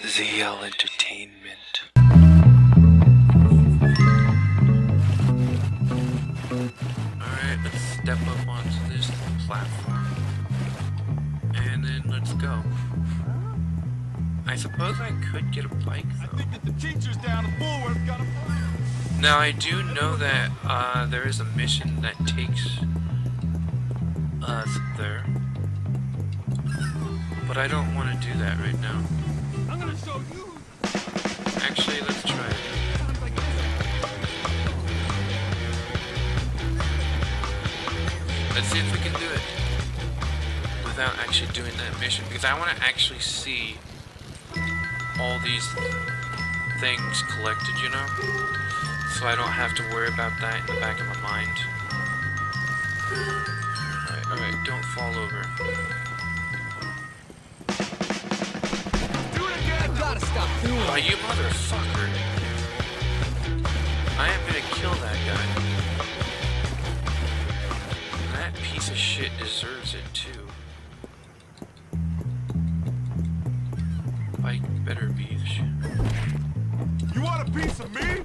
ZL Entertainment. Alright, let's step up onto this platform. And then let's go. I suppose I could get a bike though. I think that the teachers down at Bullworth got a bike. Now I do know that there is a mission that takes us there. But I don't want to do that right now. I'm gonna show you. Actually, let's try it. Let's see if we can do it without actually doing that mission, because I want to actually see all these things collected, you know? So I don't have to worry about that in the back of my mind. Alright, don't fall over. Gotta stop doing Oh, you motherfucker. I am gonna kill that guy. That piece of shit deserves it too. Bike better be the shit. You want a piece of me?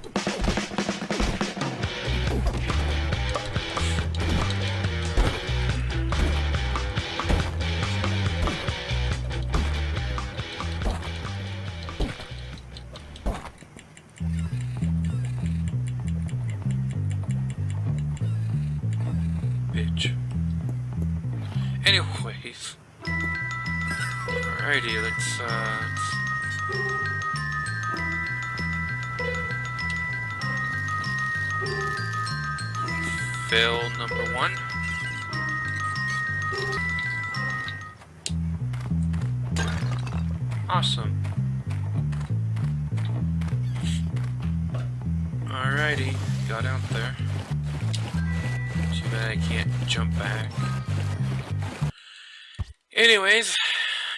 Bitch. Anyways. Alrighty, let's fail number 1. Awesome. Alrighty, got out there. Too bad I can't jump back. Anyways,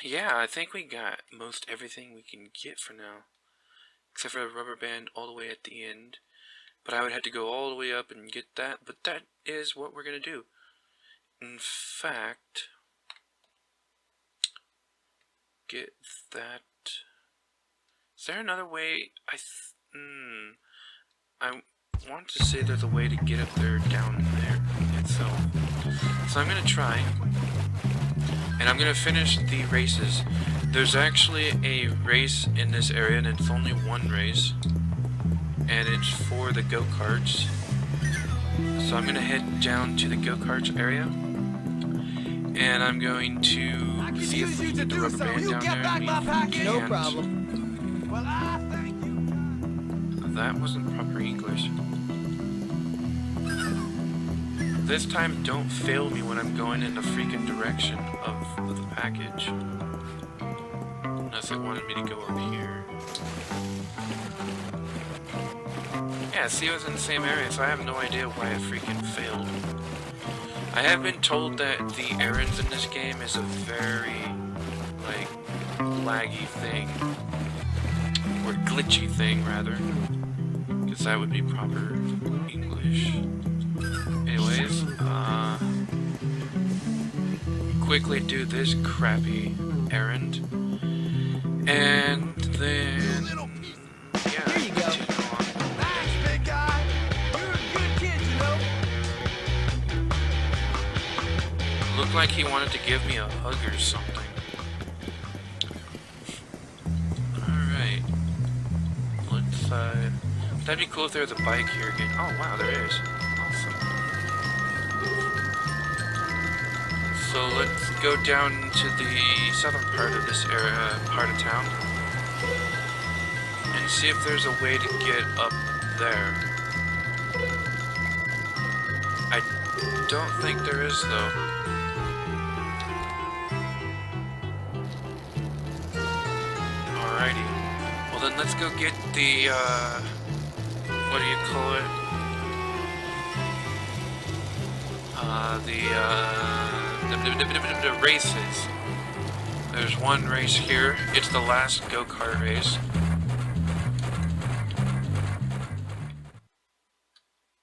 yeah, I think we got most everything we can get for now. Except for the rubber band all the way at the end. But I would have to go all the way up and get that. But that is what we're going to do. In fact, get that. Is there another way? I want to say there's a way to get up there down there itself. So I'm going to try. And I'm going to finish the races. There's actually a race in this area, and it's only one race. And it's for the go-karts. So I'm going to head down to the go-karts area. And I'm going to see if we can get the rubber band down there. And we No can't. problem. Well, I thank you. That wasn't proper English. This time, don't fail me when I'm going in the freaking direction of the package. Unless it wanted me to go up here. Yeah, see, I was in the same area, so I have no idea why I freaking failed. I have been told that the errands in this game is a very, like, laggy thing. Or glitchy thing, rather. Because that would be proper English. Anyways, quickly do this crappy errand. And then, yeah, Here you go. continue on. Thanks, big guy. You're a good kid, you know. Looked like he wanted to give me a hug or something. Alright. Let's, that'd be cool if there was a bike here again. Oh, wow, there is. Awesome. So let's go down to the southern part of this area, part of town. And see if there's a way to get up there. I don't think there is, though. Alrighty. Well then let's go get the, what do you call it? The races. There's one race here. It's the last go-kart race.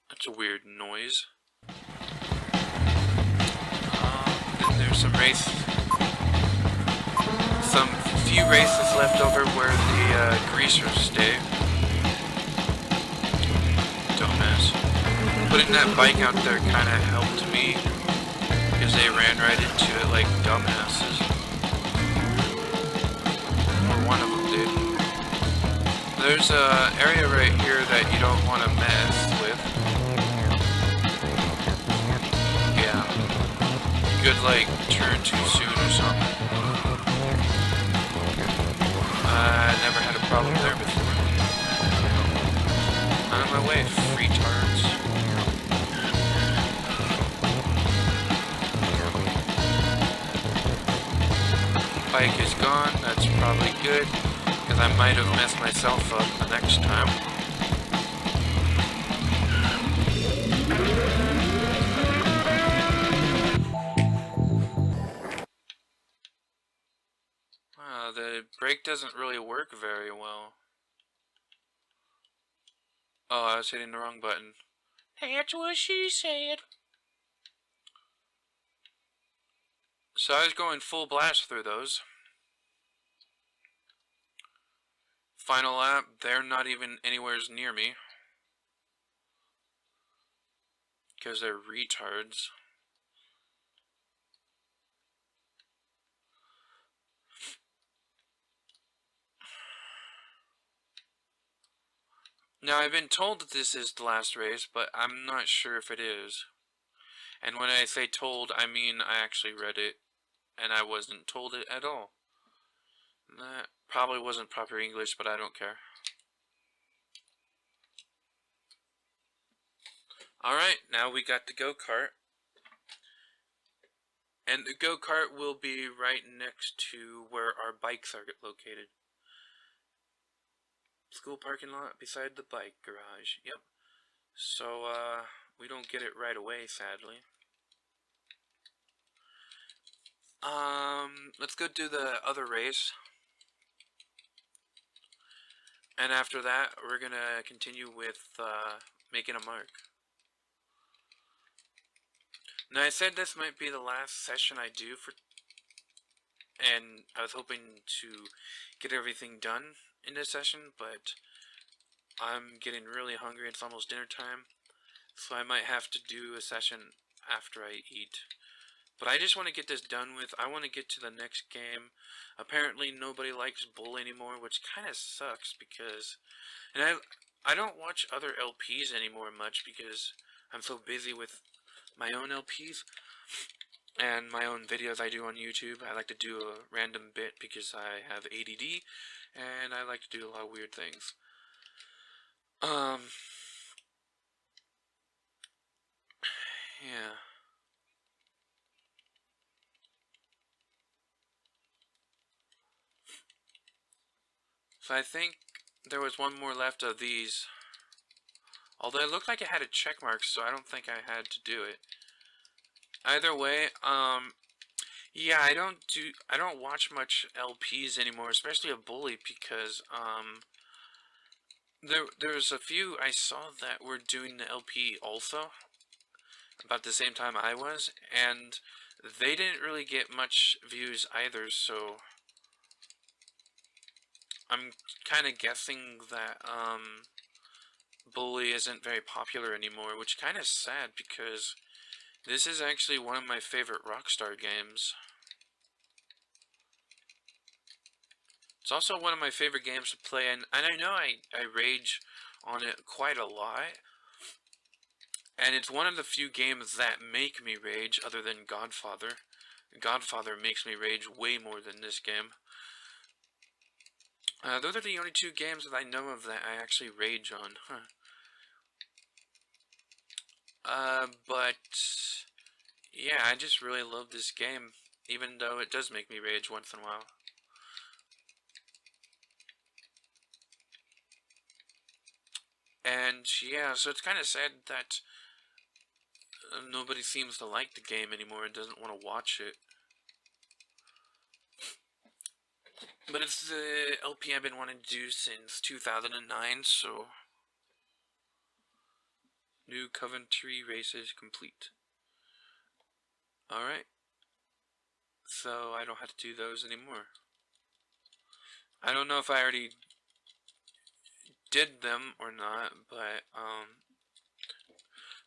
That's a weird noise. Then there's some race. Some few races left over where the greasers stay. Dumbass. Putting that bike out there kind of helped me because they ran right into it like dumbasses. Or one of them did. There's a area right here that you don't want to mess with. Yeah. You could like turn too soon or something. I never had a problem there before. On my way, freetards. Bike is gone, that's probably good, because I might have messed myself up the next time. The brake doesn't really work very well. Oh, I was hitting the wrong button. That's what she said. So I was going full blast through those. Final lap, they're not even anywhere near me. Because they're retards. Now, I've been told that this is the last race, but I'm not sure if it is. And when I say told, I mean I actually read it, and I wasn't told it at all. That probably wasn't proper English, but I don't care. Alright, now we got the go-kart. And the go-kart will be right next to where our bikes are located. School parking lot beside the bike garage. Yep. So, we don't get it right away, sadly. Let's go do the other race. And after that, we're gonna continue with, making a mark. Now, I said this might be the last session I do for... And I was hoping to get everything done in this session, but I'm getting really hungry. It's almost dinner time, so I might have to do a session after I eat. But I just want to get this done with. I want to get to the next game. Apparently nobody likes Bull anymore, which kind of sucks because... And I don't watch other LPs anymore much because I'm so busy with my own LPs and my own videos I do on YouTube. I like to do a random bit because I have ADD and I like to do a lot of weird things. Yeah. So I think there was one more left of these. Although it looked like it had a check mark, so I don't think I had to do it. Either way, yeah, I don't watch much LPs anymore, especially a Bully, because there's a few I saw that were doing the LP also about the same time I was, and they didn't really get much views either, so I'm kind of guessing that Bully isn't very popular anymore, which kind of sad because this is actually one of my favorite Rockstar games. It's also one of my favorite games to play, and I know I rage on it quite a lot. And it's one of the few games that make me rage, other than Godfather. Godfather makes me rage way more than this game. Those are the only two games that I know of that I actually rage on. But yeah, I just really love this game, even though it does make me rage once in a while. And yeah, so it's kind of sad that nobody seems to like the game anymore and doesn't want to watch it. But it's the LP I've been wanting to do since 2009, so... New Coventry races complete. Alright. So I don't have to do those anymore. I don't know if I already did them or not, but,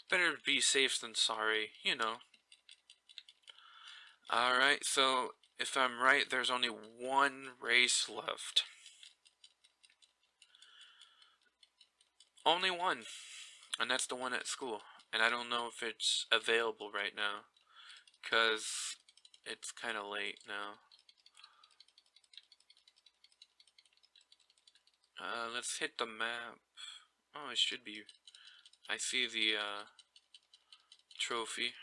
better be safe than sorry, you know. Alright, so if I'm right, there's only one race left. Only one. And that's the one at school. And I don't know if it's available right now, because it's kind of late now. Let's hit the map. Oh, it should be. I see the, trophy.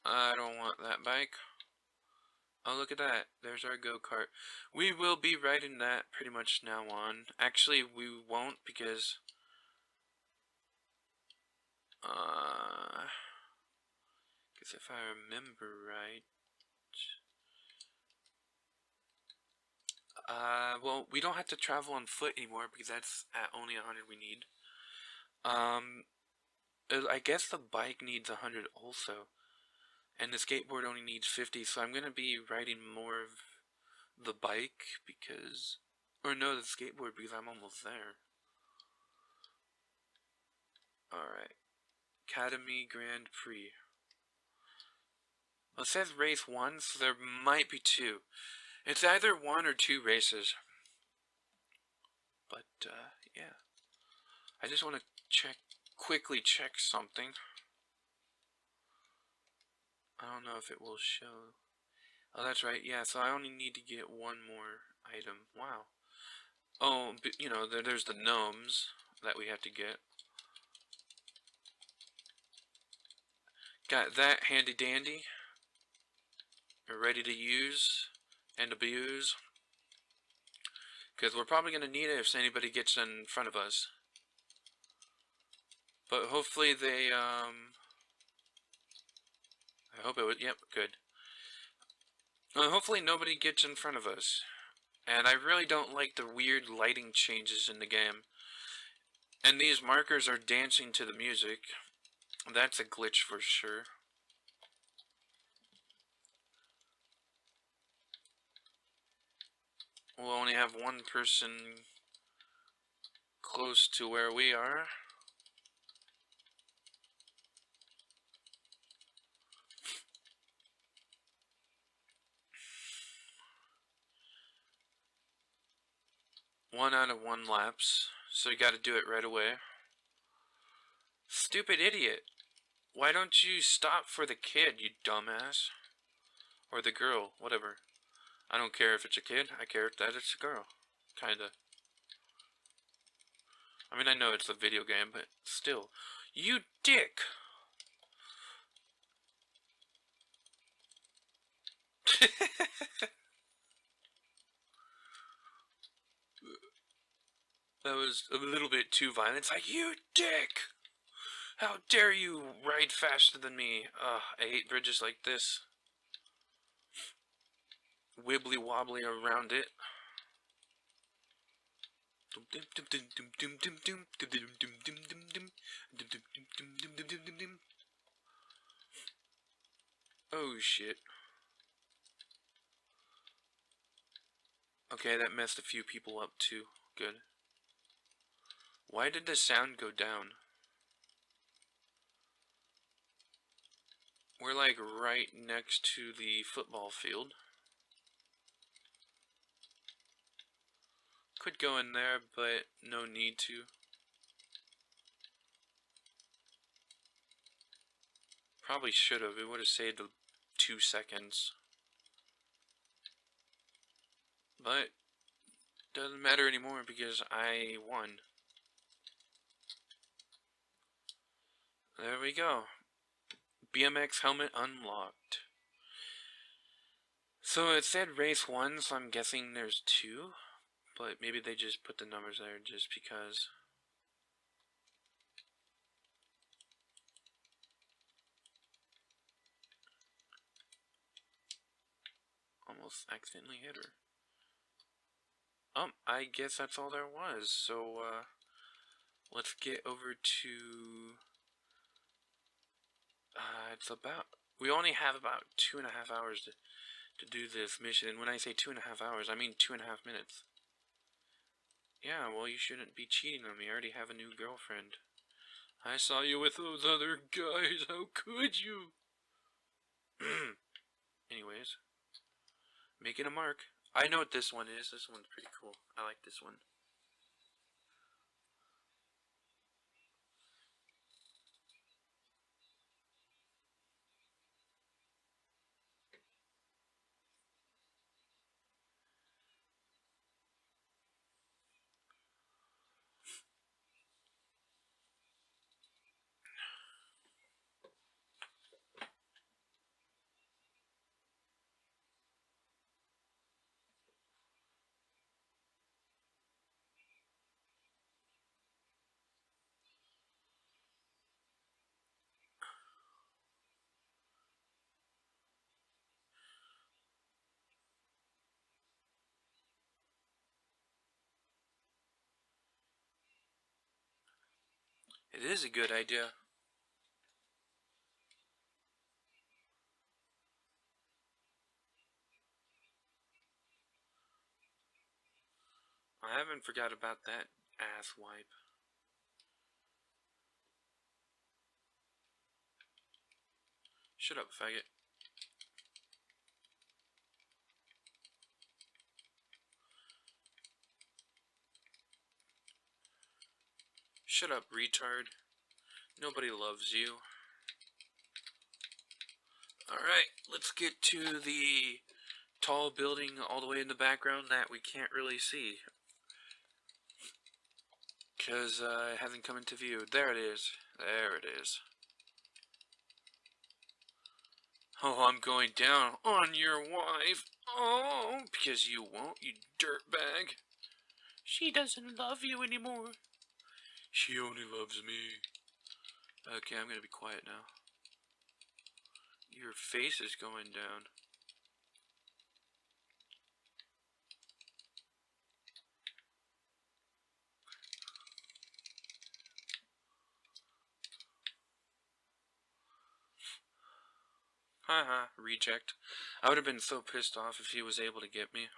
I don't want that bike. Oh, look at that. There's our go-kart. We will be riding that pretty much now on. Actually, we won't because... Because if I remember right... well, we don't have to travel on foot anymore because that's at only 100 we need. I guess the bike needs 100 also. And the skateboard only needs 50, so I'm gonna be riding more of the bike because... Or no, the skateboard because I'm almost there. Alright. Academy Grand Prix. Well, it says race 1, so there might be 2. It's either 1 or 2 races. But, yeah. I just want to quickly check something. I don't know if it will show. Oh, that's right, yeah, so I only need to get one more item. Wow. Oh, but, you know, there's the gnomes that we have to get. Got that handy dandy. We're ready to use and abuse. Because we're probably going to need it if anybody gets in front of us. But hopefully they, I hope it would, yep, good. Hopefully nobody gets in front of us. And I really don't like the weird lighting changes in the game. And these markers are dancing to the music. That's a glitch for sure. We'll only have one person close to where we are. One out of 1 laps, so you gotta do it right away. Stupid idiot. Why don't you stop for the kid, you dumbass? Or the girl, whatever. I don't care if it's a kid, I care that it's a girl. Kinda. I mean, I know it's a video game, but still. You dick! That was a little bit too violent. It's like, you dick! How dare you ride faster than me? Ugh, I hate bridges like this. Wibbly wobbly around it. Oh shit. Okay, that messed a few people up too. Good. Why did the sound go down? We're like right next to the football field. Could go in there, but no need to. Probably should have. It would have saved 2 seconds. But doesn't matter anymore because I won. There we go. BMX helmet unlocked. So it said race 1, so I'm guessing there's 2. But maybe they just put the numbers there just because. Almost accidentally hit her. I guess that's all there was. So, let's get over to... it's about We only have about 2.5 hours to do this mission, and when I say 2.5 hours, I mean 2.5 minutes. Yeah, well, you shouldn't be cheating on me. I already have a new girlfriend. I saw you with those other guys. How could you? Anyways, making a mark. I know what this one is. This one's pretty cool. I like this one. It is a good idea. I haven't forgot about that ass wipe. Shut up, faggot. Shut up, retard. Nobody loves you. Alright, let's get to the tall building all the way in the background that we can't really see. Because it hasn't come into view. There it is. There it is. Oh, I'm going down on your wife. Oh, because you won't, you dirtbag. She doesn't love you anymore. She only loves me. Okay, I'm gonna be quiet now. Your face is going down. Haha, reject. I would have been so pissed off if he was able to get me.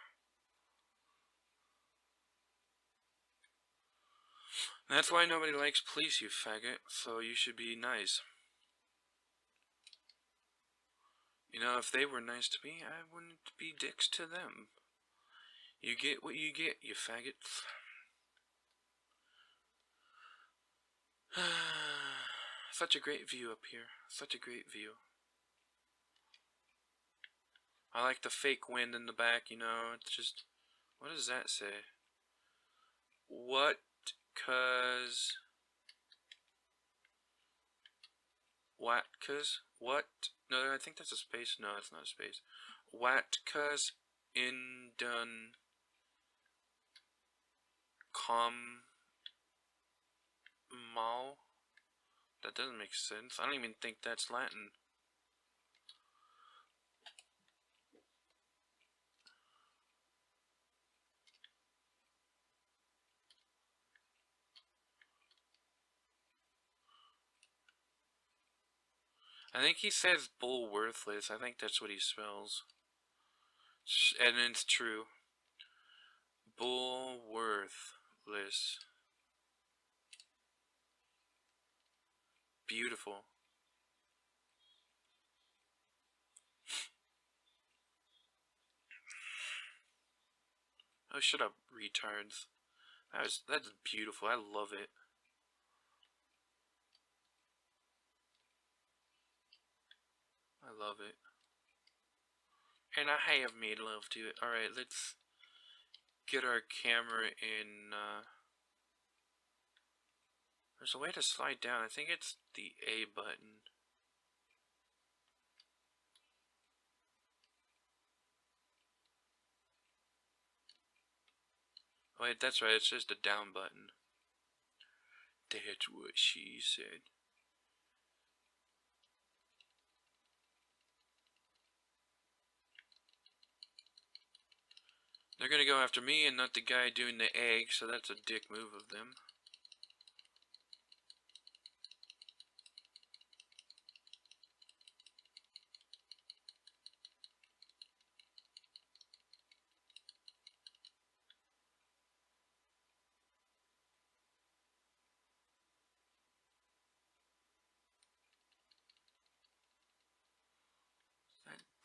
That's why nobody likes police, you faggot, so you should be nice. You know, if they were nice to me, I wouldn't be dicks to them. You get what you get, you faggots. Such a great view up here. Such a great view. I like the fake wind in the back, you know, it's just... What does that say? What? 'Cause... What? 'Cause? What? No, I think that's a space. No, it's not a space. What? 'Cause in done... Mal? That doesn't make sense. I don't even think that's Latin. I think he says bull worthless. I think that's what he spells. And it's true. Bull worthless. Beautiful. Oh, shut up, retards. That's beautiful. I love it. I love it. And I have made love to it. Alright, let's get our camera in, There's a way to slide down. I think it's the A button. Wait, that's right. It's just a down button. That's what she said. They're gonna go after me and not the guy doing the egg, so that's a dick move of them.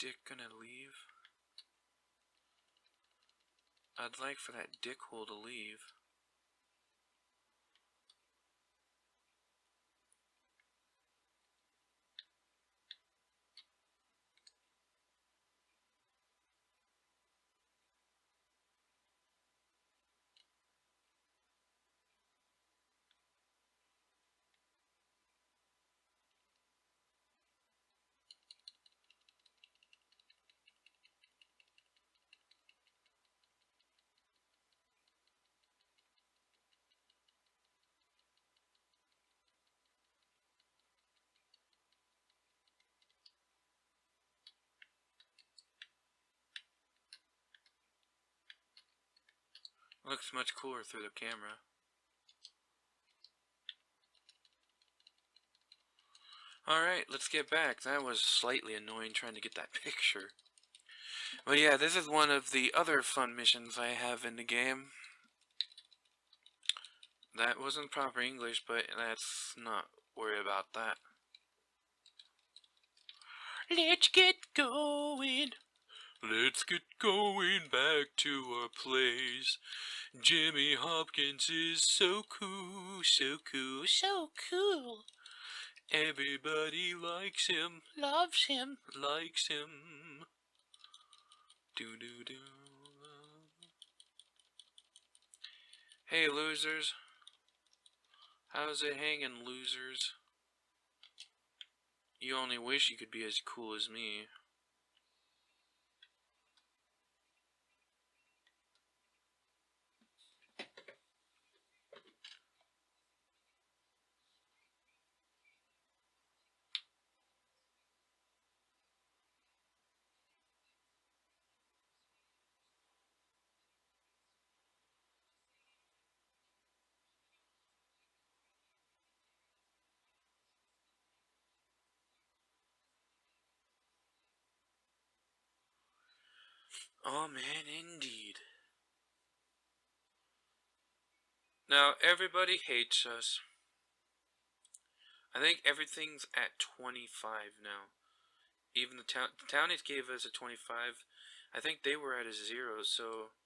dick gonna leave? I'd like for that dickhole to leave. Looks much cooler through the camera. Alright, let's get back. That was slightly annoying trying to get that picture. But yeah, this is one of the other fun missions I have in the game. That wasn't proper English, but let's not worry about that. Let's get going. Let's get going back to our place. Jimmy Hopkins is so cool, so cool, so cool. Everybody likes him, loves him, likes him. Do do do. Hey losers. How's it hanging, losers? You only wish you could be as cool as me. Oh man, indeed. Now, everybody hates us. I think everything's at 25 now. Even the townies gave us a 25. I think they were at a 0, so...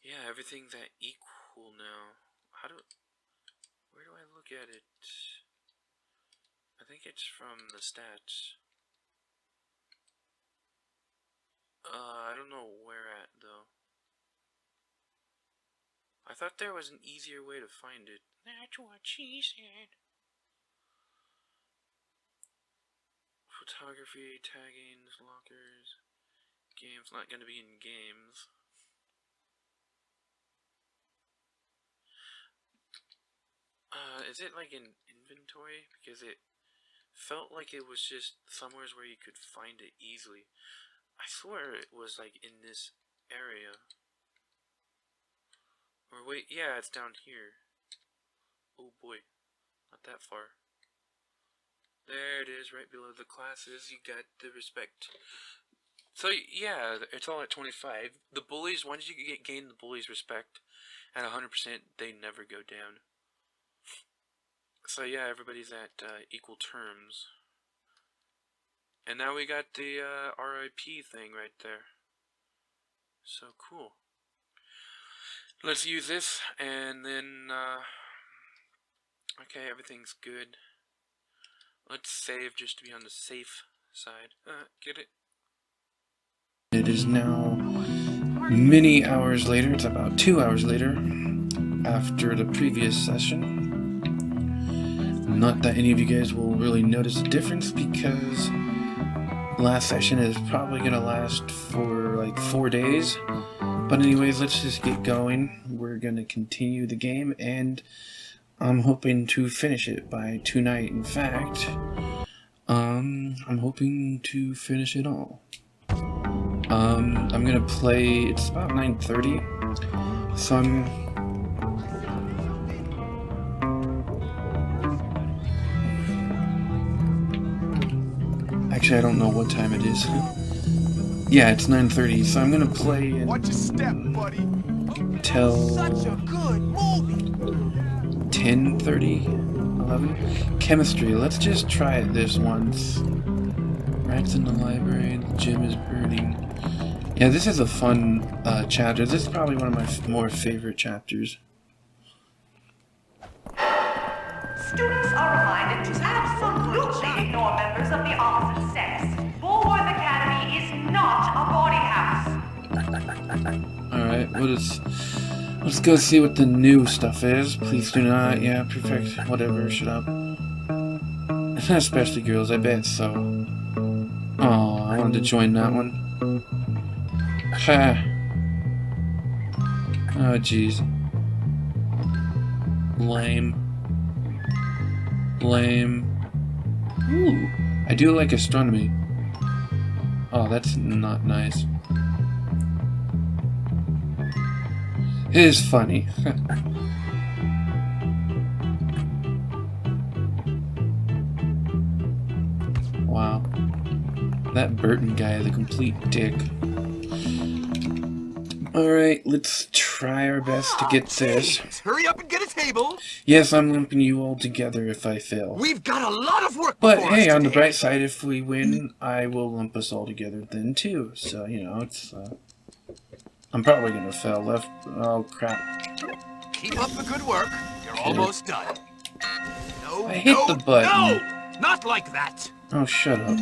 yeah, everything's at equal now. Where do I look at it? I think it's from the stats. I don't know where at, though. I thought there was an easier way to find it. That's what she said. Photography, tagging, lockers, games. Not gonna be in games. Is it like in inventory? Because it felt like it was just somewhere where you could find it easily. I swear it was like in this area. Or wait, yeah, it's down here. Oh boy, not that far. There it is, right below the classes. You got the respect. So yeah, it's all at 25. The bullies, once you gain the bullies' respect at 100%, they never go down. So yeah, everybody's at equal terms. And now we got the RIP thing right there. So cool. Let's use this, and then, okay, everything's good. Let's save just to be on the safe side. Get it? It is now many hours later. It's about 2 hours later after the previous session. Not that any of you guys will really notice a difference, because last session is probably going to last for like 4 days. But anyways, let's just get going. We're going to continue the game, and I'm hoping to finish it by tonight. In fact, I'm hoping to finish it all. I'm going to play, it's about 9:30, so actually, I don't know what time it is. Yeah, it's 9:30, so I'm gonna play in Watch your step, buddy. till Such a good movie. 10:30, 11. Chemistry. Let's just try it this once. Rats in the library. The gym is burning. Yeah, this is a fun chapter. This is probably one of my more favorite chapters. Students are reminded to absolutely ignore members of the opposite sex. Bullworth Academy is not a boarding house. Alright, let's go see what the new stuff is. Please do not. Yeah, perfect. Whatever, shut up. Especially girls, I bet so. Oh, I wanted to join that one. Ha. Oh, jeez. Lame. Lame. Ooh, I do like astronomy. Oh, that's not nice. It is funny. Wow. That Burton guy is a complete dick. Alright, let's try our best to get this. Jeez, hurry up and get a table. Yes, I'm lumping you all together if I fail. We've got a lot of work But before hey, us on the today. bright side, if we win, I will lump us all together then too. So, you know, it's, I'm probably gonna fail left. Oh, crap. Keep up the good work. You're almost done. No, I hit no, the button. No! Not like that. Oh, shut up.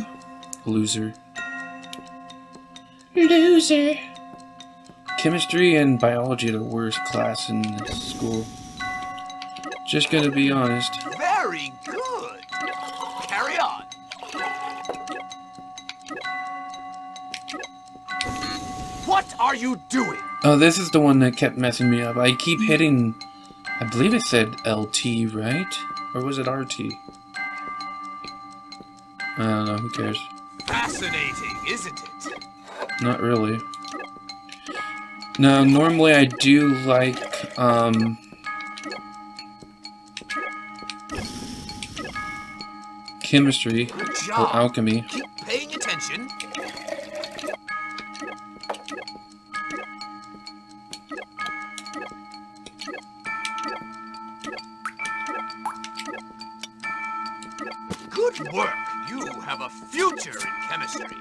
Loser. Loser. Chemistry and biology are the worst class in this school. Just gonna be honest. Very good. Carry on. What are you doing? Oh, this is the one that kept messing me up. I keep hitting... I believe it said LT, right? Or was it RT? I don't know, who cares? Fascinating, isn't it? Not really. Now, normally I do like, chemistry, Good or job. alchemy. Keep paying attention. Good work. You have a future in chemistry.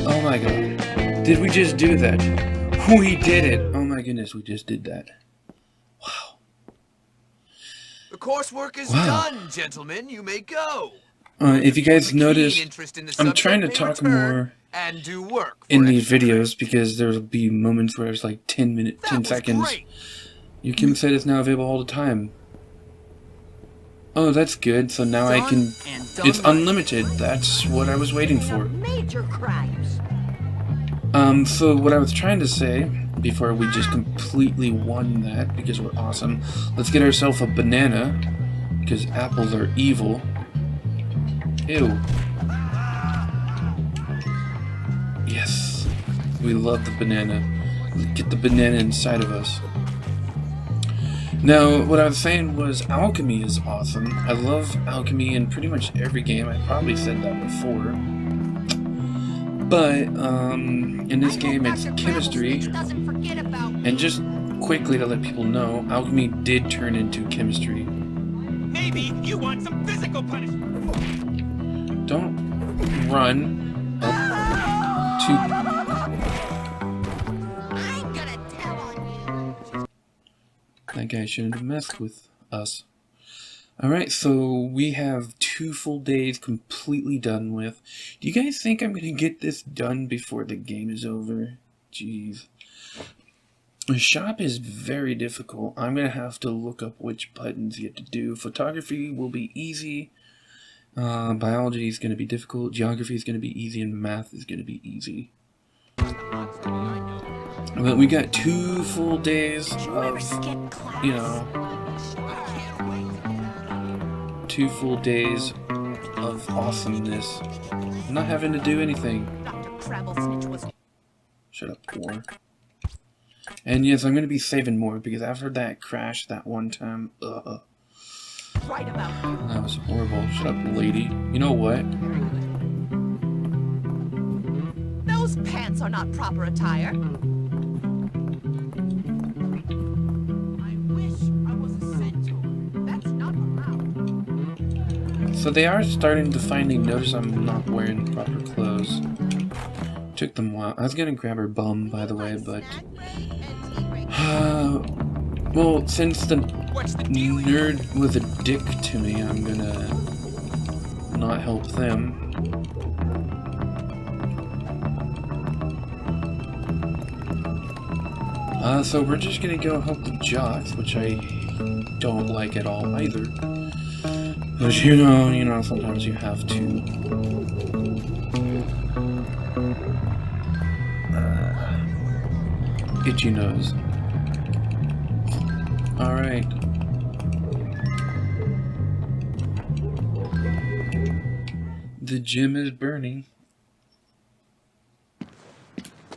Oh my god. Did we just do that? We did it! Oh my goodness, we just did that. Wow. The coursework is Wow. done, gentlemen. You may go. If you guys Keen noticed, interest in the I'm trying to subject may talk return more and do work in for these extra videos because there'll be moments where it's like 10 minutes, That 10 was seconds. great. Your Kim said it's now available all the time. Oh, that's good. So now I can... It's unlimited. That's what I was waiting for. Major crimes. So what I was trying to say, before we just completely won that, because we're awesome, let's get ourselves a banana, because apples are evil. Ew. Yes. We love the banana. Get the banana inside of us. Now, what I was saying was alchemy is awesome. I love alchemy in pretty much every game. I probably said that before. But, in this game it's chemistry. And just quickly to let people know, alchemy did turn into chemistry. Maybe you want some physical punishment. Don't run up to... I'm gonna tell on you. That guy shouldn't have messed with us. Alright, so we have 2 full days completely done with. Do you guys think I'm gonna get this done before the game is over? Jeez. The shop is very difficult. I'm gonna have to look up which buttons you have to do. Photography will be easy. Biology is gonna be difficult. Geography is gonna be easy, and math is gonna be easy. But we got 2 full days of, you know, 2 full days of awesomeness. Not having to do anything. Dr. Crabblesnitch was Shut up, war. And yes, I'm gonna be saving more because after that crash that one time, right about you. that was horrible. Shut up, lady. You know what? Those pants are not proper attire. I wish I was a centaur. That's not allowed. So they are starting to finally notice I'm not wearing proper clothes. Took them a while. I was gonna grab her bum, by the way, but... well, since the nerd was a dick to me, I'm gonna not help them. So we're just gonna go help the jocks, which I don't like at all either. But you know, sometimes you have to. Itchy nose. Alright. The gym is burning.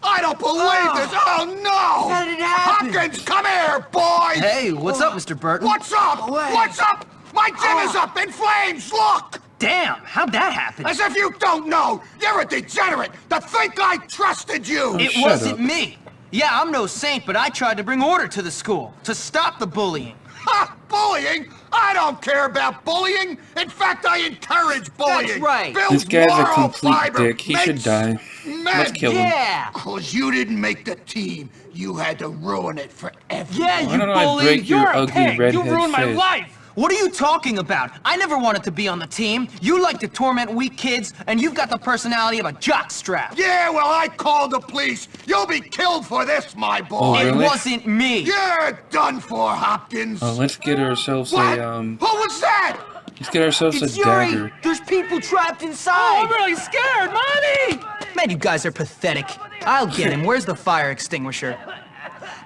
I don't believe this! Oh no! How did it happen? Hopkins, come here, boy! Hey, what's up, Mr. Burton? What's up? Away. What's up? My gym is up in flames! Look! Damn, how'd that happen? As if you don't know! You're a degenerate to think I trusted you! It Shut wasn't up. me. Yeah, I'm no saint, but I tried to bring order to the school, to stop the bullying. Ha! Bullying? I don't care about bullying! In fact, I encourage bullying! That's right. Builds This guy's a moral complete fiber, dick. He should makes die. men. Let's kill him. Yeah. Cause you didn't make the team. You had to ruin it for everyone. Yeah, Why you don't I bully. break your You're a ugly pig. redhead You ruined my face? life. What are you talking about? I never wanted to be on the team. You like to torment weak kids, and you've got the personality of a jockstrap. Yeah, well, I called the police. You'll be killed for this, my boy. Oh, It really? wasn't me. You're done for, Hopkins. Let's get ourselves What? a Who was that? let's get ourselves It's a dagger. Yuri. There's people trapped inside. Oh, I'm really scared, Mommy! Man, you guys are pathetic. I'll get him. Where's the fire extinguisher?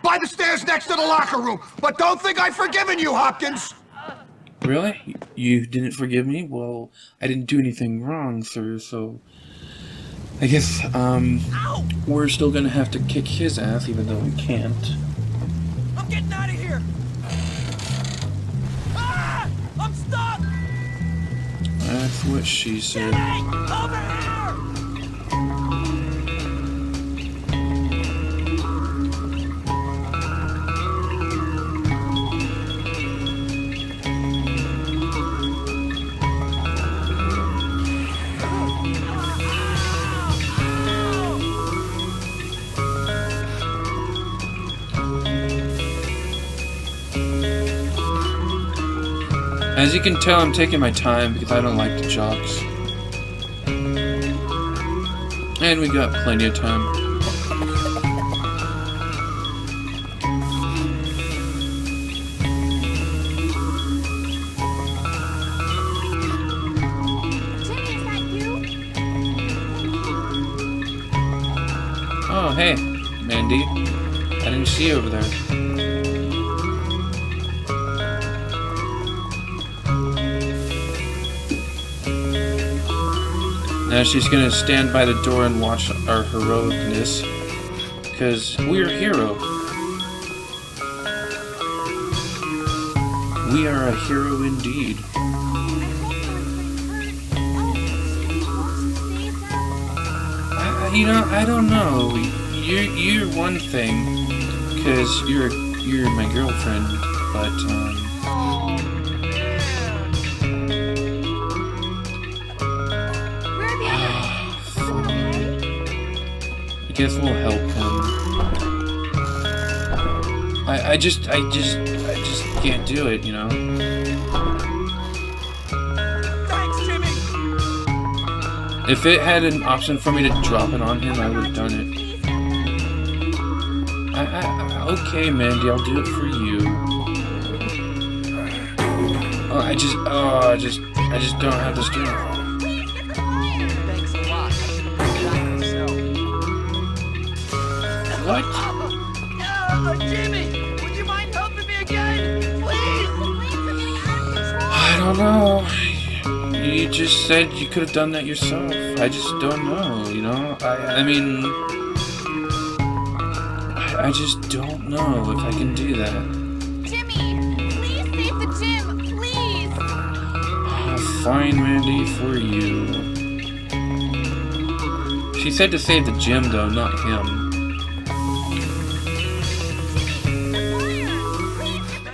By the stairs next to the locker room. But don't think I've forgiven you, Hopkins. Really? You didn't forgive me? Well, I didn't do anything wrong, sir, so... I guess, we're still gonna have to kick his ass, even though we can't. I'm getting out of here. Ah! I'm stuck. That's what she said. Over here! As you can tell, I'm taking my time because I don't like the jocks. And we got plenty of time. Jimmy, is that you? Oh, hey, Mandy. I didn't see you over there. Now she's gonna stand by the door and watch our heroicness, because we're a hero. We are a hero indeed. I hope no one's been hurt. Oh, should we save them? I don't know. You're one thing, because you're my girlfriend, but Oh, where have you been? I guess we'll help him. I just can't do it, you know. Thanks, Jimmy. If it had an option for me to drop it on him, I would have done it. Okay, Mandy, I'll do it for you. Oh, I just don't have the strength. Please get the fire. Thanks a lot. I should have been myself. What? Jimmy, would you mind helping me again? Please. I don't know. You just said you could have done that yourself. I just don't know, you know? I mean... I just don't know if I can do that. Jimmy, please save the gym, please. Fine, Mandy, for you. She said to save the gym, though, not him. Jimmy, the fire. Please get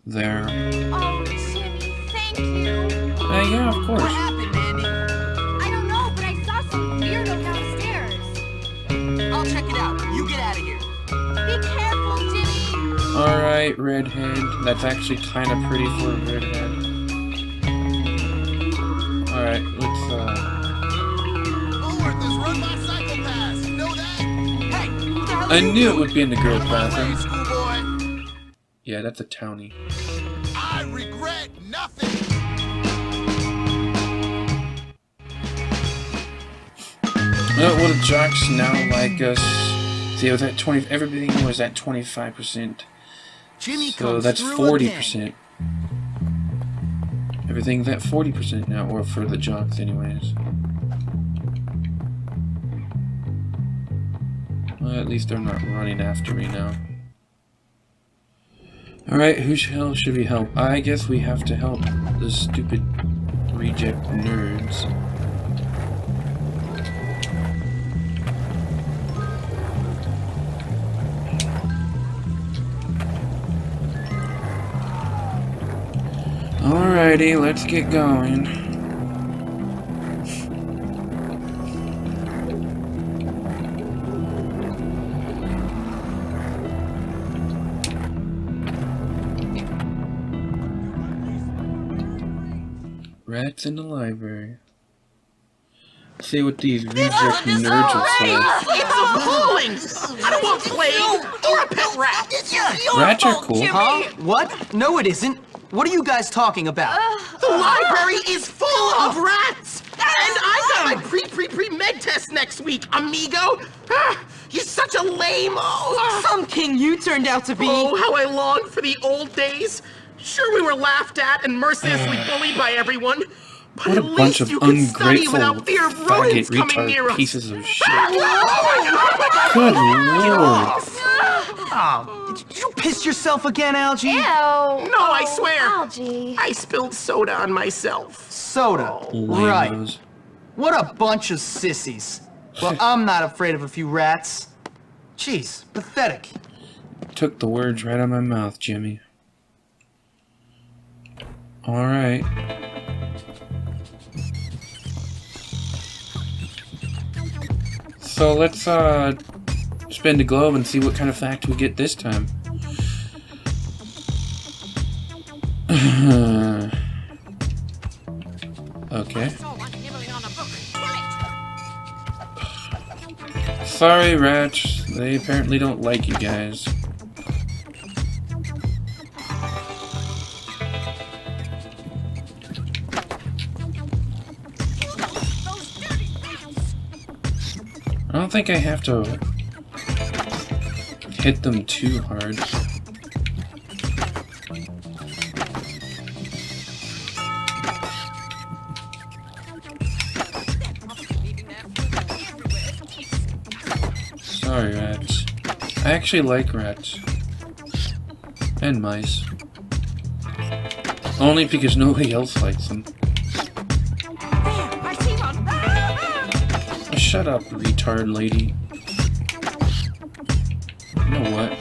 There. Oh, Jimmy, thank Of course. What happened, Andy? I don't know, but I saw some weirdo downstairs. I'll check it out. You get out of here. Be careful, Jimmy. Alright, redhead. That's actually kind of pretty for a redhead. Alright, let's, Bullworth is run by psychopaths. You know that? Hey, what the hell I are you knew it doing? would be in the girls' Hey, bathroom. schoolboy. Yeah, that's a townie. I regret nothing. Oh, well, the jocks now like us. See, it was at 20. Everything was at 25%. Jimmy So comes that's through 40%. again. Everything's at 40% now, or for the jocks, anyways. Well, at least they're not running after me now. Alright, who hell should we help? I guess we have to help the stupid reject nerds. Alrighty, let's get going. Rats in the library. See what these reject nerds will say. It's appalling! I don't want plague or a pet rat! Rats are cool. Huh? What? No, it isn't. What are you guys talking about? The library is full of rats! And I got my pre-med test next week, amigo! You're such a lame... Some king you turned out to be. Oh, how I long for the old days! Sure, we were laughed at and mercilessly bullied by everyone, but What a at bunch least of you can study ungrateful, without fear of faggot, rodents coming near retard us. pieces of shit. Oh Good lord. Oh, did you piss yourself again, Algie? Ew. No, I Oh, swear. Algie. I spilled soda on myself. Soda. Right. Lamos. What a bunch of sissies. Well, I'm not afraid of a few rats. Jeez, pathetic. Took the words right out of my mouth, Jimmy. Alright. So let's spin the globe and see what kind of fact we get this time. Okay. Sorry, rats. They apparently don't like you guys. I don't think I have to hit them too hard. Sorry, rats. I actually like rats. And mice. Only because nobody else likes them. Shut up, retard lady. You know what?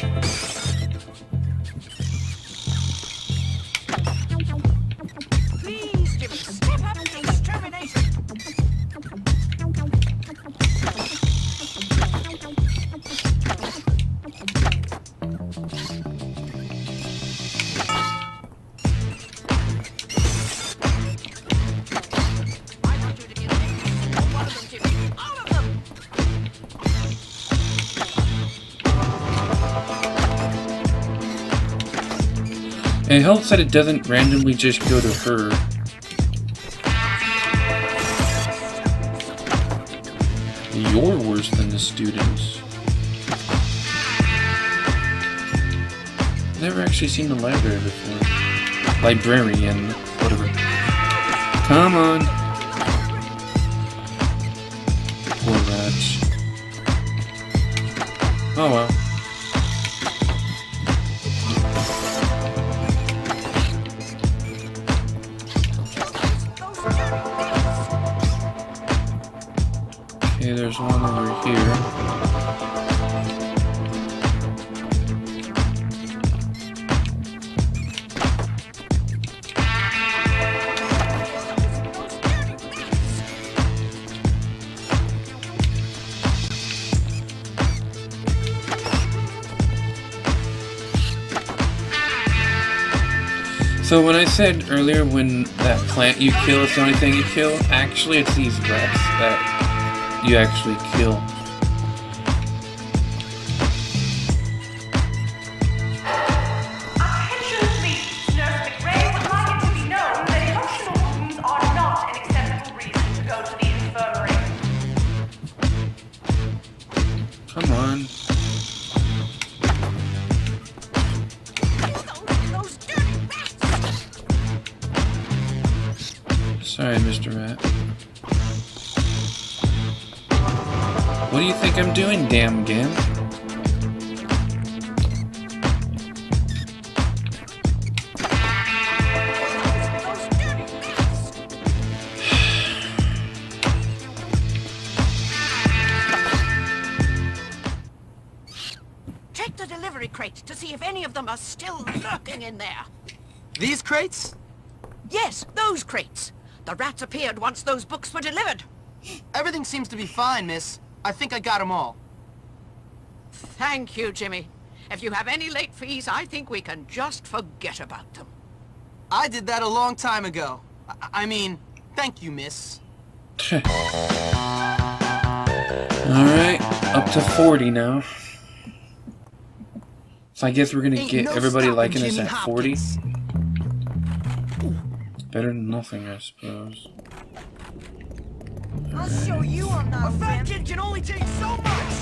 Please, Jimmy, step up to extermination. It helps that it doesn't randomly just go to her. You're worse than the students. Never actually seen the library before. Librarian, whatever. Come on. Poor rats. Oh well. Okay, there's one over here. So when I said earlier when that plant you kill is the only thing you kill, actually it's these rats that you actually kill. Attention please. Nurse McRae would like it to be known that emotional wounds are not an acceptable reason to go to the infirmary. Come on. Those dirty rats! Sorry, Mr. Rat. What do you think I'm doing, damn Gam? Those dirty rats! Check the delivery crate to see if any of them are still lurking in there. These crates? Yes, those crates. The rats appeared once those books were delivered. Everything seems to be fine, miss. I think I got them all. Thank you, Jimmy. If you have any late fees, I think we can just forget about them. I did that a long time ago. I mean, thank you, miss. Alright, up to 40 now. So I guess we're gonna Ain't get no everybody stopping liking us Jimmy at 40. Hopkins. Better than nothing, I suppose. I'll show you I'm not A fat kid can only take so much!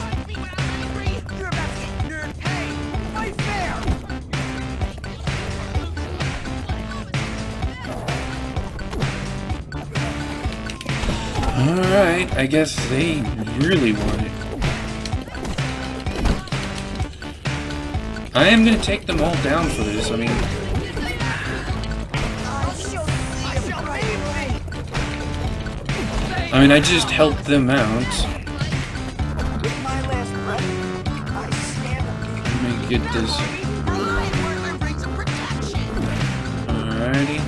You're about to get nerd pay! Fight fair! Alright, I guess they really want it. I am gonna take them all down for this, I mean... I just helped them out. Let me get this. Alrighty.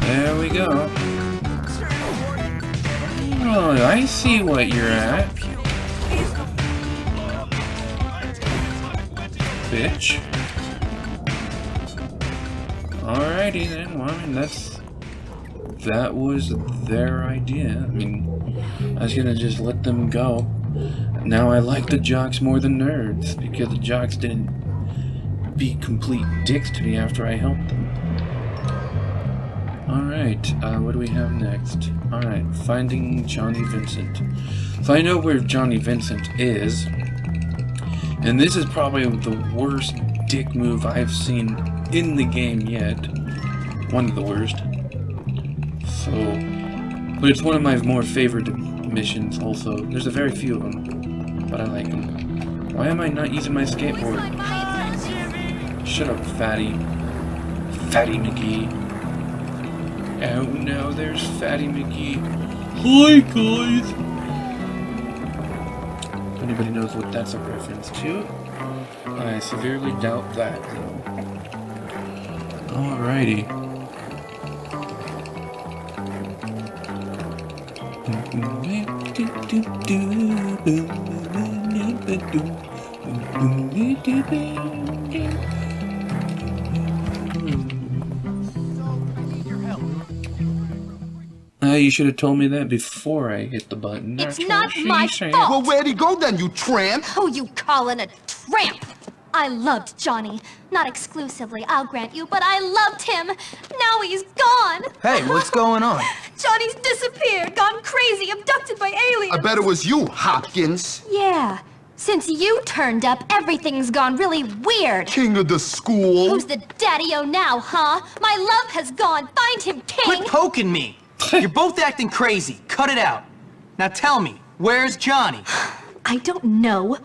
There we go. Oh, I see what you're at. Bitch. Alrighty then, well, I mean, that was their idea. I mean, I was gonna just let them go. Now I like the jocks more than nerds, because the jocks didn't be complete dicks to me after I helped them. Alright, what do we have next? Alright, finding Johnny Vincent. So I know where Johnny Vincent is, and this is probably the worst dick move I've seen in the game yet. One of the worst. So, but it's one of my more favorite missions also. There's a very few of them, but I like them. Why am I not using my skateboard? Shut up, fatty. Fatty McGee. Oh no, there's Fatty McGee. Hi guys! If anybody knows what that's a reference to, I severely doubt that. Alrighty. You should have told me that before I hit the button. It's That's not what she my said. fault. Well, where'd he go then, you tramp? Who you callin' a tramp? I loved Johnny. Not exclusively, I'll grant you, but I loved him. Now he's gone. Hey, what's going on? Johnny's disappeared, gone crazy, abducted by aliens. I bet it was you, Hopkins. Yeah. Since you turned up, everything's gone really weird. King of the school. Who's the daddy-o now, huh? My love has gone. Find him, king. Quit poking me! You're both acting crazy. Cut it out. Now tell me, where's Johnny? I don't know.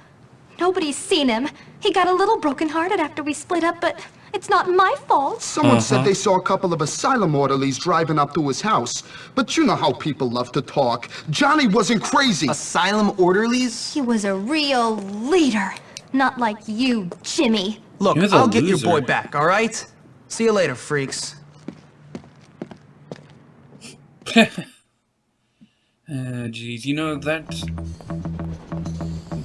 Nobody's seen him. He got a little brokenhearted after we split up, but it's not my fault. Someone said they saw a couple of asylum orderlies driving up to his house. But you know how people love to talk. Johnny wasn't crazy. Asylum orderlies? He was a real leader. Not like you, Jimmy. Look, You're the I'll get your loser. boy back, all right? See you later, freaks. Geez, you know, that's...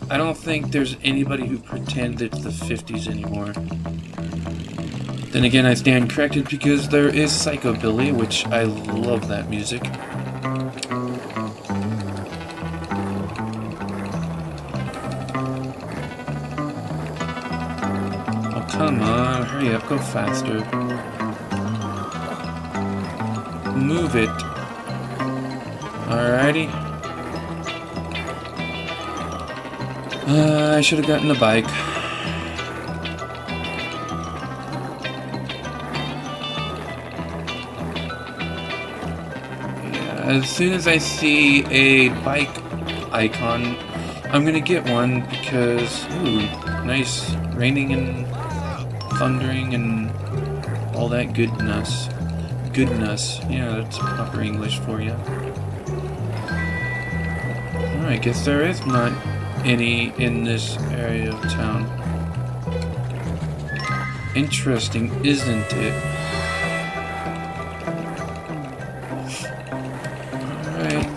I don't think there's anybody who pretends it's the 50s anymore. Then again, I stand corrected because there is Psychobilly, which I love that music. Oh, come on, hurry up, go faster. Move it. Alrighty. I should have gotten a bike. As soon as I see a bike icon, I'm gonna get one because, ooh, nice raining and thundering and all that goodness. Goodness, yeah, that's proper English for you. Alright, I guess there is not any in this area of town. Interesting, isn't it? Alright.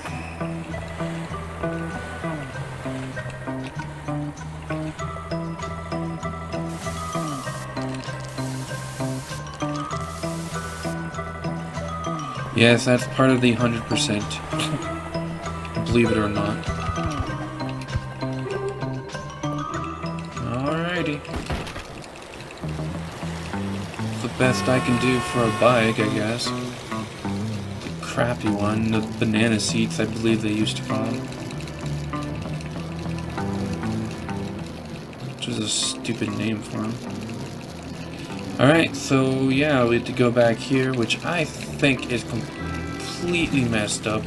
Yes, that's part of the 100%. Believe it or not. Alrighty. It's the best I can do for a bike, I guess. The crappy one, the banana seats, I believe they used to call them. Which is a stupid name for them. Alright, so yeah, we have to go back here, which I think is completely messed up.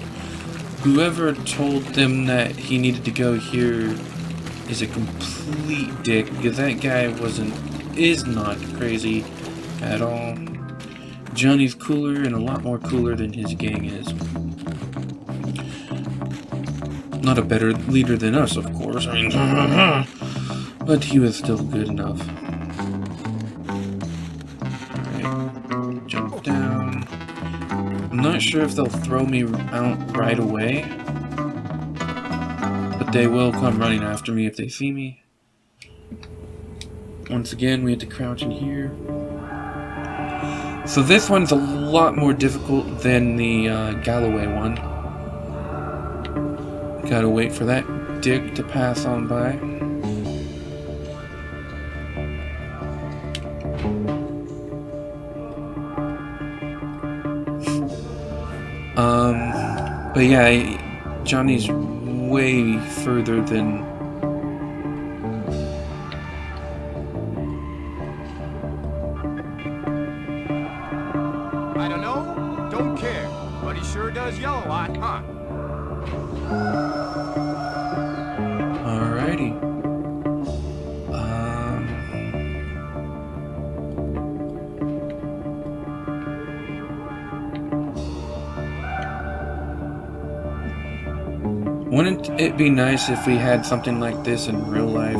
Whoever told them that he needed to go here is a complete dick, because that guy is not crazy at all. Johnny's cooler and a lot more cooler than his gang is. Not a better leader than us, of course. I mean, but he was still good enough. Alright, jump down. I'm not sure if they'll throw me out right away, but they will come running after me if they see me. Once again, we have to crouch in here. So this one's a lot more difficult than the Galloway one. Gotta wait for that dick to pass on by. But yeah, Johnny's way further than... I don't know, don't care, but he sure does yell a lot, huh? Alrighty. Wouldn't it be nice if we had something like this in real life?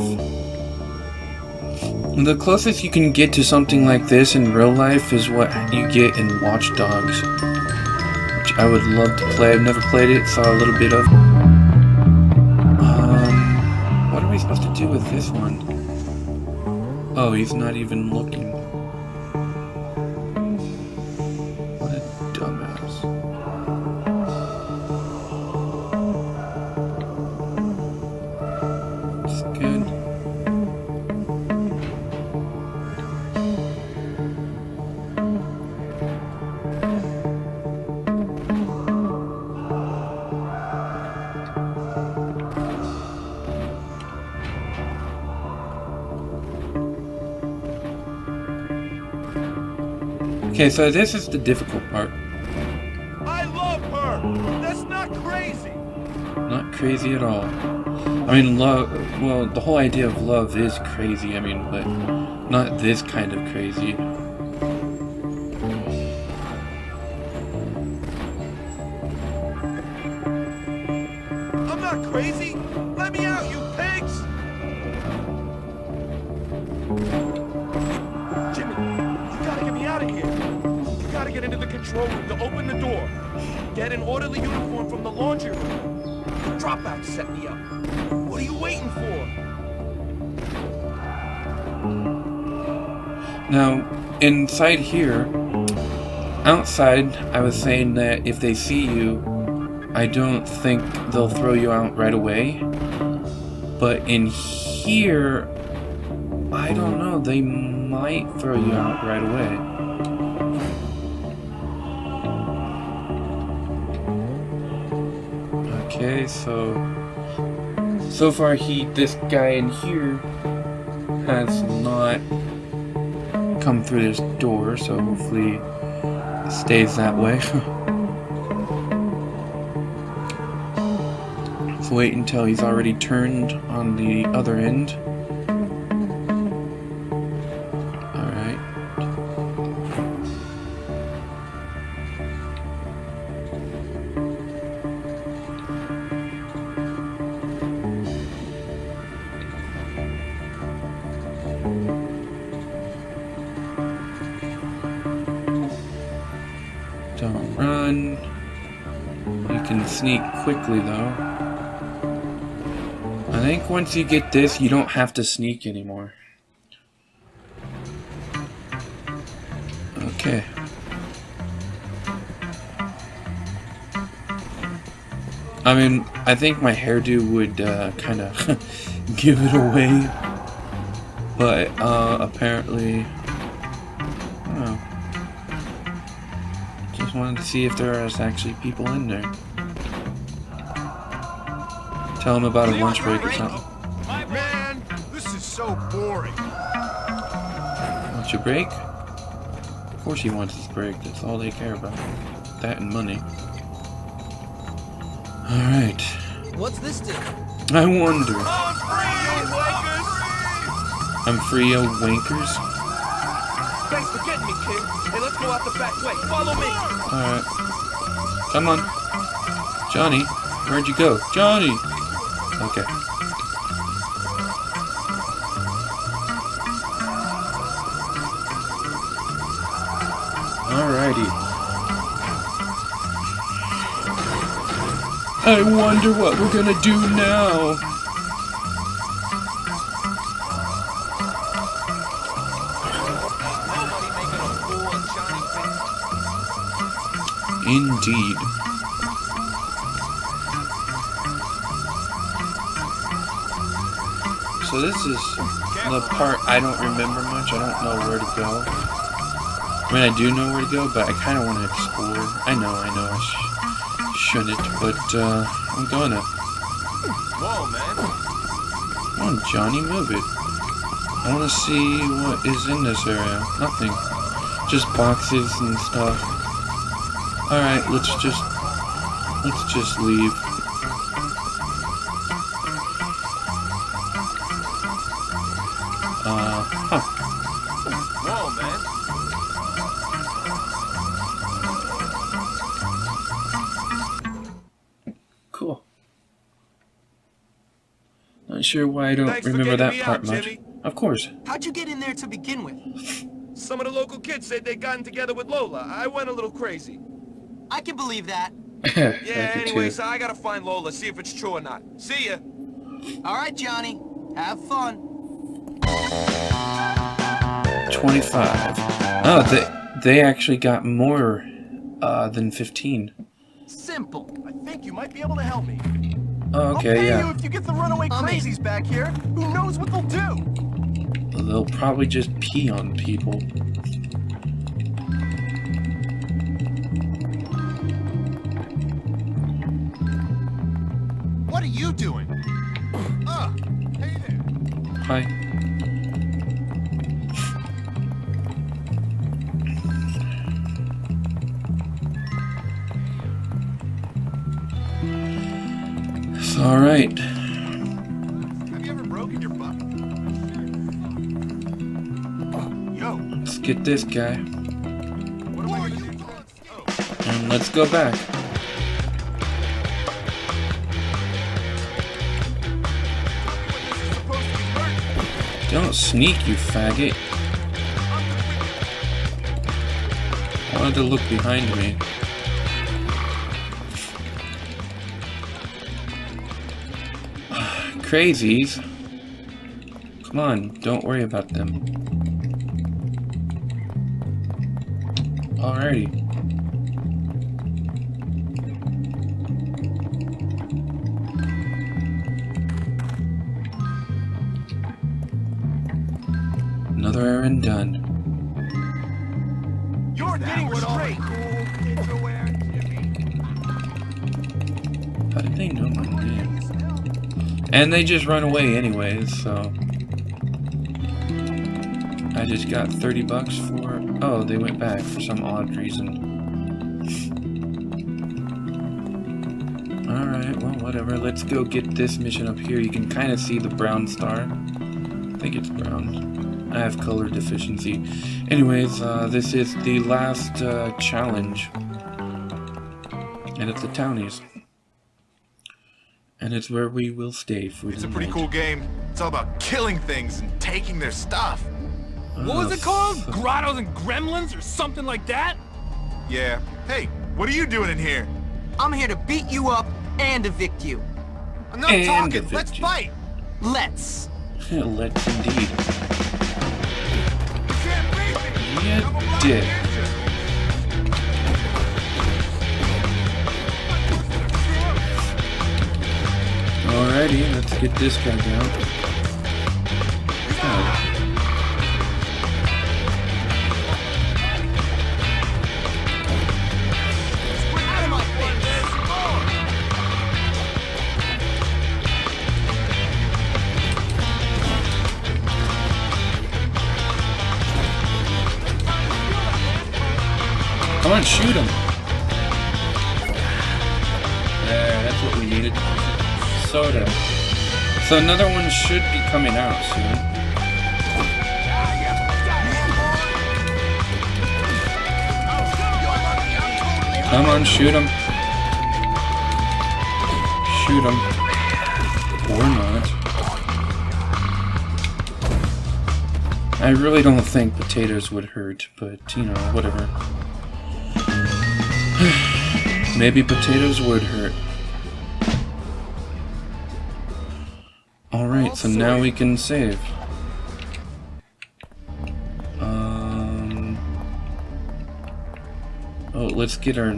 The closest you can get to something like this in real life is what you get in Watch Dogs, which I would love to play. I've never played it, saw a little bit of. What are we supposed to do with this one? Oh, he's not even looking. What a dumbass. It's good. Okay, so this is the difficult part. I love her! That's not crazy! Not crazy at all. I mean, love, well, the whole idea of love is crazy, I mean, but not this kind of crazy. I'm not crazy! Let me out, you pigs! Jimmy, you gotta get me out of here. You gotta get into the control room to open the door. Get an orderly uniform from the laundry room. The dropout set me up. What are you waiting for? Now, inside here, outside, I was saying that if they see you, I don't think they'll throw you out right away. But in here, I don't know, they might throw you out right away. Okay, so far this guy in here has not come through this door, so hopefully it stays that way. Let's wait until he's already turned on the other end. Alright. Don't run. You can sneak quickly though. I think once you get this, you don't have to sneak anymore. Okay. I mean, I think my hairdo would kind of give it away. But apparently, I don't know. Just wanted to see if there was actually people in there. Tell them about a lunch break or something. Man, this is so boring. Want your break? Of course he wants his break. That's all they care about. That and money. Alright. What's this do? I wonder. I'm free, you wankers. Thanks for getting me, kid. Hey, let's go out the back way. Follow me. Alright. Come on. Johnny, where'd you go? Johnny! Okay. Alrighty. I wonder what we're gonna do now. Indeed. So this is the part I don't remember much. I don't know where to go. I mean, I do know where to go, but I kind of want to explore. I know, I shouldn't, but I'm gonna. Whoa, man. Come on, Johnny, move it. I want to see what is in this area. Nothing. Just boxes and stuff. Alright, let's just leave. Huh. Whoa, man. Cool. Not sure why I don't Thanks for remember getting that me part out, much. Jimmy. Of course. How'd you get in there to begin with? Some of the local kids said they'd gotten together with Lola. I went a little crazy. I can believe that. Yeah, Thank you, anyway, too. so I gotta find Lola, see if it's true or not. See ya. All right, Johnny. Have fun. 25. Oh, they actually got more than 15. Simple. I think you might be able to help me. Oh, I'll pay okay, you yeah. if you get the runaway I'm in. crazies back here. Who knows what they'll do? They'll probably just pee on people. What are you doing? Hey there. Hi. It's alright. Have you ever broken your butt? Yo, Let's get this guy. what are you doing? Oh. And let's go back. Don't sneak, you faggot. I wanted to look behind me. Crazies. Come on, don't worry about them. Alrighty. Another errand done. You're getting straight. How did they know my name? And they just run away anyways, so... I just got 30 bucks for... Oh, they went back for some odd reason. Alright, well, whatever. Let's go get this mission up here. You can kind of see the brown star. I think it's brown. I have color deficiency. Anyways, this is the last challenge. And it's the townies. And it's where we will stay for It's the a pretty night. cool game. It's all about killing things and taking their stuff. What was it called? fuck. Grottos and Gremlins or something like that? Yeah. Hey, what are you doing in here? I'm here to beat you up and evict you. I'm not And talking. evict Let's you. fight. Let's. Let's indeed. You can't beat me. You I'm a black did. ninja. Alrighty, let's get this guy down. Oh. Come on, shoot him. There, that's what we needed. Soda. So another one should be coming out soon. Come on, shoot him. Shoot him. Or not. I really don't think potatoes would hurt, but, you know, whatever. Maybe potatoes would hurt. Alright, so now we can save. Oh, let's get our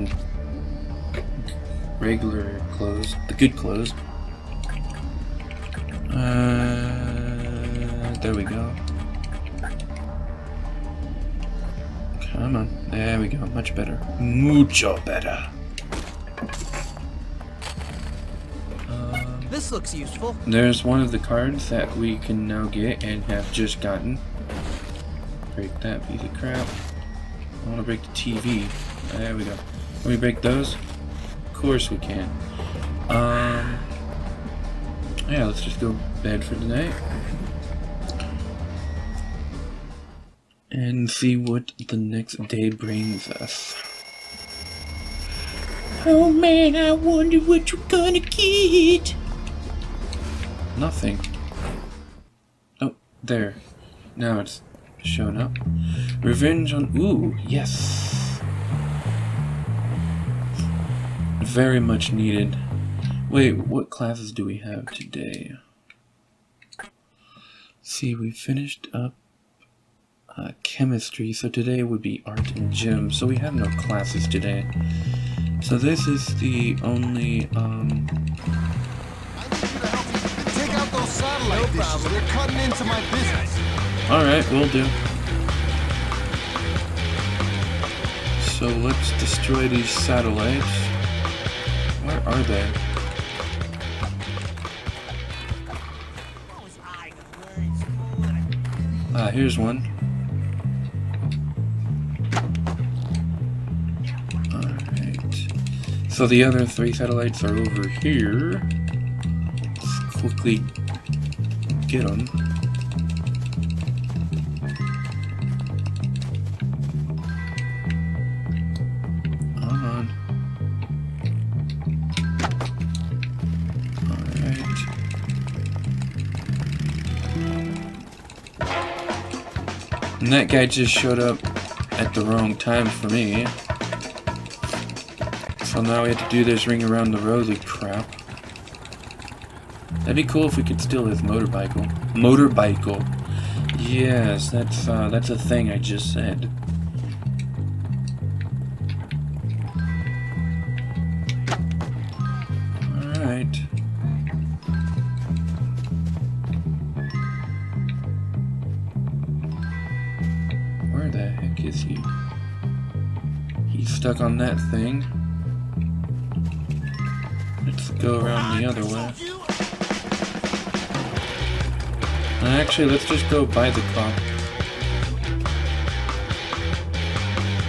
regular clothes, the good clothes. There we go. Come on, there we go, much better. Mucho better. This looks useful. There's one of the cards that we can now get and have just gotten. Break that piece of crap. I want to break the TV. There we go. Can we break those? Of course we can. Yeah, let's just go bed for tonight. And see what the next day brings us. Oh man, I wonder what you're gonna get. Nothing. Oh, there. Now it's shown up. Revenge on... Ooh, yes. Very much needed. Wait, what classes do we have today? See, we finished up chemistry, so today would be art and gym, so we have no classes today. So this is the only, Take out those satellite dishes. They're cutting into my business. Alright, will do. So let's destroy these satellites. Where are they? Ah, here's one. Alright. So the other 3 satellites are over here. Let's quickly get them. And that guy just showed up at the wrong time for me. So now we have to do this ring around the rosy crap. That'd be cool if we could steal his motorbike. Motorbike. Yes, that's a thing I just said. see. He's stuck on that thing. Let's go around the other way. Actually, let's just go by the car.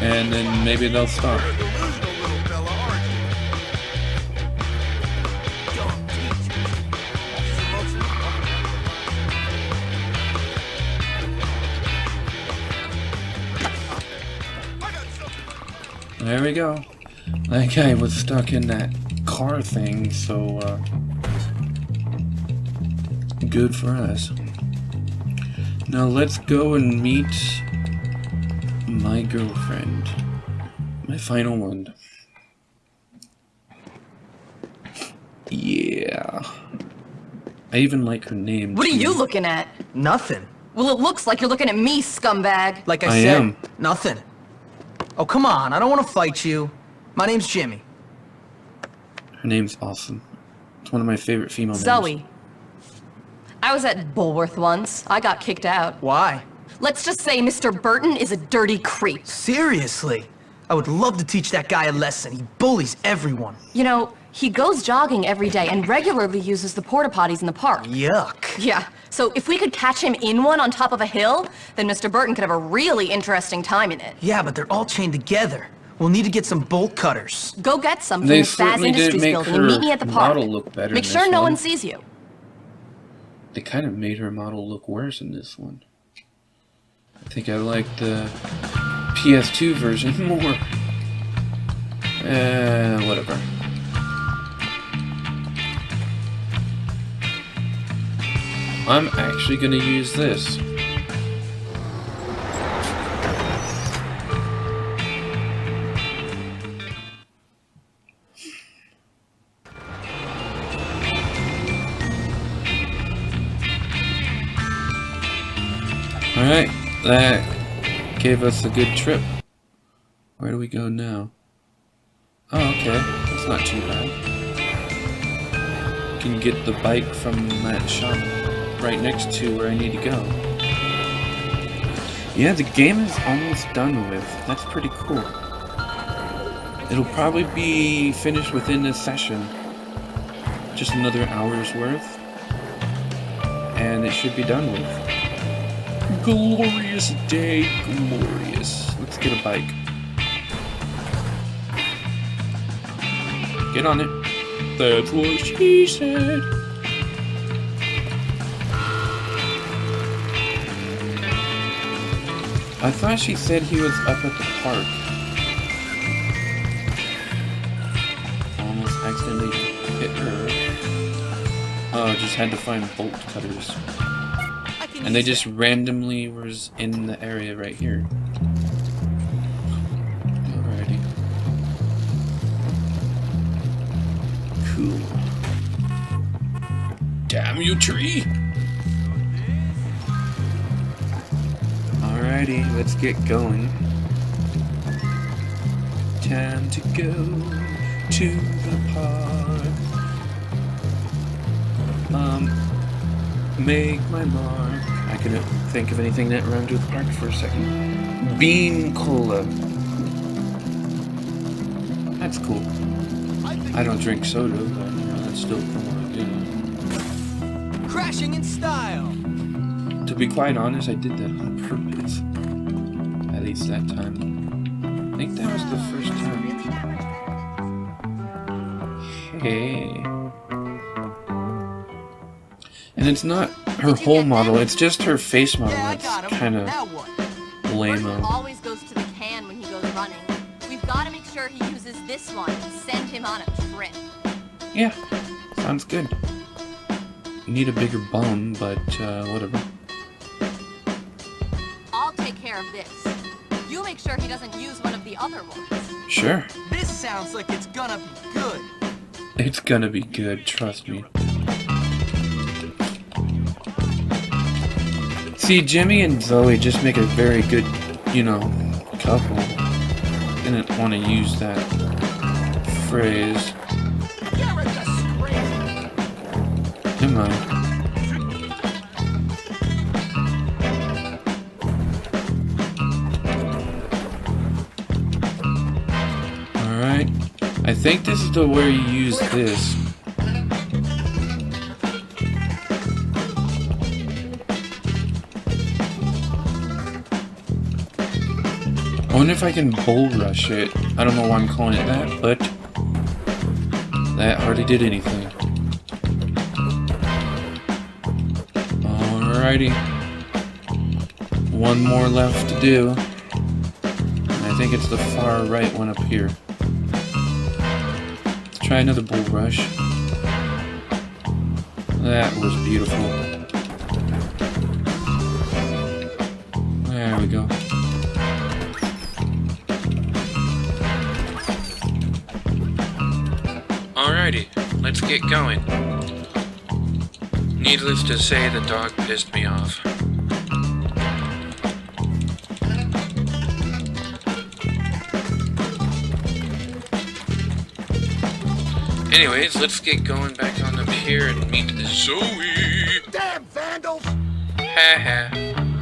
And then maybe they'll stop. There we go. That guy was stuck in that car thing, so good for us. Now let's go and meet my girlfriend. My final one. Yeah. I even like her name. What are too. you looking at? Nothing. Well, it looks like you're looking at me, scumbag. Like I I said, am. nothing. Oh, come on. I don't want to fight you. My name's Jimmy. Her name's awesome. It's one of my favorite female names. Zoe. I was at Bulworth once. I got kicked out. Why? Let's just say Mr. Burton is a dirty creep. Seriously? I would love to teach that guy a lesson. He bullies everyone. You know, he goes jogging every day and regularly uses the porta potties in the park. Yuck. Yeah, so if we could catch him in one on top of a hill, then Mr. Burton could have a really interesting time in it. Yeah, but they're all chained together. We'll need to get some bolt cutters. Go get some from They the Spaz certainly did Industries make building and her meet me at the park. model look better Make in sure this no one. one sees you. They kind of made her model look worse in this one. I think I like the PS2 version more. Whatever. I'm actually gonna use this. Alright, that gave us a good trip. Where do we go now? Oh, okay. That's not too bad. Can get the bike from that shop right next to where I need to go. Yeah, the game is almost done with. That's pretty cool. It'll probably be finished within this session. Just another hour's worth. And it should be done with. Glorious day, glorious. Let's get a bike. Get on it. That's what she said. I thought she said he was up at the park. Almost accidentally hit her. Oh, just had to find bolt cutters. And they just randomly was in the area right here. Alrighty. Cool. Damn you, tree! Alrighty, let's get going. Time to go to the park. Make my mark. I couldn't think of anything that rhymed with park for a second. Bean cola. That's cool. I don't drink soda, but you know, that's still somewhat good. Crashing in style. To be quite honest, I did that on purpose. At least that time. I think that was the first time. Hey. And it's not her whole model, it's just her face model that's kind of lame-o. Always goes to the can when he goes running. We've got to make sure he uses this one and send him on a trip. Yeah, sounds good. You need a bigger bum, but whatever. I'll take care of this. You make sure he doesn't use one of the other ones. Sure. This sounds like it's gonna be good. It's gonna be good, trust me. See, Jimmy and Zoe just make a very good, you know, couple. Didn't want to use that phrase. Never mind. I think this is the where you use this. I wonder if I can bull rush it. I don't know why I'm calling it that, but that hardly did anything. Alrighty. One more left to do. And I think it's the far right one up here. Let's try another bull rush. That was beautiful. There we go. Alrighty, let's get going. Needless to say, the dog pissed me off. Anyways, let's get going back on up here and meet Zoe. Damn vandals! Haha,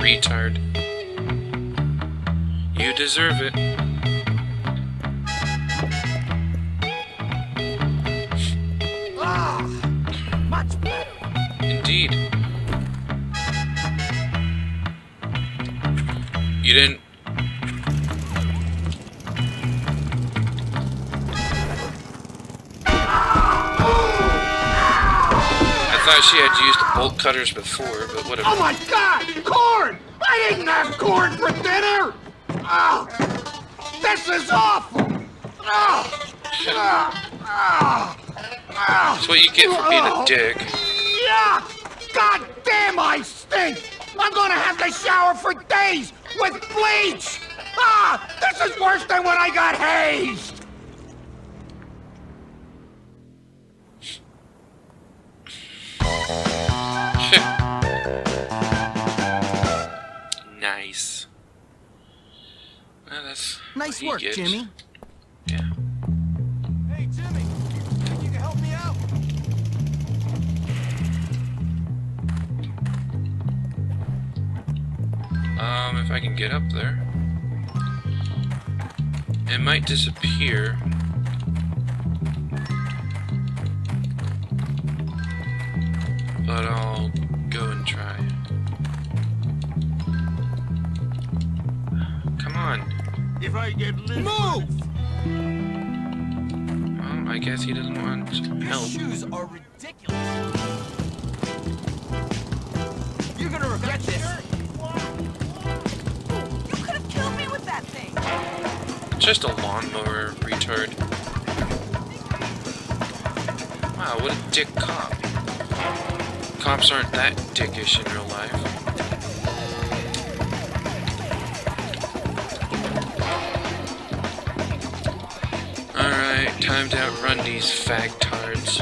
retard. You deserve it. Much better. Indeed. You didn't... I thought she had used bolt cutters before, but whatever. Oh my God! Corn! I didn't have corn for dinner! Oh, this is awful! Oh, That's what you get for being a dick. Yuck! God damn, I stink! I'm gonna have to shower for days with bleach! This is worse than when I got hazed! Nice. Well, that's Nice what he work, gets. Jimmy. Yeah. Hey, Jimmy, think you can help me out? If I can get up there. It might disappear. But I'll go and try. Come on. If I get lit... Move! Well, I guess he doesn't want help. These shoes are ridiculous. You're gonna regret this. You could have killed me with that thing. Just a lawnmower, retard. Wow, what a dick cop. Cops aren't that dickish in real life. Alright, time to outrun these fagtards.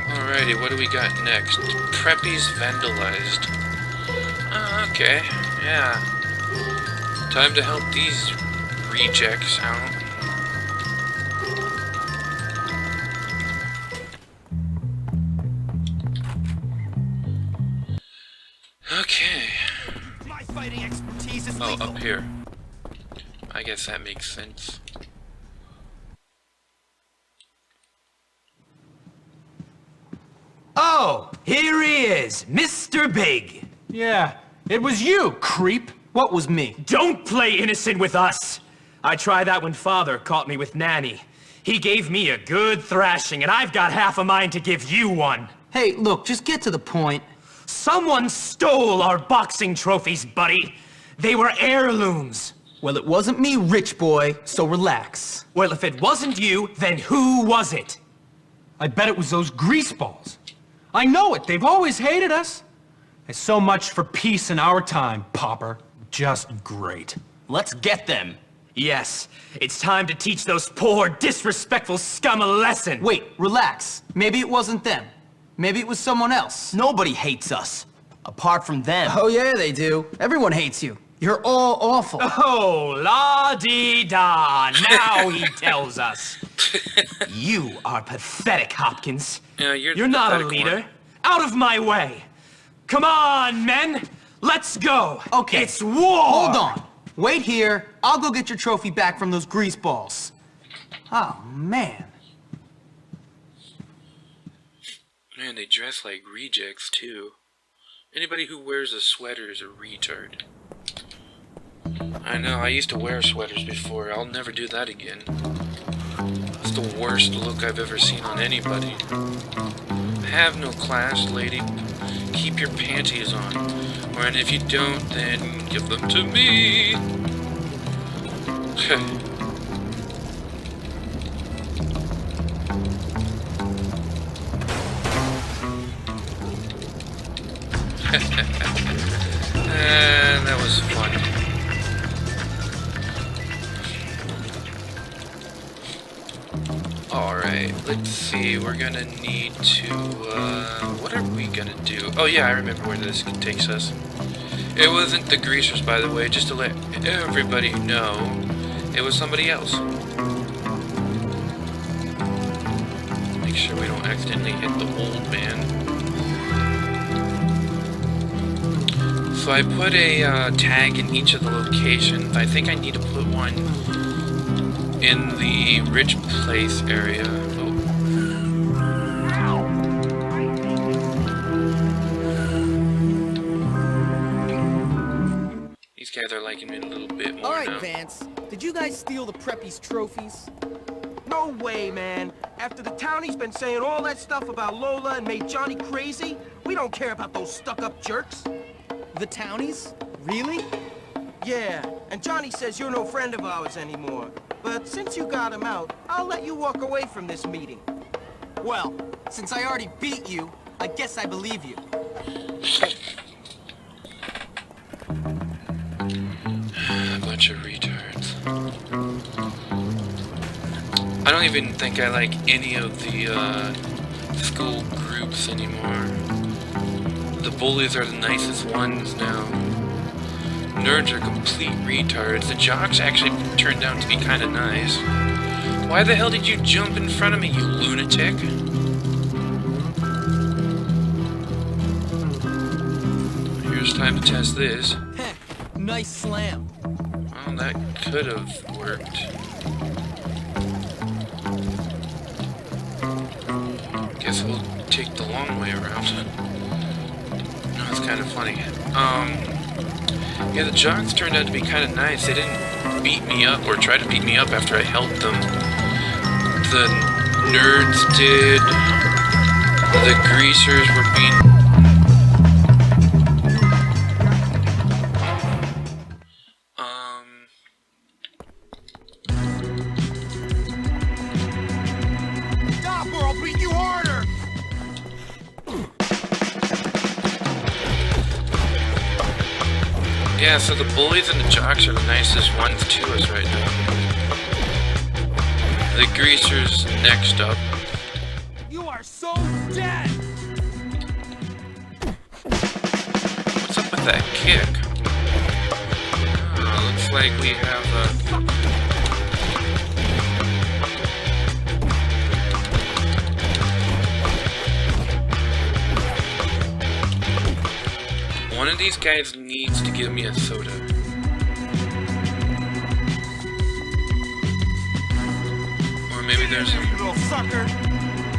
Alrighty, what do we got next? Preppy's vandalized. Oh, okay, yeah. Time to help these rejects out. Okay. My fighting expertise is Oh, legal. up here. I guess that makes sense. Oh, here he is, Mr. Big. Yeah, it was you, creep. What was me? Don't play innocent with us! I tried that when Father caught me with Nanny. He gave me a good thrashing, and I've got half a mind to give you one. Hey, look, just get to the point. Someone stole our boxing trophies, buddy. They were heirlooms. Well, it wasn't me, rich boy, so relax. Well, if it wasn't you, then who was it? I bet it was those greaseballs. I know it, they've always hated us. There's so much for peace in our time, Popper. Just great. Let's get them. Yes, it's time to teach those poor, disrespectful scum a lesson. Wait, relax. Maybe it wasn't them. Maybe it was someone else. Nobody hates us, apart from them. Oh yeah, they do. Everyone hates you. You're all awful. Oh, la-dee-da. Now he tells us. You are pathetic, Hopkins. Yeah, You're not a pathetic leader. one. Out of my way. Come on, men. Let's go. Okay. It's war. Hold on. Wait here. I'll go get your trophy back from those greaseballs. Oh, man. Man, they dress like rejects, too. Anybody who wears a sweater is a retard. I know, I used to wear sweaters before. I'll never do that again. It's the worst look I've ever seen on anybody. Have no class, lady. Keep your panties on. Or and if you don't, then give them to me. That was fun. Alright, let's see, we're gonna need to, what are we gonna do? Oh yeah, I remember where this takes us. It wasn't the greasers, by the way, just to let everybody know, it was somebody else. Make sure we don't accidentally hit the old man. So I put a tag in each of the locations. I think I need to put one in the rich place area. Oh. These guys are liking me a little bit more All right, now. Vance. Did you guys steal the Preppy's trophies? No way, man. After the townie's been saying all that stuff about Lola and made Johnny crazy, we don't care about those stuck-up jerks. The townies? Really? Yeah, and Johnny says you're no friend of ours anymore. But since you got him out, I'll let you walk away from this meeting. Well, since I already beat you, I guess I believe you. A bunch of retards. I don't even think I like any of the school groups anymore. The bullies are the nicest ones now. Nerds are complete retards. The jocks actually turned out to be kind of nice. Why the hell did you jump in front of me, you lunatic? Here's time to test this. Heck, nice slam. Well, that could have worked. Guess we'll take the long way around. No, it's kind of funny. Yeah, the jocks turned out to be kind of nice. They didn't beat me up or try to beat me up after I helped them. The nerds did. The greasers were being... Stop or I'll beat you harder! Yeah, so the bullies and the jocks are the nicest ones to us right now. The greasers next up. You are so dead! What's up with that kick? Oh, looks like we have one of these guys needs to give me a soda. Or maybe there's You little sucker!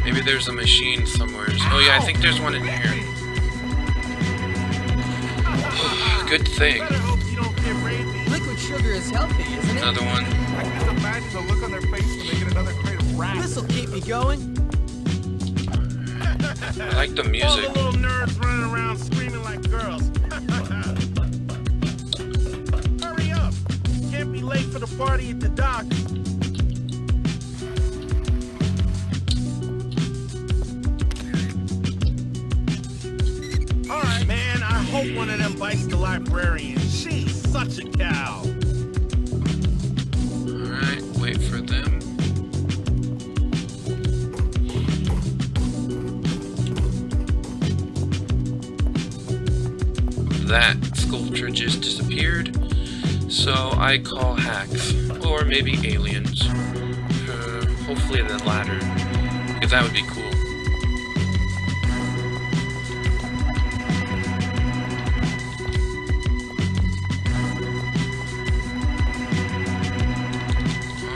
maybe there's a machine somewhere. Oh yeah, I think there's one in here. Good thing. Better hope you don't get rapey. Liquid sugar is healthy, isn't it? Another one. I can just imagine the look on their face when they get another crate of rats. This'll keep me going. I like the All music. the little nerds running around screaming like girls. Hurry up! Can't be late for the party at the dock. Alright, man, I hope one of them bites the librarian. She's such a cow. Alright, wait for them. That sculpture just disappeared. So I call hacks, or maybe aliens. Hopefully the latter, because that would be cool.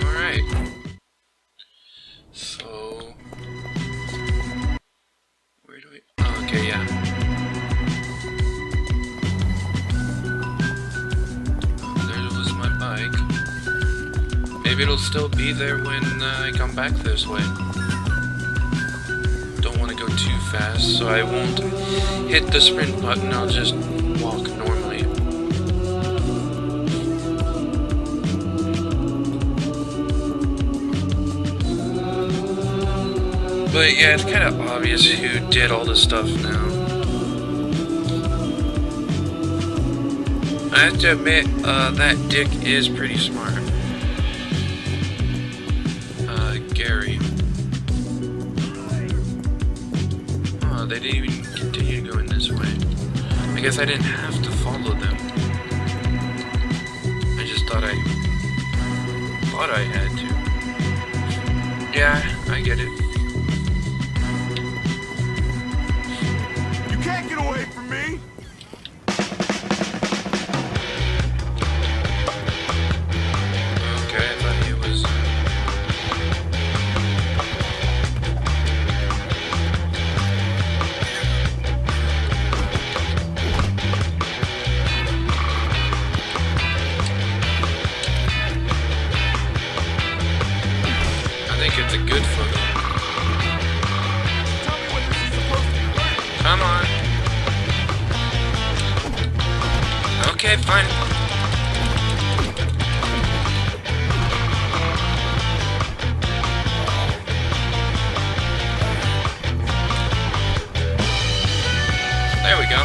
Alright. So... where do we... oh, okay, yeah. There was my bike. Maybe it'll still be there when I come back this way. Don't want to go too fast, so I won't hit the sprint button, I'll just walk normally. But yeah, it's kind of obvious who did all this stuff now. I have to admit, that dick is pretty smart. Gary. Oh, they didn't even continue going this way. I guess I didn't have to follow them. I just thought I had to. Yeah, I get it. You can't get away from me! Okay, I thought he was... I think it's a good photo. Tell me what this is supposed to be. Come on. Okay, fine. There we go.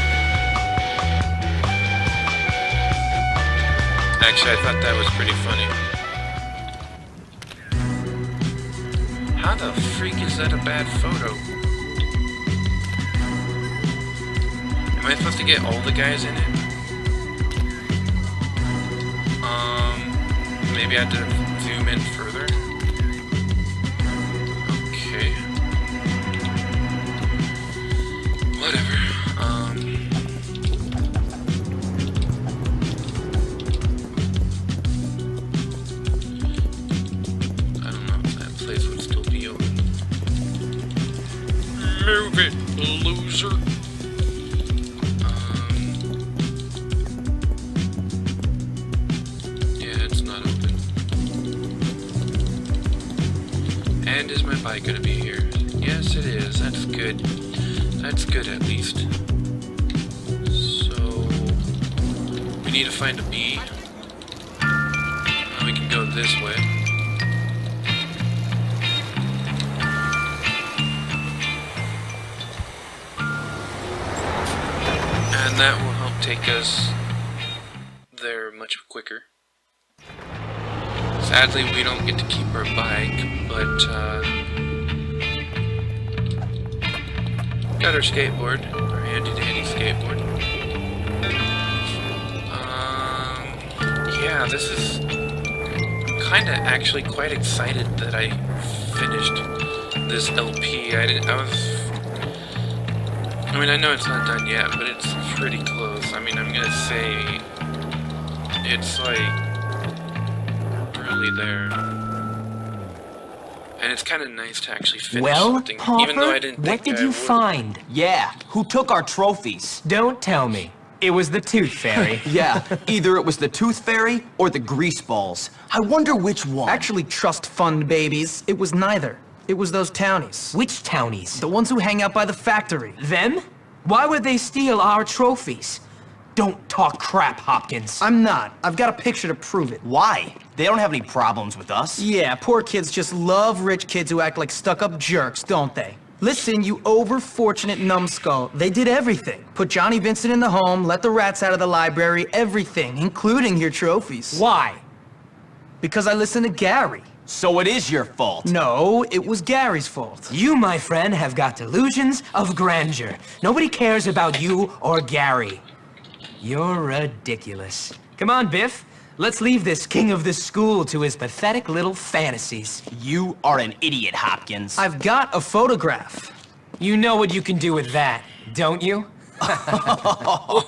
Actually, I thought that was pretty funny. How the freak is that a bad photo? Am I supposed to get all the guys in it? Maybe I have to zoom in further. Okay. Whatever. I don't know if that place would still be open. Move it, loser. Yeah, it's not open. And is my bike gonna be here? Yes, it is. That's good. That's good, at least. So... we need to find a bee. We can go this way. And that will help take us there much quicker. Sadly, we don't get to keep our bike, but got our skateboard, our handy-dandy skateboard. Yeah, this is... I'm kinda actually quite excited that I finished this LP. I mean, I know it's not done yet, but it's pretty close. I mean, I'm gonna say it's like really there. And it's kind of nice to actually finish something, even though I didn't think what did I you would. find? Yeah, who took our trophies? Don't tell me. It was the Tooth Fairy. Yeah, either it was the Tooth Fairy or the Grease Balls. I wonder which one. Actually, trust fund babies. It was neither. It was those townies. Which townies? The ones who hang out by the factory. Them? Why would they steal our trophies? Don't talk crap, Hopkins. I'm not. I've got a picture to prove it. Why? They don't have any problems with us. Yeah, poor kids just love rich kids who act like stuck-up jerks, don't they? Listen, you over-fortunate numbskull. They did everything. Put Johnny Vincent in the home, let the rats out of the library, everything, including your trophies. Why? Because I listened to Gary. So it is your fault. No, it was Gary's fault. You, my friend, have got delusions of grandeur. Nobody cares about you or Gary. You're ridiculous. Come on, Biff. Let's leave this king of the school to his pathetic little fantasies. You are an idiot, Hopkins. I've got a photograph. You know what you can do with that, don't you? Faggot,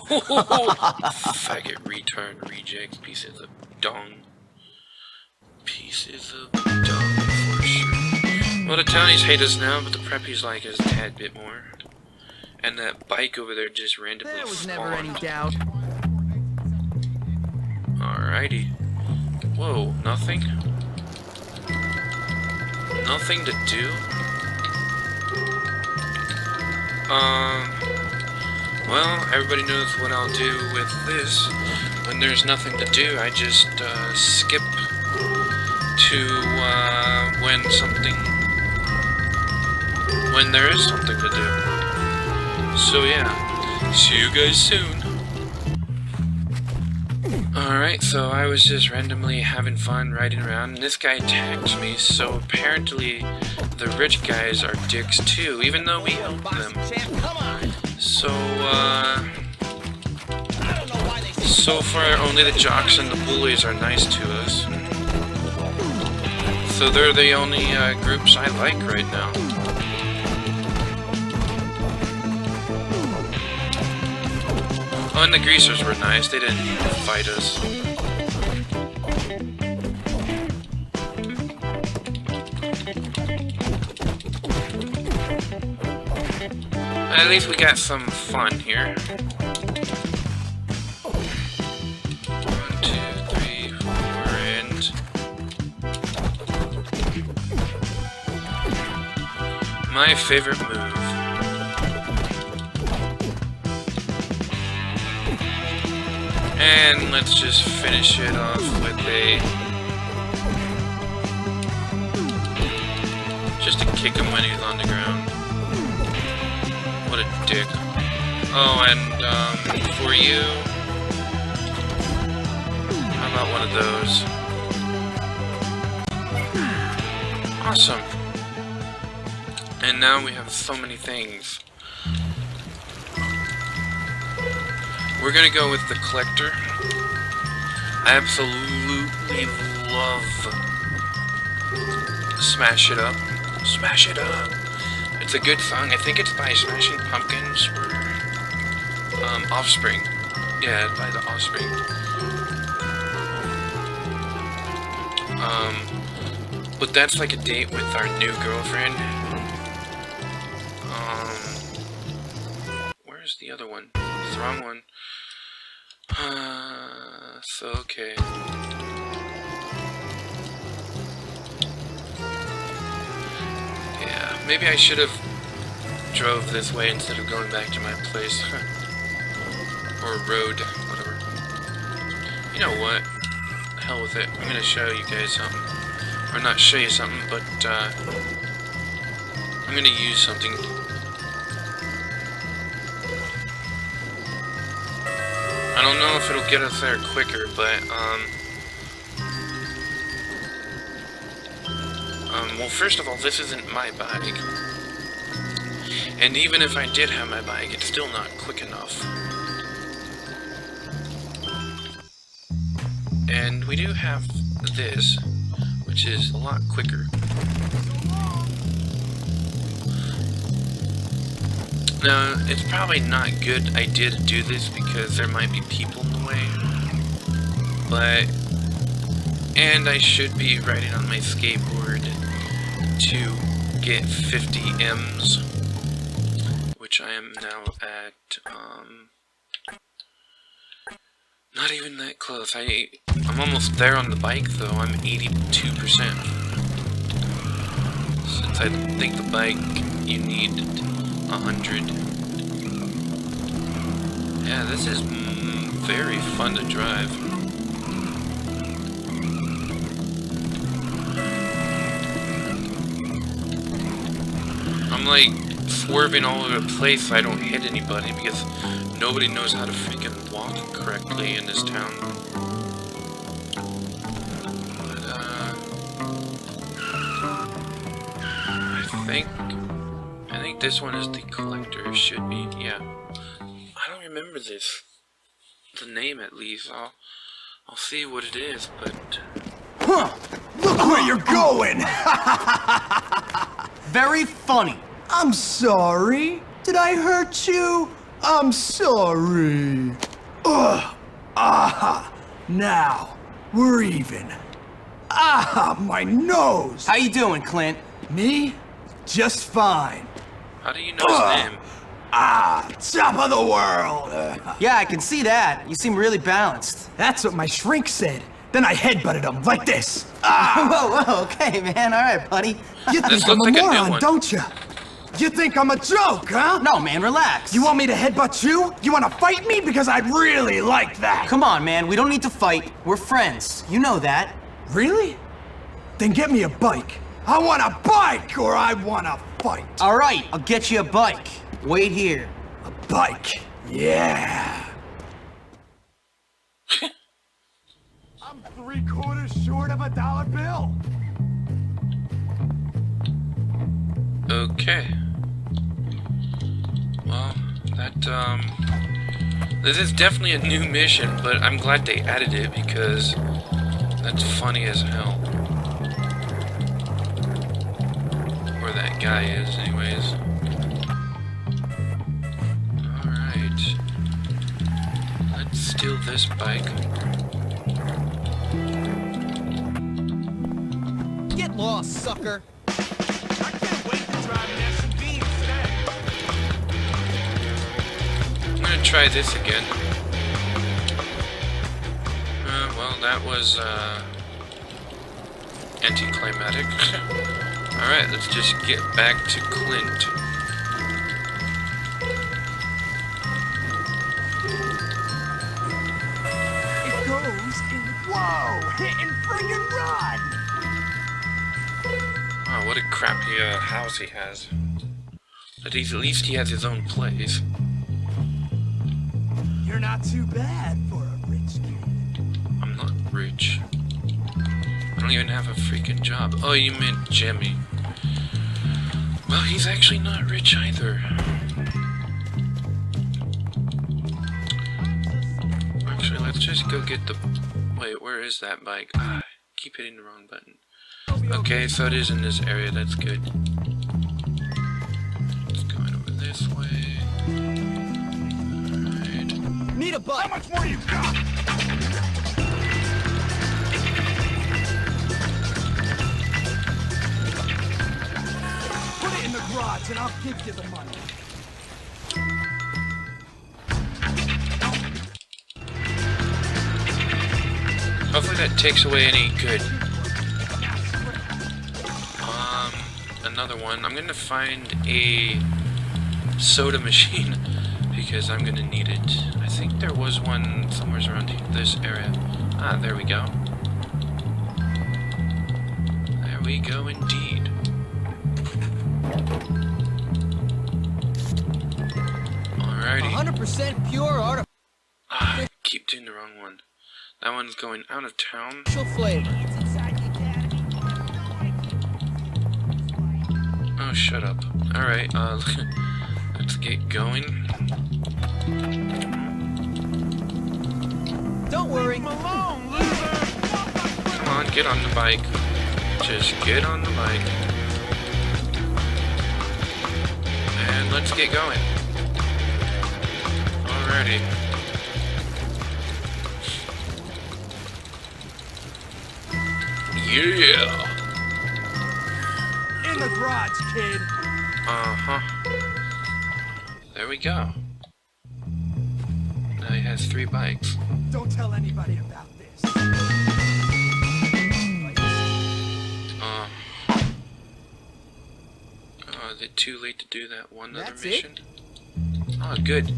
retard, reject, pieces of dung. Pieces of dung, for sure. Well, the townies hate us now, but the preppies like us a tad bit more. And that bike over there just randomly There was spawned. never any doubt. Alrighty. Whoa, nothing? Nothing to do? Well, everybody knows what I'll do with this. When there's nothing to do, I just, skip to, when there is something to do. So yeah, see you guys soon. Alright, so I was just randomly having fun riding around, and this guy attacked me, so apparently the rich guys are dicks too, even though we help them. So far only the jocks and the bullies are nice to us. So they're the only groups I like right now. Oh, and the greasers were nice, they didn't fight us. At least we got some fun here. 1, 2, 3, 4, and... my favorite move. And let's just finish it off with a... just to kick him when he's on the ground. What a dick. Oh, and, for you... how about one of those? Awesome. And now we have so many things. We're gonna go with the collector. I absolutely love Smash It Up. Smash It Up! It's a good song. I think it's by Smashing Pumpkins or Offspring. Yeah, by the Offspring. But that's like a date with our new girlfriend. Where's the other one? It's the wrong one. So okay. Yeah, maybe I should have drove this way instead of going back to my place. Or road, whatever. You know what? The hell with it. I'm gonna show you guys something. Or not show you something, but I'm gonna use something. I don't know if it'll get us there quicker, but, well, first of all, this isn't my bike. And even if I did have my bike, it's still not quick enough. And we do have this, which is a lot quicker. Now, it's probably not a good idea to do this because there might be people in the way. But, and I should be riding on my skateboard to get 50 M's, which I am now at, not even that close. I'm almost there on the bike though. I'm 82%. Since I think the bike you need 100. Yeah, this is very fun to drive. I'm like swerving all over the place so I don't hit anybody because nobody knows how to freaking walk correctly in this town. But, I think this one is the collector. Should be, yeah. I don't remember this. The name, at least. I'll see what it is, but... Huh! Look where you're going! Very funny. I'm sorry. Did I hurt you? I'm sorry. Ugh. Aha. Now, we're even. Ah, my nose! How you doing, Clint? Me? Just fine. How do you know his name? Ah, top of the world! Yeah, I can see that. You seem really balanced. That's what my shrink said. Then I headbutted him like this. Whoa, whoa, okay, man. All right, buddy. You This think I'm a looks like a new moron, one. don't you? You think I'm a joke, huh? No, man, relax. You want me to headbutt you? You want to fight me? Because I'd really like that. Come on, man. We don't need to fight. We're friends. You know that. Really? Then get me a bike. I want a bike or I want to fight. All right, I'll get you a bike. Wait here. A bike. Yeah. I'm 3/4 short of $1 bill. Okay. Well, this is definitely a new mission, but I'm glad they added it because that's funny as hell. Where that guy is, anyways. Alright. Let's steal this bike. Get lost, sucker. I can't wait to drive an SUV instead. I'm gonna try this again. Well, that was, anticlimactic. Alright, let's just get back to Clint. It goes in. Whoa! Hit and friggin' run! Wow, what a crappy house he has. But at least he has his own place. You're not too bad for a rich kid. I'm not rich. I don't even have a freaking job. Oh, you meant Jimmy. Well, he's actually not rich either. Actually, let's just go get the... Wait, where is that bike? Ah, I keep hitting the wrong button. Okay, so it is in this area, that's good. It's going over this way. Alright. Need a bike. How much more you got? Put it in the garage and I'll give you the money. Hopefully that takes away any good. Another one. I'm gonna find a soda machine because I'm gonna need it. I think there was one somewhere around this area. Ah, there we go. There we go indeed. Alrighty. 100% pure Ah, I keep doing the wrong one. That one's going out of town. artificial flavor. Oh, shut up. Alright, let's get going. Don't worry. Come on, get on the bike. Just get on the bike. And let's get going. Alrighty. Yeah! In the garage, kid. Uh-huh. There we go. Now he has 3 bikes. Don't tell anybody about this. Is it too late to do that one other That's mission? Oh, good.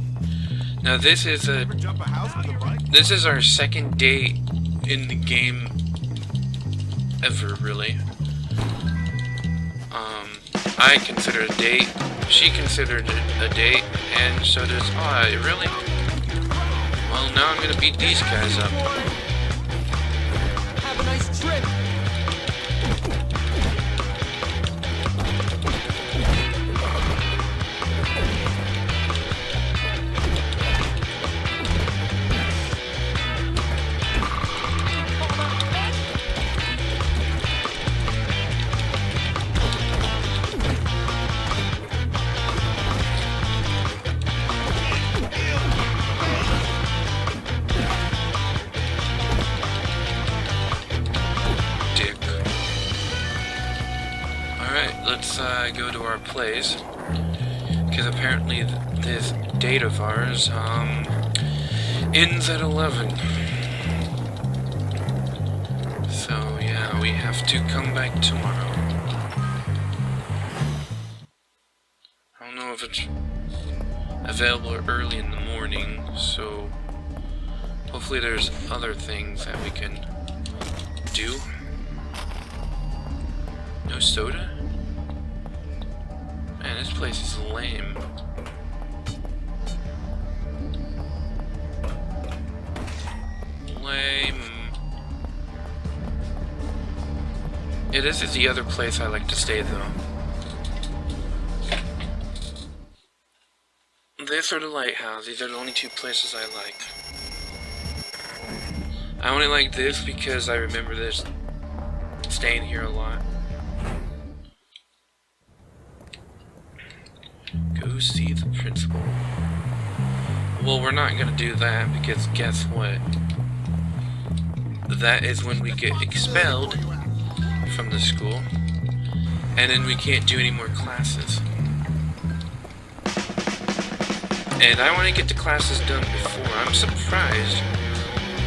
Now this is Ever jump a house with a bike? this is our second day in the game ever, really. I consider it a date, she considered it a date, and so does I. Really? Well, now I'm gonna beat these guys up. Have a nice trip. our place. Because apparently this date of ours, ends at 11. So, yeah, we have to come back tomorrow. I don't know if it's available early in the morning, so hopefully there's other things that we can do. No soda? Man, this place is lame. Lame. Yeah, this is the other place I like to stay, though. This or the lighthouse. These are the only two places I like. I only like this because I remember this staying here a lot. Go see the principal. Well, we're not gonna do that because guess what? That is when we get expelled from the school, and then we can't do any more classes. And I want to get the classes done before. I'm surprised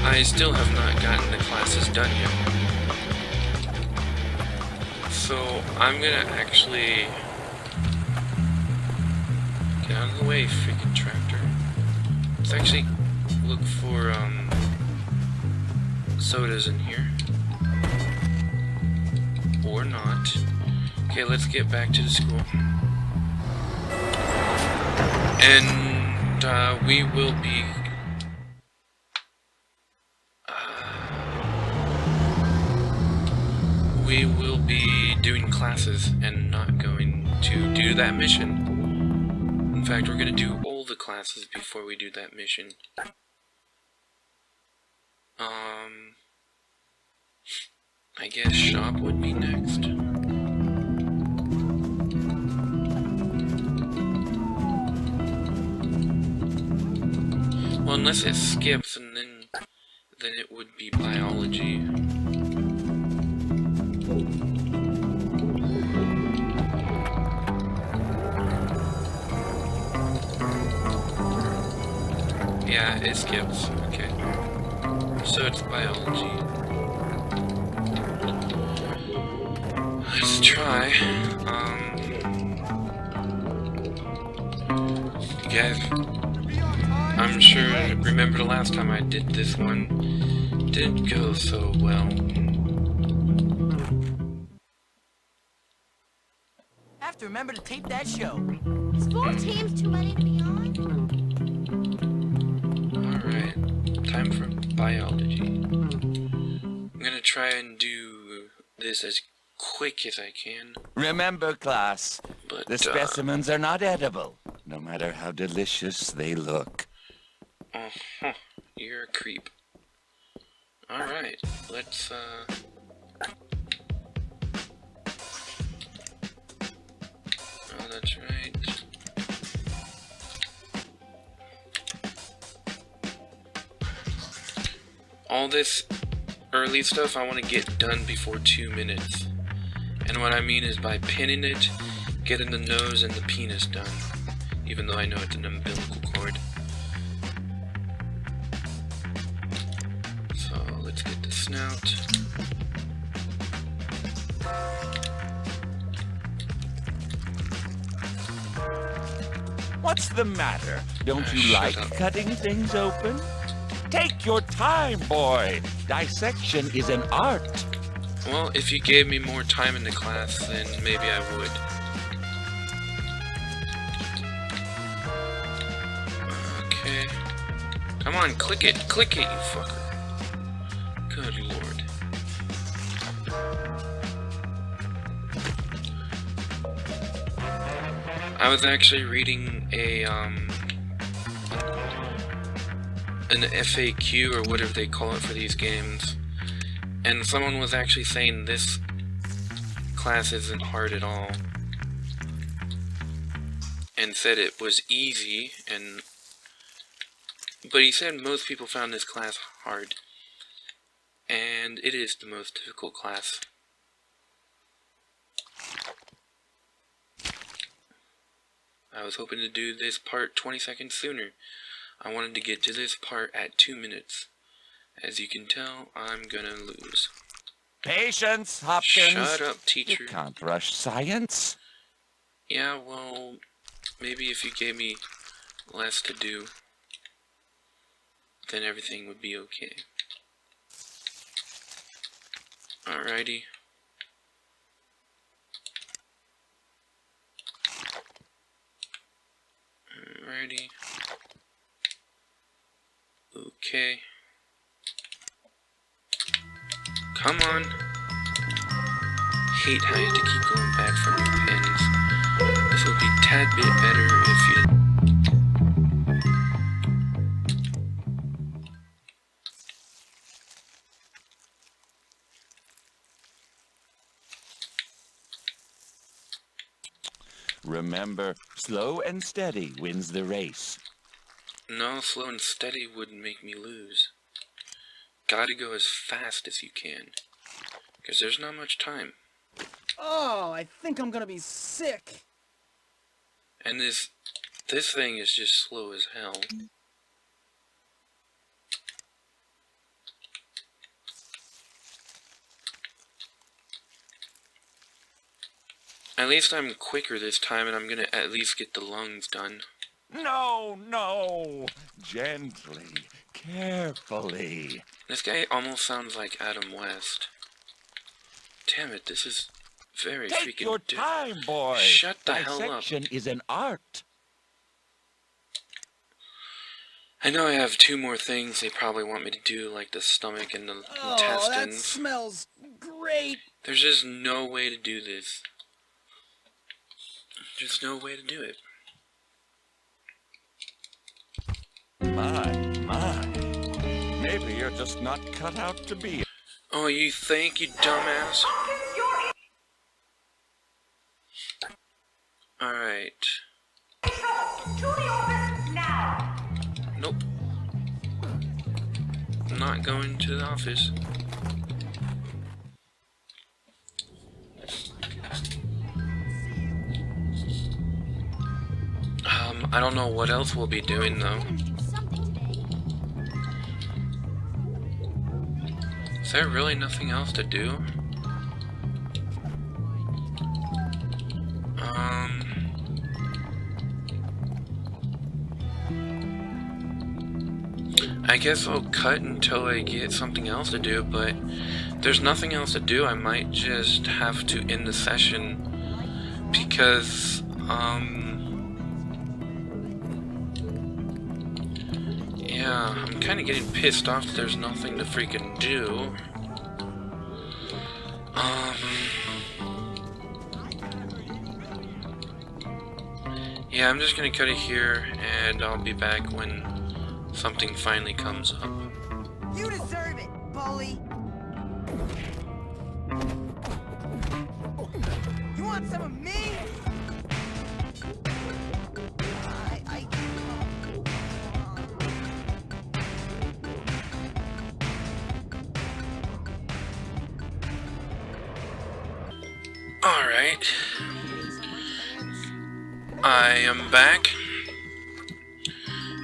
I still have not gotten the classes done yet. So I'm gonna actually get out of the way, freaking tractor. Let's actually look for sodas in here. Or not. Okay, let's get back to the school. And we will be doing classes and not going to do that mission. In fact, we're gonna do all the classes before we do that mission. I guess shop would be next. Well, unless it skips, and then it would be biology. Yeah, it skips. Okay. So it's biology. Let's try. You guys, I'm sure, remember the last time I did this one, didn't go so well. Have to remember to tape that show. Is 4 teams too many to be on? Alright, time for biology. I'm gonna try and do this as quick as I can. Remember, class, but, the specimens are not edible, no matter how delicious they look. Uh-huh, you're a creep. Alright, let's, oh, that's right. All this early stuff I want to get done before 2 minutes. And what I mean is by pinning it, getting the nose and the penis done. Even though I know it's an umbilical cord. So let's get the snout. What's the matter? Don't you like cutting things open? Take your time, boy. Dissection is an art. Well, if you gave me more time in the class, then maybe I would. Okay. Come on, click it, you fucker. Good lord. I was actually reading an FAQ or whatever they call it for these games, and someone was actually saying this class isn't hard at all, and said it was easy, but he said most people found this class hard, and it is the most difficult class. I was hoping to do this part 20 seconds sooner. I wanted to get to this part at 2 minutes. As you can tell, I'm gonna lose. Patience, Hopkins. Shut up, teacher. You can't rush science. Yeah, well, maybe if you gave me less to do, then everything would be okay. Alrighty. Alrighty. Okay. Come on. Hate how you have to keep going back for new pins. This would be a tad bit better if you... Remember, slow and steady wins the race. No, slow and steady wouldn't make me lose. Gotta go as fast as you can. Because there's not much time. Oh, I think I'm gonna be sick. And this thing is just slow as hell. At least I'm quicker this time, and I'm gonna at least get the lungs done. No, no. Gently, carefully. This guy almost sounds like Adam West. Damn it, this is very Take freaking your time, boy. Shut the hell up. Dissection is an art. I know I have 2 more things they probably want me to do, like the stomach and the intestines. That smells great. There's just no way to do this. There's no way to do it. My. Maybe you're just not cut out to be. Oh, you think, you dumbass? Alright. To the office now. Nope. I'm not going to the office. I don't know what else we'll be doing though. Is there really nothing else to do? I guess I'll cut until I get something else to do, but if there's nothing else to do, I might just have to end the session because, yeah, I'm kind of getting pissed off that there's nothing to freaking do. Yeah, I'm just gonna cut it here, and I'll be back when something finally comes up. You deserve it, bully. You want some of me? Alright. I am back.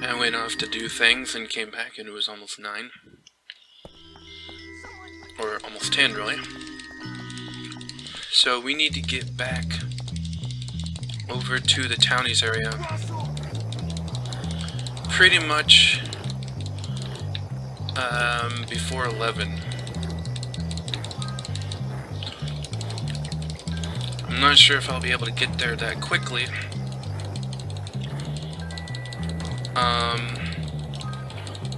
I went off to do things and came back and it was almost 9. Or almost 10, really. So we need to get back over to the townies area. Pretty much before 11. I'm not sure if I'll be able to get there that quickly.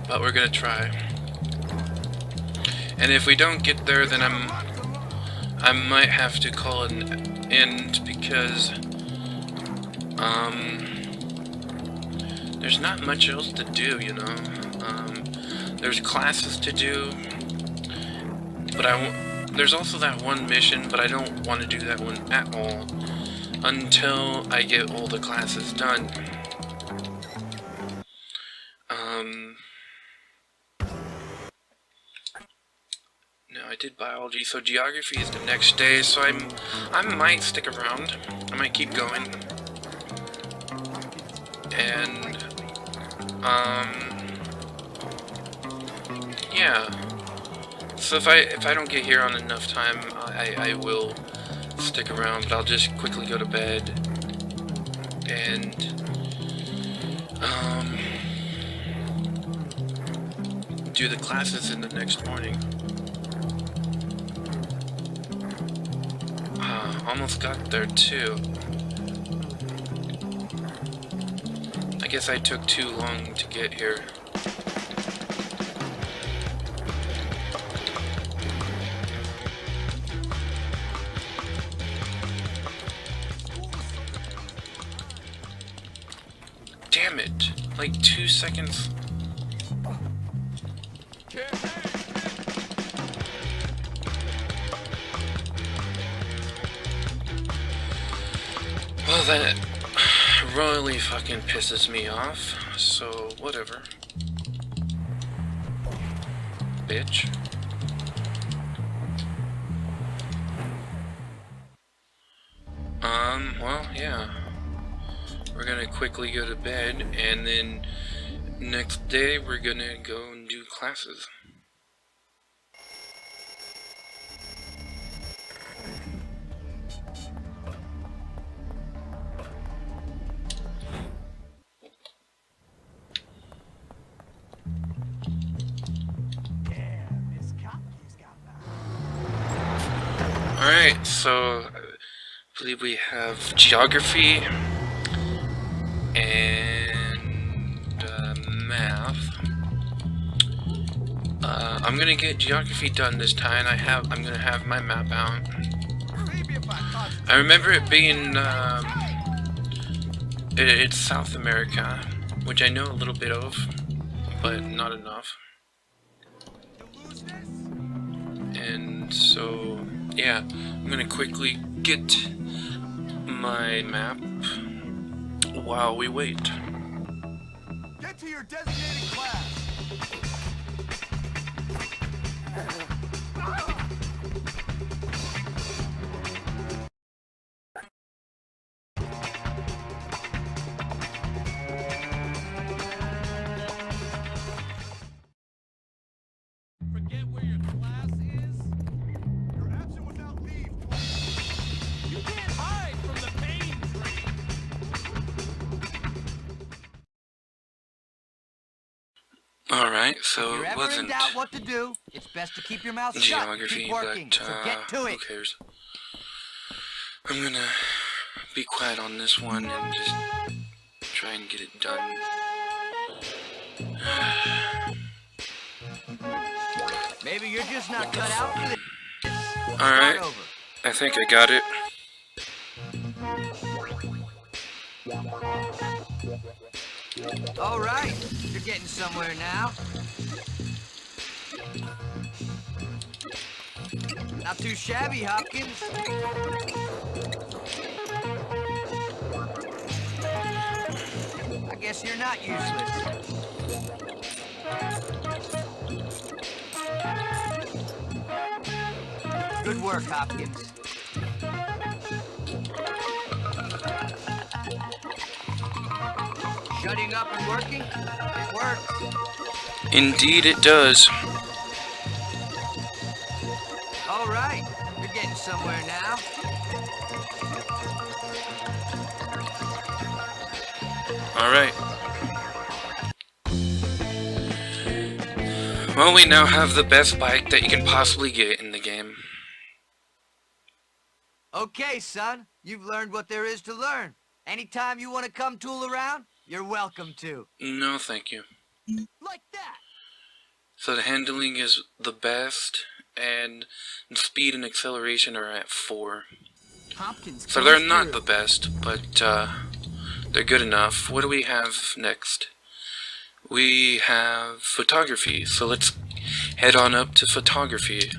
But we're gonna try. And if we don't get there, then I might have to call it an end because there's not much else to do, you know. There's classes to do, but there's also that one mission, but I don't want to do that one at all until I get all the classes done. No, I did biology, so geography is the next day, so I might stick around. I might keep going. And, yeah. So if I don't get here on enough time, I will stick around, but I'll just quickly go to bed and do the classes in the next morning. Almost got there too. I guess I took too long to get here. Damn it! Like 2 seconds. Well, that really fucking pisses me off, so whatever. Bitch. Well, yeah. We're gonna quickly go to bed, and then next day we're gonna go and do classes. Alright, so I believe we have geography and math. I'm gonna get geography done this time. I'm gonna have my map out. I remember it being it's South America, which I know a little bit of, but not enough. And so yeah, I'm gonna quickly get my map while we wait. Get to your designated class. Forget where your class is? You're absent without leave. You can't hide from the pain train. Alright, so If you're it ever wasn't in doubt what to do, it's best to keep your mouth shut and geography, keep working. but So get to it. who cares? I'm gonna be quiet on this one and just try and get it done. Maybe you're just not cut out for this. Alright, I think I got it. All right, you're getting somewhere now. Not too shabby, Hopkins. I guess you're not useless. Good work, Hopkins. Shutting up and working, it works. Indeed it does. All right, you're getting somewhere now. Alright. Well, we now have the best bike that you can possibly get in the game. Okay, son, you've learned what there is to learn. Anytime you want to come tool around, you're welcome to. No, thank you. Like that. So the handling is the best, and the speed and acceleration are at 4. Hopkins, So they're not the best, but they're good enough. What do we have next? We have photography, so let's head on up to photography.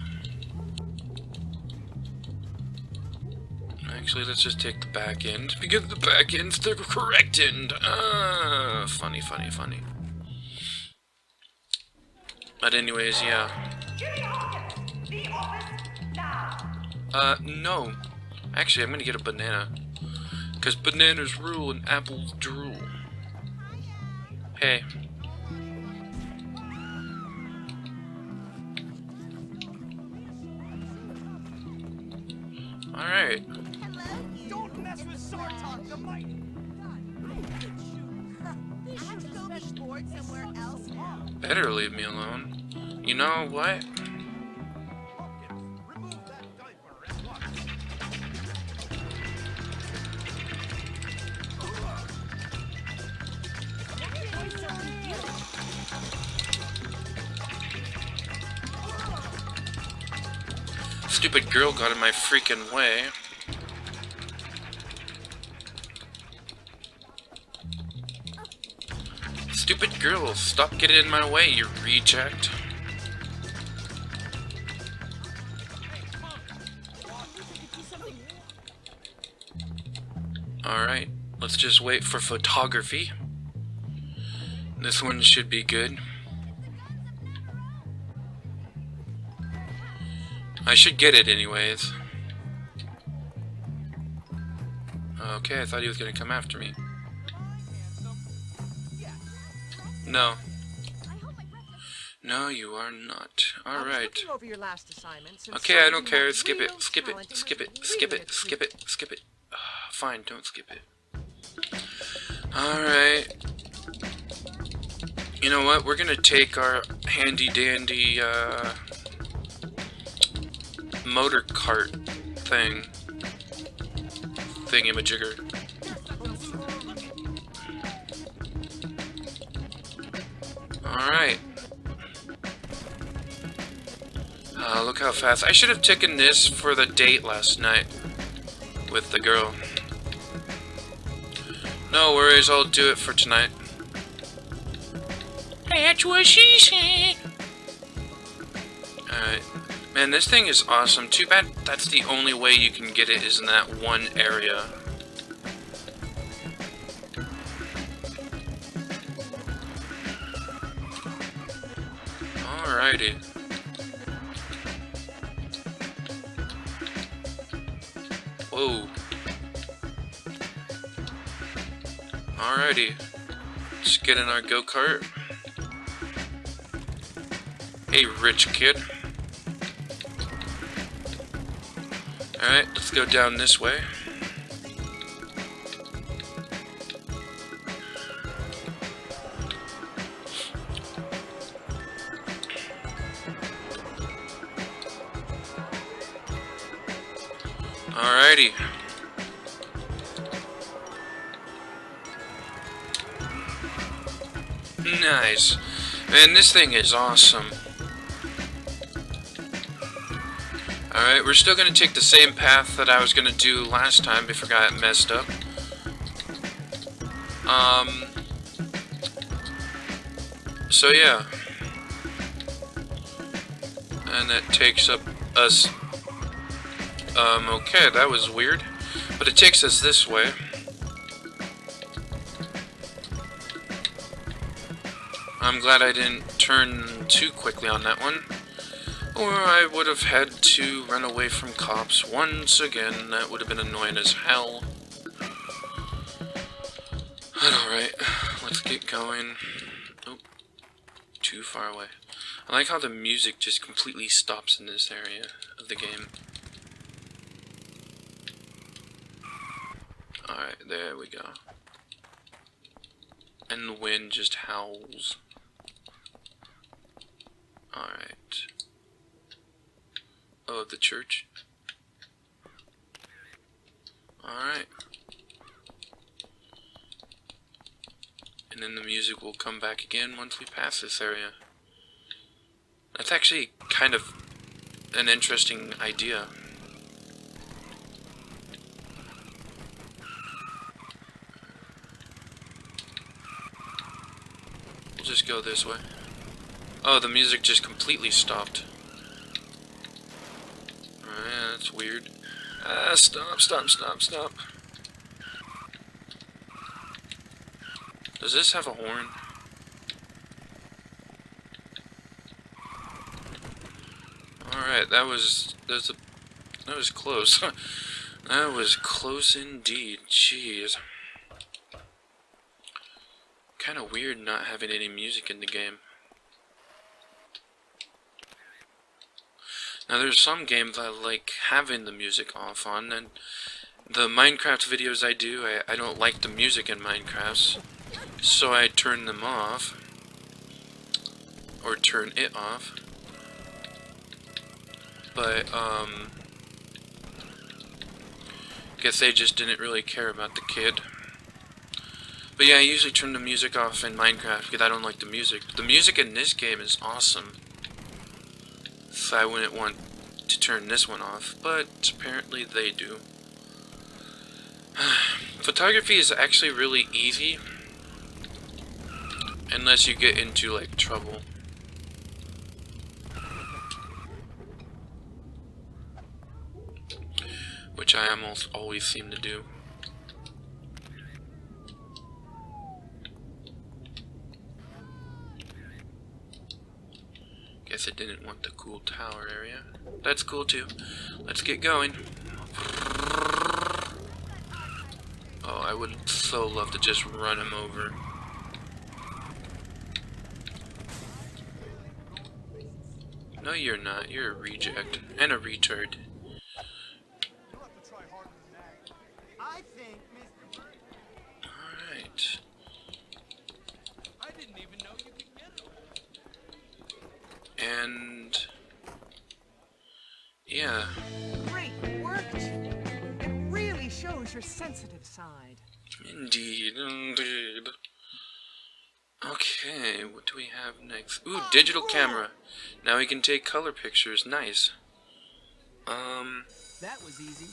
Actually, let's just take the back end, because the back end's the correct end. Funny. But anyways, yeah. Jimmy Hawkins, the office now. No. Actually, I'm gonna get a banana. Because bananas rule and apples drool. Hey. Alright. Don't mess with Sartok the Mighty! They should go be bored somewhere else now. Better leave me alone. You know what? Stupid girl got in my freaking way. Stupid girl, stop getting in my way, you reject. Alright, let's just wait for photography. This one should be good. I should get it anyways. Okay, I thought he was gonna come after me. No. No, you are not. Alright. Over your last assignments and Okay, I don't saw care. you Skip real it, skip it, talent and skip was it, skip really it, a skip treat. it, skip it. Fine, don't skip it. Alright. You know what? We're gonna take our handy dandy, motor cart thing. Thingamajigger. Alright. Look how fast. I should have taken this for the date last night with the girl. No worries, I'll do it for tonight. That's what she said. Alright. Man, this thing is awesome. Too bad that's the only way you can get it is in that one area. Alrighty. Whoa. Alrighty. Let's get in our go-kart. Hey, rich kid. Alright, let's go down this way. Alrighty. Nice. Man, this thing is awesome. Alright, we're still gonna take the same path that I was gonna do last time before I got messed up. So yeah. And that takes up us. Okay, that was weird. But it takes us this way. I'm glad I didn't turn too quickly on that one. Or I would have had to run away from cops once again. That would have been annoying as hell. Alright, let's get going. Oh, too far away. I like how the music just completely stops in this area of the game. Alright, there we go. And the wind just howls. Alright. Oh, the church. Alright. And then the music will come back again once we pass this area. That's actually kind of an interesting idea. We'll just go this way. Oh, the music just completely stopped. Alright, that's weird. Stop. Does this have a horn? Alright, that was close. That was close indeed. Jeez. kind of weird not having any music in the game. Now there's some games I like having the music off on, and the Minecraft videos I do, I don't like the music in Minecraft, so I turn them off, or turn it off. But guess they just didn't really care about the kid. But yeah, I usually turn the music off in Minecraft because I don't like the music. But the music in this game is awesome. So I wouldn't want to turn this one off, but apparently they do. Photography is actually really easy. Unless you get into like trouble. Which I almost always seem to do. Guess it didn't want the cool tower area. That's cool too. Let's get going. Oh, I would so love to just run him over. No, you're not. You're a reject. And a retard. Alright. I didn't even know you could get it. And yeah. Great work, Jimmy. It really shows your sensitive side. Indeed, indeed. Okay, what do we have next? Ooh, digital camera. Now we can take color pictures. Nice. That was easy.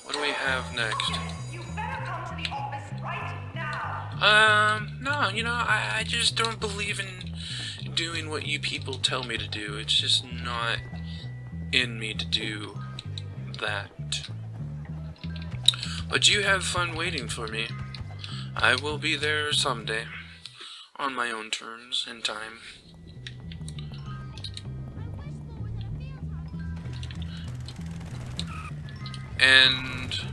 What do we have next? You better come to the office right now. No, you know, I just don't believe in doing what you people tell me to do. It's just not in me to do that. But you have fun waiting for me. I will be there someday. On my own terms and time. And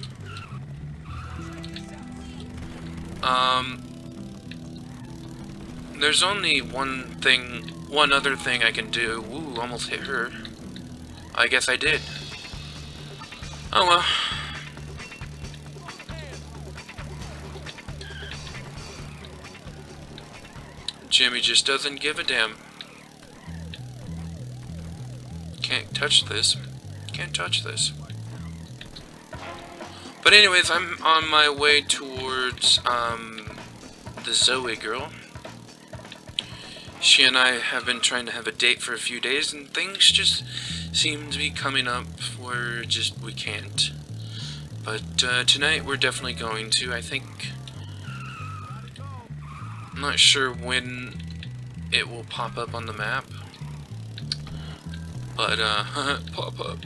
there's only one other thing I can do. Ooh, almost hit her. I guess I did. Oh well. Jimmy just doesn't give a damn. Can't touch this. Can't touch this. But anyways, I'm on my way towards the Zoe girl. She and I have been trying to have a date for a few days, and things just seem to be coming up where we can't. But tonight we're definitely going to. I think. I'm not sure when it will pop up on the map, but pop up.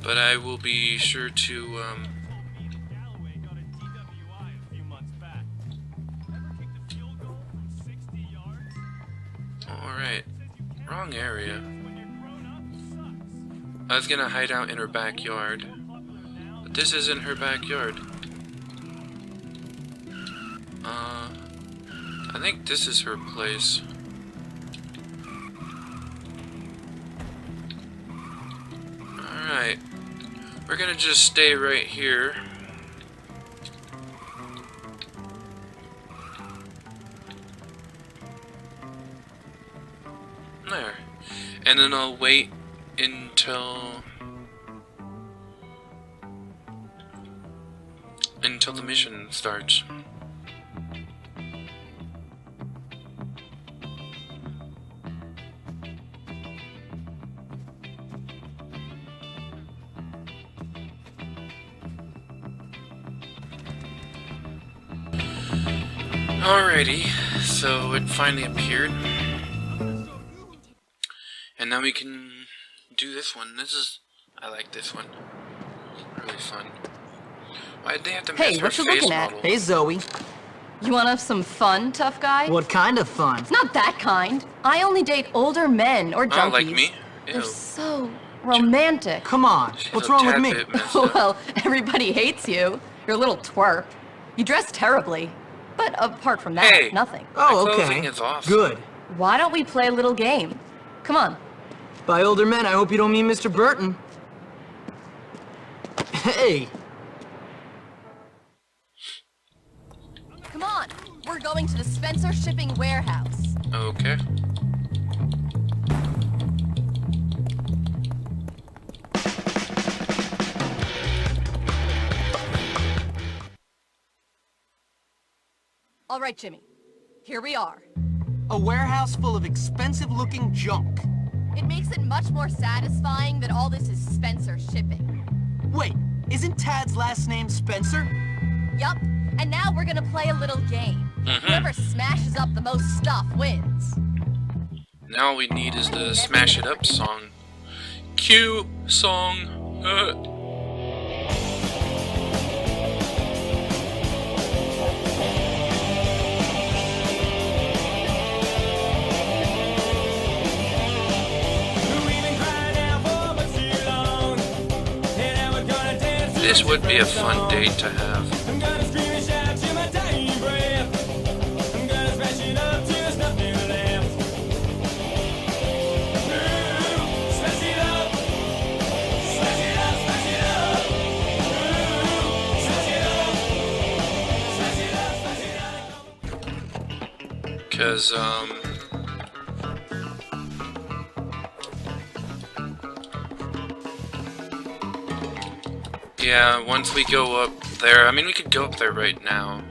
But I will be sure to Alright, wrong area. I was gonna hide out in her backyard, but this isn't her backyard. I think this is her place. Alright. We're gonna just stay right here. There. And then I'll wait until the mission starts. Alrighty, so it finally appeared. And now we can do this one. I like this one. Really fun. Why'd they have to mess her face model? Hey, Zoe. You want to have some fun, tough guy? What kind of fun? It's not that kind. I only date older men or junkies. Oh, like me? Ew. They're so romantic. Come on, what's wrong with me? Well, everybody hates you. You're a little twerp. You dress terribly. But apart from that, Hey, nothing. Oh, my clothing okay. is awesome. Good. Why don't we play a little game? Come on. By older men, I hope you don't mean Mr. Burton. Hey, Come on. We're going to the Spencer Shipping Warehouse. Okay. All right, Jimmy. Here we are. a warehouse full of expensive-looking junk. It makes it much more satisfying that all this is Spencer Shipping. Wait, isn't Tad's last name Spencer? Yup. And now we're gonna play a little game. Whoever smashes up the most stuff wins. Now all we need is the Smash It Up song. Cue song. This would be a fun date to have. Because, yeah, once we go up there, I mean, we could go up there right now.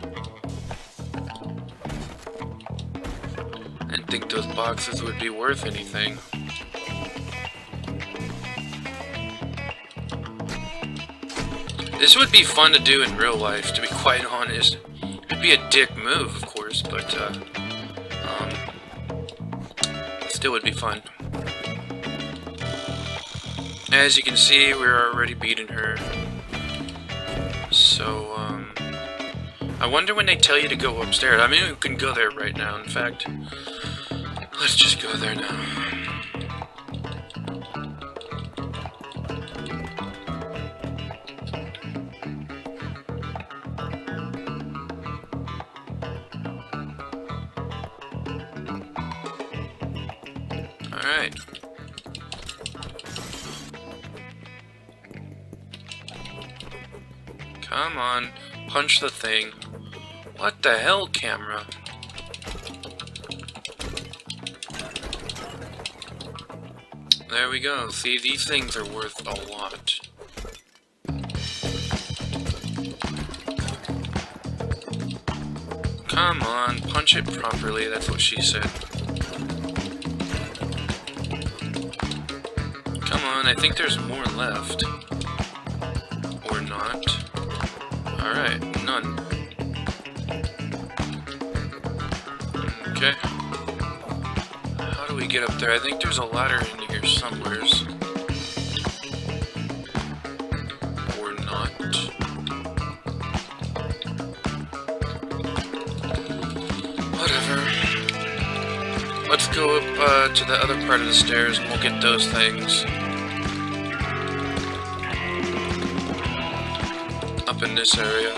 And think those boxes would be worth anything. This would be fun to do in real life, to be quite honest. It'd be a dick move, of course, but, still would be fun. As you can see, we're already beating her. So, I wonder when they tell you to go upstairs. I mean, we can go there right now. In fact, let's just go there now. Alright. Come on, punch the thing. What the hell, camera? There we go. See, these things are worth a lot. Come on, punch it properly, that's what she said. Come on, I think there's more left. Or not. Alright, none. Okay. How do we get up there? I think there's a ladder in here somewheres. Or not. Whatever. Let's go up to the other part of the stairs and we'll get those things. Up in this area.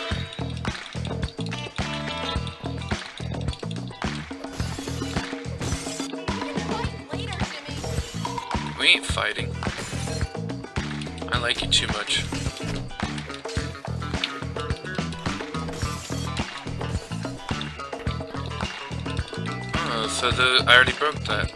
We ain't fighting. I like you too much. Oh, so I already broke that.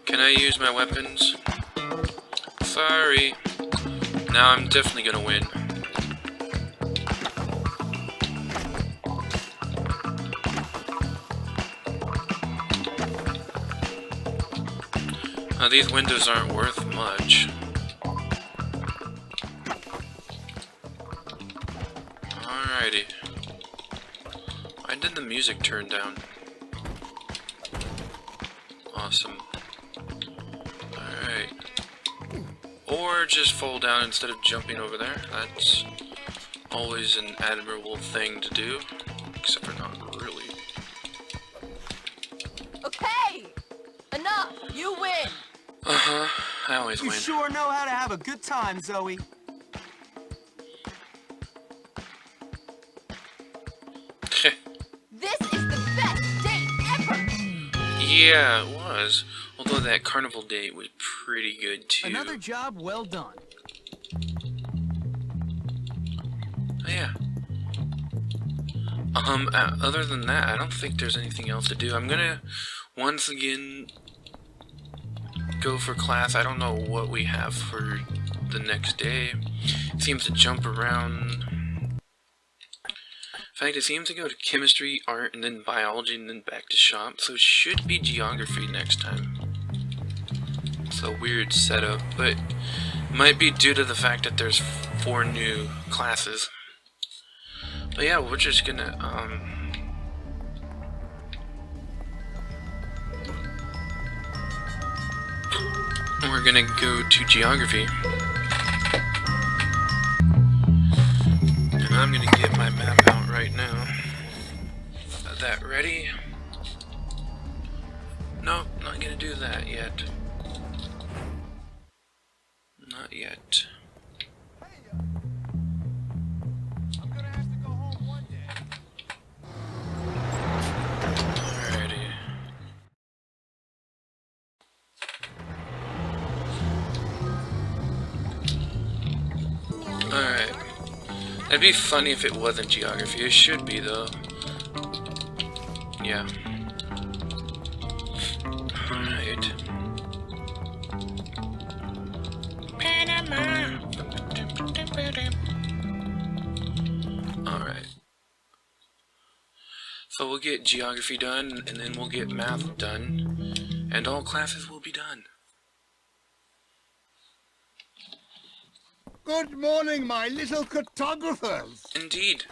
Can I use my weapons? Sorry. Now I'm definitely gonna win. These windows aren't worth much. Alrighty. Why did the music turn down? Awesome. Alright. Or just fall down instead of jumping over there. That's always an admirable thing to do. except for not really. Okay! Enough! You win! Uh-huh, I always You win. sure know how to have a good time, Zoe. This is the best date ever! Yeah, it was. Although that carnival date was pretty good too. Another job well done. Oh, yeah. Other than that, I don't think there's anything else to do. I'm gonna, once again, go for class. I don't know what we have for the next day. It seems to jump around. In fact, it seems to go to chemistry, art, and then biology, and then back to shop. So it should be geography next time. It's a weird setup, but it might be due to the fact that there's 4 new classes. But yeah, we're just gonna, we're gonna go to geography. And I'm gonna get my map out right now. Is that ready? Nope, not gonna do that yet. Not yet. Alrighty. Alright. It'd be funny if it wasn't geography. It should be, though. Yeah. Alright. Panama. Alright. So we'll get geography done, and then we'll get math done, and all classes will be done. Good morning, my little cartographers. Indeed.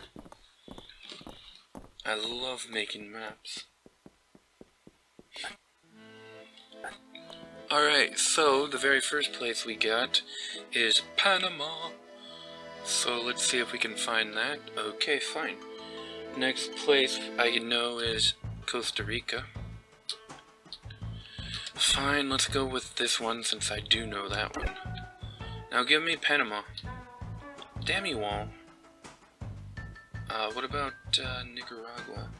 I love making maps. Alright, so the very first place we got is Panama. So let's see if we can find that. Okay, fine. Next place I know is Costa Rica. Fine, let's go with this one since I do know that one. Now give me Panama. Damn you all. What about Nicaragua?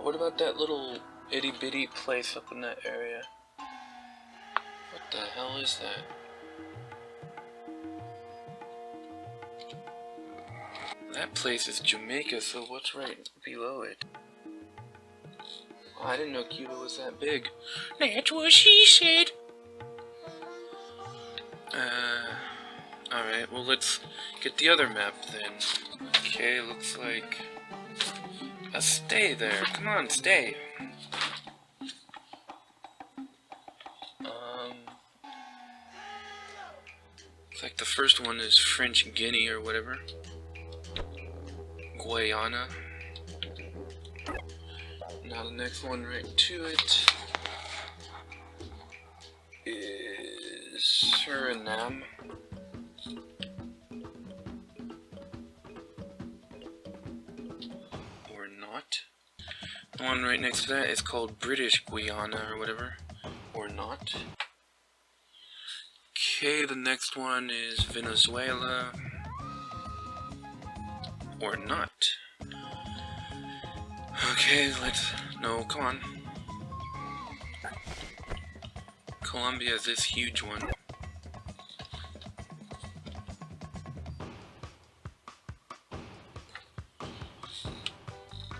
What about that little itty bitty place up in that area? What the hell is that? That place is Jamaica, so what's right below it? Oh, I didn't know Cuba was that big. That's what she said. Alright, well let's get the other map then. Okay, looks like stay there. Come on, stay. Looks like the first one is French Guinea or whatever. Guyana. Now the next one right to it is Suriname. Or not. The one right next to that is called British Guiana or whatever. Or not. Okay, the next one is Venezuela. Or not. Okay, no, come on. Colombia is this huge one.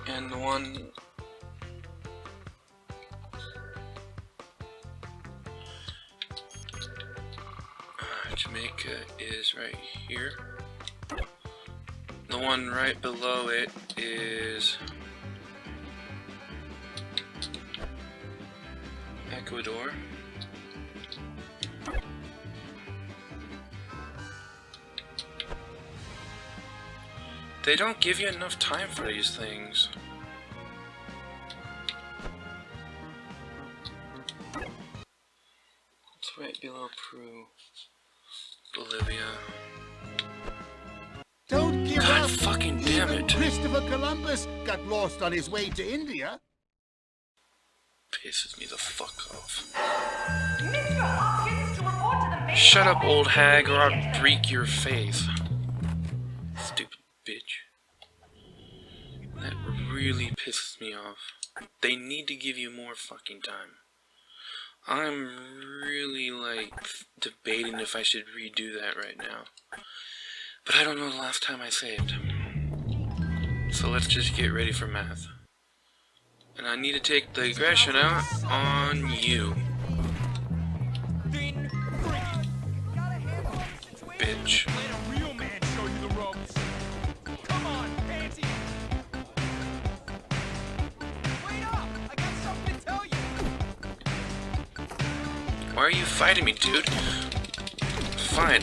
And the one... Jamaica is right here. The one right below it is Ecuador. They don't give you enough time for these things. It's right below Peru. Bolivia. Don't give God up. fucking damn Even it. Christopher Columbus got lost on his way to India. Pisses me the fuck off. Mr. Hopkins, to report to the main Shut up, office old hag, or I'll immediately. break your face. Stupid bitch. That really pisses me off. They need to give you more fucking time. I'm really, like, debating if I should redo that right now. But I don't know the last time I saved. So let's just get ready for math. And I need to take the aggression out on you. Bitch. Let a real man show you the ropes. Come on, Pansy. Wait up! I got something to tell you. Why are you fighting me, dude? Fine.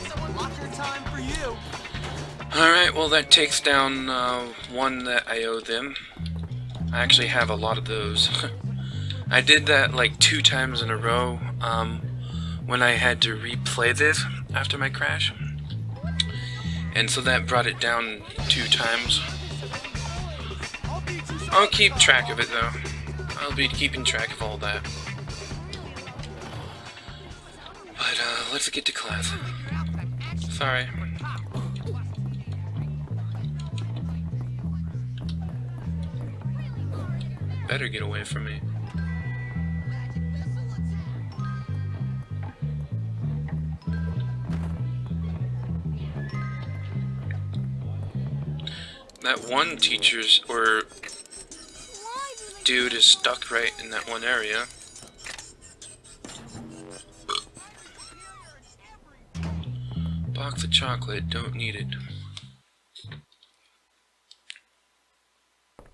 Someone lock your time for you. Alright, well that takes down one that I owe them. I actually have a lot of those. I did that like 2 times in a row when I had to replay this after my crash. And so that brought it down 2 times. I'll keep track of it though. I'll be keeping track of all that. But let's get to class. Sorry. Better get away from me. That one teacher's or dude is stuck right in that one area. Box of chocolate, don't need it.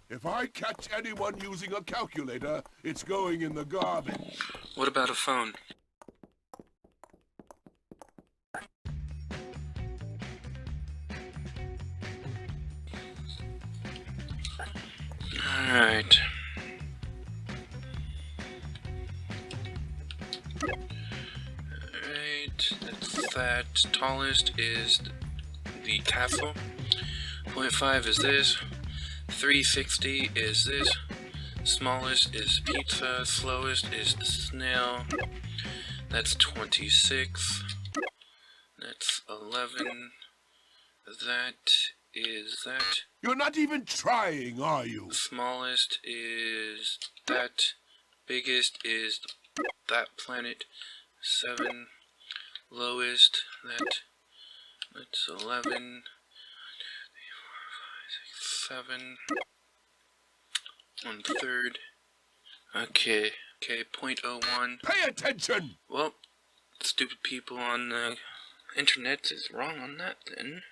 If I catch anyone using a calculator, it's going in the garbage. What about a phone? Alright. Alright, that's that. Tallest is the castle. 0.5 is this. 360 is this. Smallest is pizza. Slowest is the snail. That's 26. That's 11. That is that. You're not even trying, are you? Smallest is that. Biggest is that planet. 7. Lowest, that. That's 11. 7. 1/3. Okay. Okay, 0.01. Pay attention! Well, stupid people on the internet is wrong on that then.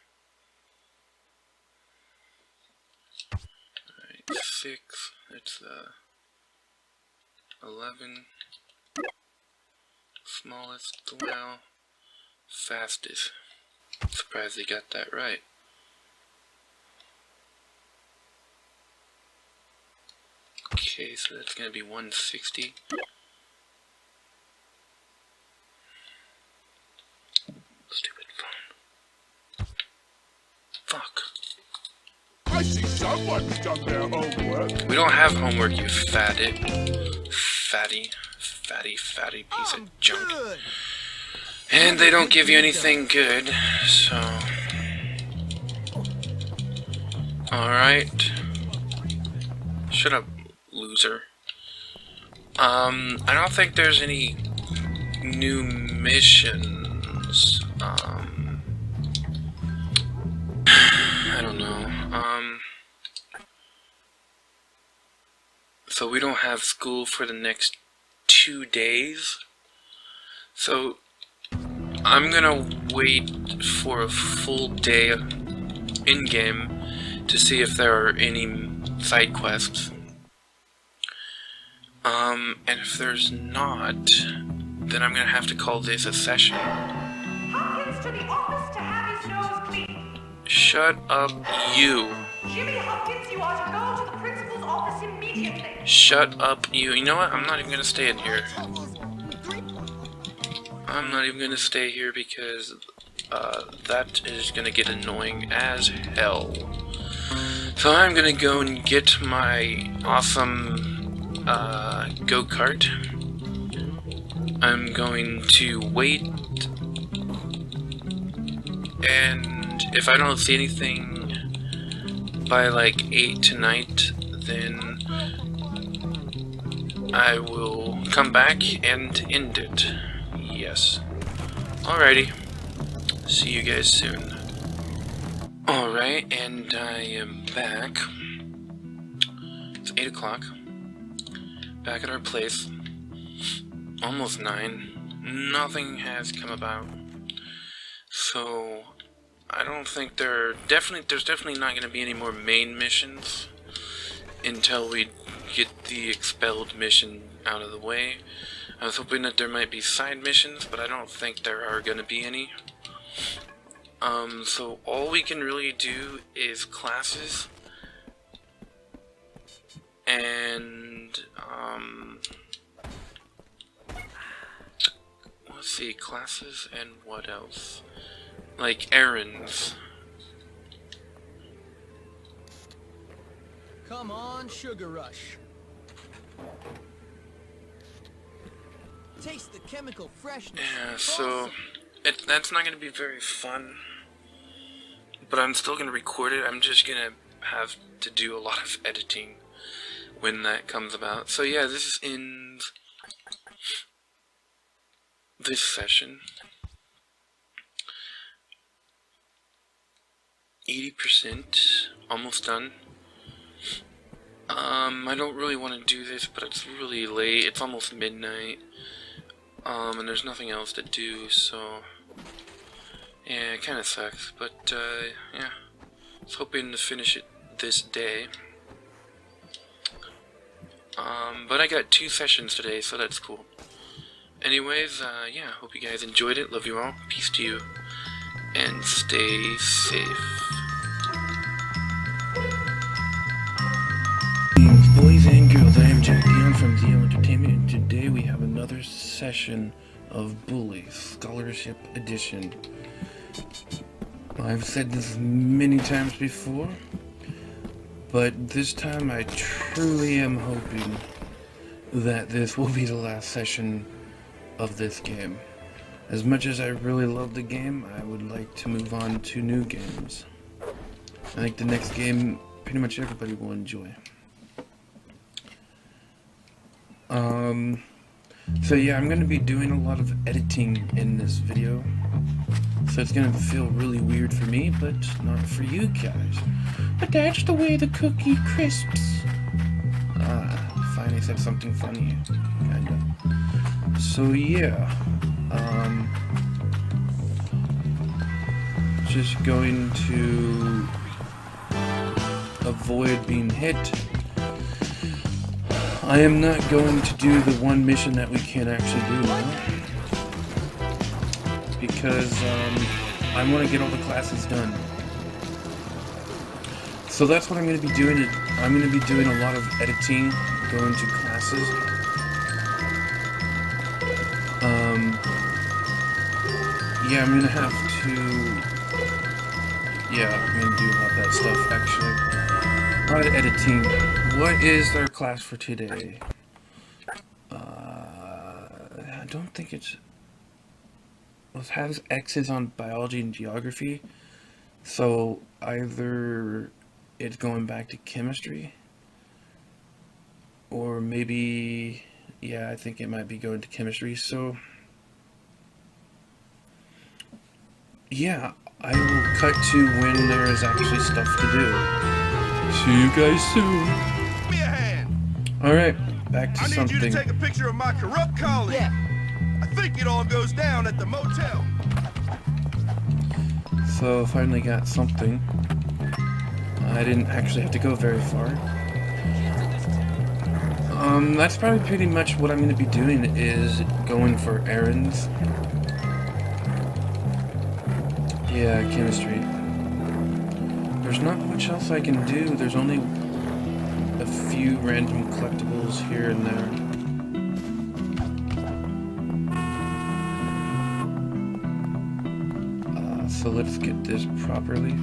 Alright, 6. That's 11. Smallest, 12. Fastest. Surprised they got that right. Okay, so that's gonna be 160. Stupid phone. Fuck. I see someone's done their homework. We don't have homework, you fatty. Fatty piece of junk. And they don't give you anything good, so... Alright. Shut up, loser. I don't think there's any new missions. I don't know. So we don't have school for the next 2 days. So I'm gonna wait for a full day in-game to see if there are any side quests. And if there's not, then I'm gonna have to call this a session. Hopkins to the office to have his nose cleaned. Shut up, you. Jimmy Hopkins, you are to go to the principal's immediately. Shut up, you. You know what? I'm not even gonna stay in here. I'm not even gonna stay here because that is gonna get annoying as hell. So I'm gonna go and get my awesome go-kart. I'm going to wait, and if I don't see anything by like 8 tonight, then I will come back and end it. Yes. Alrighty. See you guys soon. Alright, and I am back. It's 8 o'clock. Back at our place. Almost 9. Nothing has come about. So I don't think there's definitely not gonna be any more main missions until we get the expelled mission out of the way. I was hoping that there might be side missions, but I don't think there are gonna be any. So all we can really do is classes and let's see, classes and what else? Like errands. Come on, Sugar Rush. Taste the chemical freshness. Yeah, so that's not gonna be very fun. But I'm still gonna record it. I'm just gonna have to do a lot of editing when that comes about. So yeah, this ends this session. 80%, almost done. I don't really want to do this, but it's really late. It's almost midnight. And there's nothing else to do, so yeah, it kind of sucks. But yeah, I was hoping to finish it this day. But I got 2 sessions today, so that's cool. Anyways, yeah, hope you guys enjoyed it. Love you all. Peace to you, and stay safe. Boys and girls, I am Jack Dion from Zio Entertainment, and today we have another session of Bully Scholarship Edition. I've said this many times before, but this time I truly am hoping that this will be the last session of this game. As much as I really love the game, I would like to move on to new games. I think the next game pretty much everybody will enjoy. So yeah, I'm gonna be doing a lot of editing in this video, so it's gonna feel really weird for me, but not for you guys. But that's the way the cookie crisps. Finally said something funny, kinda. So yeah, just going to avoid being hit. I am not going to do the one mission that we can actually do now, because I want to get all the classes done. So that's what I'm going to be doing. I'm going to be doing a lot of editing, going to classes. Yeah, I'm going to have to... Yeah, I'm going to do a lot of that stuff, actually. A lot of editing. What is our class for today? I don't think it has X's on biology and geography, so either it's going back to chemistry, or maybe, yeah, I think it might be going to chemistry. So yeah, I will cut to when there is actually stuff to do. See you guys soon. Give me a hand. Alright, back to something. I need you to take a picture of my corrupt colleague. Yeah. I think it all goes down at the motel. So, finally got something. I didn't actually have to go very far. That's probably pretty much what I'm going to be doing, is going for errands. Yeah, chemistry. There's not much else I can do. There's only a few random collectibles here and there. So let's get this properly.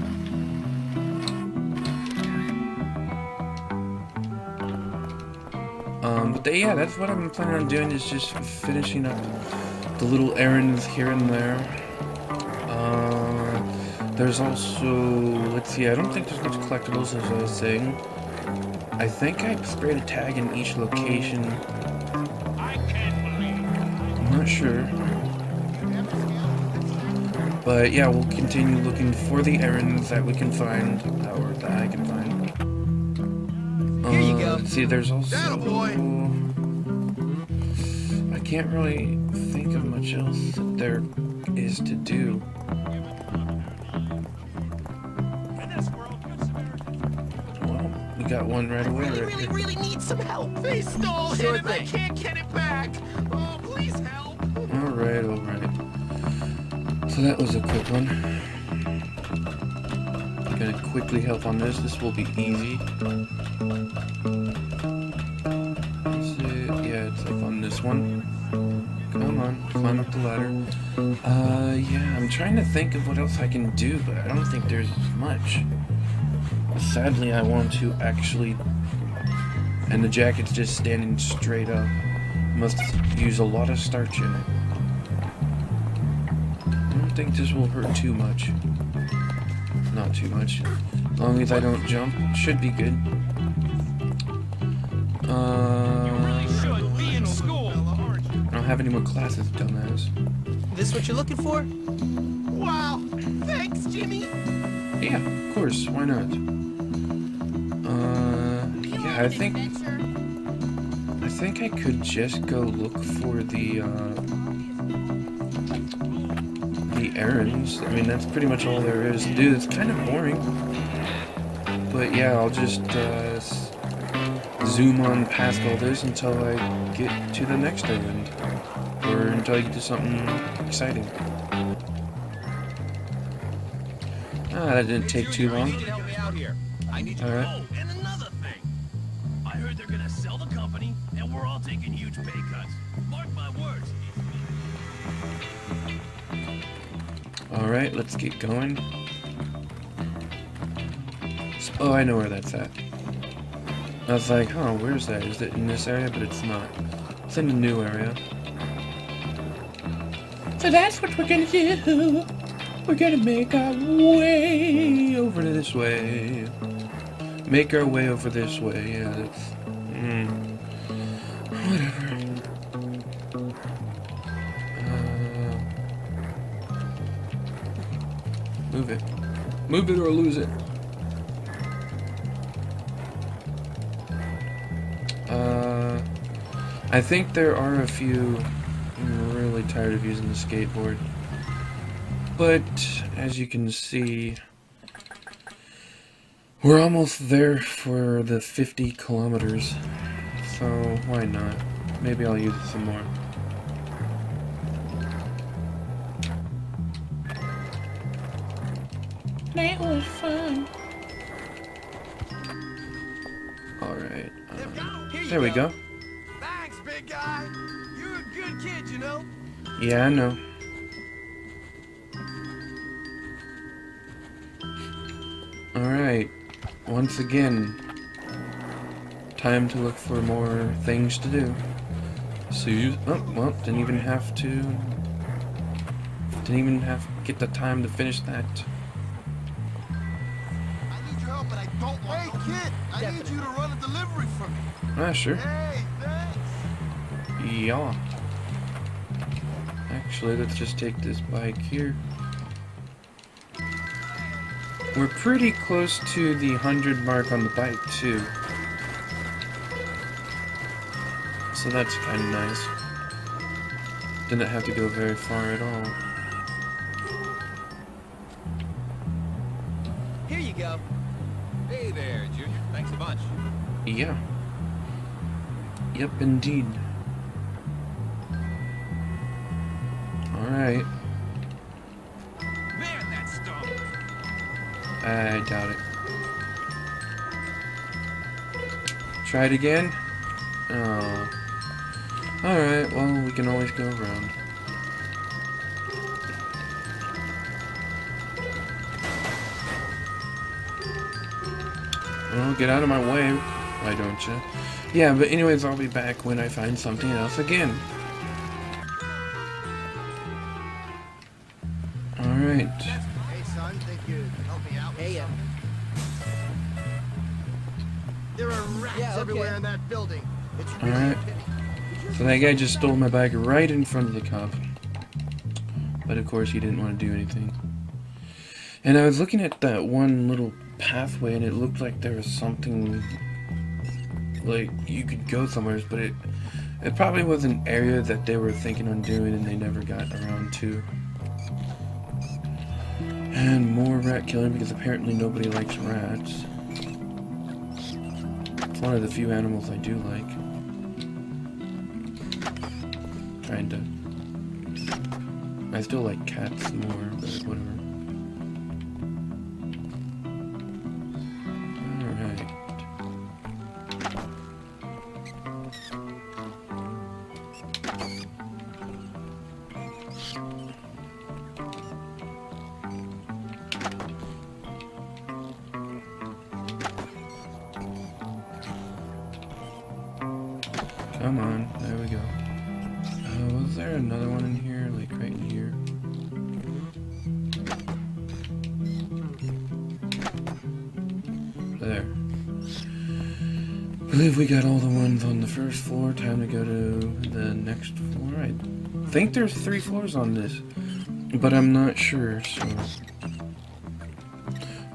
But yeah, that's what I'm planning on doing, is just finishing up the little errands here and there. There's also, let's see, I don't think there's much collectibles, as I was saying. I think I sprayed a tag in each location. I'm not sure. But yeah, we'll continue looking for the errands that we can find, or that I can find. Here you go. Let's see, there's also... I can't really think of much else that there is to do. Well, we got one right away. Really need some help. They stole Sure it and I thing. can't get it back. Oh, please help. Alright. So that was a quick one. Gonna quickly help on this. This will be easy. Yeah, it's like on this one. Come on, climb up the ladder. Yeah, I'm trying to think of what else I can do, but I don't think there's much. Sadly, I want to actually... And the jacket's just standing straight up. Must use a lot of starch in it. I don't think this will hurt too much. Not too much. As long as I don't jump, should be good. I don't have any more classes, dumbass. This what you're looking for? Wow. Thanks, Jimmy. Yeah, of course. Why not? Yeah, I think I could just go look for the errands. I mean, that's pretty much all there is to do. It's kind of boring. But yeah, I'll just zoom on past all this until I get to the next errand. Or until I get to something exciting. That didn't take too long. Alright. And another thing. I heard they're gonna sell the company, and we're all taking huge pay cuts. Mark my words. Alright, let's get going. Oh, I know where that's at. I was like, huh, where's that? Is it in this area? But it's not. It's in the new area. So that's what we're gonna do. We're gonna make our way over this way. Make our way over this way. Yeah, that's... whatever. Move it. Move it or lose it. I think there are a few... I'm really tired of using the skateboard. But, as you can see... We're almost there for the 50 kilometers. So, why not? Maybe I'll use it some more. That was fun. Alright. There we go. Thanks, big guy. You're a good kid, you know. Yeah, I know. Alright. Once again, time to look for more things to do. So you... Oh, well, didn't even have to get the time to finish that. Hey, kid, I need you to run a delivery for me. Ah, sure. Hey, thanks. Yeah. Actually, let's just take this bike here. We're pretty close to the 100 mark on the bike, too. So that's kind of nice. Didn't have to go very far at all. Here you go. Hey there, Junior. Thanks a bunch. Yeah. Yep, indeed. Alright. Man, that stunk. I doubt it. Try it again? Oh. Alright, well, we can always go around. Well, get out of my way, why don't you? Yeah, but anyways, I'll be back when I find something else again. Alright. Hey, son, think you'd help me out? Hey, there are rats everywhere in that building. It's really Alright. So that guy just stole my bag right in front of the cop. But of course he didn't want to do anything. And I was looking at that one little pathway and it looked like there was something like you could go somewhere, but it probably was an area that they were thinking on doing and they never got around to. And more rat killing because apparently nobody likes rats. It's one of the few animals I do like. Kinda. I still like cats more, but whatever. Alright. Come on, there we go. Was there another one in here, like right in here? There. I believe we got all the ones on the first floor. Time to go to the next floor. I think there's 3 floors on this, but I'm not sure, so...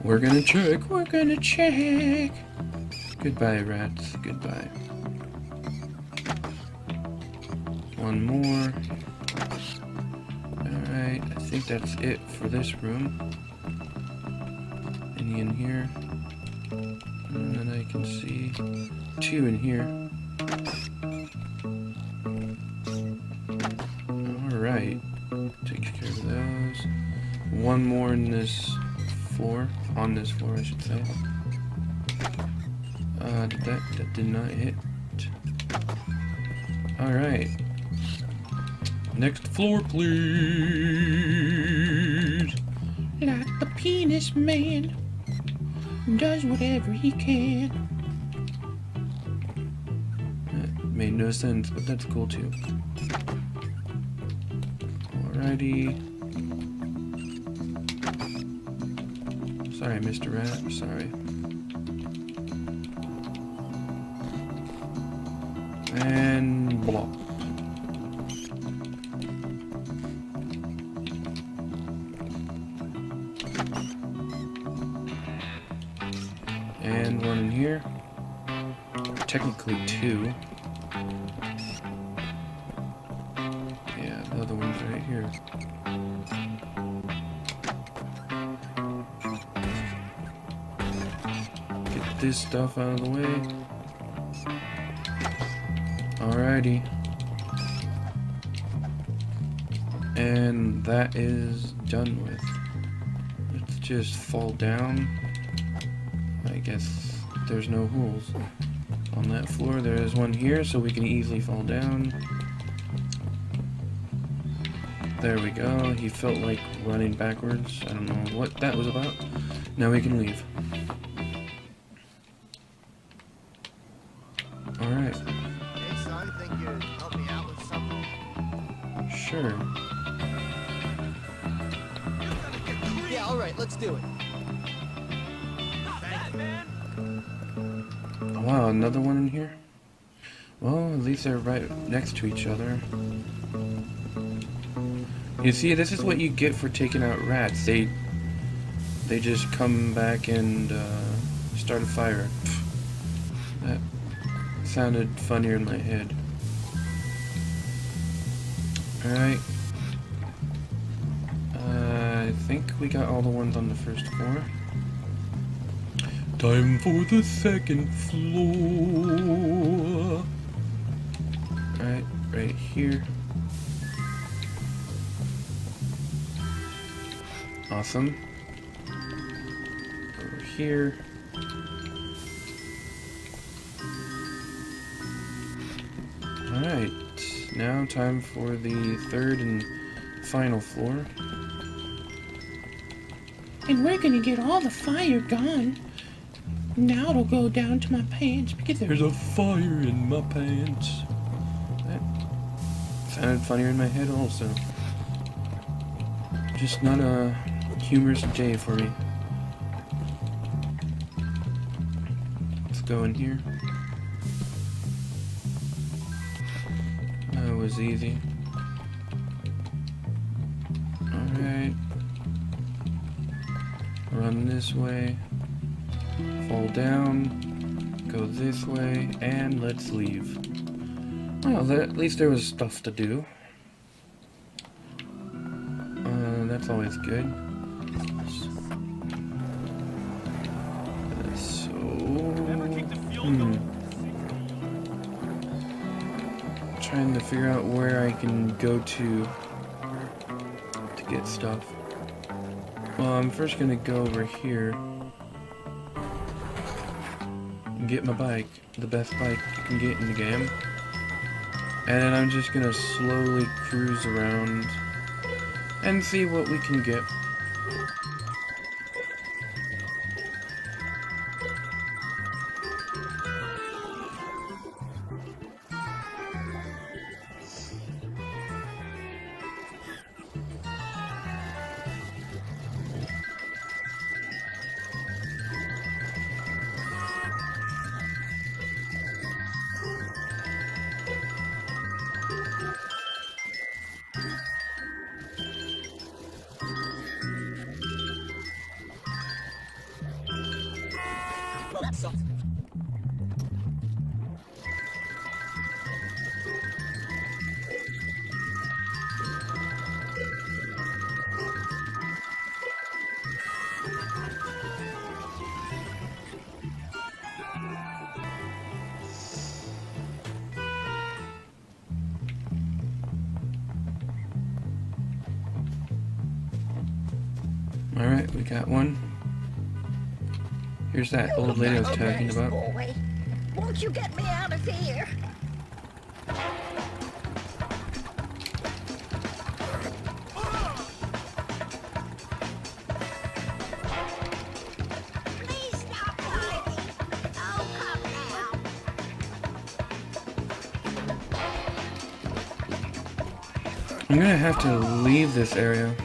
We're gonna check, we're gonna check! Goodbye, rats, goodbye. One more. Alright, I think that's it for this room. Any in here? And then I can see 2 in here. Alright, takes care of those. 1 more in this floor. On this floor, I should say. That did not hit. Alright. Next floor, please. Like the penis man does whatever he can. That made no sense, but that's cool too. Alrighty. Sorry, Mr. Rat. Sorry. And blah. And 1 in here. Technically 2. Yeah, the other one's right here. Get this stuff out of the way. Alrighty. And that is done with. Let's just fall down. I guess there's no holes on that floor. There is one here, so we can easily fall down. There we go. He felt like running backwards. I don't know what that was about. Now we can leave. Alright. Hey, son, think you'd help me out with something? Sure. Yeah, all right, let's do it. Wow, another one in here? Well, at least they're right next to each other. You see, this is what you get for taking out rats. They just come back and start a fire. That sounded funnier in my head. Alright. I think we got all the ones on the first floor. Time for the second floor. Alright, right here. Awesome. Over here. Alright, now time for the third and final floor. And we're gonna get all the fire gone. Now it'll go down to my pants because There's a fire in my pants. That sounded funnier in my head also. Just not a humorous day for me. Let's go in here. That was easy. Alright. Run this way. Fall down. Go this way. And let's leave. Well, at least there was stuff to do. That's always good. So... Trying to figure out where I can go to get stuff. Well, I'm first gonna go over here and get my bike, the best bike you can get in the game. And then I'm just gonna slowly cruise around and see what we can get. Alright, we got one. Here's that old lady I was talking about. Boy, won't you get me out of here? Please stop hiding. Oh, come now. I'm gonna have to leave this area.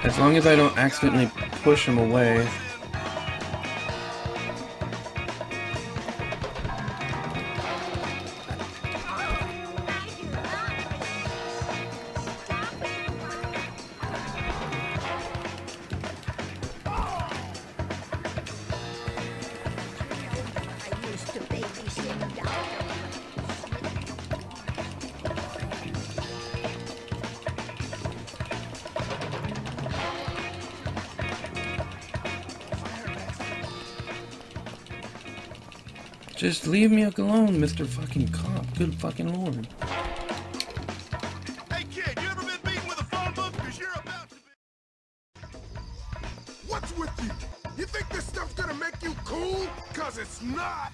As long as I don't accidentally push him away. I used to babysit Dr. Just leave me alone, Mr. fucking cop. Good fucking lord. Hey kid, you ever been beaten with a phone book? Cause you're about to be. What's with you? You think this stuff's gonna make you cool? Cause it's not.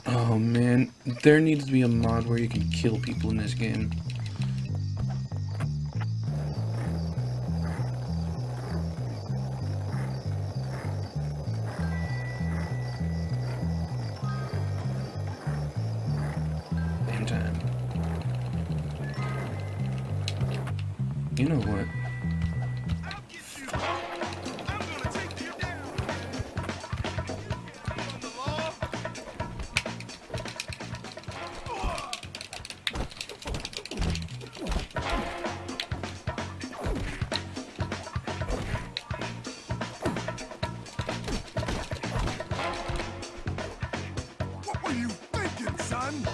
Oh man, there needs to be a mod where you can kill people in this game. Time. You know what? What were you thinking, son?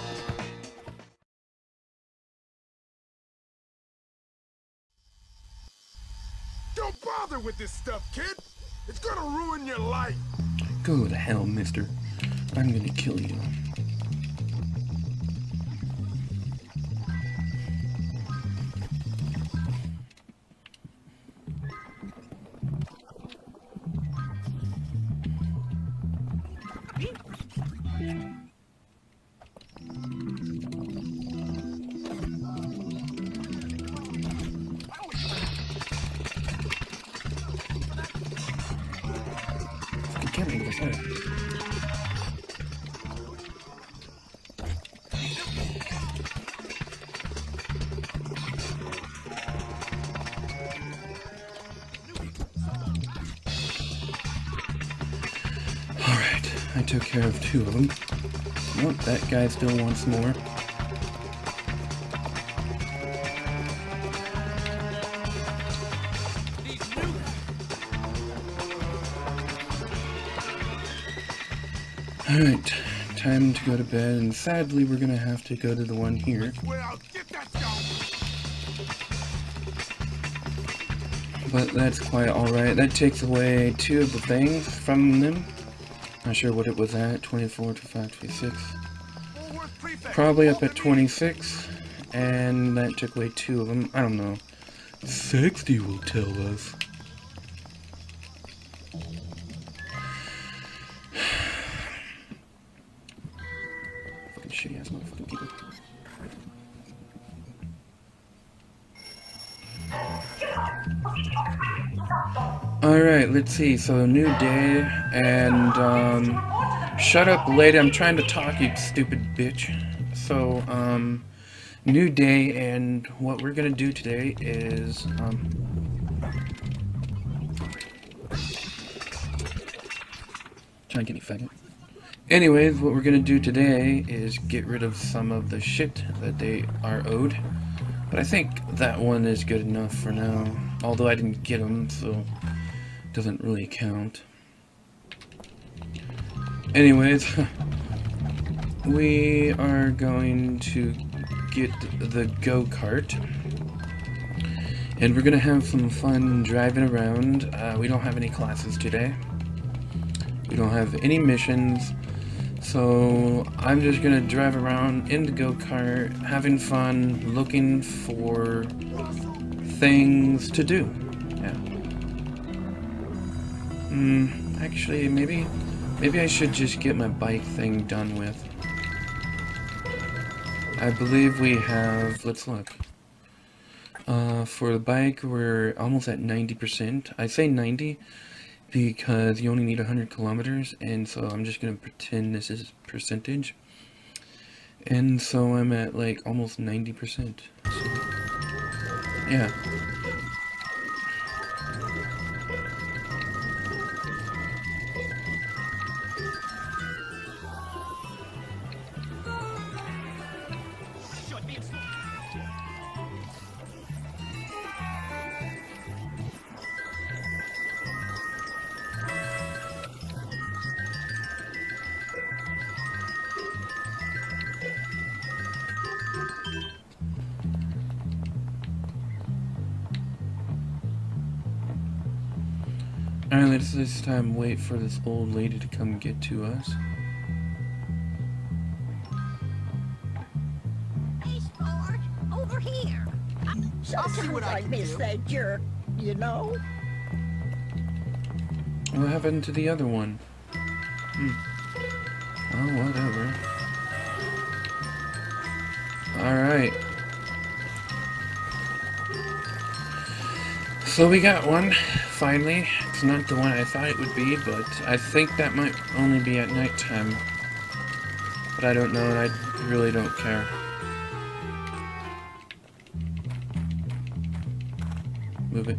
Don't bother with this stuff, kid. It's gonna ruin your life. Go to hell, mister. I'm gonna kill you. Okay. Alright, I took care of 2 of them. Nope, that guy still wants more. Alright, time to go to bed, and sadly we're gonna have to go to the one here. But that's quite alright. That takes away 2 of the things from them. Not sure what it was at, 24 to 526. Probably up at 26, and that took away 2 of them. I don't know. 60 will tell us. Fucking shitty ass motherfucking people. Alright, let's see. So, new day, and, shut up, lady. I'm trying to talk, you stupid bitch. So, new day, and what we're gonna do today is, trying to get me faggot. Anyways, what we're gonna do today is get rid of some of the shit that they are owed. But I think that one is good enough for now. Although I didn't get them, so it doesn't really count. Anyways, we are going to get the go-kart. And we're gonna have some fun driving around. We don't have any classes today. We don't have any missions. So I'm just gonna drive around in the go-kart, having fun, looking for things to do. Yeah. Actually, maybe I should just get my bike thing done with. I believe we have, let's look. For the bike, we're almost at 90%. I say 90 because you only need 100 kilometers, and so I'm just gonna pretend this is percentage. And so I'm at like almost 90%. So, yeah. Alright, let's this time wait for this old lady to come get to us. Hey, Sport, over here. Sometimes I miss that jerk, you know? What happened to the other one? Oh, whatever. Alright. So we got one, finally. It's not the one I thought it would be, but I think that might only be at nighttime. But I don't know, and I really don't care. Move it.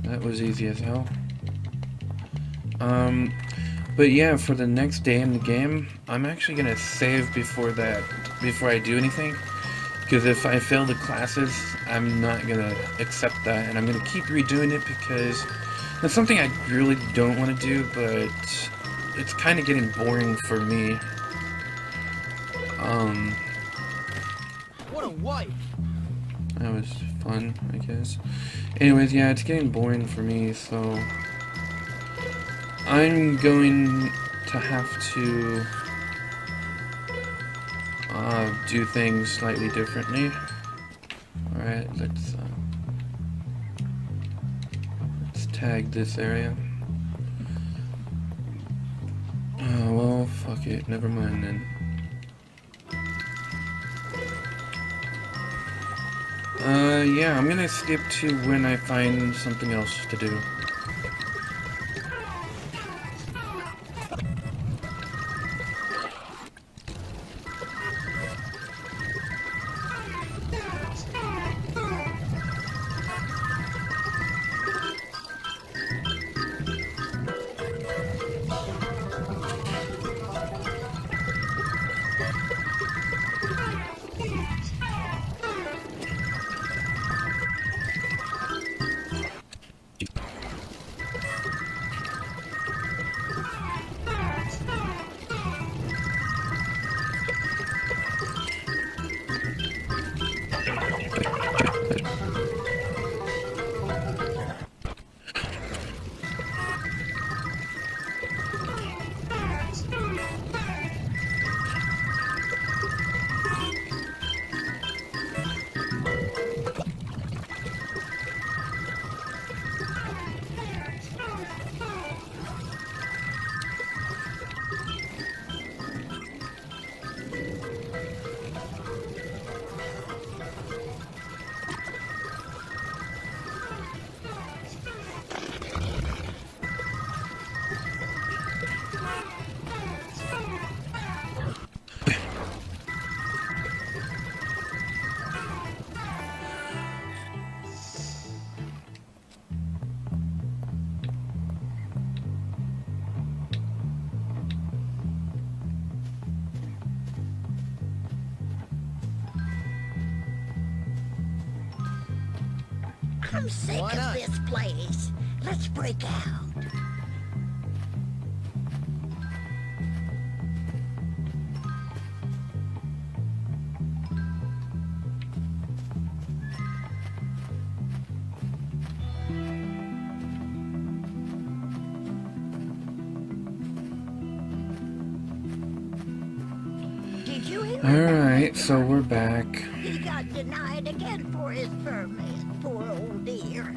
That was easy as hell. But yeah, for the next day in the game, I'm actually gonna save before I do anything. Because if I fail the classes, I'm not gonna accept that, and I'm gonna keep redoing it because that's something I really don't want to do, but it's kind of getting boring for me. What a wife! That was fun, I guess. Anyways, yeah, it's getting boring for me, so I'm going to have to do things slightly differently. Alright, let's tag this area. Oh, well, fuck it. Never mind then. Yeah, I'm gonna skip to when I find something else to do. I'm sick Why of not? this place. Let's break out. Did you hear Alright, so we're back. He got denied again for his permit, poor old dear.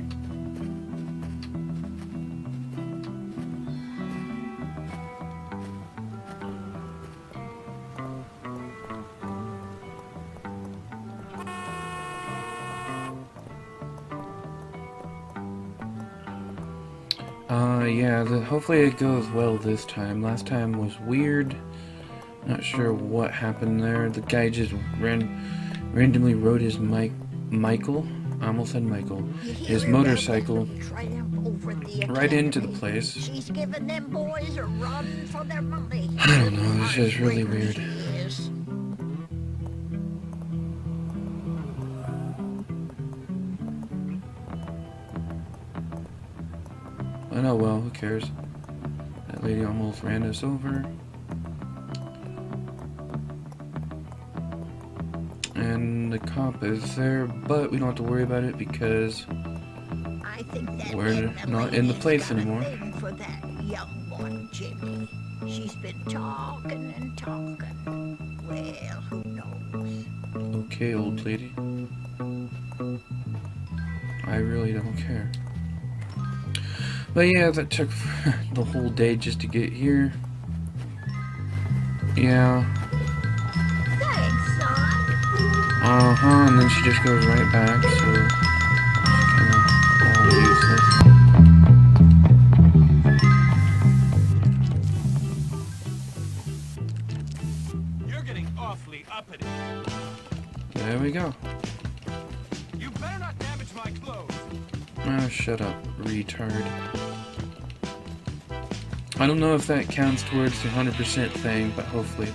Yeah, hopefully it goes well this time. Last time was weird. Not sure what happened there. The guy just randomly rode his Michael. I almost said Michael. His motorcycle right into the place. She's giving them boys a run for their money. I don't know, it's just really weird. But oh well, who cares? That lady almost ran us over. And the cop is there, but we don't have to worry about it because I think that we're not in the place anymore. for that young one, Jimmy. She's been talking and talking. Well, who knows? Okay, old lady. I really don't care. But yeah, that took the whole day just to get here. Yeah. Thanks, son. Uh-huh, and then she just goes right back, so it's kinda all useless. You're getting awfully uppity. There we go. You better not damage my clothes. Oh, shut up, retard. I don't know if that counts towards the 100% thing, but hopefully.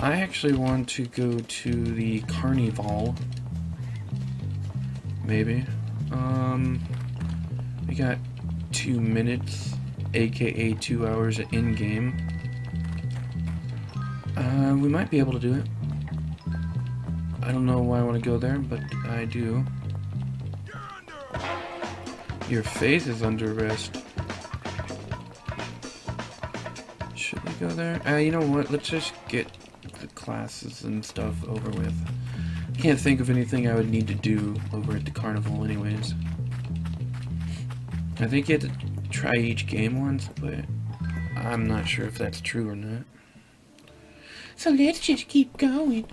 I actually want to go to the Carnival. Maybe. We got 2 minutes, aka 2 hours in-game. We might be able to do it. I don't know why I want to go there, but I do. Your face is under arrest. Should we go there? You know what? Let's just get the classes and stuff over with. I can't think of anything I would need to do over at the carnival anyways. I think you have to try each game once, but I'm not sure if that's true or not. So let's just keep going.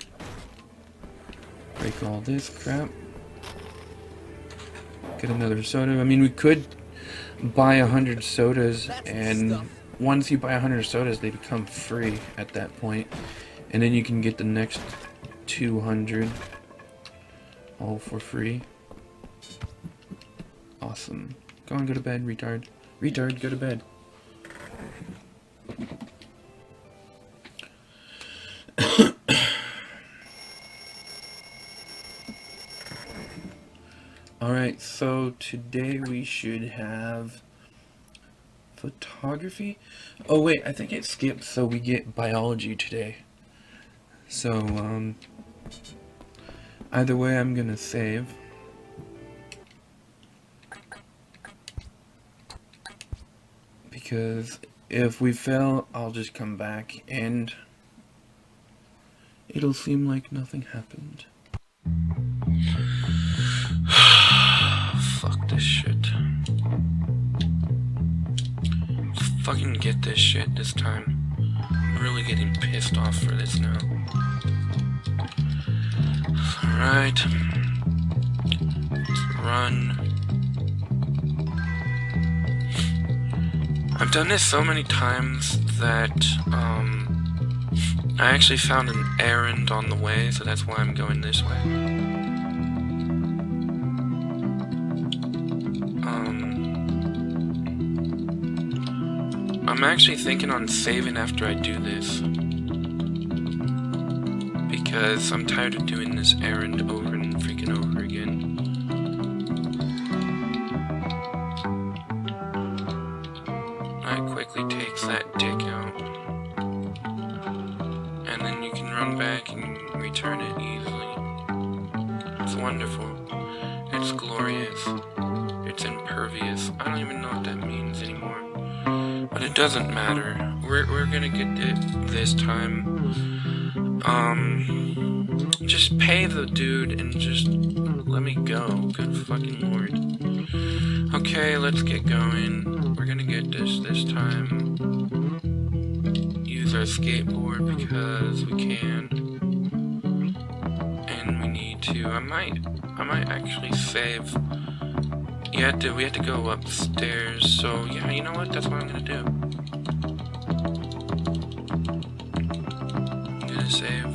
Break all this crap. Get another soda. I mean, we could buy 100 sodas, and once you buy 100 sodas, they become free at that point. And then you can get the next 200 all for free. Awesome. Go on, go to bed, retard. Retard, go to bed. Alright, so today we should have photography. Oh wait, I think it skipped, so we get biology today. So, either way I'm gonna save. Because if we fail, I'll just come back and it'll seem like nothing happened. Fuck this shit. Fucking get this shit this time. I'm really getting pissed off for this now. Alright. Let's run. I've done this so many times that, I actually found an errand on the way, so that's why I'm going this way. I'm actually thinking on saving after I do this. Because I'm tired of doing this errand over and freaking over again. that dick out. And then you can run back and return it easily. It's wonderful. It's glorious. It's impervious. I don't even know what that means anymore. But it doesn't matter. We're gonna get it this time. Just pay the dude and just let me go. Good fucking lord. Okay, let's get going. We're gonna get this time. Use our skateboard because we can. And we need to. I might actually save. We had to go upstairs, so yeah, you know what? That's what I'm gonna do. I'm gonna save.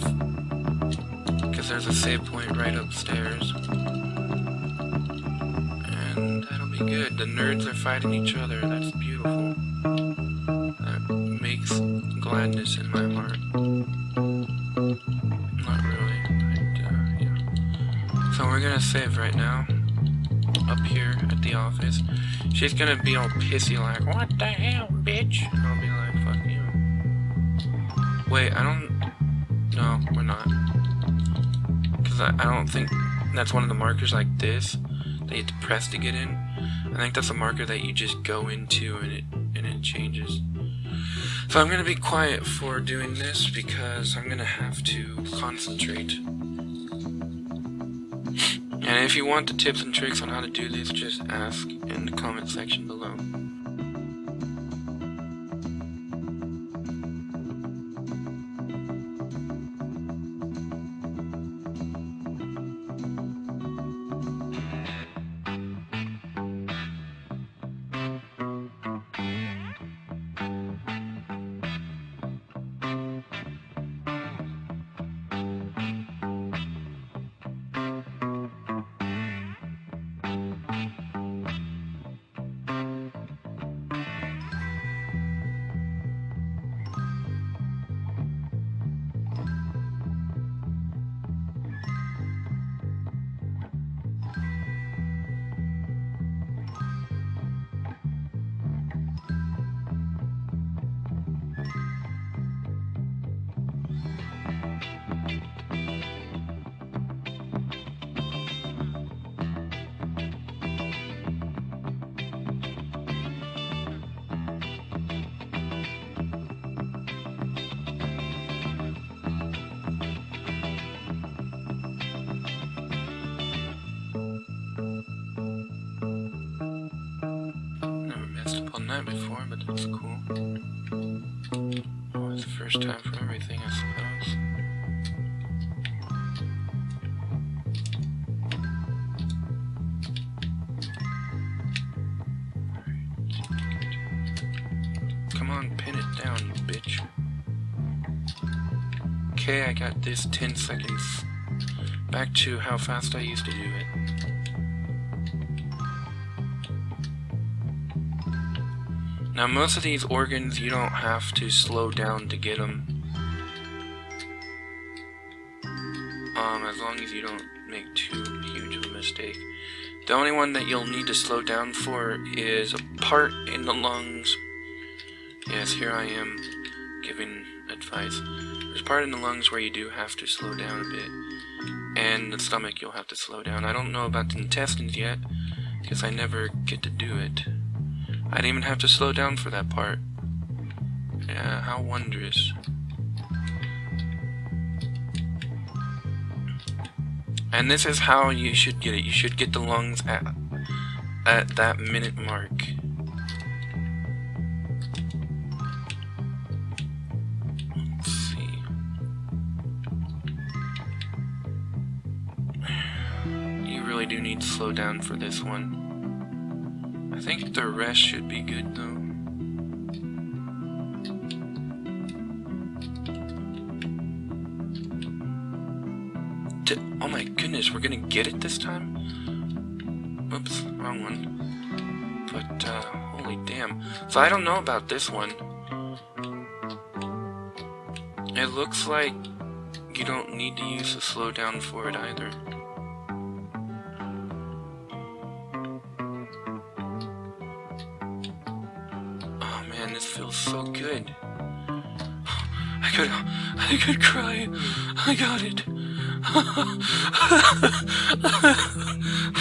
Because there's a save point right upstairs. And that'll be good. The nerds are fighting each other. That's beautiful. That makes gladness in my heart. Not really, but yeah. So we're gonna save right now. Up here at the office. She's gonna be all pissy like, what the hell, bitch? And I'll be like, fuck you. Wait, I don't... No, we're not. Because I don't think that's one of the markers like this that you have to press to get in. I think that's a marker that you just go into and it changes. So I'm gonna be quiet for doing this because I'm gonna have to concentrate. And if you want the tips and tricks on how to do this, just ask in the comment section below. Upon that before, but that's cool. Oh, it's the first time for everything, I suppose. Come on, pin it down, you bitch. Okay, I got this 10 seconds. Back to how fast I used to do it. Now most of these organs you don't have to slow down to get them. As long as you don't make too huge of a mistake. The only one that you'll need to slow down for is a part in the lungs. Yes, here I am giving advice. There's a part in the lungs where you do have to slow down a bit. And the stomach you'll have to slow down. I don't know about the intestines yet, because I never get to do it. I didn't even have to slow down for that part. Yeah, how wondrous. And this is how you should get it. You should get the lungs at that minute mark. Let's see. You really do need to slow down for this one. I think the rest should be good though. Oh my goodness, we're gonna get it this time? Oops, wrong one. But, holy damn. So I don't know about this one. It looks like you don't need to use the slowdown for it either. feels so good. I could cry. I got it.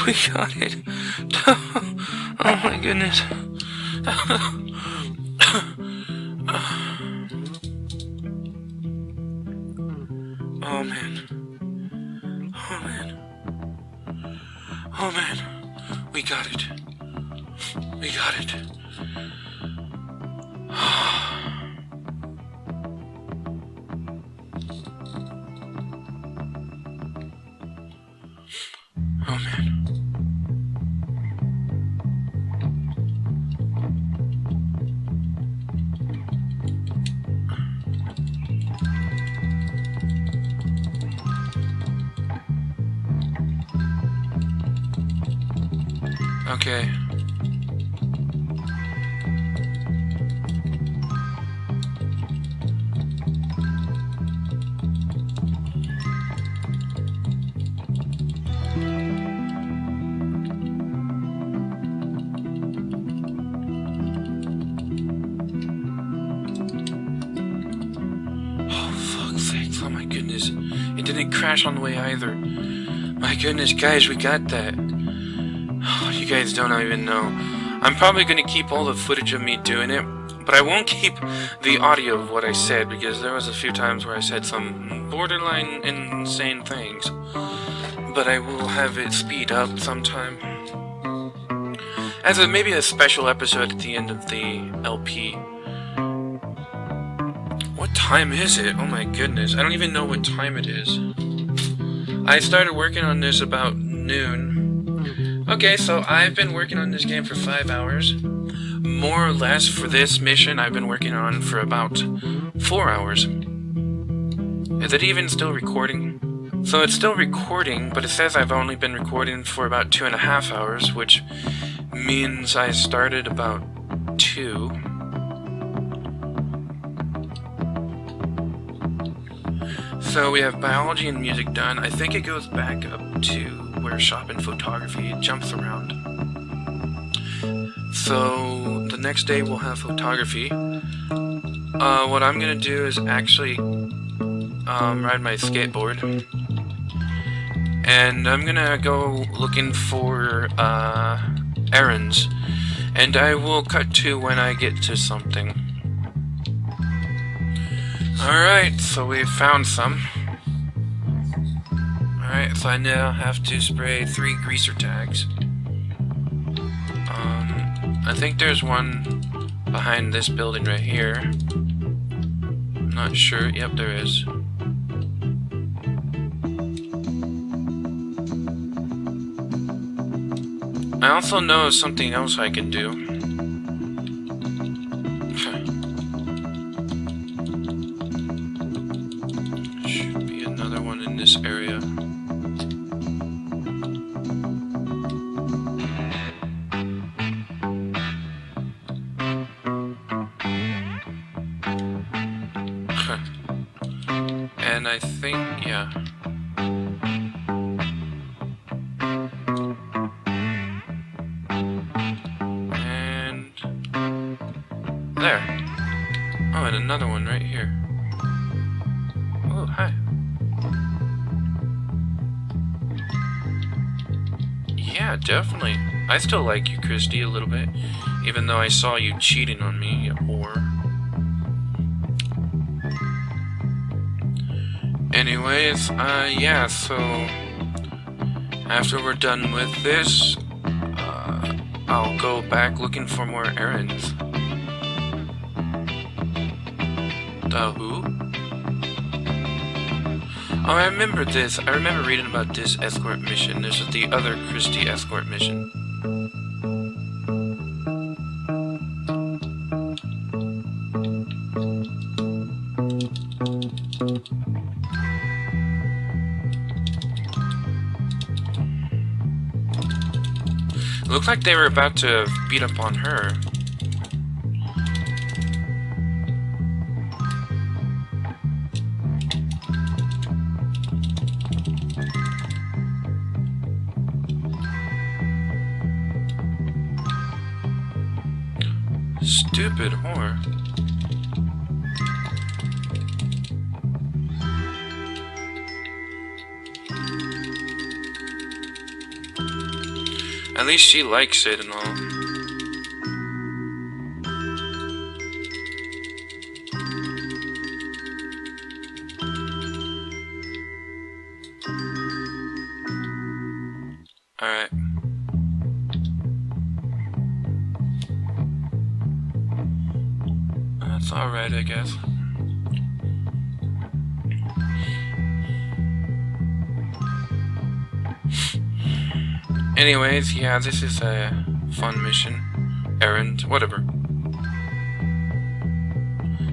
We got it. Oh my goodness. Oh man. Oh man. Oh man. We got it. We got it. Oh man. Okay. Oh my goodness. It didn't crash on the way either. My goodness, guys, we got that. Oh, you guys don't even know. I'm probably going to keep all the footage of me doing it, but I won't keep the audio of what I said, because there was a few times where I said some borderline insane things. But I will have it speed up sometime. As maybe a special episode at the end of the LP. What time is it? Oh my goodness, I don't even know what time it is. I started working on this about noon. Okay, so I've been working on this game for 5 hours. More or less for this mission I've been working on for about 4 hours. Is it even still recording? So it's still recording, but it says I've only been recording for about 2.5 hours, which means I started about 2. So we have biology and music done. I think it goes back up to where shop and photography, it jumps around. So the next day we'll have photography. What I'm gonna do is actually ride my skateboard. And I'm gonna go looking for errands. And I will cut to when I get to something. Alright, so we found some. Alright, so I now have to spray 3 greaser tags. I think there's one behind this building right here. I'm not sure. Yep, there is. I also know something else I can do. Should be another one in this area. And I think, yeah. And there. Oh, and another one right here. Oh, hi. Yeah, definitely. I still like you, Christy, a little bit. Even though I saw you cheating on me, you whore. Anyways, yeah, so after we're done with this, I'll go back looking for more errands. The who? Oh, I remember this. I remember reading about this escort mission. This is the other Christie escort mission. Looked like they were about to beat up on her. Stupid whore. At least she likes it and all. Alright. That's alright, I guess. Anyways, yeah, this is a fun mission. Errand, whatever.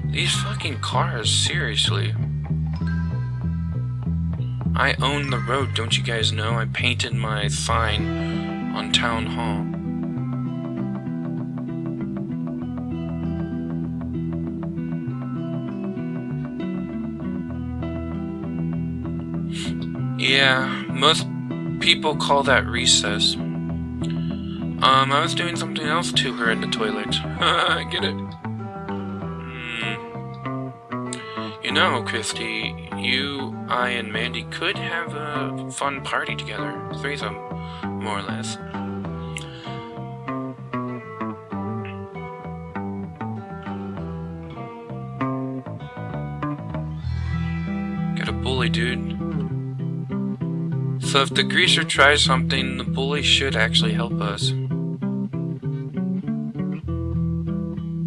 These fucking cars, seriously. I own the road, don't you guys know? I painted my sign on Town Hall. Yeah, most people call that recess. I was doing something else to her in the toilet. I get it. You know, Christy, you, I, and Mandy could have a fun party together. Threesome, more or less. Got a bully, dude. So if the greaser tries something, the bully should actually help us.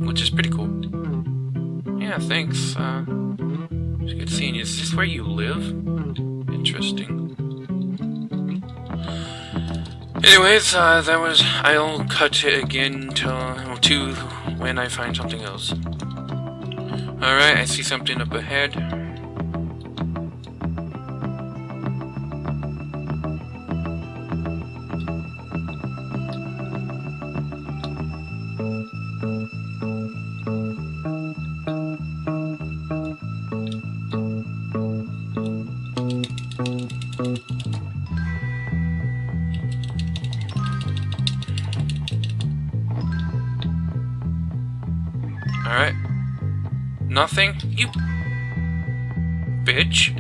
Which is pretty cool. Yeah, thanks. It's good seeing you. Is this where you live? Interesting. Anyways, that was... I'll cut it again to when I find something else. Alright, I see something up ahead. Alright. Nothing? You... bitch.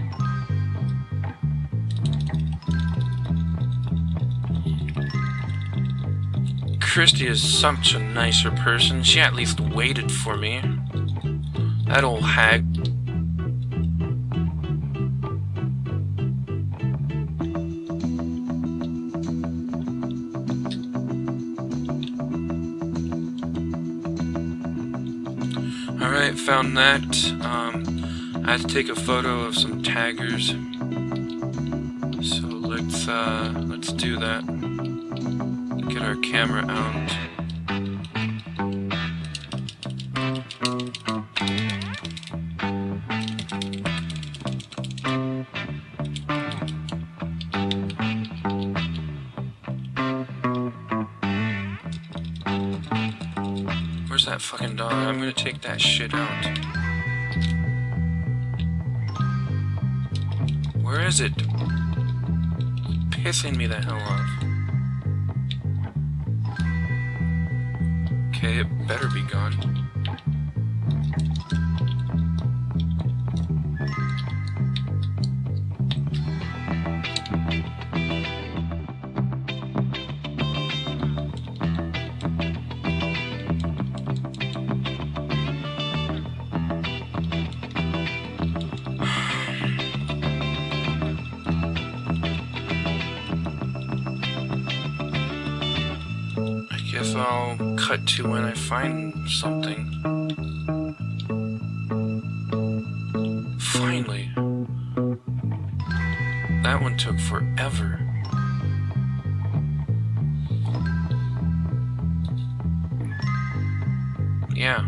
Christy is such a nicer person. She at least waited for me. That old hag. Alright, found that. I had to take a photo of some taggers. So let's do that. Get our camera out. Where's that fucking dog? I'm gonna take that shit out. Where is it? It's pissing me the hell off. Okay, it better be gone. Guess I'll cut to when I find something. Finally. That one took forever. Yeah.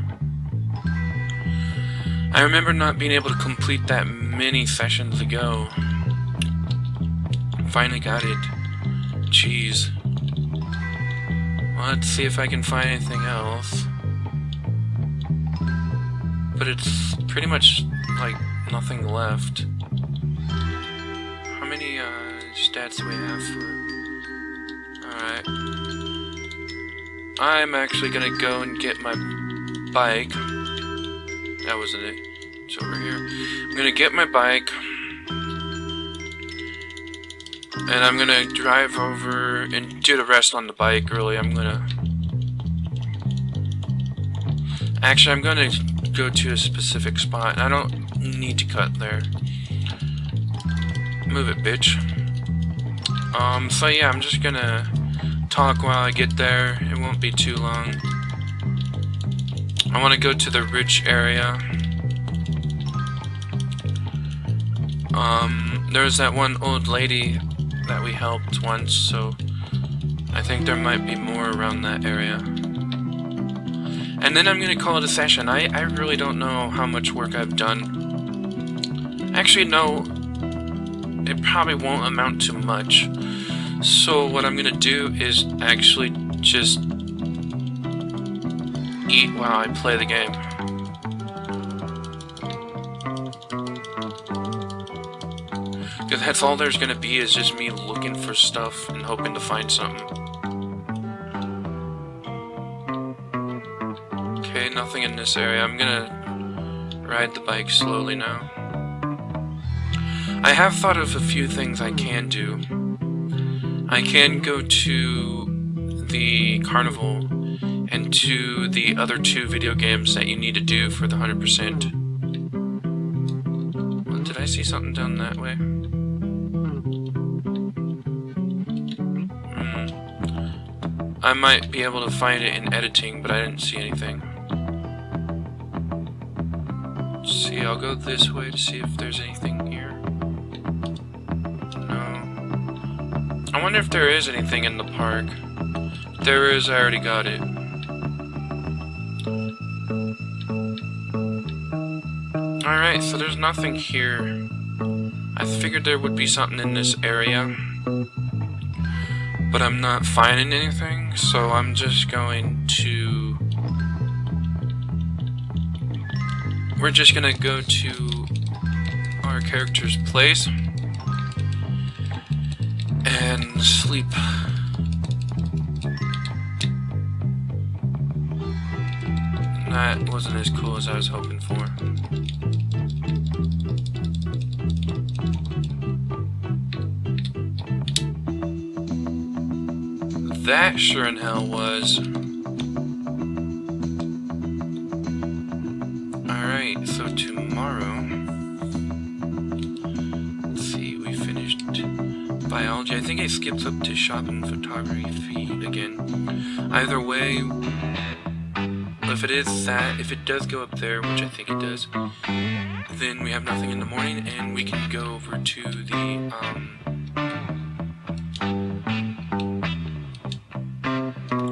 I remember not being able to complete that many sessions ago. Finally got it. Jeez. Let's see if I can find anything else. But it's pretty much like nothing left. How many stats do we have for... Alright. I'm actually gonna go and get my bike. That wasn't it. It's over here. I'm gonna get my bike. And I'm gonna drive over and do the rest on the bike, really. Actually, I'm gonna go to a specific spot. I don't need to cut there. Move it, bitch. So yeah, I'm just gonna talk while I get there. It won't be too long. I want to go to the rich area. There's that one old lady that we helped once, so I think there might be more around that area. And then I'm gonna call it a session. I really don't know how much work I've done. Actually, no, it probably won't amount to much. So what I'm gonna do is actually just eat while I play the game. Because that's all there's gonna be, is just me looking for stuff and hoping to find something. Okay, nothing in this area. I'm gonna ride the bike slowly now. I have thought of a few things I can do. I can go to the carnival and to the other 2 video games that you need to do for the 100%. Well, did I see something down that way? I might be able to find it in editing, but I didn't see anything. Let's see, I'll go this way to see if there's anything here. No. I wonder if there is anything in the park. If there is, I already got it. Alright, so there's nothing here. I figured there would be something in this area, but I'm not finding anything, so I'm just going to... We're just gonna go to our character's place and sleep. That wasn't as cool as I was hoping for. That sure in hell was. Alright, so tomorrow, let's see, we finished biology. I think I skipped up to shop and photography again. Either way, if it is that, if it does go up there, which I think it does, then we have nothing in the morning and we can go over to the,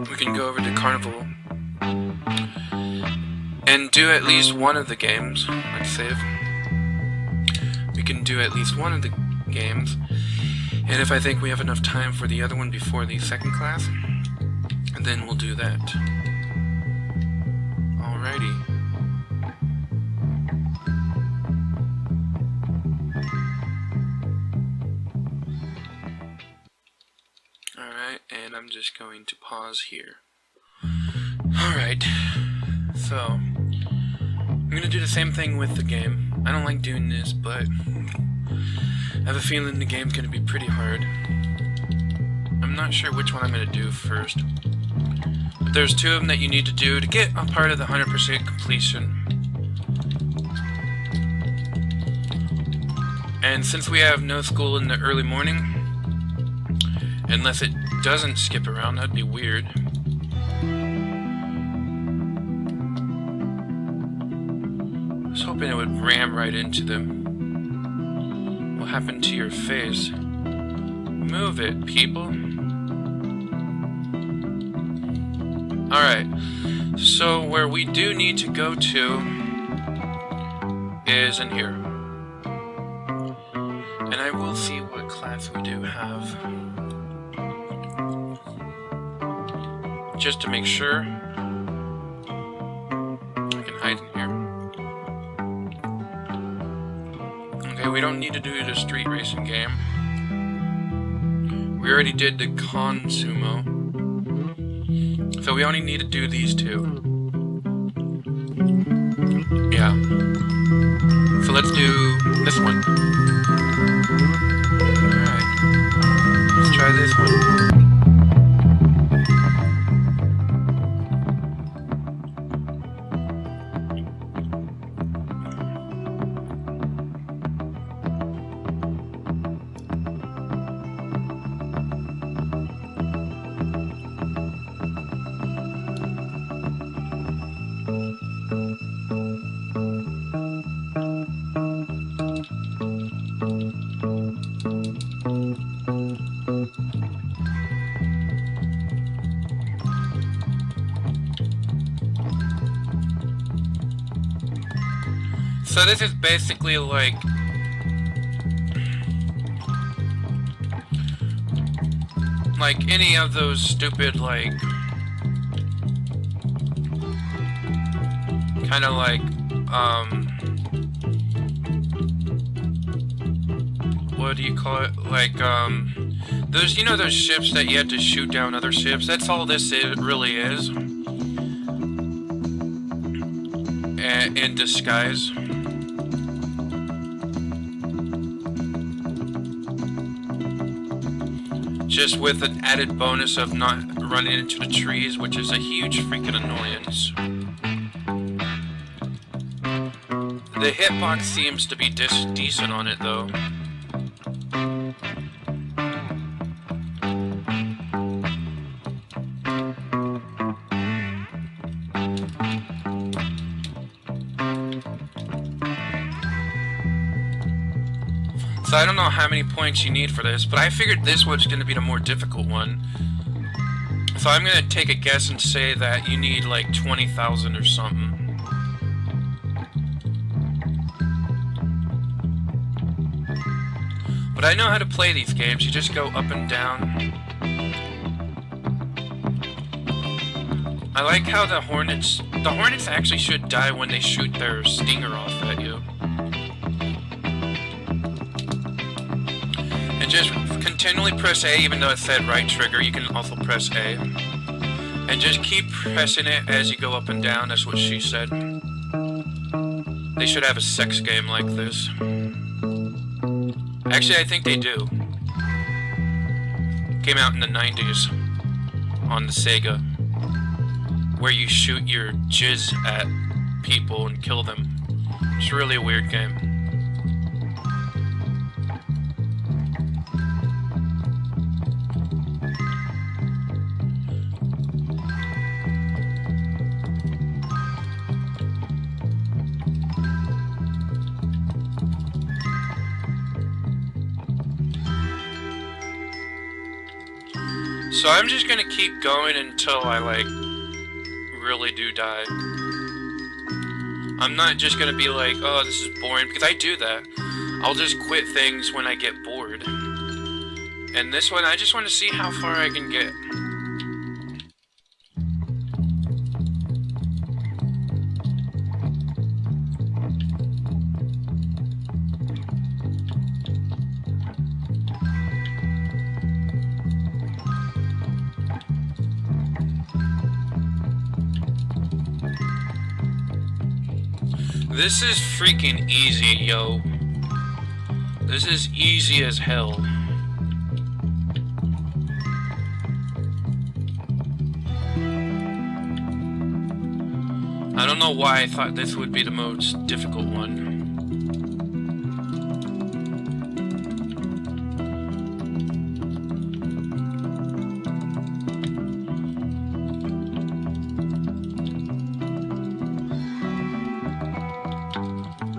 we can go over to Carnival and do at least one of the games. Let's save. We can do at least one of the games, and if I think we have enough time for the other one before the second class, then we'll do that. Alrighty. Alright, and I'm just going to pause here. Alright, so I'm gonna do the same thing with the game. I don't like doing this, but I have a feeling the game's gonna be pretty hard. I'm not sure which one I'm gonna do first. But there's 2 of them that you need to do to get a part of the 100% completion. And since we have no school in the early morning, unless it doesn't skip around, that'd be weird. I was hoping it would ram right into them. What happened to your face? Move it, people. Alright, so where we do need to go to is in here. And I will see what class we do have, just to make sure. I can hide in here. Okay, we don't need to do the street racing game. We already did the con sumo. So we only need to do these 2. Yeah. So let's do this one. Alright. So this is basically like any of those stupid like kind of like what do you call it, like those, you know, those ships that you had to shoot down other ships? That's all this really is in disguise. Just with an added bonus of not running into the trees, which is a huge freaking annoyance. The hitbox seems to be decent on it though. So I don't know how many points you need for this, but I figured this was going to be the more difficult one. So I'm going to take a guess and say that you need like 20,000 or something. But I know how to play these games. You just go up and down. I like how the Hornets actually should die when they shoot their stinger off at you. And just continually press A, even though it said right trigger, you can also press A. And just keep pressing it as you go up and down, that's what she said. They should have a sex game like this. Actually, I think they do. Came out in the 90s on the Sega, where you shoot your jizz at people and kill them. It's really a weird game. So I'm just gonna keep going until I like really do die. I'm not just gonna be like, oh, this is boring, because I do that. I'll just quit things when I get bored. And this one, I just want to see how far I can get. This is freaking easy, yo. This is easy as hell. I don't know why I thought this would be the most difficult one.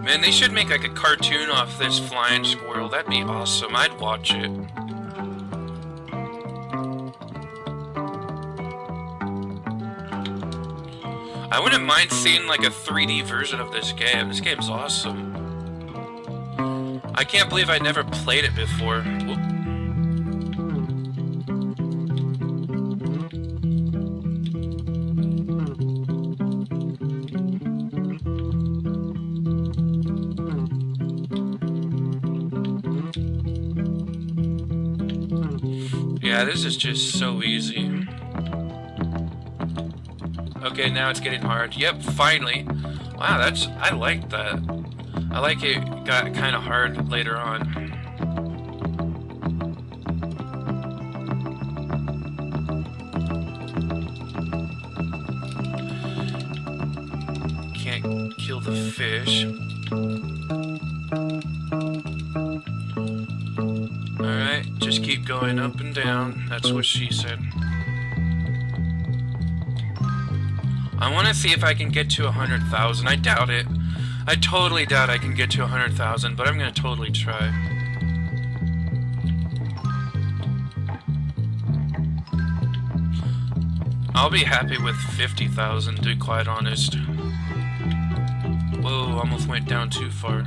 Man, they should make like a cartoon off this flying squirrel. That'd be awesome. I'd watch it. I wouldn't mind seeing like a 3D version of this game. This game's awesome. I can't believe I never played it before. Whoop. Yeah, this is just so easy. Okay, now it's getting hard. Yep, finally. Wow, I like that. I like it got kind of hard later on. Can't kill the fish. Alright, just keep going up and down. That's what she said. I want to see if I can get to 100,000. I doubt it. I totally doubt I can get to 100,000, but I'm going to totally try. I'll be happy with 50,000, to be quite honest. Whoa. Ooh, almost went down too far.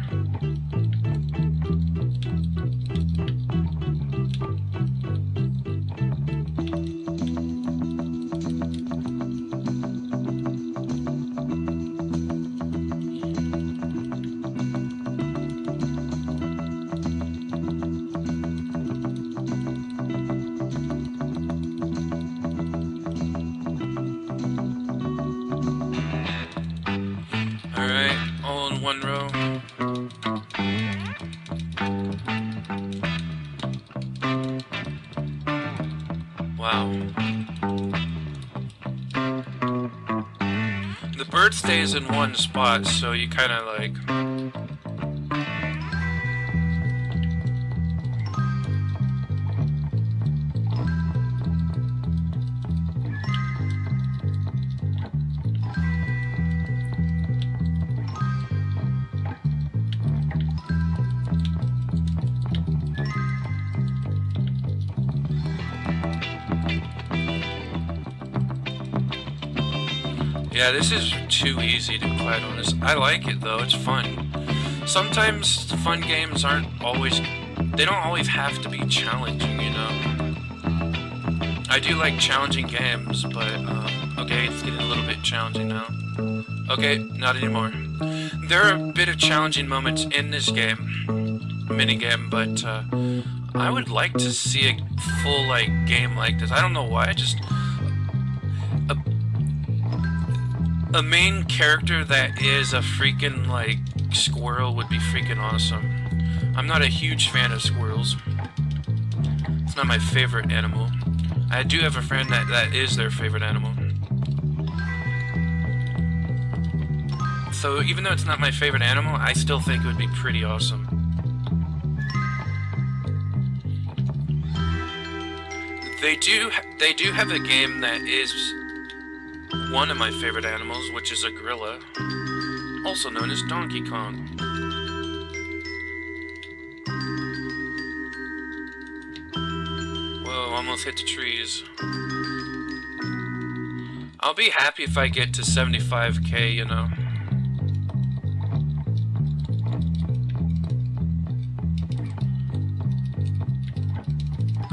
Alright, all in one row. Wow. The bird stays in one spot, so you kind of like... Yeah, this is too easy to be quite honest. I like it though, it's fun. Sometimes fun games aren't always, they don't always have to be challenging, you know? I do like challenging games, but, okay, it's getting a little bit challenging now. Okay, not anymore. There are a bit of challenging moments in this game, minigame, but, I would like to see a full, like, game like this. I don't know why, I just... A main character that is a freaking, like, squirrel would be freaking awesome. I'm not a huge fan of squirrels. It's not my favorite animal. I do have a friend that is their favorite animal. So even though it's not my favorite animal, I still think it would be pretty awesome. They do have a game that is one of my favorite animals, which is a gorilla, also known as Donkey Kong. Whoa, almost hit the trees. I'll be happy if I get to 75k, you know.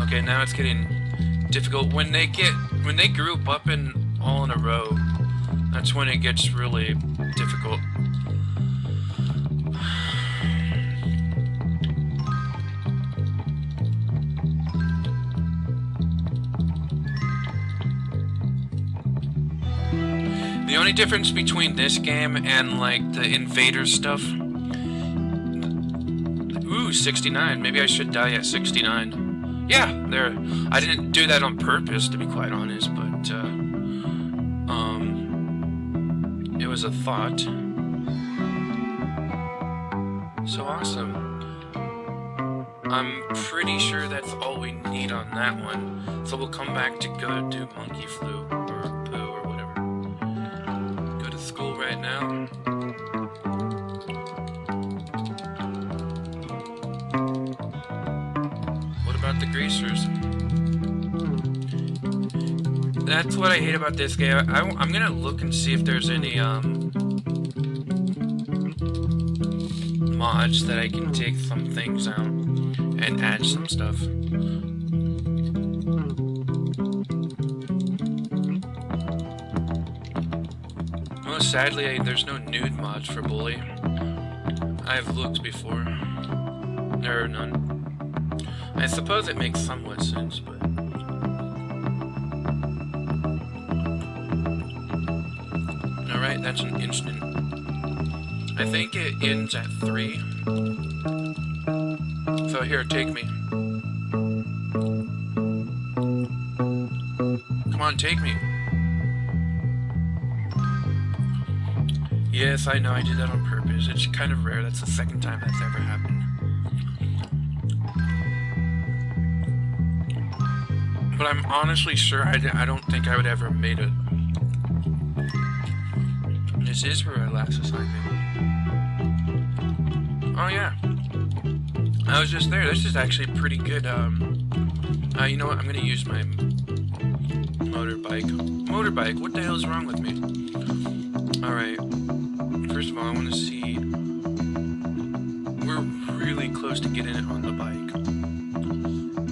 Okay, now it's getting difficult. When they group up in all in a row, that's when it gets really difficult. The only difference between this game and like the Invader stuff... Ooh, 69. Maybe I should die at 69. Yeah, there. I didn't do that on purpose, to be quite honest, but it was a thought. So awesome. I'm pretty sure that's all we need on that one. So we'll come back to go do Monkey Flu or Poo or whatever. Go to school right now. What about the greasers? That's what I hate about this game. I'm gonna look and see if there's any mods that I can take some things out and add some stuff. Oh, sadly, there's no nude mods for Bully. I've looked before. There are none. I suppose it makes somewhat sense, but... Alright, that's an instant. I think it ends at 3. So here, take me. Come on, take me. Yes, I know I did that on purpose. It's kind of rare. That's the second time that's ever happened. But I'm honestly sure I don't think I would ever have made it. This is her last assignment. Oh yeah. I was just there. This is actually pretty good. You know what? I'm gonna use my motorbike. Motorbike? What the hell is wrong with me? Alright. First of all, I want to see. We're really close to getting it on the bike.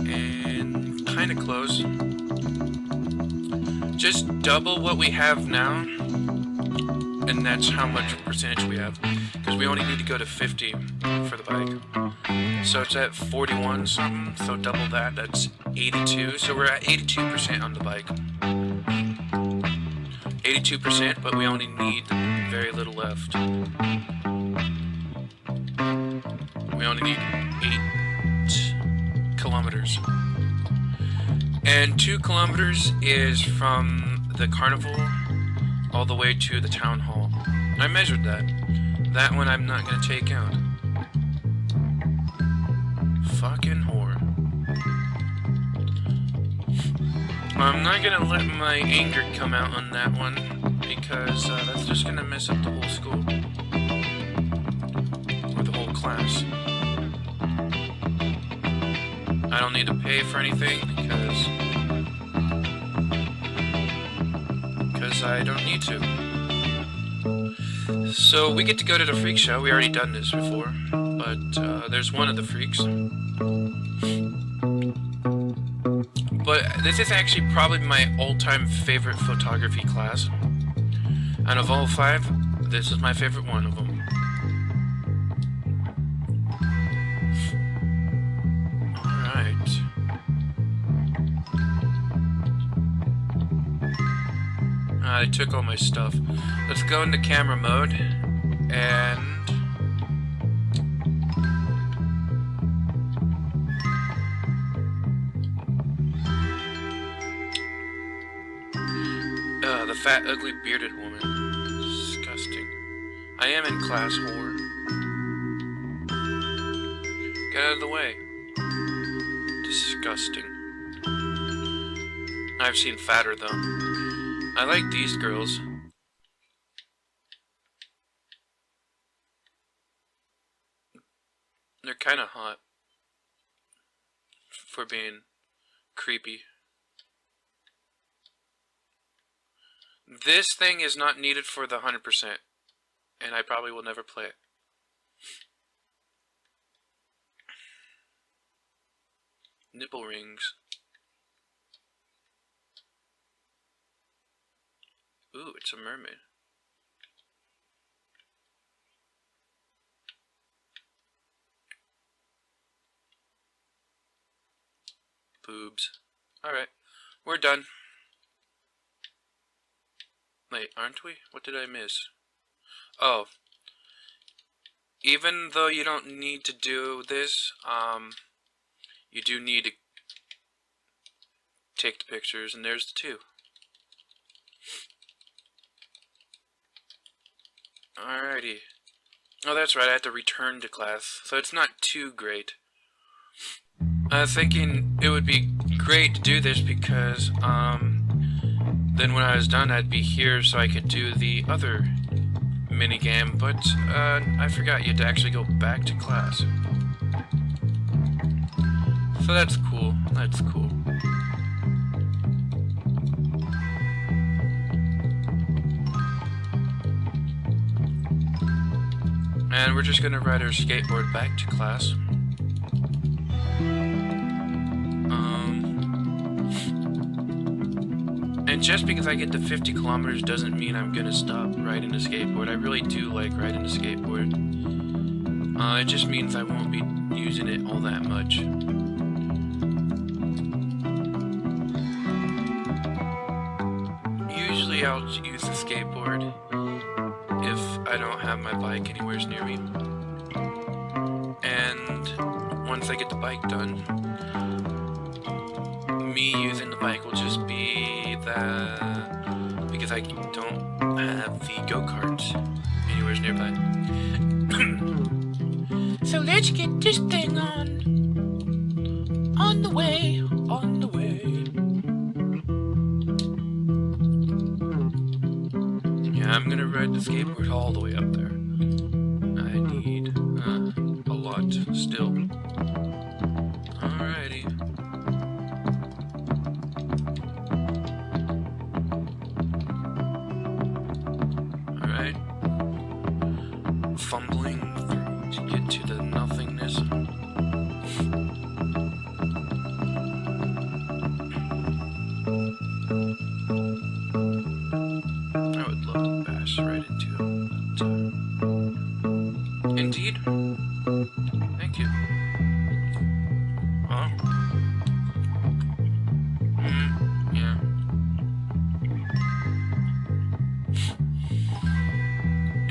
And kind of close. Just double what we have now. And that's how much percentage we have. Because we only need to go to 50 for the bike. So it's at 41 something. So double that. That's 82. So we're at 82% on the bike. 82%, but we only need very little left. We only need 8 kilometers. And 2 kilometers is from the carnival all the way to the town hall. I measured that. That one I'm not gonna take out. Fucking whore. I'm not gonna let my anger come out on that one, because that's just gonna mess up the whole school. Or the whole class. I don't need to pay for anything, because I don't need to. So we get to go to the freak show. We already done this before, but there's one of the freaks. But this is actually probably my all-time favorite photography class. Out of all 5, this is my favorite one of them. Alright. I took all my stuff. Let's go into camera mode, and... the fat, ugly, bearded woman. Disgusting. I am in class, whore. Get out of the way. Disgusting. I've seen fatter, though. I like these girls. They're kinda hot. For being creepy. This thing is not needed for the 100%, and I probably will never play it. Nipple rings. Ooh, it's a mermaid. Boobs. Alright, we're done. Wait, aren't we? What did I miss? Oh. Even though you don't need to do this, you do need to take the pictures, and there's the 2. Alrighty. Oh, that's right, I have to return to class, so it's not too great. I was thinking it would be great to do this because, then when I was done, I'd be here so I could do the other minigame, but I forgot you had to actually go back to class. So that's cool. That's cool. And we're just gonna ride our skateboard back to class. And just because I get to 50 kilometers doesn't mean I'm gonna stop riding a skateboard. I really do like riding a skateboard. It just means I won't be using it all that much. Usually I'll use the skateboard if I don't have my bike anywhere near me. And once I get the bike done, me using the bike will just be that because I don't have the go-karts anywhere nearby. So let's get this thing on the way, on the way. Yeah, I'm gonna ride the skateboard all the way up there. I need a lot still. Alrighty.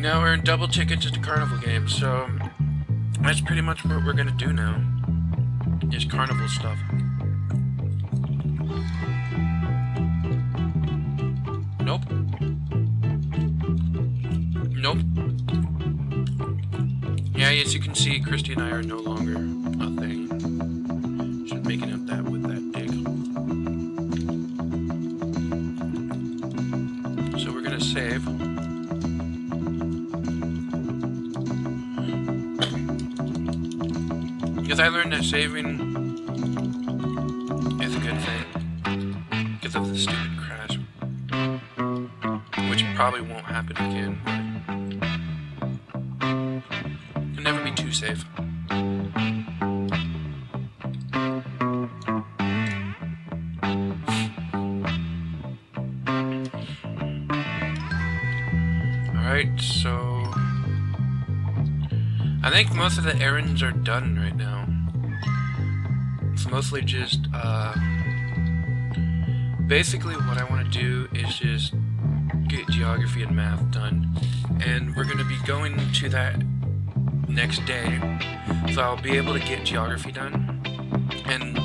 Now we're in double tickets at the carnival game, so that's pretty much what we're gonna do now. Is carnival stuff. Nope. Nope. Yeah, as you can see, Christy and I are no longer a thing. Just making up that with that dig. So we're gonna save. Because I learned that saving is a good thing. Because of the stupid crash. Which probably won't happen again, but can never be too safe. Alright, so I think most of the errands are done right now. It's mostly just, basically what I want to do is just get geography and math done. And we're going to be going to that next day, so I'll be able to get geography done, and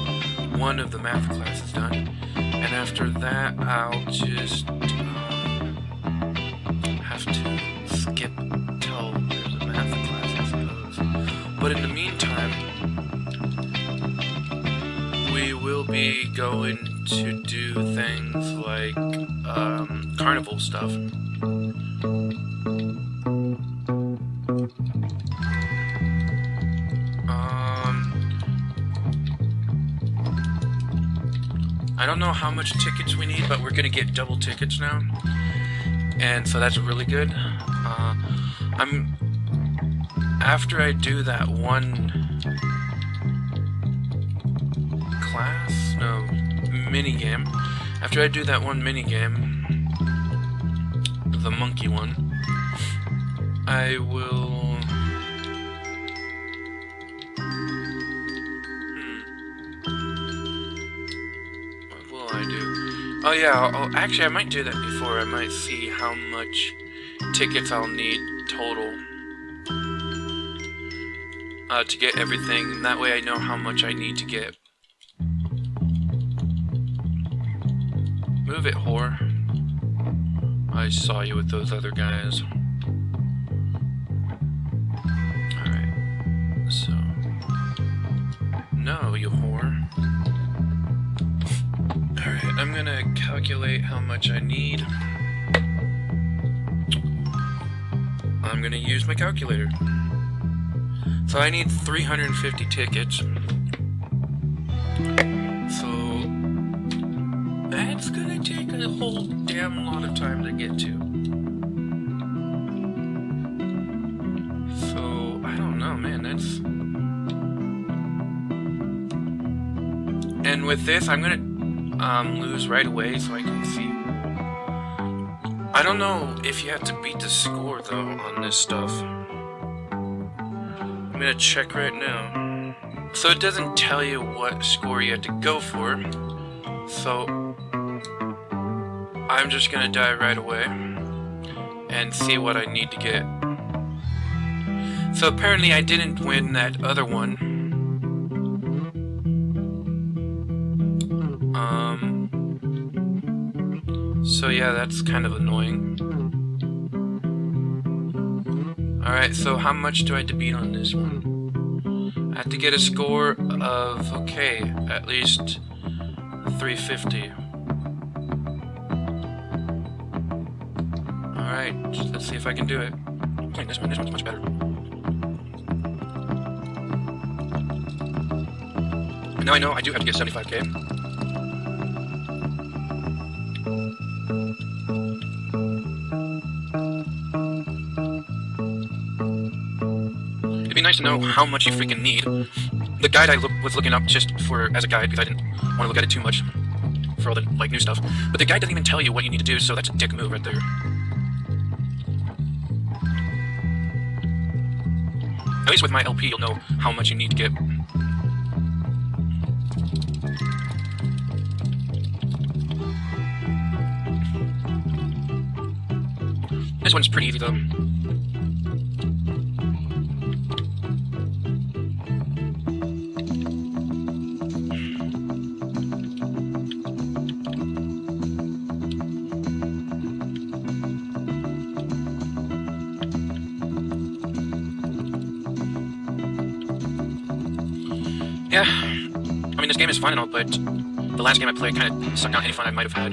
one of the math classes done. And after that, I'll just have to skip till there's a math class, I suppose. But in the meantime, we will be going to do things like carnival stuff. I don't know how much tickets we need, but we're gonna get double tickets now, and so that's really good. After I do that one class, no, mini game. After I do that one mini game, the monkey one, I will. What will I do? Oh yeah, actually I might do that before. I might see how much tickets I'll need total to get everything. That way I know how much I need to get. Move it, whore. I saw you with those other guys. Alright, so... No, you whore. Alright, I'm gonna calculate how much I need. I'm gonna use my calculator. So I need 350 tickets. So that's gonna take a whole damn lot of time to get to. So I don't know, man, that's... And with this, I'm gonna lose right away so I can see. I don't know if you have to beat the score though on this stuff. I'm gonna check right now. So it doesn't tell you what score you have to go for. So I'm just gonna die right away and see what I need to get. So apparently I didn't win that other one. So yeah, that's kind of annoying. Alright, so how much do I have to beat on this one? I have to get a score of, okay, at least 350. Alright, let's see if I can do it. Wait, this one's much better. Now I know I do have to get 75k. It'd be nice to know how much you freaking need. The guide I was looking up just for as a guide because I didn't want to look at it too much for all the like new stuff. But the guide doesn't even tell you what you need to do, so that's a dick move right there. At least with my LP, you'll know how much you need to get. This one's pretty easy though. Yeah, I mean, this game is fun and all, but the last game I played kind of sucked out any fun I might have had.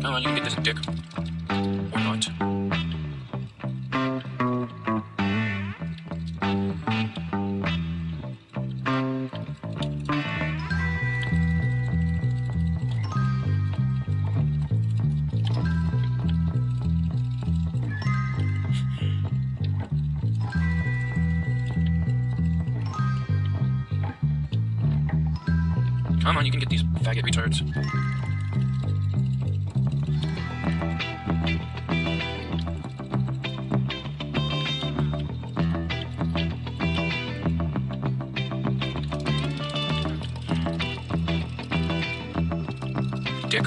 Come on, you can get this dick. Or not. Come on, you can get these faggot retards. Dick.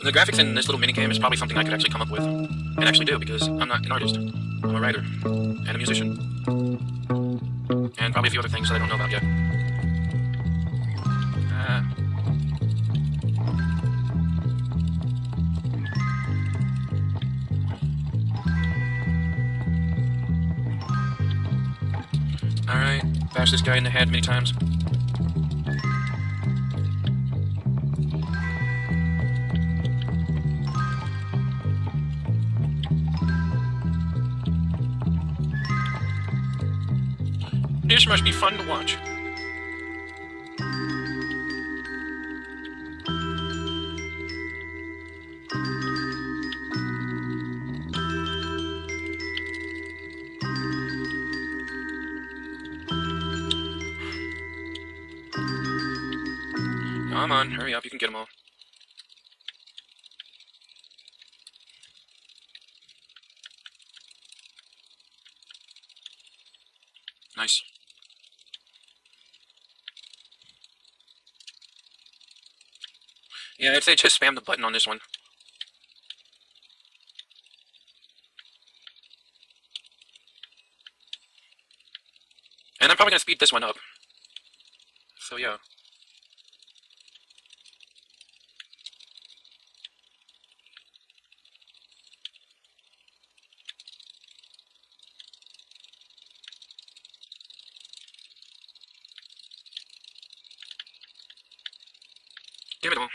The graphics in this little minigame is probably something I could actually come up with. And actually do, because I'm not an artist. I'm a writer. And a musician. And probably a few other things that I don't know about yet. Alright, bash this guy in the head many times. This must be fun to watch. Come on, hurry up, you can get them all. Nice. Yeah, I'd say just spam the button on this one. And I'm probably gonna speed this one up. So yeah. Damn it all.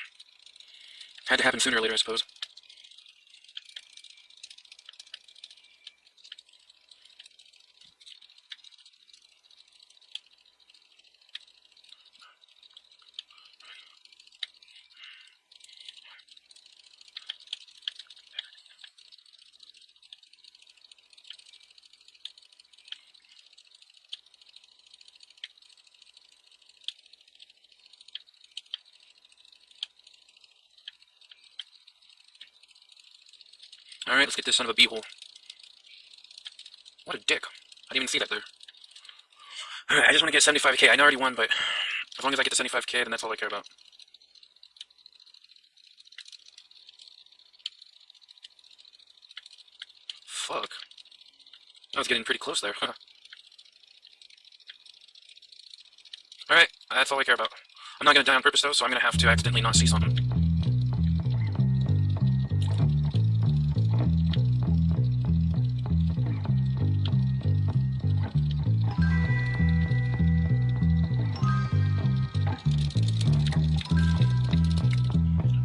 Had to happen sooner or later, I suppose. Alright, let's get this son of a beehole. What a dick. I didn't even see that there. Alright, I just want to get 75k. I know I already won, but as long as I get to 75k, then that's all I care about. Fuck. I was getting pretty close there, huh? Alright, that's all I care about. I'm not gonna die on purpose though, so I'm gonna have to accidentally not see something.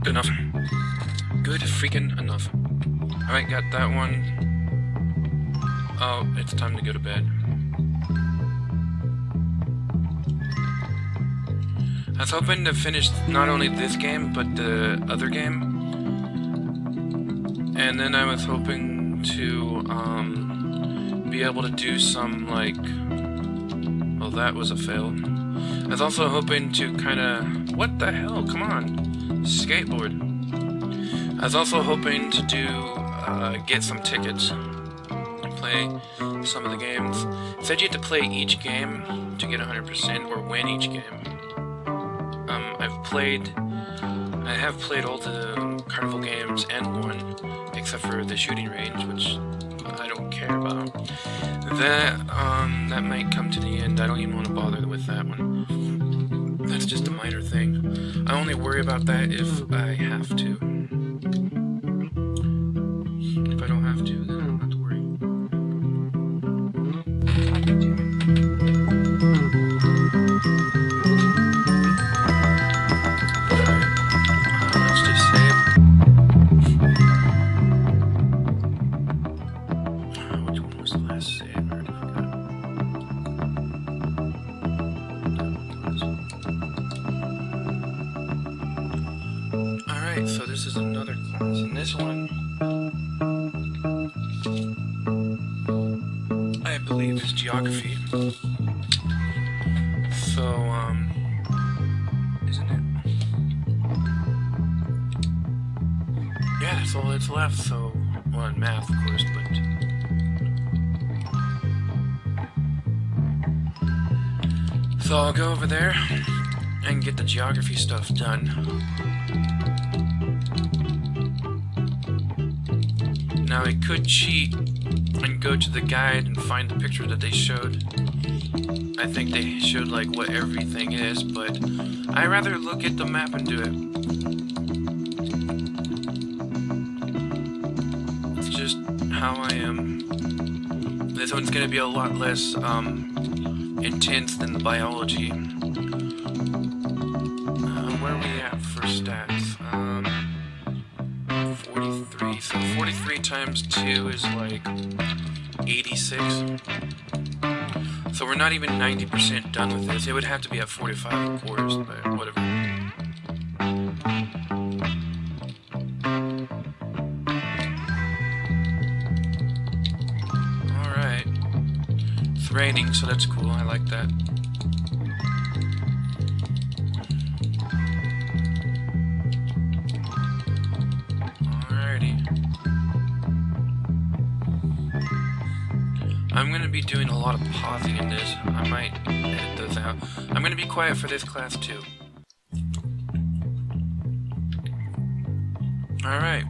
Good enough. Good freaking enough. Alright, got that one. Oh, it's time to go to bed. I was hoping to finish not only this game, but the other game. And then I was hoping to, be able to do some, like... Well, that was a fail. I was also hoping to kinda... What the hell? Come on. Skateboard. I was also hoping to do, get some tickets and play some of the games. It said you had to play each game to get 100% or win each game. I have played all the carnival games and won, except for the shooting range, which I don't care about. That might come to the end. I don't even want to bother with that one. That's just a minor thing. I only worry about that if I have to. If I don't have to, then I don't have to worry. Let's just save. Which one was the last save? I already forgot. Alright, so this is another class, and this one I believe is geography. So, isn't it? Yeah, that's all that's left, so, well, in math, of course, but... So I'll go over there and get the geography stuff done. Now I could cheat and go to the guide and find the picture that they showed. I think they showed like what everything is, but I'd rather look at the map and do it. It's just how I am. This one's gonna be a lot less intense than the biology. Where are we at for stats? 43. So 43 times 2 is like 86. So we're not even 90% done with this. It would have to be at 45 quarters, but whatever. Alright. It's raining, so that's cool. I like that. I'm gonna be doing a lot of pausing in this. I might edit those out. I'm gonna be quiet for this class too. Alright.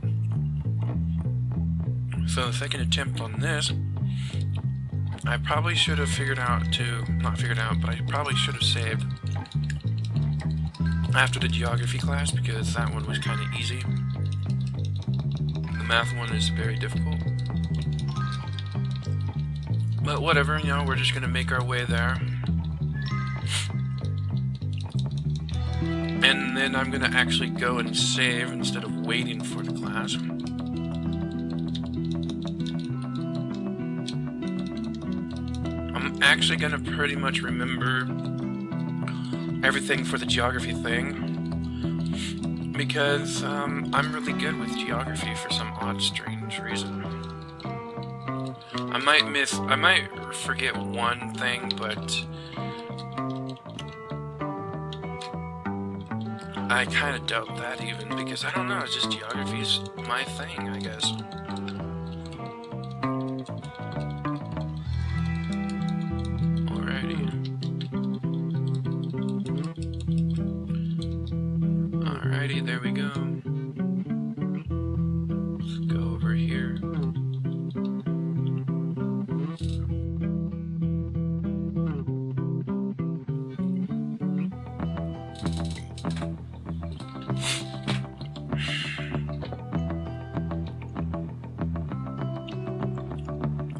So second attempt on this. I probably should have not figured out, but I probably should have saved after the geography class because that one was kind of easy. The math one is very difficult. But whatever, you know, we're just gonna make our way there. And then I'm gonna actually go and save instead of waiting for the class. I'm actually gonna pretty much remember everything for the geography thing. Because I'm really good with geography for some odd, strange reason. I might forget one thing, but I kind of doubt that even, because I don't know, it's just geography's my thing, I guess. Alrighty. Alrighty, there we go. Let's go over here.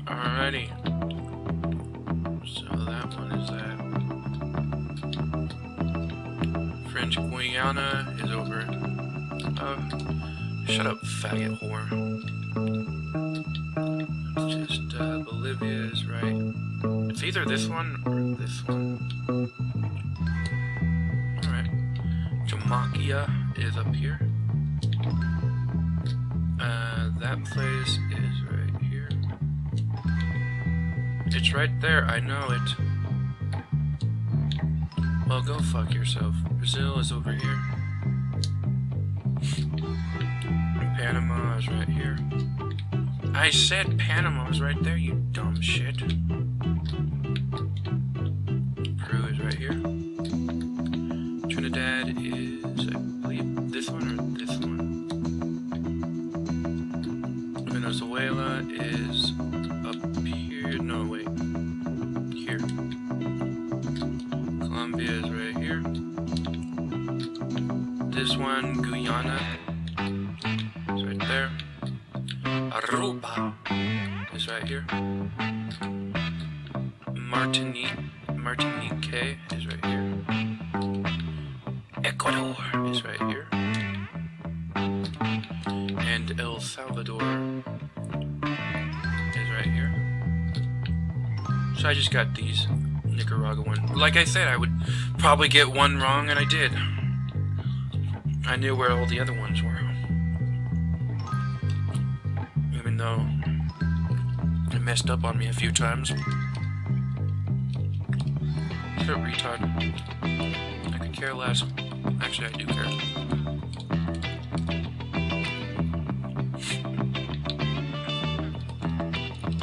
Alrighty. So that one is that. French Guiana is over. Oh, shut up, faggot whore. It's just Bolivia is right. It's either this one or this one. Alright. Jamaica is up here. That place is right here. It's right there, I know it. Well, go fuck yourself. Brazil is over here. Panama is right here. I said Panama is right there, you dumb shit. Peru is right here. Trinidad is, I believe, this one or this one. Venezuela is up here. No, wait. Here. Colombia is right here. this one, Guyana, is right there. Aruba is right here. Martinique is right here. Ecuador is right here. And El Salvador is right here. So I just got these. Nicaraguan. Like I said, I would probably get one wrong, and I did. I knew where all the other ones were. Even though it messed up on me a few times. Shut up, retard. I could care less. Actually, I do care.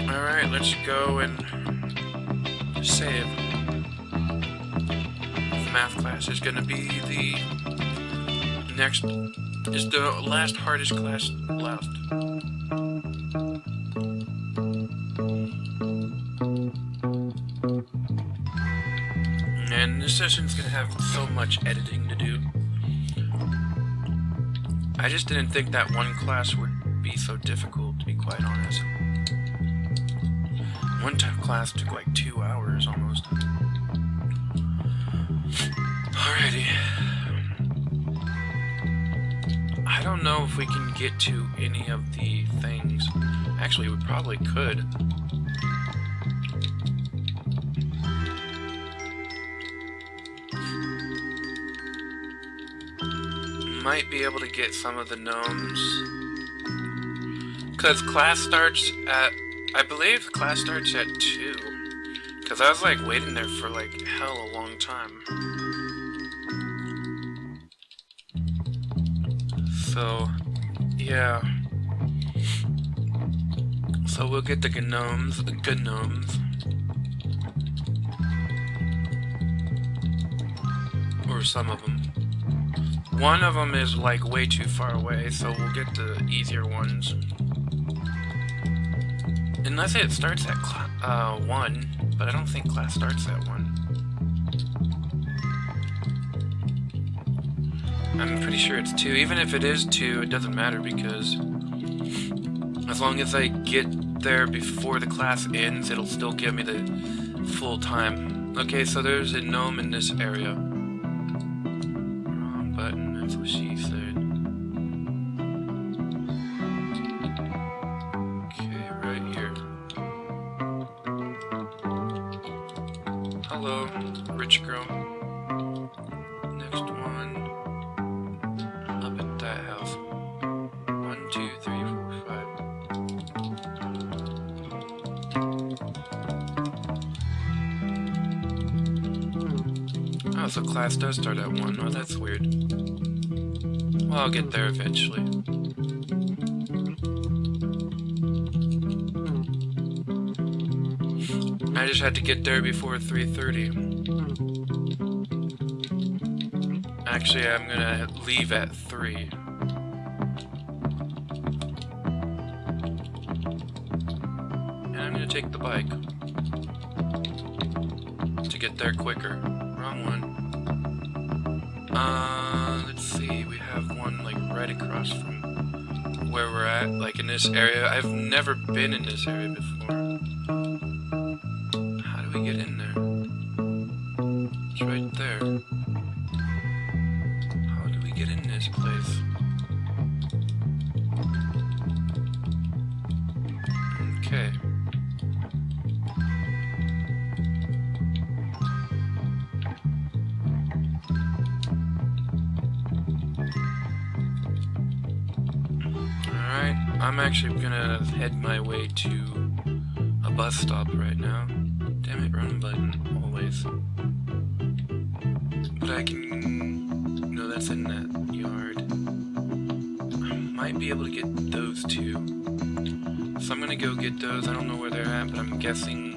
Alright, let's go and save. The math class is gonna be the next, is the last hardest class left. And this session's gonna have so much editing to do. I just didn't think that one class would be so difficult, to be quite honest. One class took like 2 hours almost. Alrighty. I don't know if we can get to any of the things. Actually, we probably could. Might be able to get some of the gnomes. Because class starts at, I believe class starts at 2. Because I was like waiting there for like hell a long time. So, yeah. So we'll get the gnomes, or some of them. One of them is like way too far away, so we'll get the easier ones. Unless it starts at 1, but I don't think class starts at 1. I'm pretty sure it's 2. Even if it is 2, it doesn't matter because as long as I get there before the class ends, it'll still give me the full time. Okay, so there's a gnome in this area. Wrong button, that's what she said. Okay, right here. Hello, rich girl. Next one. Up at that house. 1, 2, 3, 4, 5. Oh, so class does start at 1. Oh, that's weird. Well, I'll get there eventually. I just had to get there before 3:30. Actually, I'm gonna leave at 3. And I'm gonna take the bike to get there quicker. Wrong one. Let's see, we have one like right across from where we're at, like in this area. I've never been in this area before. How do we get in there? It's right there. How do we get in this place? Okay. I'm actually gonna head my way to a bus stop right now. Damn it, run button, always. But I can... No, that's in that yard. I might be able to get those two. So I'm gonna go get those. I don't know where they're at, but I'm guessing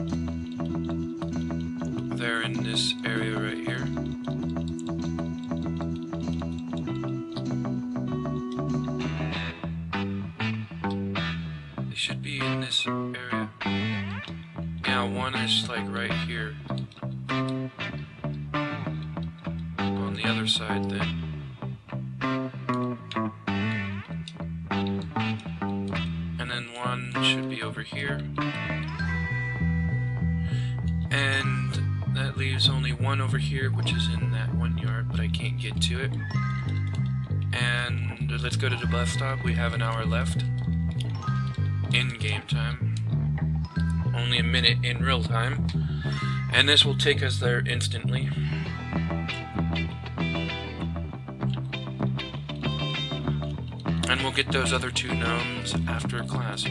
they're in this area right here. Should be in this area. Yeah, one is like right here. On the other side then. which should be over here. And that leaves only one over here, which is in that 1 yard, but I can't get to it. And let's go to the bus stop. We have an hour left in game time. Only a minute in real time. And this will take us there instantly. And we'll get those other 2 gnomes after class.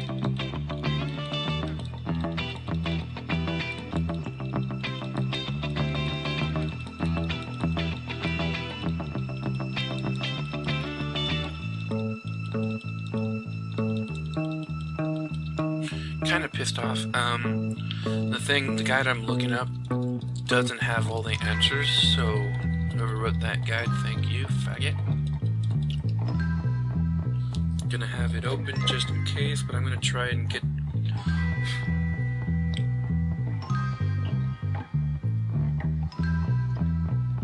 Kind of pissed off. The guide I'm looking up doesn't have all the answers, so whoever wrote that guide, thank you, faggot. Gonna have it open just in case, but I'm gonna try and get...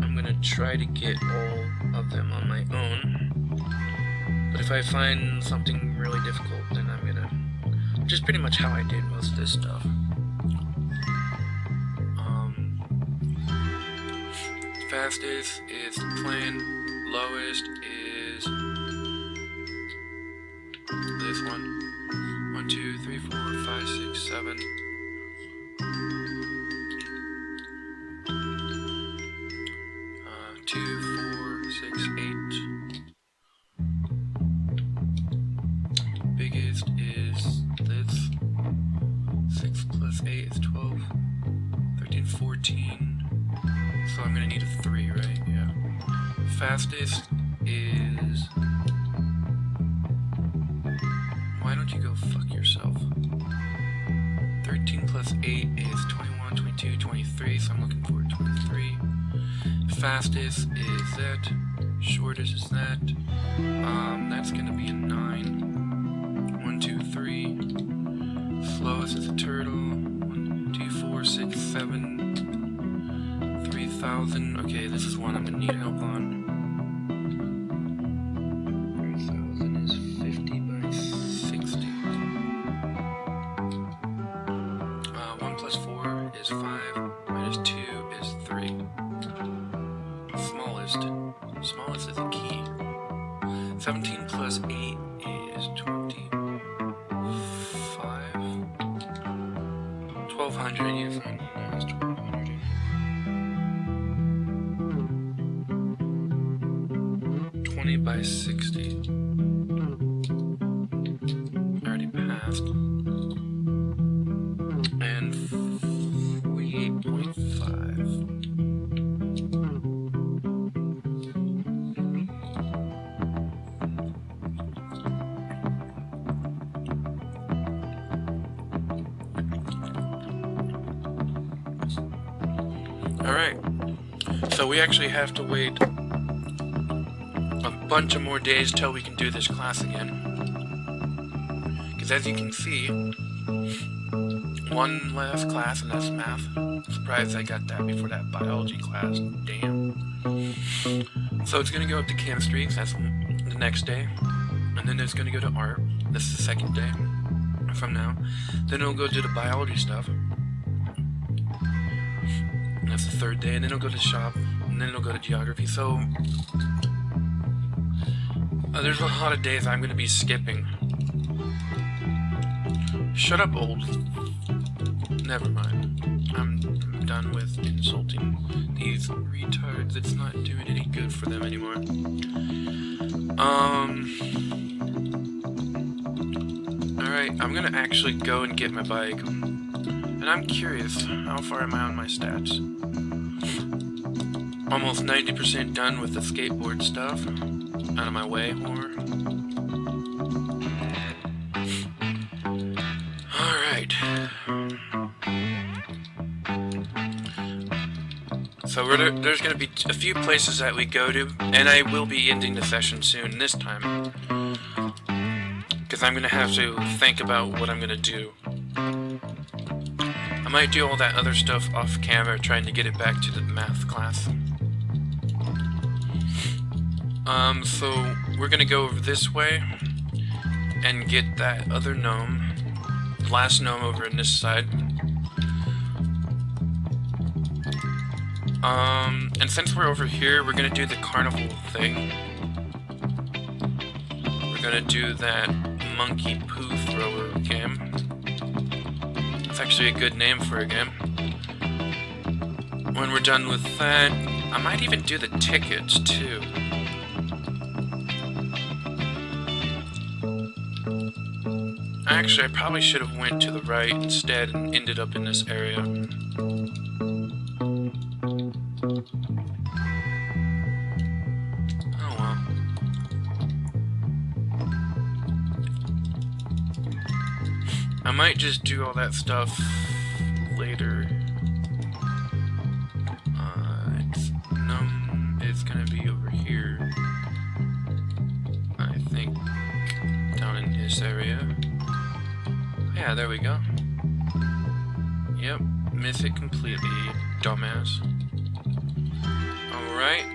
I'm gonna try to get all of them on my own. But if I find something really difficult, then I'm gonna... Which is pretty much how I did most of this stuff. Fastest is plane, lowest is this one. 1, 2, 3, 4, 5, 6, 7. Two, 4, 6, 8. Biggest is this. 6 plus 8 is 12. 13, 14. So I'm gonna need a 3, right? Yeah. Fastest is... Why don't you go fuck yourself? 13 plus 8 is 21, 22, 23, so I'm looking for 23. Fastest is that. Shortest is that. That's gonna be a 9. 1, 2, 3. Slowest is a turtle. 1, 2, 4, 6, 7. 3,000. Okay, this is one I'm gonna need help on. 3,000 is 50 by 60. 1 plus 4 is 5. Minus 2 is 3. Smallest is a key. 17 plus 8 is 25. 1,200. Yes, I know that is 1,200. 20 by 60. Already passed. And 48.5. Alright, so we actually have to wait a bunch of more days till we can do this class again. Because as you can see, one last class and that's math. I'm surprised I got that before that biology class, damn. So it's gonna go up to chemistry, that's the next day. And then it's gonna go to art, this is the second day from now. Then it'll go do the biology stuff. That's the third day, and then it'll go to shop, and then it'll go to geography. So there's a lot of days I'm going to be skipping. Shut up, old. Never mind. I'm done with insulting these retards. It's not doing any good for them anymore. Alright, I'm going to actually go and get my bike. And I'm curious, how far am I on my stats? Almost 90% done with the skateboard stuff. Out of my way, whore. Alright. So there's going to be a few places that we go to, and I will be ending the session soon this time. Because I'm going to have to think about what I'm going to do. I might do all that other stuff off camera, trying to get it back to the math class. So we're gonna go over this way and get that other gnome, last gnome over on this side. And since we're over here, we're gonna do the carnival thing. We're gonna do that monkey poo thrower game. It's actually a good name for a game. When we're done with that, I might even do the tickets too. Actually, I probably should have went to the right instead and ended up in this area. Oh well. I might just do all that stuff later. It's gonna be over here. I think down in this area. Yeah, there we go. Yep, miss it completely, dumbass. Alright.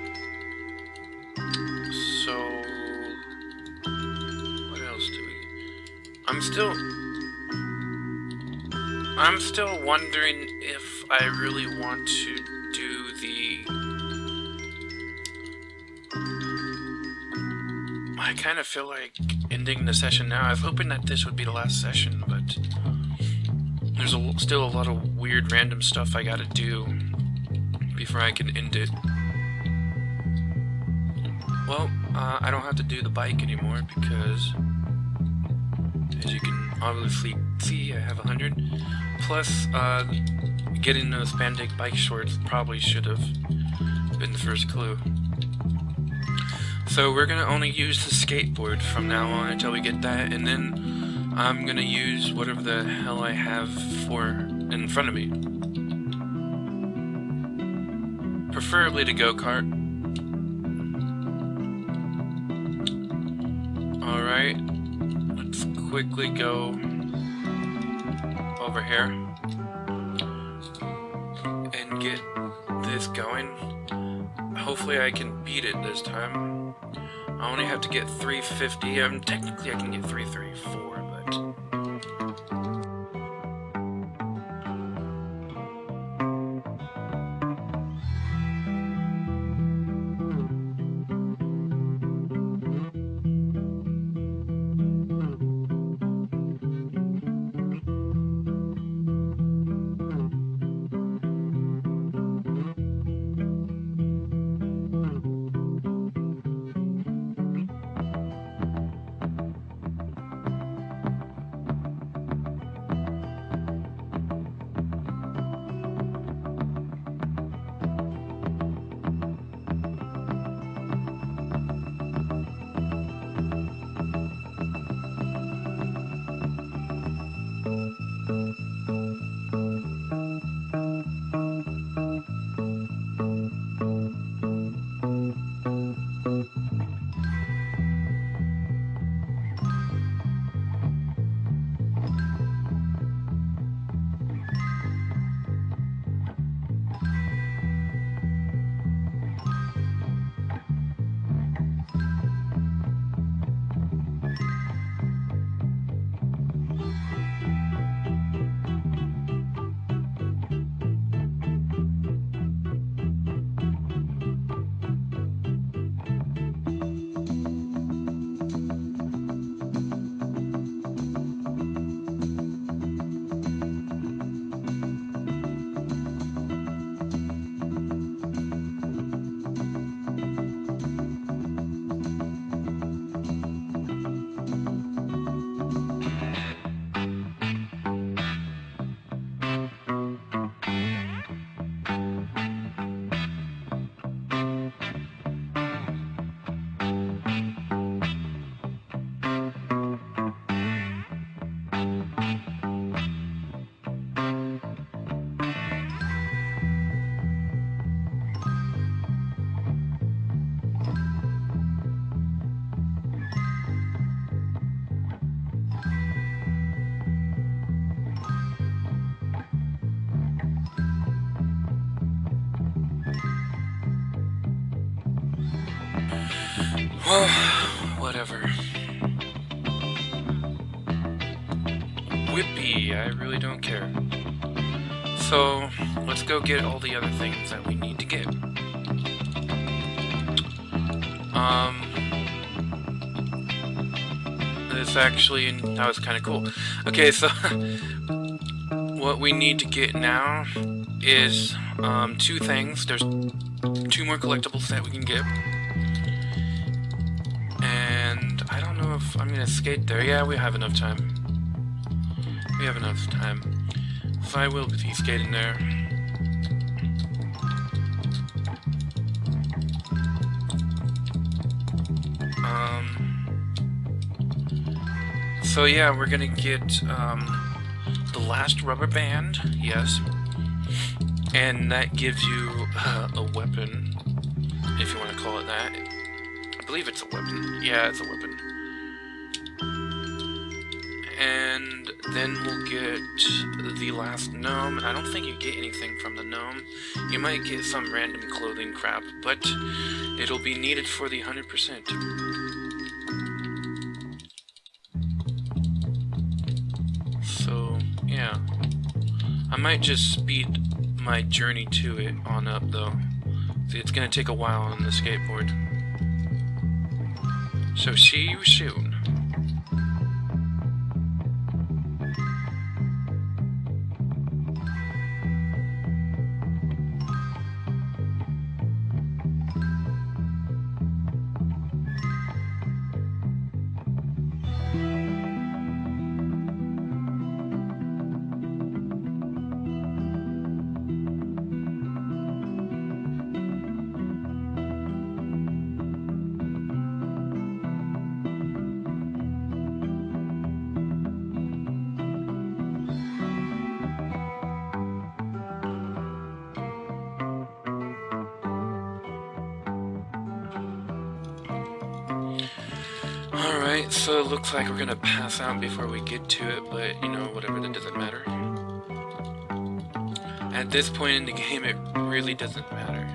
So, what else do we... I'm still wondering if I really want to do the... I kind of feel like ending the session now. I was hoping that this would be the last session, but there's still a lot of weird random stuff I gotta do before I can end it. Well, I don't have to do the bike anymore because, as you can obviously see, I have 100. Plus, getting those Spandex bike shorts probably should have been the first clue. So we're gonna only use the skateboard from now on until we get that, and then I'm gonna use whatever the hell I have in front of me. Preferably the go-kart. Alright, let's quickly go over here and get this going. Hopefully I can beat it this time. I only have to get 350. Technically I can get 334, but... Whatever. Whippy, I really don't care. So, let's go get all the other things that we need to get. This actually, that was kind of cool. Okay, so, what we need to get now is, 2 things. There's 2 more collectibles that we can get. And I don't know if I'm gonna skate there. Yeah, we have enough time. We have enough time. So I will be skating there. So yeah, we're gonna get the last rubber band, yes. And that gives you a weapon, if you want to call it that. I believe it's a weapon. Yeah, it's a weapon. And then we'll get the last gnome. I don't think you get anything from the gnome. You might get some random clothing crap, but it'll be needed for the 100%. So, yeah. I might just speed my journey to it on up, though. See, it's gonna take a while on the skateboard. So see you soon. Alright, so it looks like we're gonna pass out before we get to it, but, you know, whatever, that doesn't matter. At this point in the game, it really doesn't matter.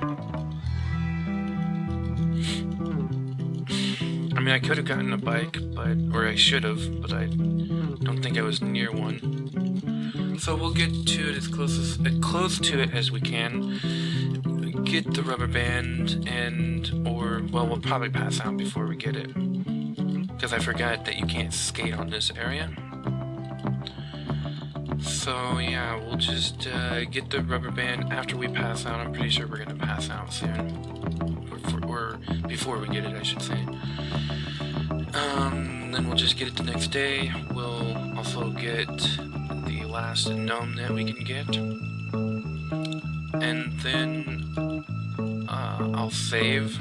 I mean, I could have gotten a bike, or I should have, but I don't think I was near one. So we'll get to it as close to it as we can. Get the rubber band, well, we'll probably pass out before we get it. Because I forgot that you can't skate on this area. So yeah, we'll just get the rubber band after we pass out. I'm pretty sure we're gonna pass out soon. Or before we get it, I should say. Then we'll just get it the next day. We'll also get the last gnome that we can get. And then I'll save.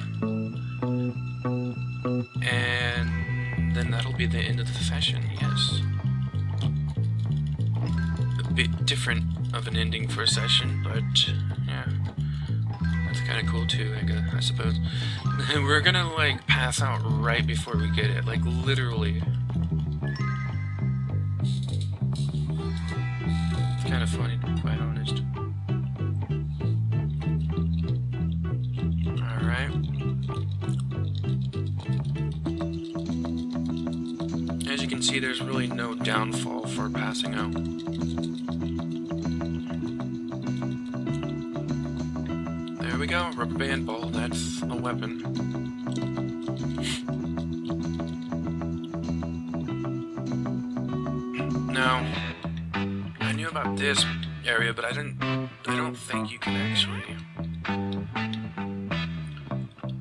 And then that'll be the end of the session, yes. A bit different of an ending for a session, but yeah. That's kind of cool too, I suppose. We're gonna, like, pass out right before we get it, like, literally. It's kind of funny, to be quite honest. Alright. As you can see, there's really no downfall for passing out. There we go, rubber band ball, that's a weapon. Now, I knew about this area, but I don't think you can actually...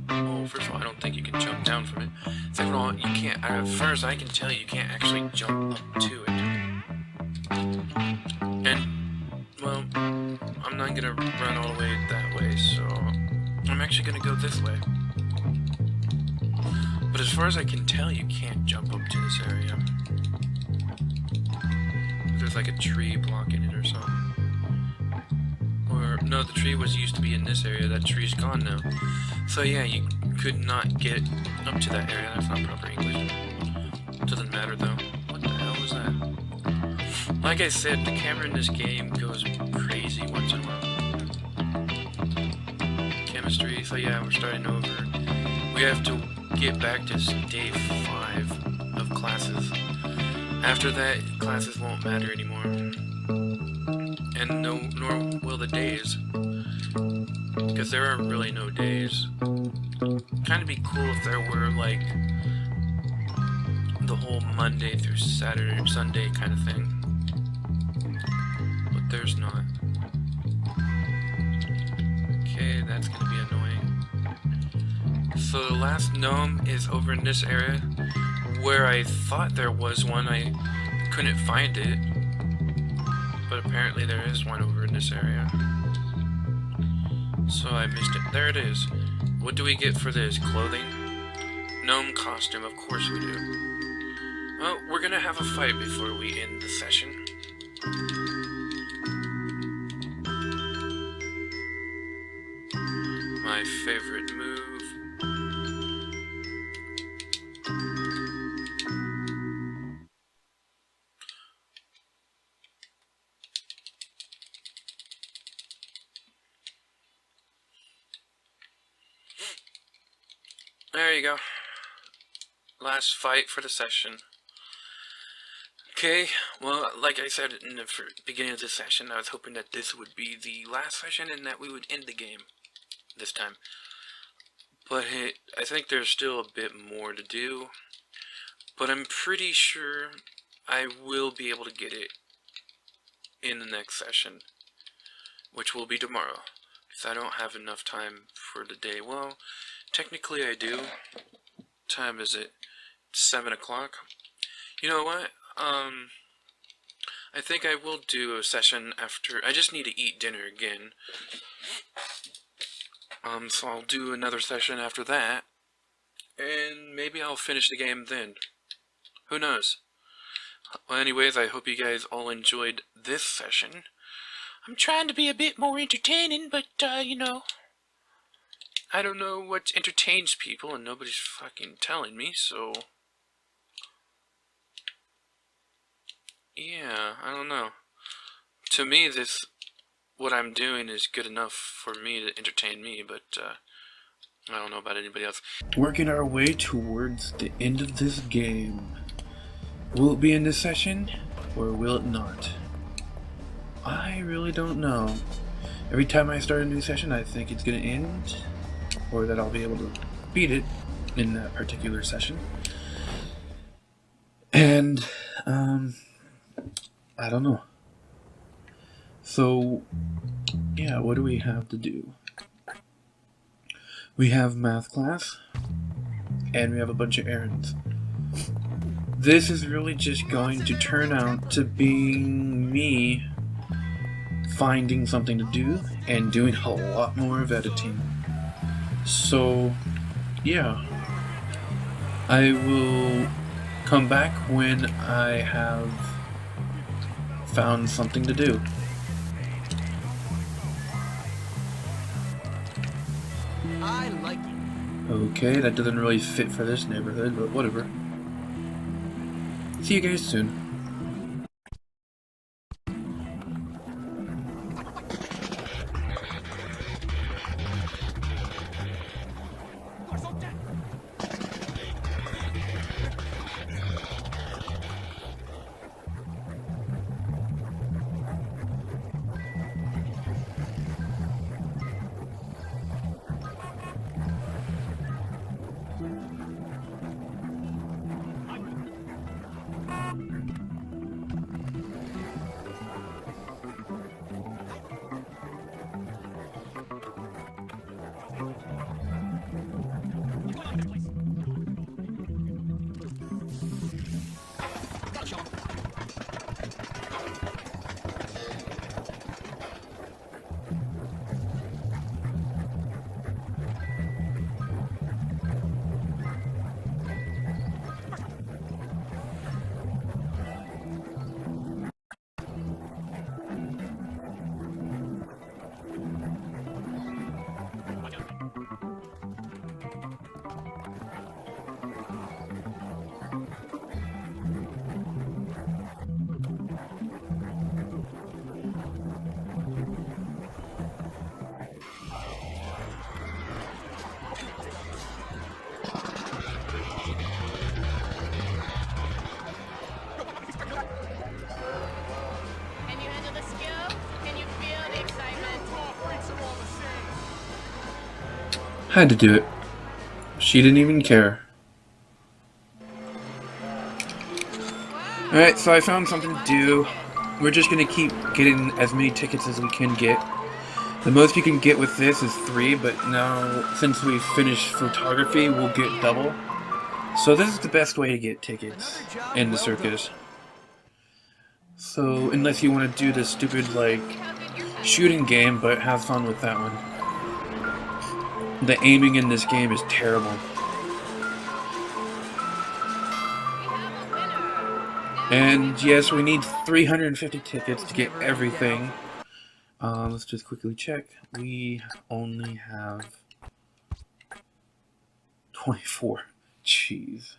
Well, first of all, I don't think you can jump down from it. Second of all, you can't, as far as I can tell, you can't actually jump up to it. And, well, I'm not gonna run all the way that way, so I'm actually gonna go this way. But as far as I can tell, you can't jump up to this area. There's like a tree blocking it or something. Or, no, the tree used to be in this area. That tree's gone now. So yeah, you could not get up to that area. That's not proper English. Doesn't matter though. What the hell was that? Like I said, the camera in this game goes crazy once in a while. Chemistry, so yeah, we're starting over. We have to get back to day 5 of classes. After that, classes won't matter anymore. And nor will the days. Because there are really no days. Kind of be cool if there were, like, the whole Monday through Saturday or Sunday kind of thing. But there's not. Okay, that's gonna be annoying. So the last gnome is over in this area, where I thought there was one. I couldn't find it, but apparently there is one over in this area. So I missed it. There it is. What do we get for this? Clothing? Gnome costume, of course we do. Well, we're gonna have a fight before we end the session. My favorite move. There you go. Last fight for the session. Okay, well, like I said in the beginning of this session, I was hoping that this would be the last session and that we would end the game this time. But I think there's still a bit more to do. But I'm pretty sure I will be able to get it in the next session, which will be tomorrow, because I don't have enough time for the day. Well, technically I do. What time is it? 7 o'clock. You know what? I think I will do a session after. I just need to eat dinner again. So I'll do another session after that, and maybe I'll finish the game then. Who knows? Well, anyways, I hope you guys all enjoyed this session. I'm trying to be a bit more entertaining, but, you know, I don't know what entertains people, and nobody's fucking telling me, so... yeah, I don't know. To me, what I'm doing is good enough for me to entertain me, but I don't know about anybody else. Working our way towards the end of this game. Will it be in this session, or will it not? I really don't know. Every time I start a new session, I think it's going to end, or that I'll be able to beat it in that particular session. And, I don't know. So, yeah, what do we have to do? We have math class, and we have a bunch of errands. This is really just going to turn out to being me finding something to do and doing a lot more of editing. So, yeah. I will come back when I have found something to do. I like it. Okay, that doesn't really fit for this neighborhood, but whatever. See you guys soon. Had to do it. She didn't even care. Alright, so I found something to do. We're just gonna keep getting as many tickets as we can get. The most you can get with this is 3, but now, since we finished photography, we'll get double. So this is the best way to get tickets in the circus. So, unless you want to do the stupid, like, shooting game, but have fun with that one. The aiming in this game is terrible. And yes, we need 350 tickets to get everything. Let's just quickly check. We only have 24. Jeez.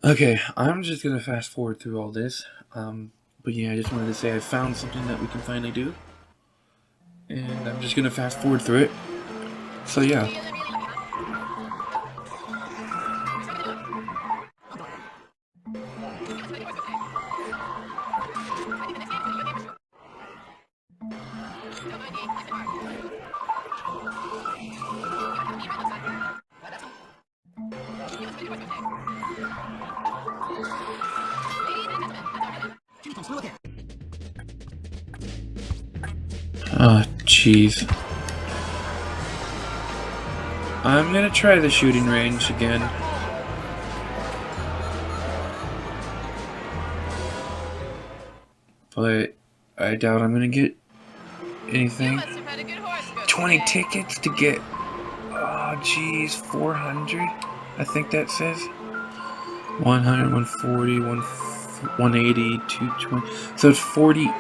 Okay, I'm just gonna fast forward through all this. But yeah, I just wanted to say I found something that we can finally do. And I'm just gonna fast forward through it. So yeah. Oh, jeez. I'm gonna try the shooting range again. But I doubt I'm gonna get anything. 20 tickets to get, oh jeez, 400? I think that says. 100, 140, 180, 220. So it's 40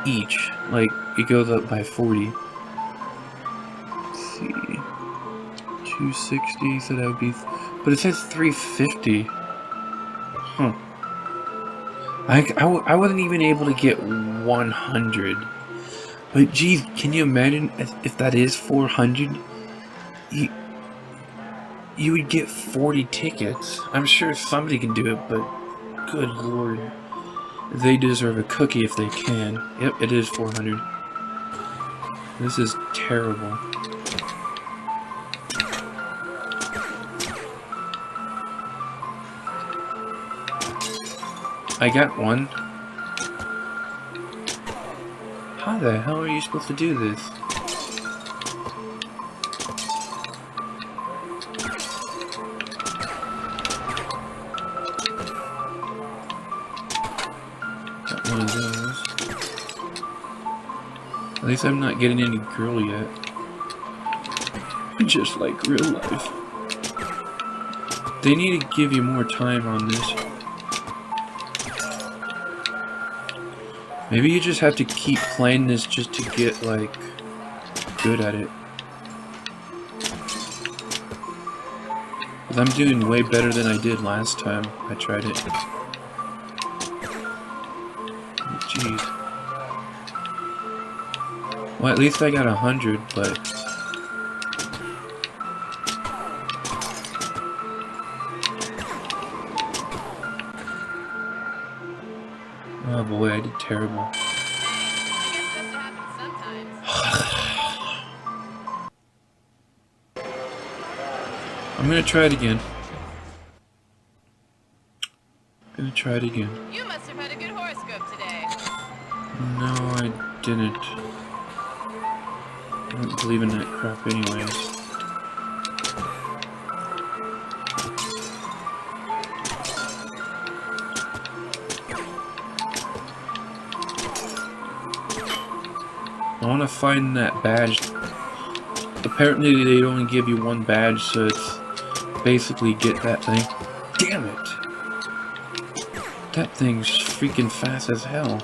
each. Like, it goes up by 40. Let's see. 260, so that would be... But it says 350. Huh. I wasn't even able to get 100. But geez, can you imagine if that is 400? You would get 40 tickets. I'm sure somebody can do it, but good lord. They deserve a cookie if they can. Yep, it is 400. This is terrible. I got one. How the hell are you supposed to do this? Got one of those. At least I'm not getting any girl yet. Just like real life. They need to give you more time on this. Maybe you just have to keep playing this just to get, like, good at it. Because I'm doing way better than I did last time I tried it. Jeez. Well, at least I got 100, but... Oh boy, I did terrible. I'm gonna try it again. You must have had a good horoscope today. No, I didn't. I don't believe in that crap anyways. I want to find that badge. Apparently they only give you one badge, so it's basically get that thing. Damn it! That thing's freaking fast as hell.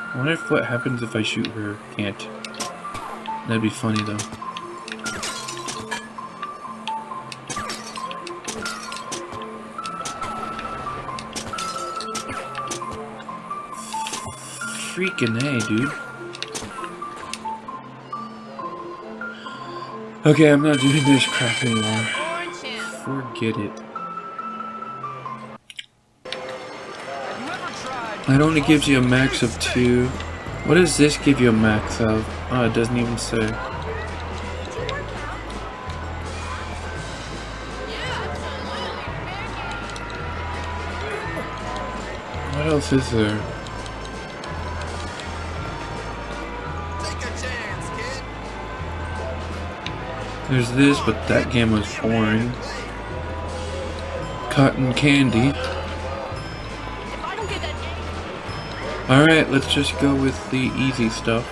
I wonder if what happens if I shoot her can't. That'd be funny though. freaking A, dude. Okay, I'm not doing this crap anymore. Forget it. It only gives you a max of 2. What does this give you a max of? Oh, it doesn't even say. What else is there? There's this, but that game was boring. Cotton candy. Alright, let's just go with the easy stuff.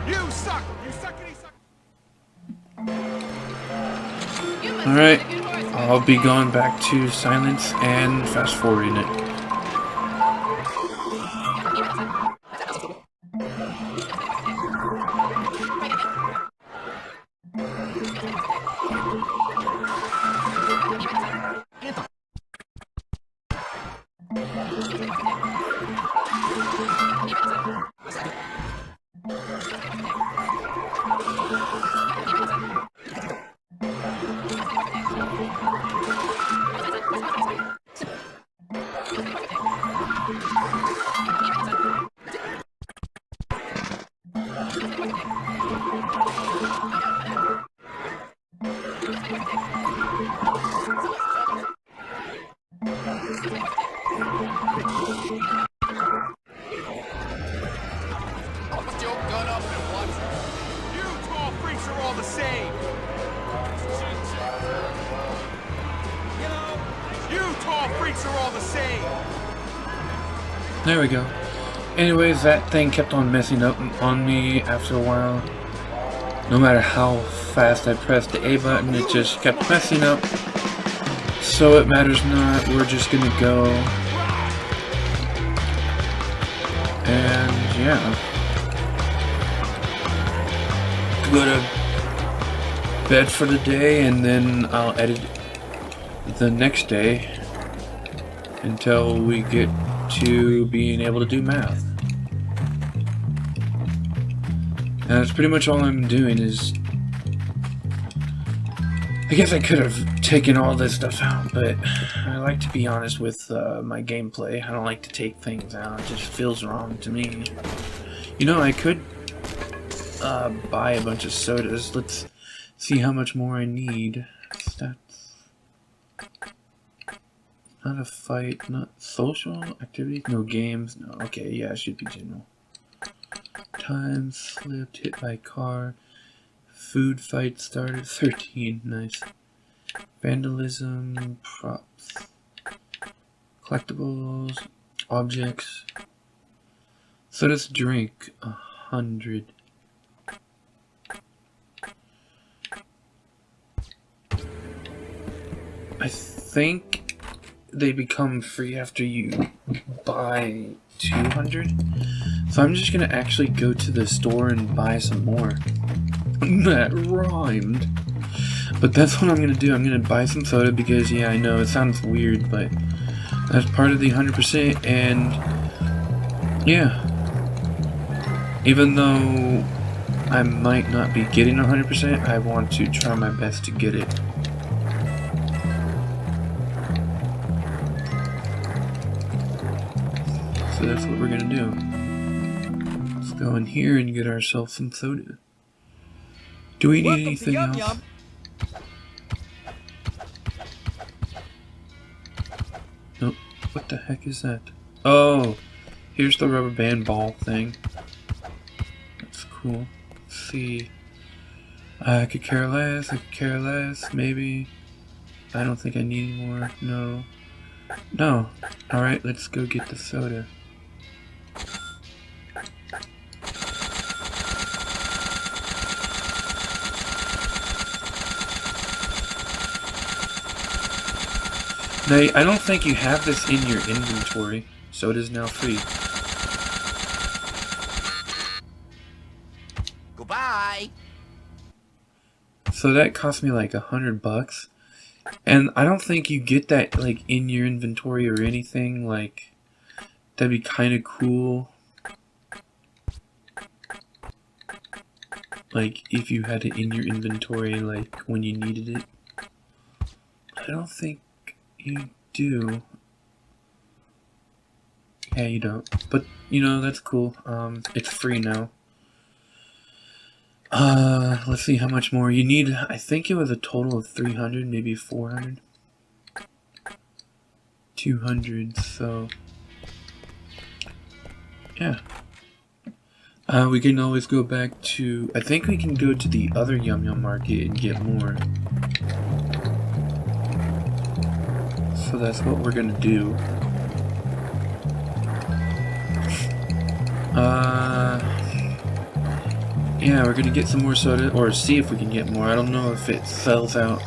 You suck! You suckity suck! Alright, I'll be going back to silence and fast forwarding it. Put your gun up and watch it. You tall freaks are all the same. You know, you tall freaks are all the same. There we go. Anyways, that thing kept on messing up on me after a while. No matter how fast I pressed the A button, it just kept messing up. So it matters not, we're just gonna go. And yeah. Go to bed for the day, and then I'll edit the next day until we get to being able to do math. And that's pretty much all I'm doing is... I guess I could have taken all this stuff out, but I like to be honest with my gameplay. I don't like to take things out. It just feels wrong to me. You know, I could buy a bunch of sodas. Let's see how much more I need. Stats. Not a fight, not social activities, no games, no, okay, yeah, it should be general. Time slipped, hit by car, food fight started, 13, nice. Vandalism, props, collectibles, objects. So let's drink, 100. I think they become free after you buy 200. So I'm just gonna actually go to the store and buy some more. That rhymed. But that's what I'm gonna do. I'm gonna buy some soda because, yeah, I know it sounds weird, but that's part of the 100%. And yeah, even though I might not be getting 100%, I want to try my best to get it. So that's what we're gonna do. Let's go in here and get ourselves some soda. Do we need anything else? Nope. What the heck is that? Oh, here's the rubber band ball thing. That's cool. Let's see. I could care less. I could care less. Maybe. I don't think I need any more. No. No. Alright, let's go get the soda. Now, I don't think you have this in your inventory, so it is now free. Goodbye. So that cost me like $100, and I don't think you get that like in your inventory or anything like That'd be kind of cool. Like, if you had it in your inventory, like, when you needed it. I don't think you do. Yeah, you don't. But, you know, that's cool. It's free now. Let's see how much more you need. I think it was a total of 300, maybe 400. 200, so... yeah. We can always go back to... I think we can go to the other Yum Yum Market and get more. So that's what we're gonna do. Yeah, we're gonna get some more soda, or see if we can get more. I don't know if it sells out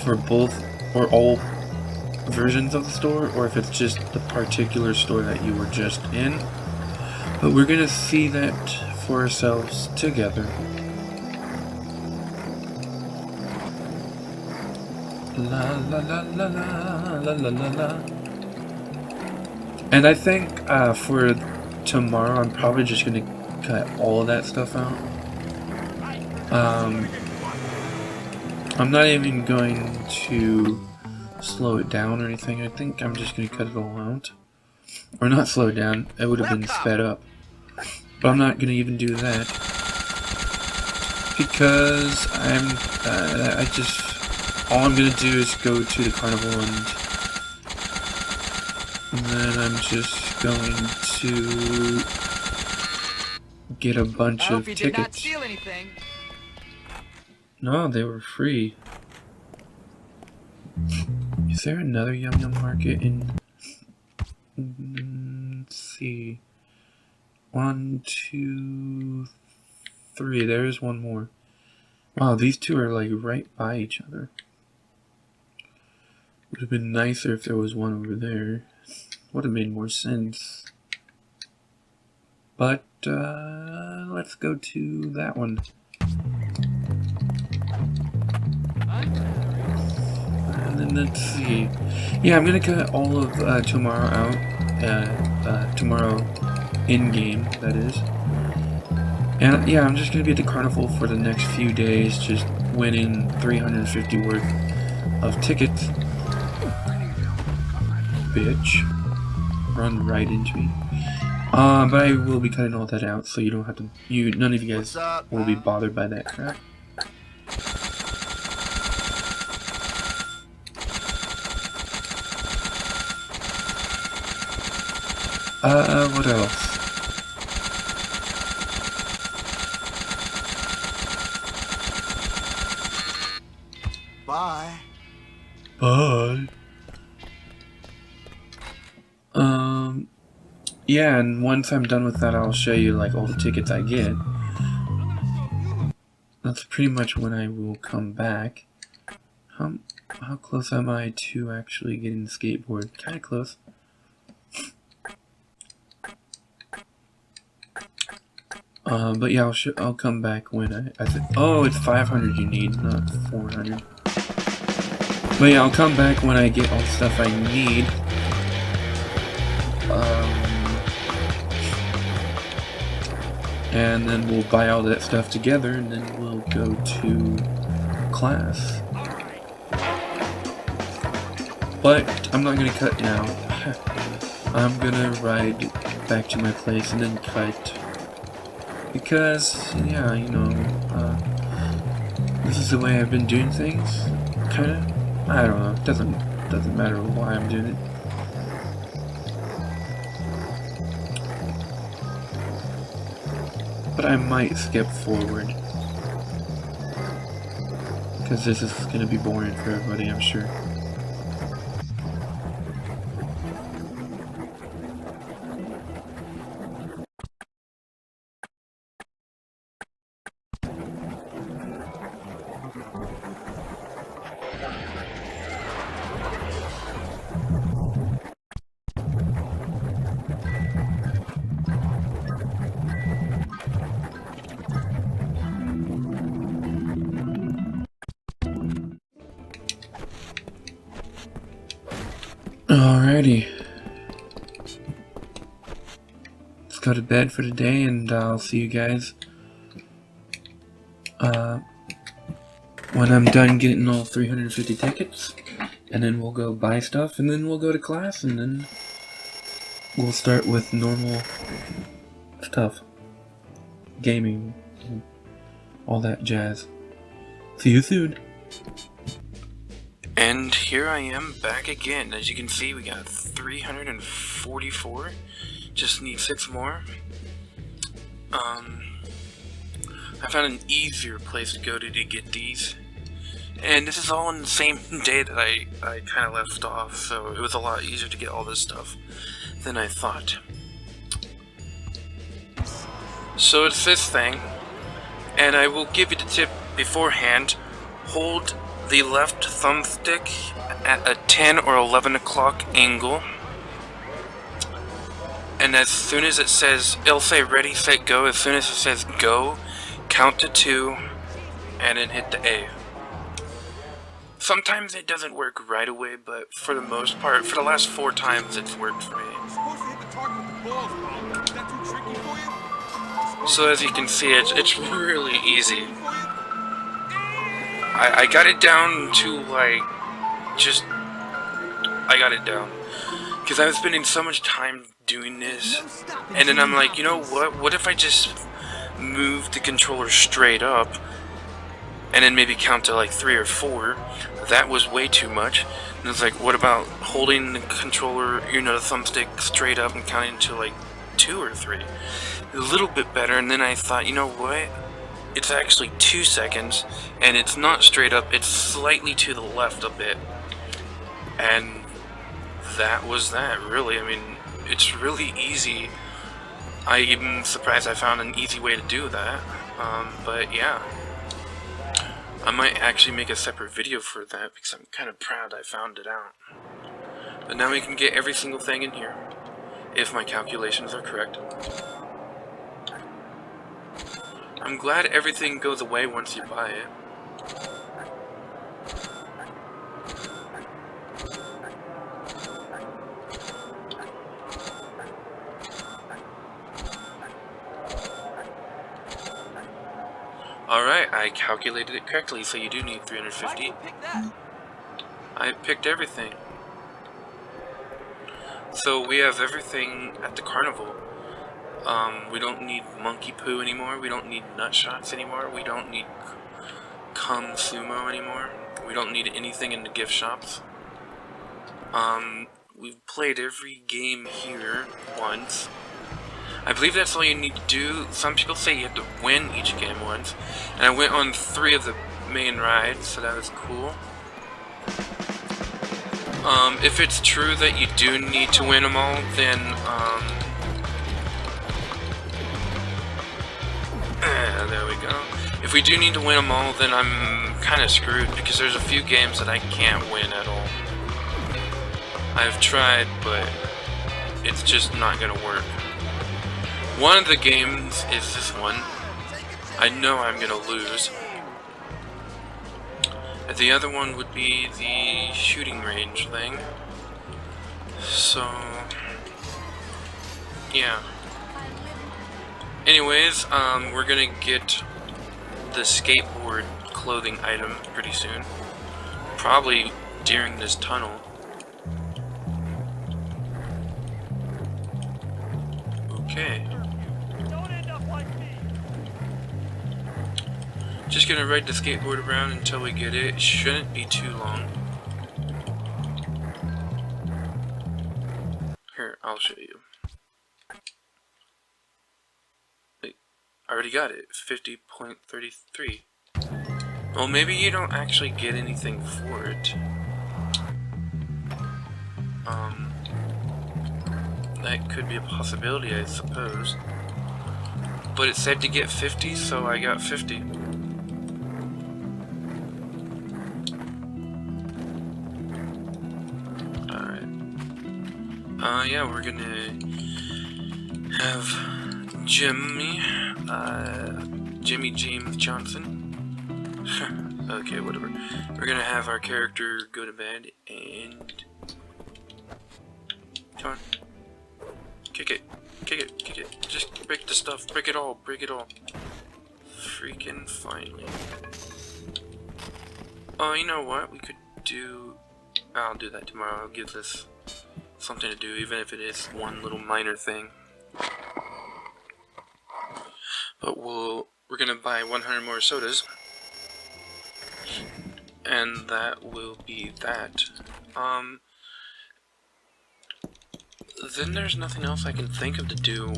for both or all versions of the store, or if it's just the particular store that you were just in. But we're gonna see that for ourselves together. La la la la la la la la la. And I think for tomorrow I'm probably just gonna cut all of that stuff out. I'm not even going to slow it down or anything. I think I'm just gonna cut it all out. Or not slow it down, it would have been sped up. But I'm not gonna even do that. Because all I'm gonna do is go to the carnival and then I'm just going to get a bunch of tickets. Did not steal anything. No, they were free. Is there another Yum Yum Market in... let's see. 1, 2, 3. There is one more. Wow, these two are like right by each other. Would have been nicer if there was one over there. Would have made more sense. But let's go to that one. And then let's see. Yeah, I'm gonna cut all of tomorrow out. Tomorrow in-game, that is. And yeah, I'm just gonna be at the carnival for the next few days, just winning 350 worth of tickets. Bitch. Run right into me. But I will be cutting all that out, so you don't have to. None of you guys will be bothered by that crap. What else? Bye. Bye. Yeah, and once I'm done with that, I'll show you like all the tickets I get. That's pretty much when I will come back. How close am I to actually getting the skateboard? Kind of close. But yeah, I'll come back when I think. Oh, it's 500 you need, not 400. But yeah, I'll come back when I get all the stuff I need. And then we'll buy all that stuff together, and then we'll go to class. But I'm not gonna cut now. I'm gonna ride back to my place and then cut. Because, yeah, you know, this is the way I've been doing things, kinda. I don't know, it doesn't matter why I'm doing it. But I might skip forward. Because this is gonna be boring for everybody, I'm sure. Alrighty. go to bed for today, and I'll see you guys when I'm done getting all 350 tickets, and then we'll go buy stuff, and then we'll go to class, and then we'll start with normal stuff. Gaming, all that jazz. See you soon. And here I am back again. As you can see, we got 344. Just need 6 more. I found an easier place to go to get these. And this is all on the same day that I kind of left off, so it was a lot easier to get all this stuff than I thought. So it's this thing, and I will give you the tip beforehand. Hold the left thumbstick at a 10 or 11 o'clock angle, and as soon as it says, it'll say ready, set, go. As soon as it says go, count to 2 and then hit the A. Sometimes it doesn't work right away, but for the most part, for the last 4 times it's worked for me. So as you can see, it's really easy. I got it down to like, I got it down. Because I was spending so much time doing this, and then I'm like, you know what if I just move the controller straight up, and then maybe count to like 3 or 4. That was way too much. And it's like, what about holding the controller, the thumbstick straight up and counting to like 2 or 3? A little bit better. And then I thought, you know what? It's actually 2 seconds, and it's not straight up, it's slightly to the left a bit. And that was that, really. I mean, it's really easy. I'm surprised I found an easy way to do that. But yeah. I might actually make a separate video for that because I'm kind of proud I found it out. But now we can get every single thing in here, if my calculations are correct. I'm glad everything goes away once you buy it. Alright, I calculated it correctly, so you do need 350. I picked everything. So we have everything at the carnival. We don't need monkey poo anymore, we don't need nut shots anymore, we don't need cum sumo anymore, we don't need anything in the gift shops. We've played every game here once. I believe that's all you need to do. Some people say you have to win each game once, and I went on 3 of the main rides, so that was cool. If it's true that you do need to win them all, then there we go. If we do need to win them all, then I'm kind of screwed, because there's a few games that I can't win at all. I've tried, but it's just not gonna work. One of the games is this one. I know I'm gonna lose. The other one would be the shooting range thing. So, yeah. Anyways, we're gonna get the skateboard clothing item pretty soon. Probably during this tunnel. Okay. Just gonna ride the skateboard around until we get it. It shouldn't be too long. Here, I'll show you. Wait, I already got it. 50.33. Well, maybe you don't actually get anything for it. That could be a possibility, I suppose. But it said to get 50, so I got 50. Yeah, we're gonna have Jimmy James Johnson. Okay, whatever. We're gonna have our character go to bed and... Come on. Kick it. Kick it, kick it. Just break the stuff. Break it all, break it all. Freaking finally. Oh, you know what? We could do... I'll do that tomorrow. I'll give this something to do, even if it is one little minor thing. But we're gonna buy 100 more sodas. And that will be that. Then there's nothing else I can think of to do.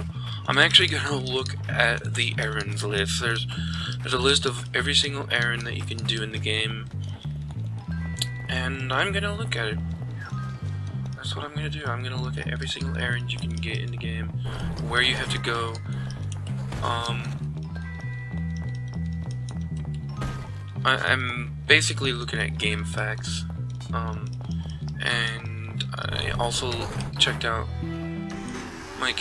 I'm actually gonna look at the errands list. There's a list of every single errand that you can do in the game. And I'm gonna look at it. That's what I'm gonna do. I'm gonna look at every single errand you can get in the game, where you have to go. I'm basically looking at game facts. And I also checked out my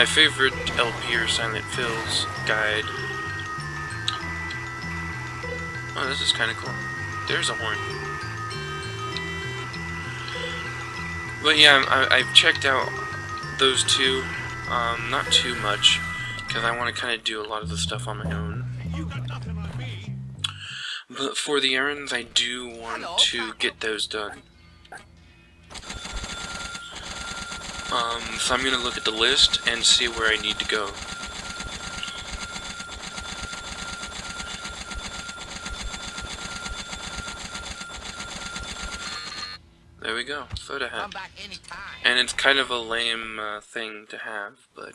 favorite LP or Silent Phil's guide. Oh, this is kind of cool. There's a horn. But yeah, I've checked out those two, not too much, because I want to kind of do a lot of the stuff on my own. But for the errands, I do want to get those done. So I'm going to look at the list and see where I need to go. There we go, soda hat. And it's kind of a lame thing to have, but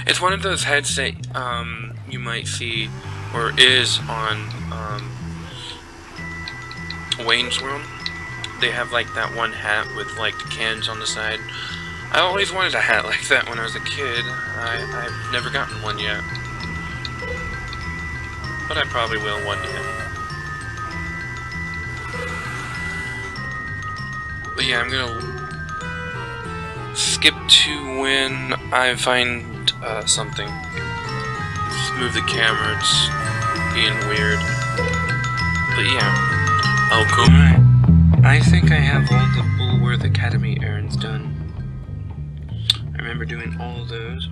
it's one of those hats that you might see, or is on Wayne's World. They have like that one hat with like the cans on the side. I always wanted a hat like that when I was a kid. I've never gotten one yet, but I probably will one day. But yeah, I'm gonna skip to when I find something. Just move the camera, it's being weird. But yeah, oh cool. I think I have all the Bullworth Academy errands done. I remember doing all of those.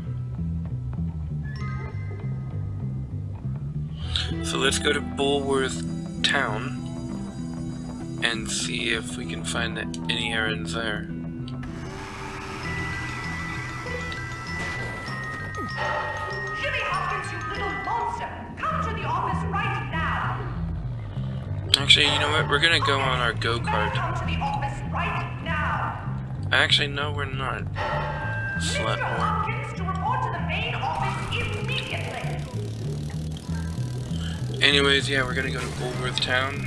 So let's go to Bullworth Town and see if we can find any errands there. Jimmy Hopkins, you little monster! Come to the office right now! Actually, you know what? We're gonna go on our go-kart. Come to the office right now! Actually, no, we're not. Slut Mr. whore. Hopkins, to report to the main office immediately! Anyways, yeah, we're gonna go to Bullworth Town.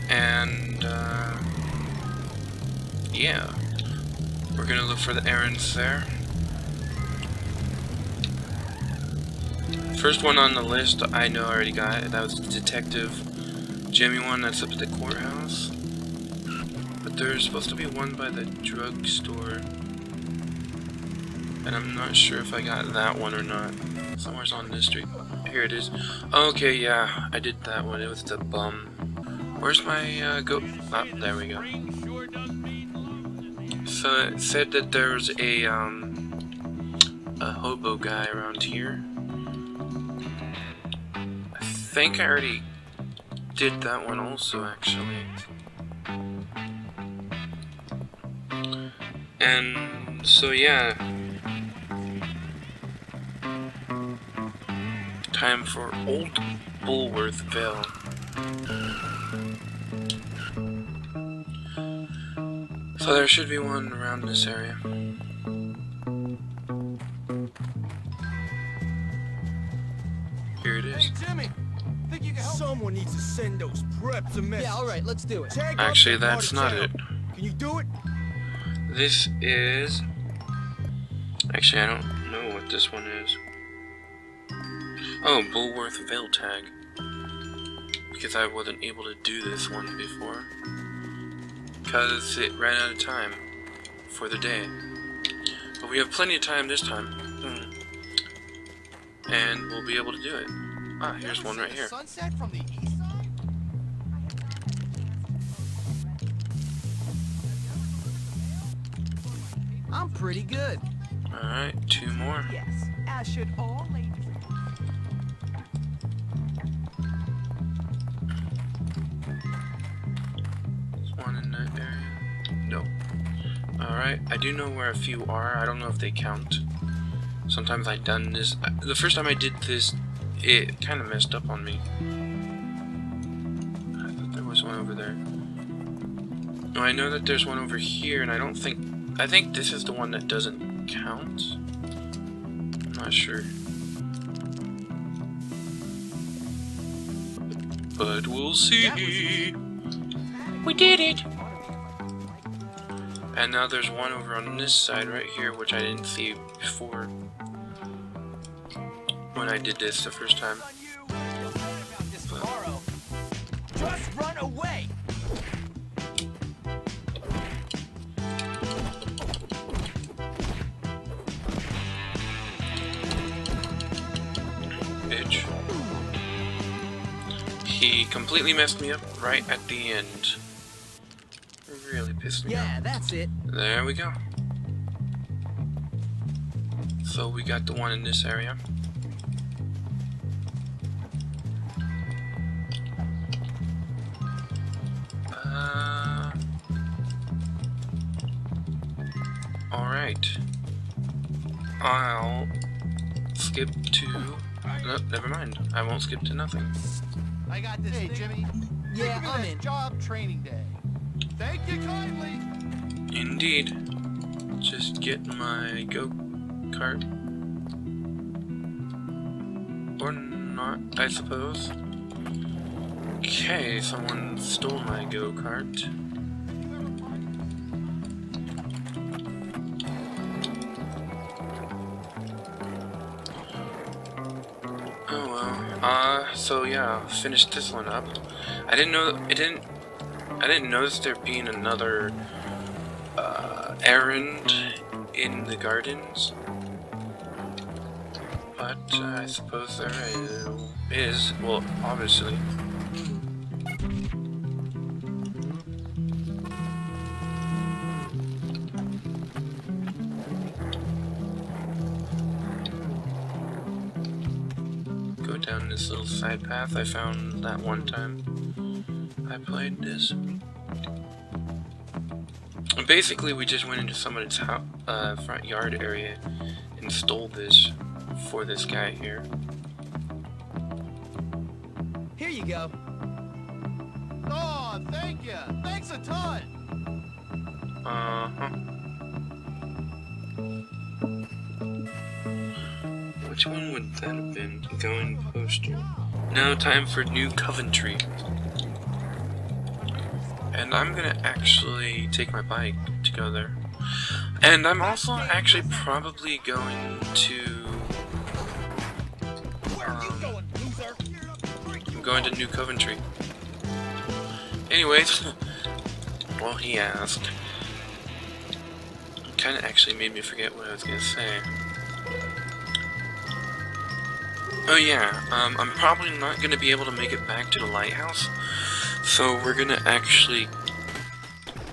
And, yeah. We're gonna look for the errands there. First one on the list, I know I already got it. That was the Detective Jimmy one, that's up at the courthouse. But there's supposed to be one by the drugstore. And I'm not sure if I got that one or not. Somewhere's on this street. Here it is. Okay, yeah, I did that one. It was the bum. Where's my, go? Oh, there we go. So it said that there's a hobo guy around here. I think I already did that one also, actually. And so yeah, time for Old Bullworthville. So there should be one around this area. Here it is. Hey, Jimmy! Think you can help? Someone needs to send those preps a message. Yeah, alright, let's do it. Actually, that's not it. Can you do it? This is... Actually, I don't know what this one is. Oh, Bullworthville tag. Because I wasn't able to do this one before. Because it ran out of time for the day. But we have plenty of time this time. And we'll be able to do it. Ah, here's one right here. Sunset from the east side? pretty good. Alright, 2 more. Yes, as should all ladies. One in that area. No. Alright, I do know where a few are. I don't know if they count. Sometimes I've done this. The first time I did this, it kind of messed up on me. I thought there was one over there. No, I know that there's one over here, and I don't think... I think this is the one that doesn't count. I'm not sure. But we'll see. We did it! And now there's one over on this side right here, which I didn't see before when I did this the first time. Just run away! Bitch. He completely messed me up right at the end. Really pissed me off. Yeah, that's it. There we go. So we got the one in this area. Alright. I'll skip to... No, never mind. I won't skip to nothing. I got this. Hey, Jimmy. Yeah, Think of it I'm as in. Job training day. Thank you kindly. Indeed. Just get my go-kart. Or not, I suppose. Okay, someone stole my go-kart. Oh well. So yeah, finished this one up. I didn't notice there being another errand in the gardens, but I suppose there is. Well, obviously. Go down this little side path I found that one time I played this. And basically, we just went into someone's front yard area and stole this for this guy here. Here you go. Oh, thank you. Thanks a ton. Which one would that have been? Going postal. Now time for New Coventry. And I'm gonna actually take my bike to go there. And I'm also actually probably going to... I'm going to New Coventry. Anyways, well, he asked. Kinda actually made me forget what I was gonna say. Oh yeah, I'm probably not gonna be able to make it back to the lighthouse. So we're gonna actually...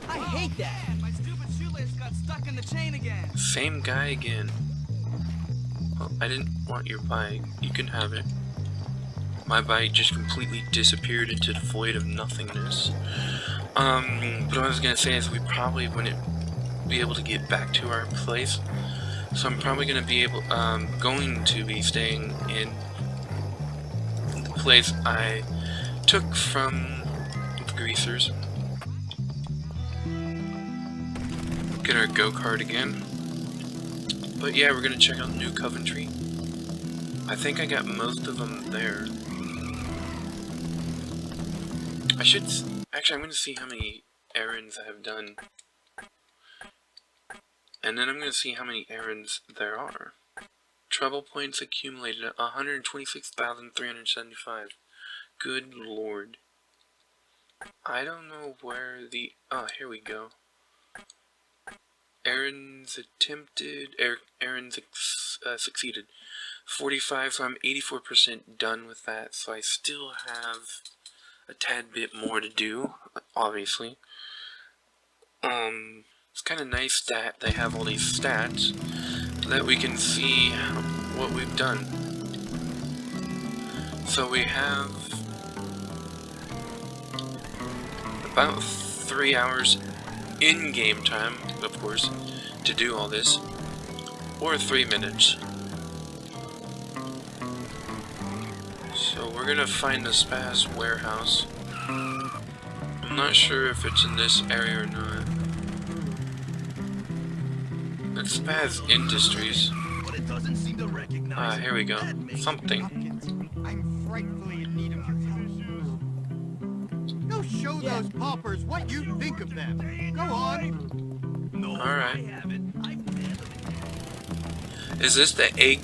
I hate that! My stupid shoelace got stuck in the chain again! Same guy again. Well, I didn't want your bike. You can have it. My bike just completely disappeared into the void of nothingness. But what I was gonna say is we probably wouldn't be able to get back to our place. So I'm probably gonna be able, going to be staying in the place I took from the greasers. Get our go-kart again. But yeah, we're gonna check out New Coventry. I think I got most of them there. Actually, I'm gonna see how many errands I have done. And then I'm gonna see how many errands there are. Trouble points accumulated at 126,375. Good lord. I don't know where the... Oh, here we go. Errands attempted... Errands succeeded. 45, so I'm 84% done with that. So I still have a tad bit more to do, obviously. It's kind of nice that they have all these stats so that we can see what we've done. So we have about 3 hours in game time, of course, to do all this, or 3 minutes. So we're gonna find the Spaz warehouse. I'm not sure if it's in this area or not. It's Spaz Industries. Ah, here we go. Something. I'm frightfully in need of your help. Go show those paupers what you think of them. Go on. Alright. Is this the egg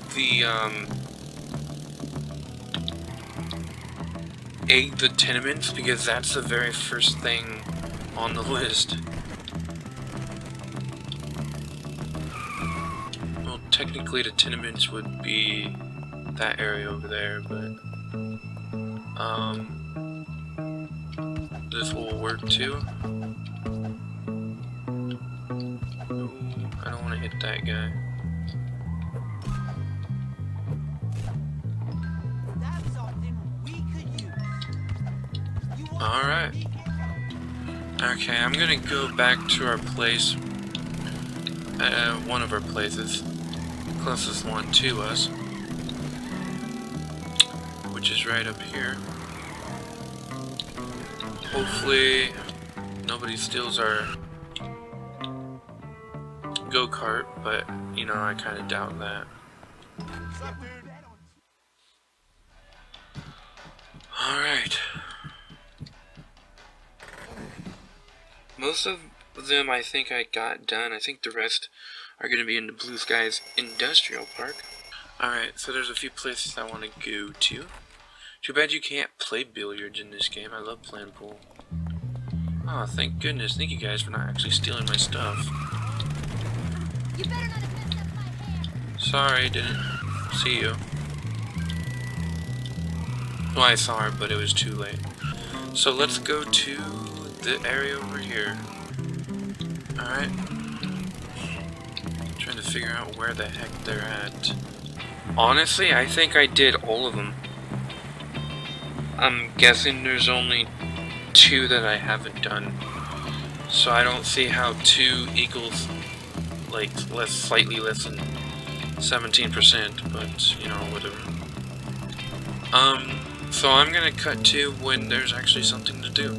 the tenements? Because that's the very first thing on the list. Well, technically the tenements would be that area over there, but this will work too. Ooh, I don't want to hit that guy. Alright. Okay, I'm gonna go back to our place. One of our places. Closest one to us. Which is right up here. Hopefully nobody steals our go-kart, but you know, I kinda doubt that. Alright. Most of them I think I got done. I think the rest are going to be in the Blue Skies Industrial Park. Alright, so there's a few places I want to go to. Too bad you can't play billiards in this game. I love playing pool. Oh, thank goodness. Thank you guys for not actually stealing my stuff. You better not have messed up my hand. Sorry, didn't see you. Well, I saw her, but it was too late. So let's go to the area over here. Alright. Trying to figure out where the heck they're at. Honestly, I think I did all of them. I'm guessing there's only 2 that I haven't done. So I don't see how 2 equals like slightly less than 17%, but you know, whatever. So I'm gonna cut to when there's actually something to do.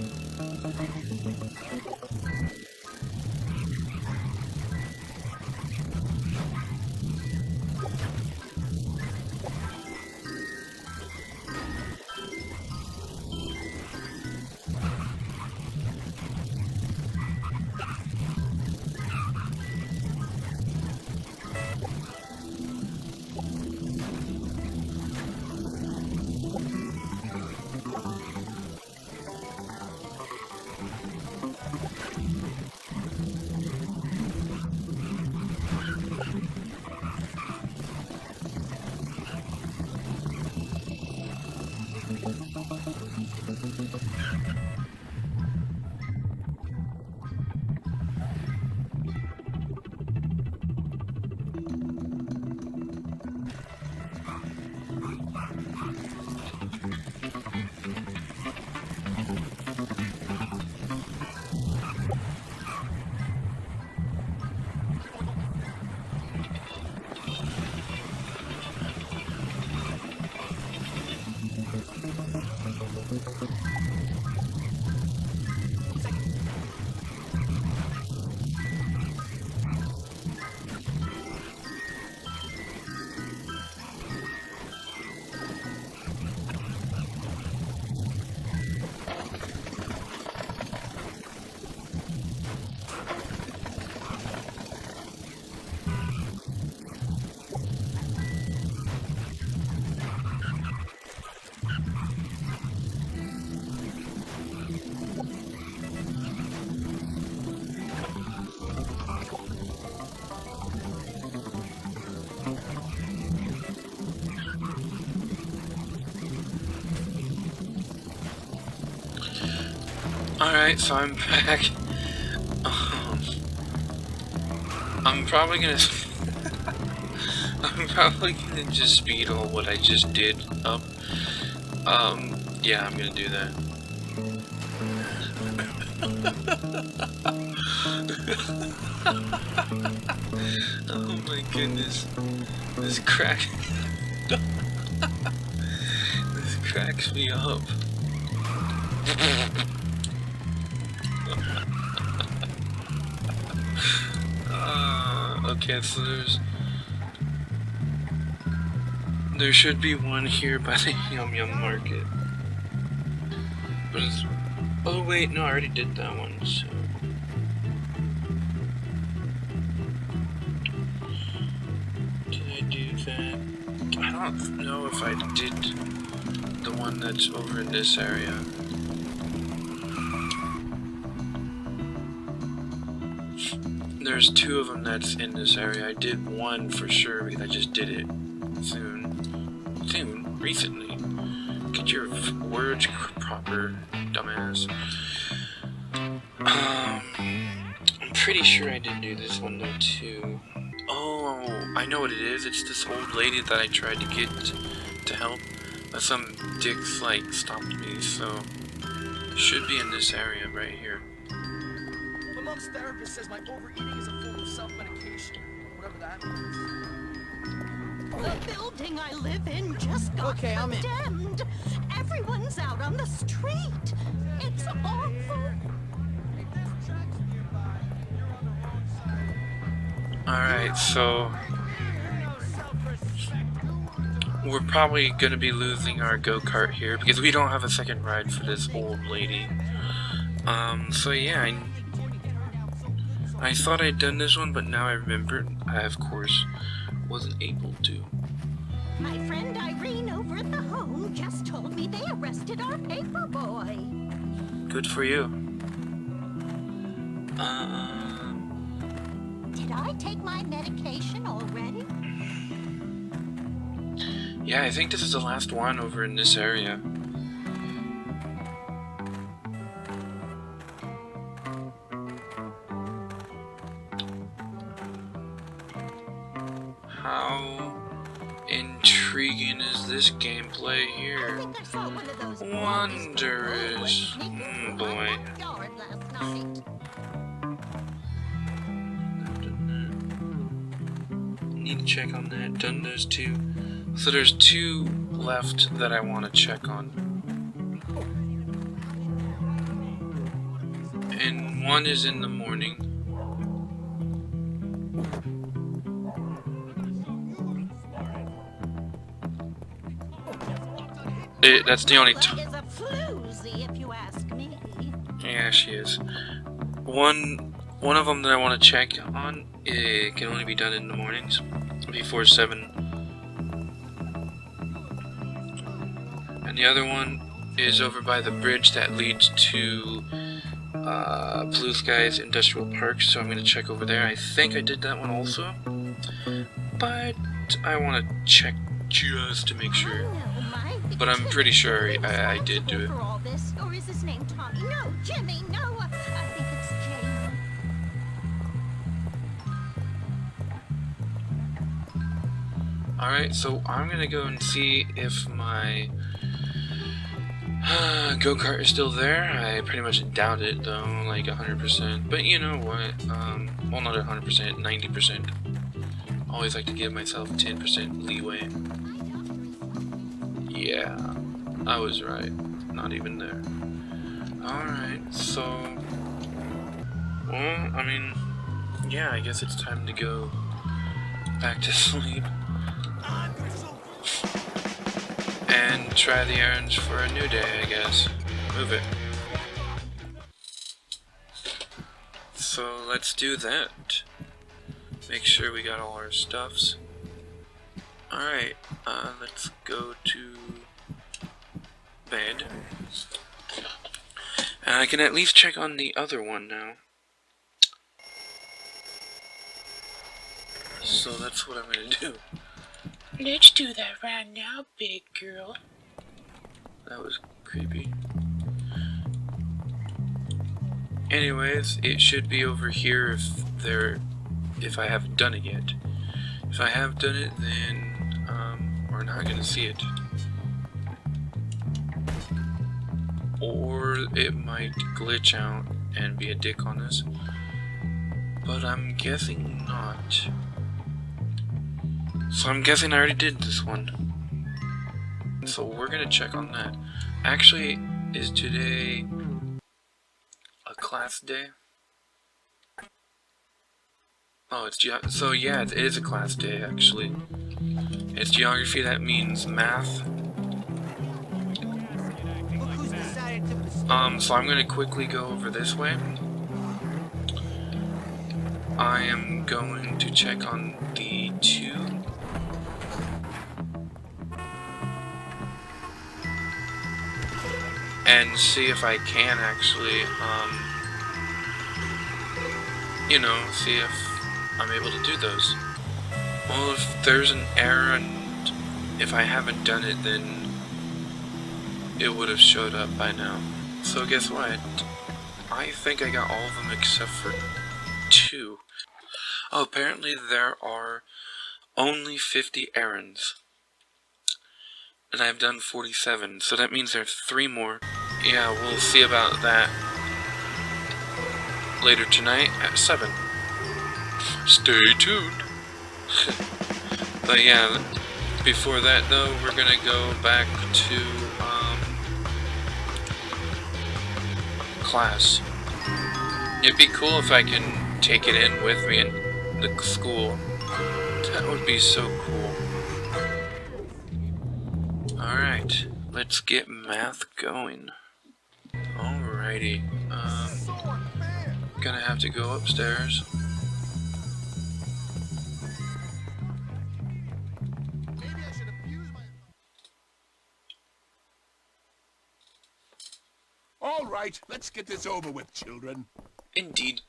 Alright, so I'm back. I'm probably gonna just speed all what I just did up. Yeah, I'm gonna do that. Oh my goodness. This cracks me up. Okay, so there should be one here by the Yum Yum Market. But it's, oh wait, no, I already did that one, so. Did I do that? I don't know if I did the one that's over in this area. There's two of them that's in this area. I did one for sure because I just did it recently. Get your words proper, dumbass. I'm pretty sure I did do this one though too. Oh, I know what it is. It's this old lady that I tried to get to help, but some dicks like stopped me. So should be in this area right here. My mom's therapist says my overeating is a form of self-medication, whatever that means. The building I live in just got condemned. Everyone's out on the street. It's awful. Alright, so we're probably gonna be losing our go-kart here because we don't have a second ride for this old lady. So yeah, I thought I'd done this one, but now I remembered I, of course, wasn't able to. My friend Irene over at the home just told me they arrested our paper boy. Good for you. Did I take my medication already? Yeah, I think this is the last one over in this area. How intriguing is this gameplay here? Wondrous. Boy. Need to check on that. Done those two. So there's two left that I want to check on. And one is in the morning. That's the only time. Yeah, she is. One of them that I want to check on, it can only be done in the mornings, before 7. And the other one is over by the bridge that leads to Blue Skies Industrial Park, so I'm going to check over there. I think I did that one also, but I want to check just to make sure. But I'm pretty sure I did do it. Or is his name Tommy? No, Jimmy, no. I think it's Jane. Alright, so I'm gonna go and see if my go-kart is still there. I pretty much doubt it though, like 100%. But you know what? Well, not 100%, 90%. Always like to give myself 10% leeway. Yeah, I was right. Not even there. Alright, so... Well, I mean... Yeah, I guess it's time to go back to sleep. And try the errands for a new day, I guess. Move it. So, let's do that. Make sure we got all our stuffs. Alright, let's go to bed. And I can at least check on the other one now. So that's what I'm gonna do. Let's do that right now, big girl. That was creepy. Anyways, it should be over here if they're if I haven't done it yet. If I have done it, then we're not gonna see it. Or it might glitch out and be a dick on us. But I'm guessing not. So I'm guessing I already did this one. So we're gonna check on that. Actually, is today a class day? Oh, it's so yeah, it is a class day actually. It's geography, that means math. So I'm gonna quickly go over this way. I am going to check on the 2. And see if I can actually, you know, see if I'm able to do those. Well, if there's an error and if I haven't done it, then it would have showed up by now. So guess what? I think I got all of them except for 2. Oh, apparently there are only 50 errands. And I've done 47, so that means there's 3 more. Yeah, we'll see about that later tonight at 7. Stay tuned. But yeah, before that though, we're gonna go back to class. It'd be cool if I can take it in with me in the school. That would be so cool. Alright, let's get math going. Alrighty, gonna have to go upstairs. All right, let's get this over with, children. Indeed.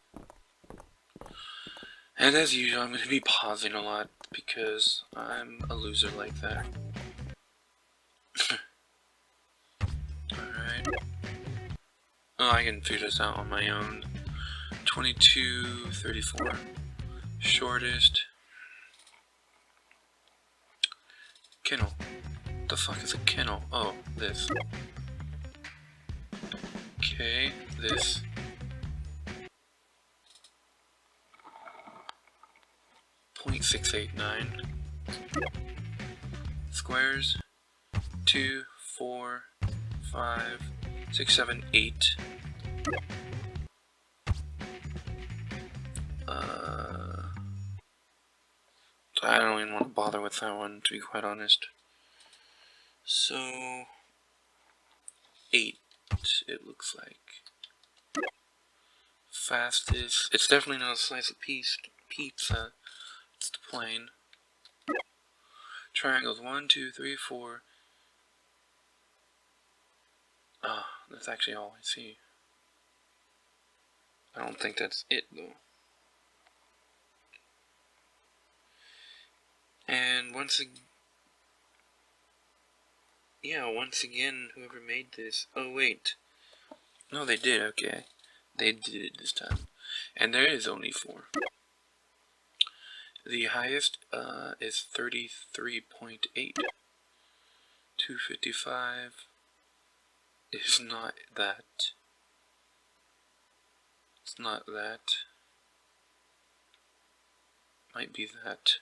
And as usual, I'm going to be pausing a lot because I'm a loser like that. Alright. Oh, I can figure this out on my own. 22:34. Shortest. Kennel. The fuck is a kennel? Oh, this. Okay, this. .689 squares. 2, 4, 5, 6, 7, 8. I don't even want to bother with that one, to be quite honest. So 8. It looks like. Fastest. It's definitely not a slice of pizza. It's the plane. Triangles 1, 2, 3, 4. Ah, that's actually all I see. I don't think that's it though. And once again, whoever made this. Oh wait, no, they did. Okay, they did it this time, and there is only 4. The highest is 33.8. 255 is not that. It's not that. Might be that.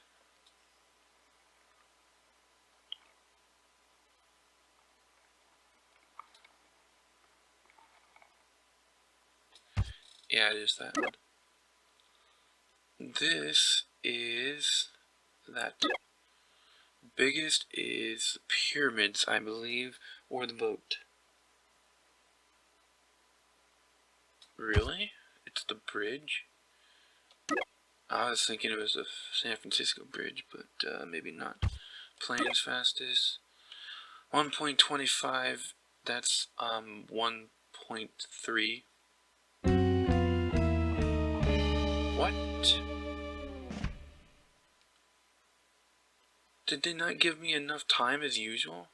Yeah, it is that one. This is that. Biggest is pyramids, I believe, or the boat. Really? It's the bridge? I was thinking it was a San Francisco bridge, but maybe not. Plane's fastest. 1.25, that's 1.3. What? Did they not give me enough time as usual?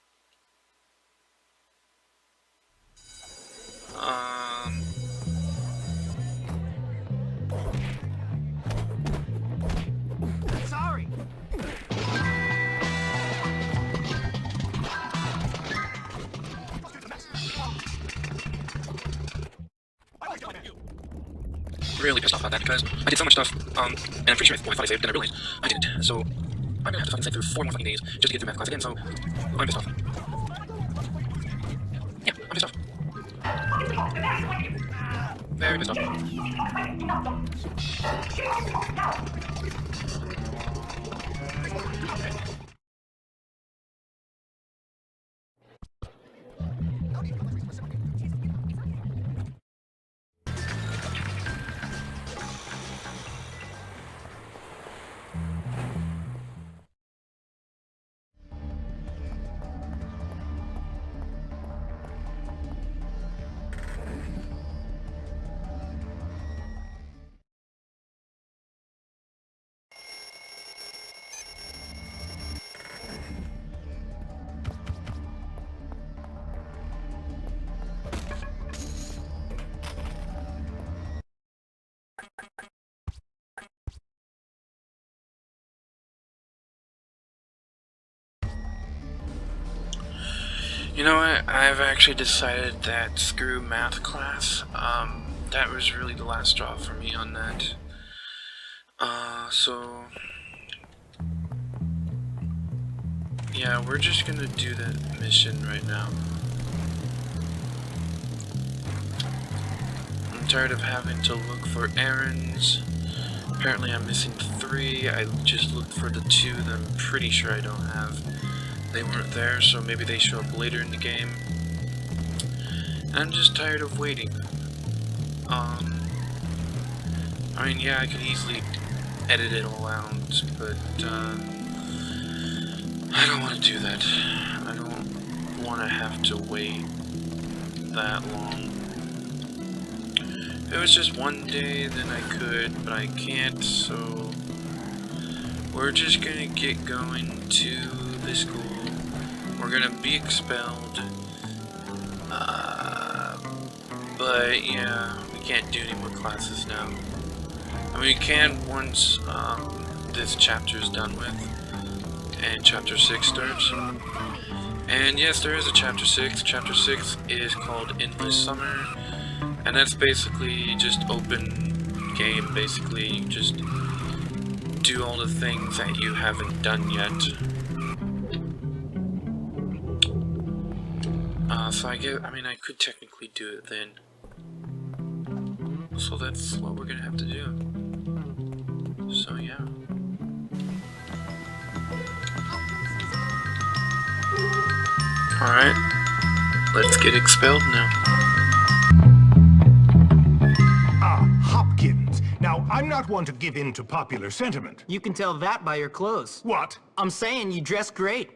really pissed off about that because I did so much stuff, and I'm pretty sure I thought I saved, and I realized I didn't. So I'm gonna have to fucking sit through 4 more fucking days just to get through math class again, so I'm pissed off. Yeah, I'm pissed off. Very pissed off. You know what? I've actually decided that screw math class. That was really the last straw for me on that. So yeah, we're just gonna do that mission right now. I'm tired of having to look for errands. Apparently I'm missing 3. I just looked for the 2 that I'm pretty sure I don't have. They weren't there, so maybe they show up later in the game. And I'm just tired of waiting. I mean, yeah, I could easily edit it all out, but I don't want to do that. I don't want to have to wait that long. If it was just one day, then I could, but I can't, so we're just gonna get going to the school. We're gonna be expelled, but yeah, we can't do any more classes now. I mean, we can once this chapter is done with, and chapter 6 starts. And yes, there is a chapter 6. Chapter 6 is called Endless Summer, and that's basically just open game. Basically, you just do all the things that you haven't done yet. So I mean, I could technically do it then. So that's what we're gonna have to do. So yeah. Alright. Let's get expelled now. Hopkins. Now, I'm not one to give in to popular sentiment. You can tell that by your clothes. What? I'm saying you dress great.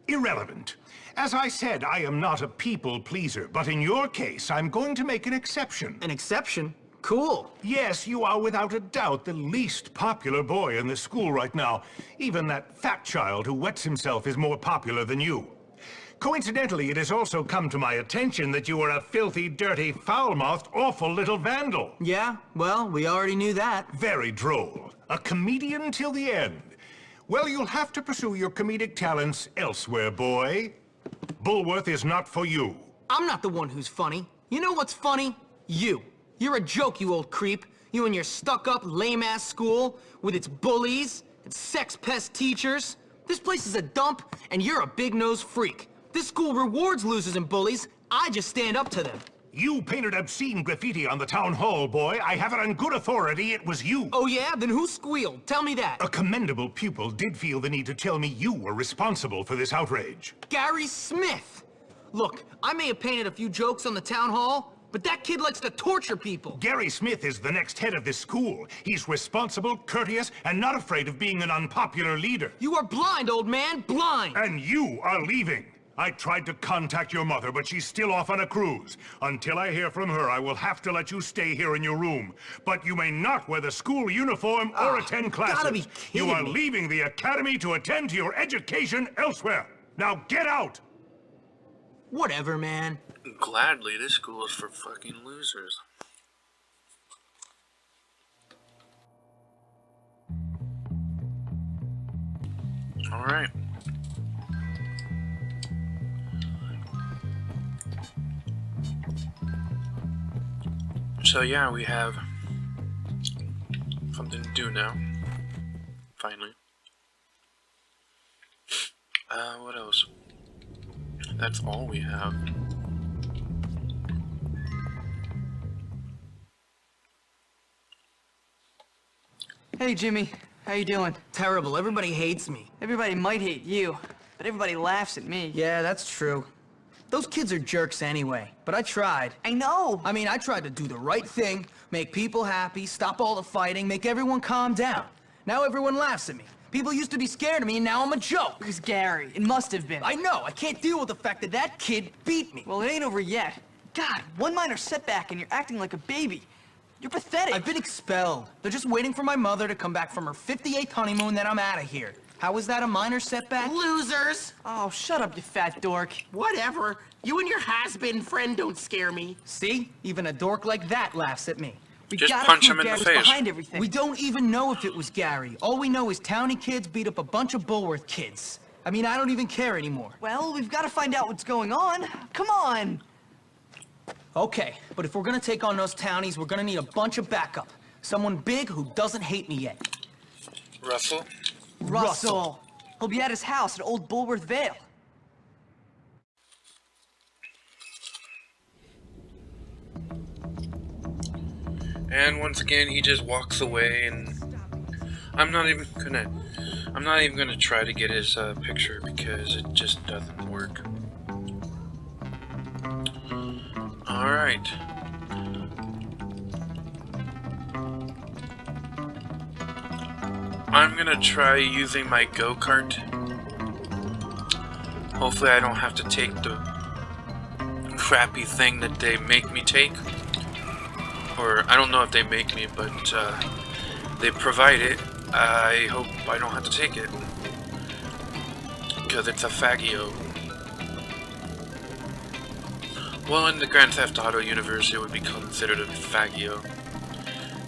Irrelevant. As I said, I am not a people pleaser, but in your case, I'm going to make an exception. An exception? Cool. Yes, you are without a doubt the least popular boy in this school right now. Even that fat child who wets himself is more popular than you. Coincidentally, it has also come to my attention that you are a filthy, dirty, foul-mouthed, awful little vandal. Yeah, well, we already knew that. Very droll. A comedian till the end. Well, you'll have to pursue your comedic talents elsewhere, boy. Bullworth is not for you. I'm not the one who's funny. You know what's funny? You. You're a joke, you old creep. You and your stuck-up, lame-ass school with its bullies and sex-pest teachers. This place is a dump, and you're a big-nosed freak. This school rewards losers and bullies. I just stand up to them. You painted obscene graffiti on the town hall, boy. I have it on good authority it was you. Oh yeah? Then who squealed? Tell me that. A commendable pupil did feel the need to tell me you were responsible for this outrage. Gary Smith! Look, I may have painted a few jokes on the town hall, but that kid likes to torture people. Gary Smith is the next head of this school. He's responsible, courteous, and not afraid of being an unpopular leader. You are blind, old man, blind! And you are leaving. I tried to contact your mother, but she's still off on a cruise. Until I hear from her, I will have to let you stay here in your room. But you may not wear the school uniform or attend classes. Gotta be kidding You are me. leaving the academy to attend to your education elsewhere. Now get out! Whatever, man. Gladly, this school is for fucking losers. Alright. So yeah, we have something to do now. Finally. What else? That's all we have. Hey, Jimmy. How you doing? Terrible. Everybody hates me. Everybody might hate you, but everybody laughs at me. Yeah, that's true. Those kids are jerks anyway, but I tried. I know. I mean, I tried to do the right thing, make people happy, stop all the fighting, make everyone calm down. Now everyone laughs at me. People used to be scared of me, and now I'm a joke. It was Gary. It must have been. I know. I can't deal with the fact that that kid beat me. Well, it ain't over yet. God, one minor setback and you're acting like a baby. You're pathetic. I've been expelled. They're just waiting for my mother to come back from her 58th honeymoon, then I'm out of here. How is that a minor setback? Losers! Oh, shut up, you fat dork. Whatever. You and your has-been friend don't scare me. See? Even a dork like that laughs at me. We Just gotta punch prove him in the Gary's face. behind everything. We don't even know if it was Gary. All we know is Townie kids beat up a bunch of Bullworth kids. I mean, I don't even care anymore. Well, we've got to find out what's going on. Come on. Okay, but if we're gonna take on those townies, we're gonna need a bunch of backup. Someone big who doesn't hate me yet. Russell? Russell. He'll be at his house at Old Bullworth Vale. And once again, he just walks away, and I'm not even gonna try to get his picture because it just doesn't work. All right. I'm gonna try using my go-kart. Hopefully I don't have to take the crappy thing that they make me take. Or, I don't know if they make me, but they provide it. I hope I don't have to take it. Because it's a Faggio. Well, in the Grand Theft Auto universe, it would be considered a Faggio.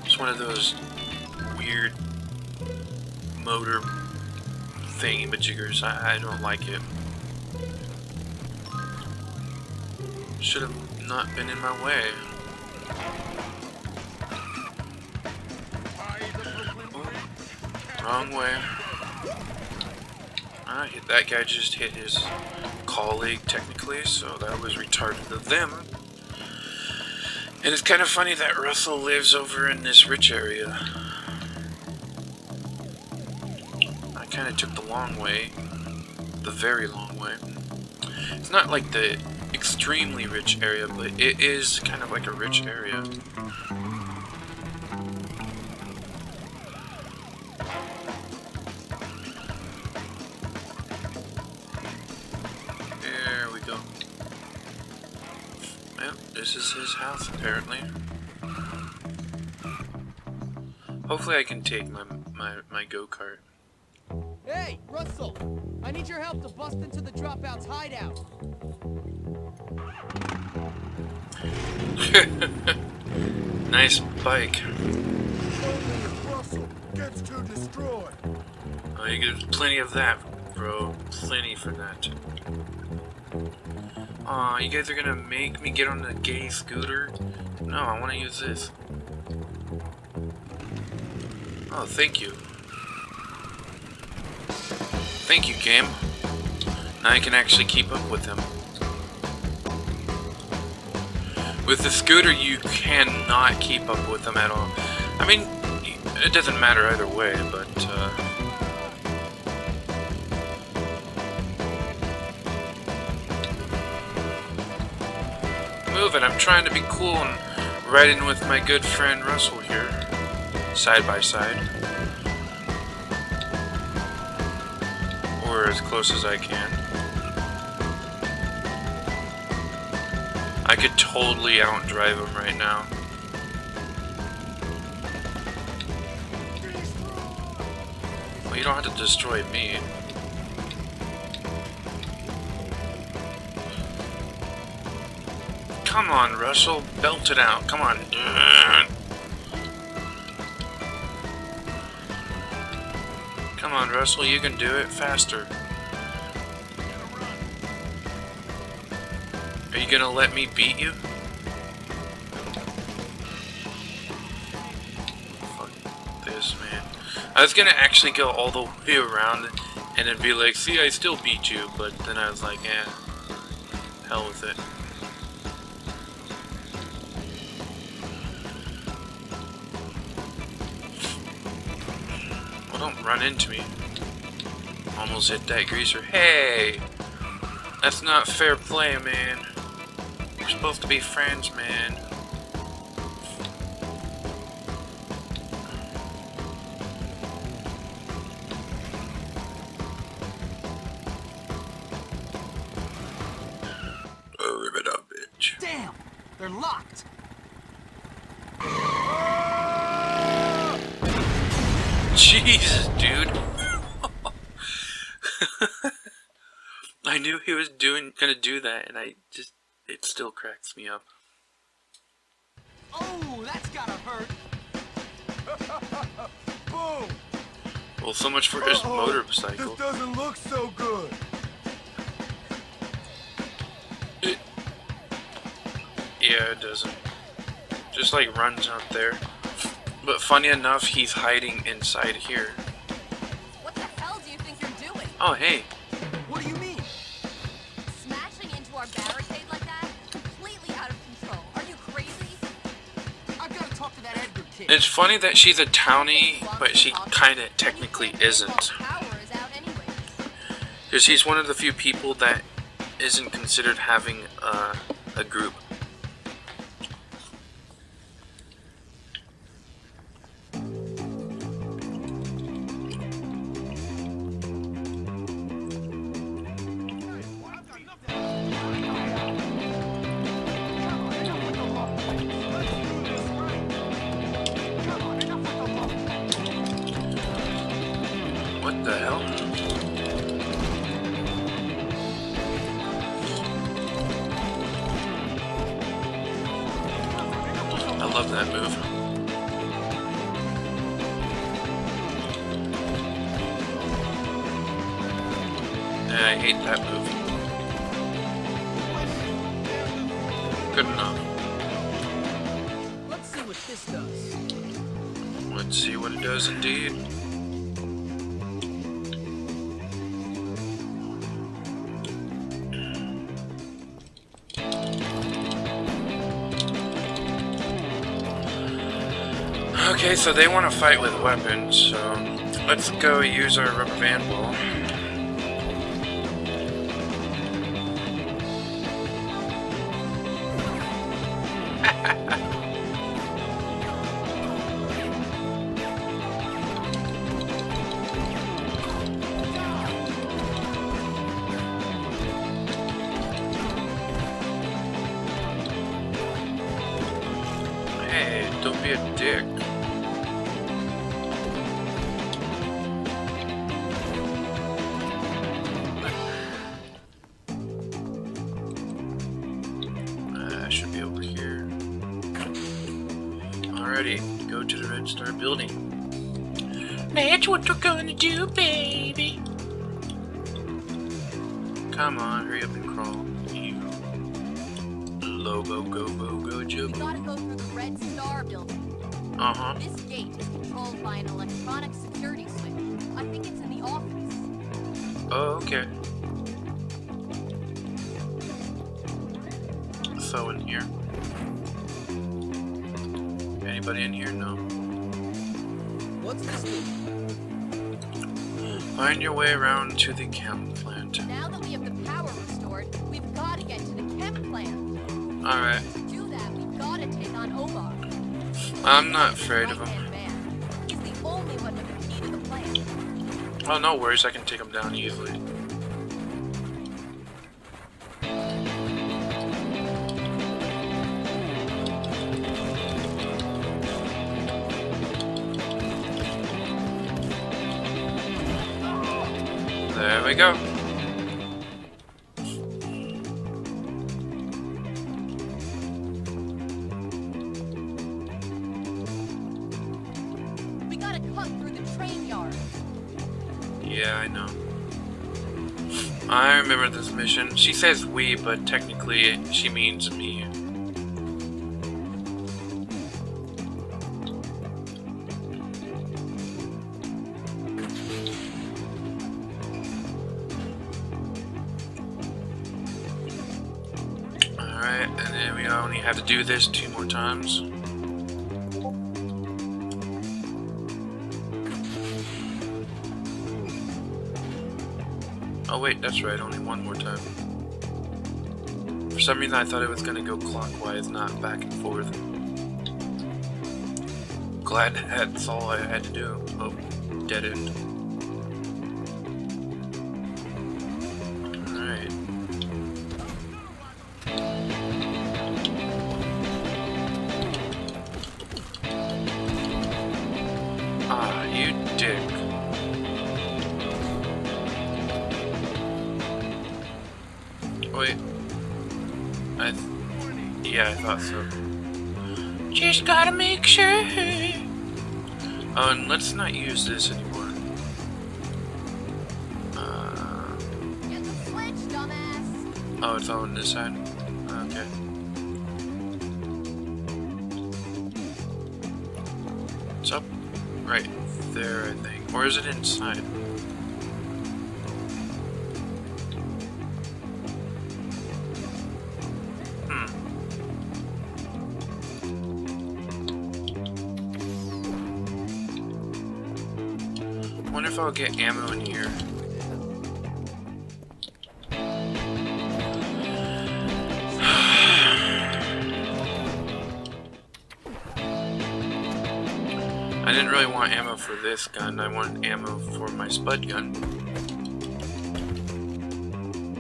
It's one of those weird motor thingy-majiggers. I don't like it. Should have not been in my way. Wrong way. That guy just hit his colleague, technically, so that was retarded of them. And it's kind of funny that Russell lives over in this rich area. I kind of took the long way. The very long way. It's not like the extremely rich area, but it is kind of like a rich area. This is his house, apparently. Hopefully I can take my go-kart. Hey, Russell! I need your help to bust into the Dropout's hideout. Nice bike. Russell gets to destroy. Oh, you get plenty of that, bro. Plenty for that. Aw, you guys are gonna make me get on the gay scooter? No, I wanna use this. Oh, thank you. Thank you, game. Now I can actually keep up with him. With the scooter, you cannot keep up with him at all. I mean, it doesn't matter either way, but, move it. I'm trying to be cool and riding with my good friend Russell here, side by side, or as close as I can. I could totally outdrive him right now. Well, you don't have to destroy me. Come on, Russell. Belt it out. Come on. Come on, Russell. You can do it faster. Are you gonna let me beat you? Fuck this. this, man. I was gonna actually go all the way around and then be like, see, I still beat you, but then I was like, eh, hell with it. Well, don't run into me. Almost hit that greaser. Hey! That's not fair play, man. We're supposed to be friends, man. Oh, rip it up, bitch. Damn! They're locked! Jesus, dude. I knew he was gonna do that, and it still cracks me up. Oh, that's gotta hurt! Boom! Well, so much for his motorcycle. This doesn't look so good. Yeah, it doesn't. Just like runs out there. But funny enough, he's hiding inside here. What the hell do you think you're doing? Oh, hey. What do you mean? Smashing into our barricade like that? Completely out of control. Are you crazy? I've got to talk to that Edgar kid. It's funny that she's a townie, but she kinda technically isn't. Because he's one of the few people that isn't considered having a group. What the hell? I love that move. Yeah, I hate that move. Good enough. Let's see what this does. Let's see what it does indeed. Okay, so they want to fight with weapons, so let's go use our rubber band ball. Hey, don't be a dick. I should be over here. Alrighty, go to the Red Star building. That's what we're gonna do, baby. Come on, hurry up and crawl. You Lobo, go, We Jibbo. gotta go through the Red Star building. Uh-huh. This gate is controlled by an electronic security switch. I think it's in the office. Oh, okay. So in here. Anybody in here? No. What's this do? Find your way around to the chem plant. Now that we have the power restored, we've gotta get to the chem plant. Alright. To do that, we've gotta take on Omar. I'm not afraid of him. He's the only one with the key to the plant. Oh, no worries. I can take him down easily. There we go. We gotta cut through the train yard. Yeah, I know. I remember this mission. She says we, but technically she means me. Alright, and then we only have to do this 2 more times. Oh wait, that's right, only 1 more time. For some reason I thought it was gonna go clockwise, not back and forth. Glad that's all I had to do. Oh, dead end. Alright. Ah, you dick. Wait. Yeah, I thought so. Just gotta make sure. Oh, and let's not use this anymore. Get the switch, dumbass. Oh, it's all on this side? Okay. It's up right there, I think. Or is it inside? I wonder if I'll get ammo in here. I didn't really want ammo for this gun, I want ammo for my spud gun.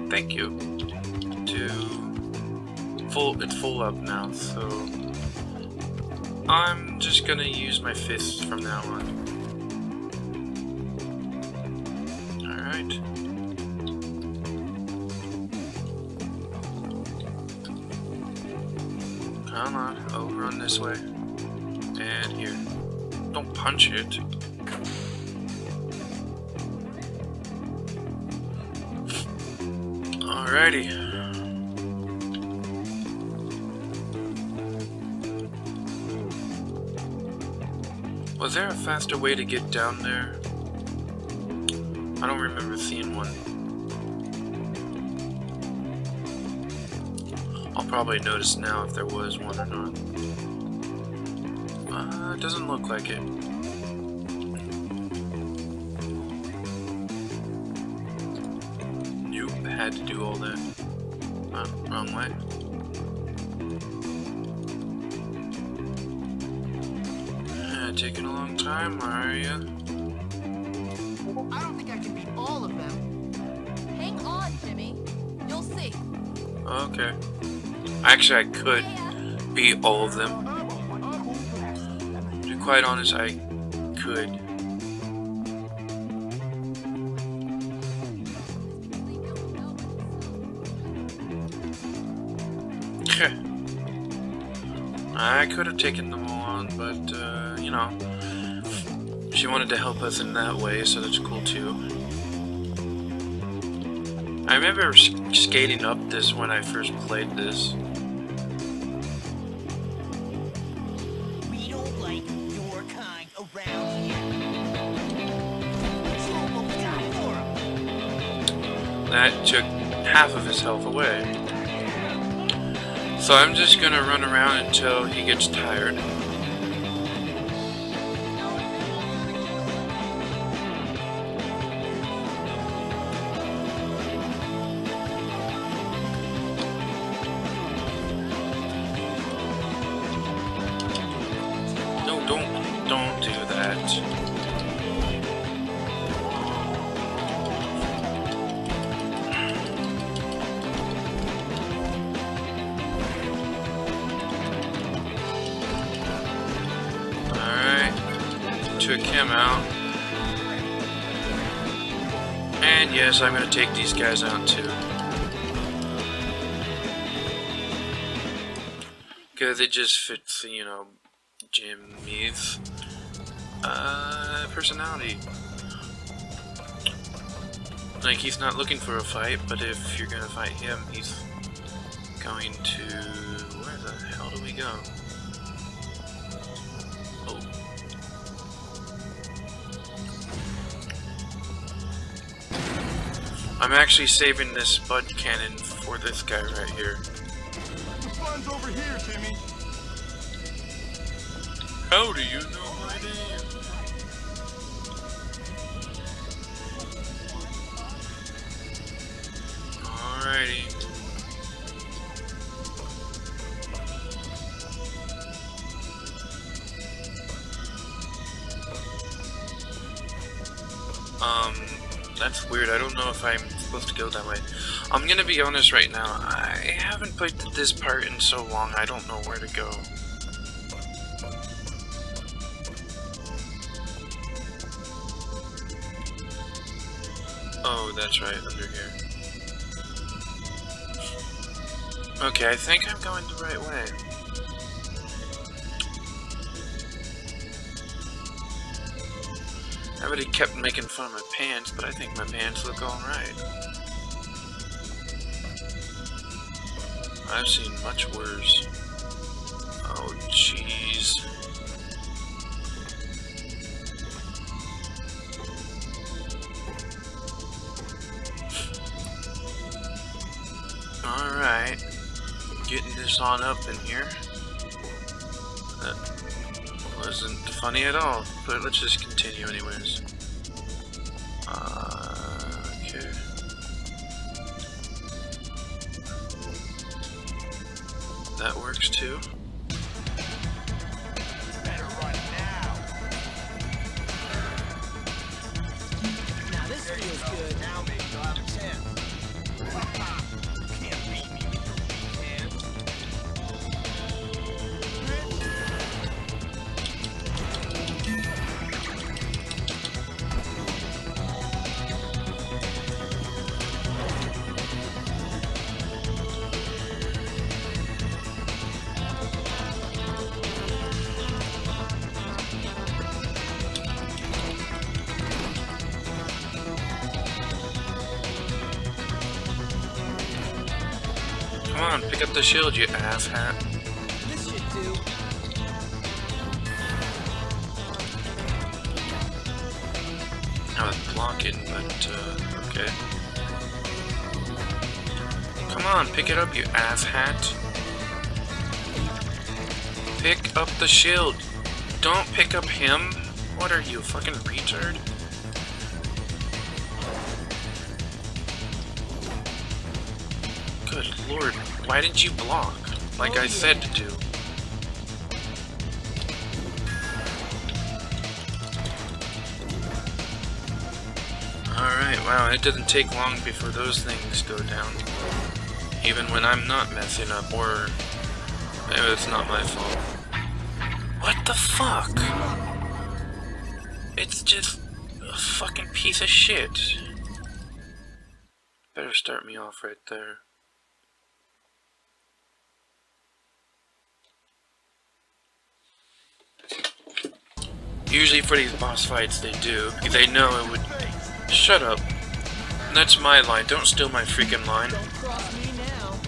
Thank you. It's full up now, so I'm just gonna use my fists from now on. Alright. Come on, over on this way. And here. Don't punch it. Alrighty. Was there a faster way to get down there? I don't remember seeing one. I'll probably notice now if there was one or not. It doesn't look like it. You had to do all that. Wrong way. Taking a long time, are you? I don't think I can beat all of them. Hang on, Jimmy. You'll see. Okay. Actually, I could beat all of them. To be quite honest, I could. I could have taken them all on, but, you know, she wanted to help us in that way, so that's cool too. I remember skating up this when I first played this. We don't like your kind around here. Show 'em what we got for 'em. That took half of his health away. So I'm just gonna run around until he gets tired. No, don't do that. Took him out. And yes, I'm gonna take these guys out too. Because it just fits, you know, Jimmy's personality. Like, he's not looking for a fight, but if you're gonna fight him, he's going to... Where the hell do we go? Oh. I'm actually saving this spud cannon for this guy right here. fun's over here, Jimmy. How do you know my name? Alrighty. That's weird. I don't know if I'm supposed to go that way. I'm gonna be honest right now. I haven't played this part in so long, I don't know where to go. Oh, that's right, under here. Okay, I think I'm going the right way. Everybody kept making fun of my pants, but I think my pants look alright. I've seen much worse. Oh, jeez. Alright. Getting this on up in here. That wasn't funny at all, but let's just continue anyways. Okay. That works too. Better run now. Now this feels good. Now maybe you'll have a chance. Can't beat me with your weak hands. Come on, pick up the shield, you asshat. This should do. I was blocking, but, okay. Come on, pick it up, you asshat. Pick up the shield. Don't pick up him. What are you, fucking retard? Good lord, why didn't you block? Like I said to do. Alright, wow, it doesn't take long before those things go down. Even when I'm not messing up, or maybe it's not my fault. What the fuck? It's just a fucking piece of shit. Better start me off right there. Usually for these boss fights they do, because they know it would... Shut up. That's my line, don't steal my freaking line. Don't cross me now.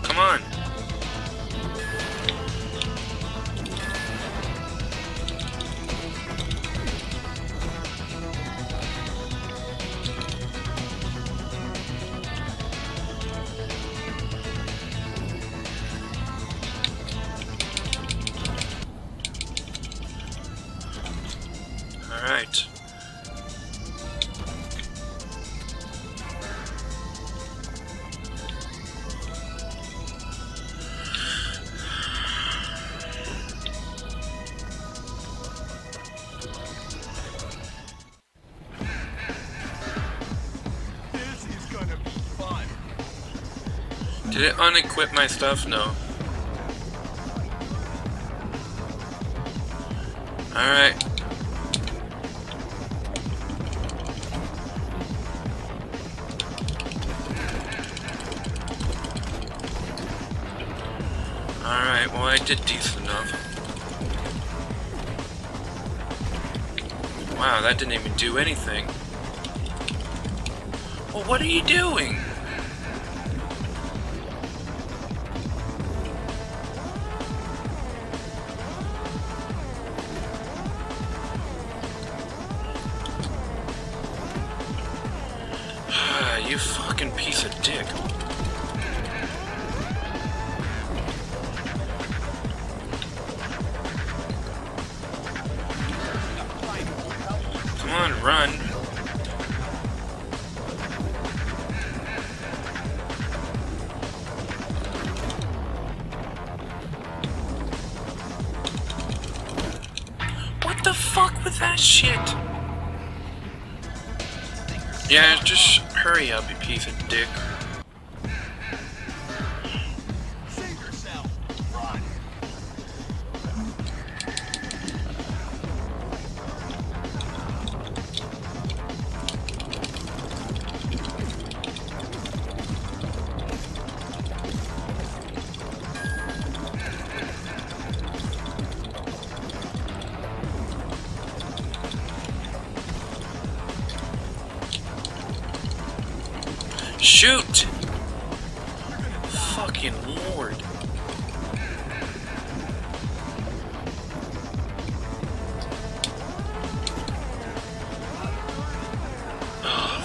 Come on. Alright. This is gonna be fun. Did it unequip my stuff? No. Alright. Alright, well I did decent enough. Wow, that didn't even do anything. Well, what are you doing? You fucking piece of dick. Come on, run. What the fuck with that shit? Yeah, just hurry up, you piece of dick. Save yourself. Run. Shoot! Fucking lord. Oh,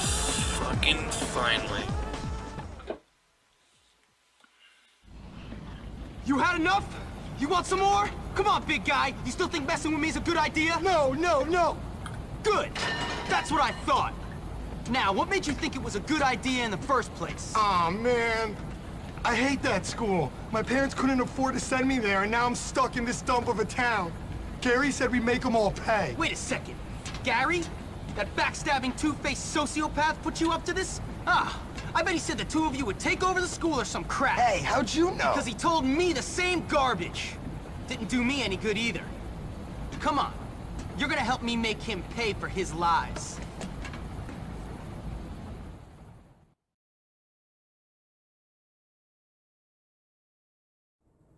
fucking finally. You had enough? You want some more? Come on, big guy. You still think messing with me is a good idea? No, no, no. Good. That's what I thought. Now, what made you think it was a good idea in the first place? Aw, man. I hate that school. My parents couldn't afford to send me there, and now I'm stuck in this dump of a town. Gary said we make them all pay. Wait a second. Gary? That backstabbing, two-faced sociopath put you up to this? Ah, I bet he said the two of you would take over the school or some crap. Hey, how'd you know? Because he told me the same garbage. Didn't do me any good either. Come on. You're gonna help me make him pay for his lies.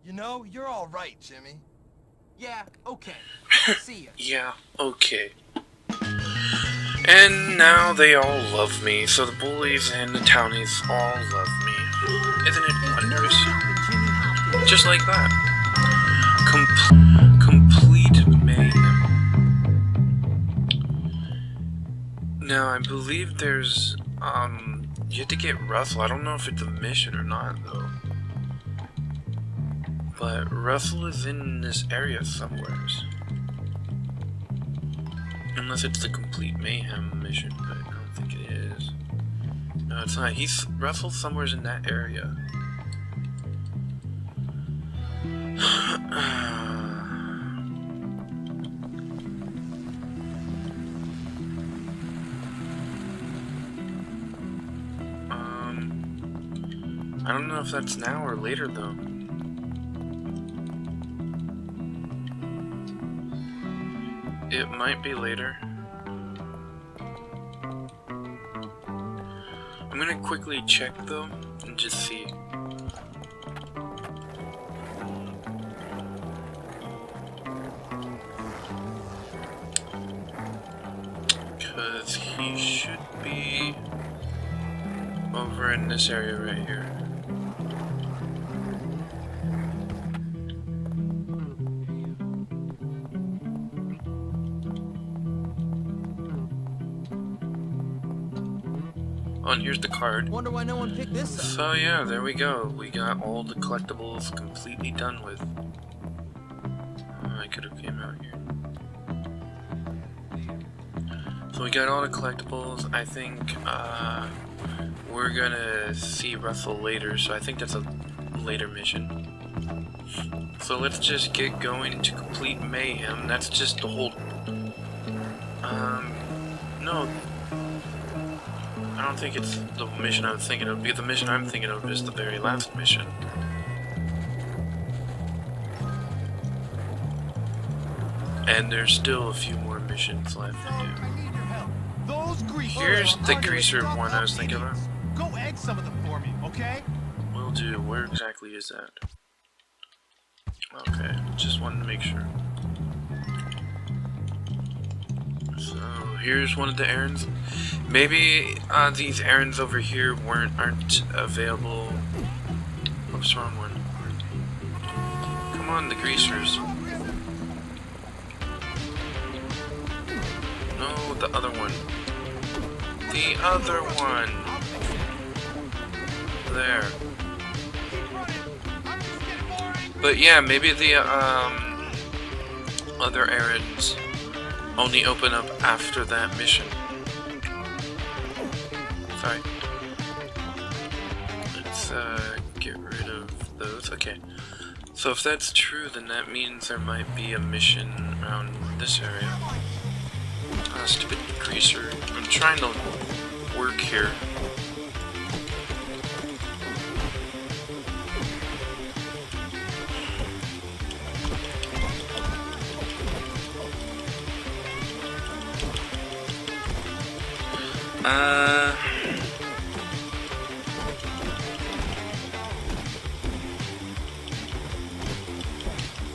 You know, you're all right, Jimmy. Yeah, okay. See ya. Yeah, okay. And now they all love me, so the bullies and the townies all love me. Isn't it wondrous? Just like that. Complete mayhem. Now, I believe there's, you have to get Russell. I don't know if it's a mission or not, though. But Russell is in this area somewheres. Unless it's the complete mayhem mission, but I don't think it is. No, it's not. Russell's somewheres in that area. I don't know if that's now or later though. It might be later. I'm gonna quickly check though and just see. Because he should be over in this area right here. Oh, and here's the card. Wonder why no one picked this up. So yeah, there we go. We got all the collectibles completely done with. I could have came out here. So we got all the collectibles. I think we're gonna see Russell later, so I think that's a later mission. So let's just get going into complete mayhem. That's just the whole. No. I don't think it's the mission I'm thinking of, because the mission I'm thinking of is the very last mission. And there's still a few more missions left to do. Those greasers. Here's the greaser one I was thinking of. Go egg some of them for me, okay? Will do. Where exactly is that? Okay, just wanted to make sure. So here's one of the errands. Maybe these errands over here aren't available. Oops, wrong one. Come on, the greasers. No, the other one. The other one. There. But yeah, maybe the other errands only open up after that mission. Sorry. Let's get rid of those. Okay. So if that's true, then that means there might be a mission around this area. Stupid greaser. I'm trying to work here.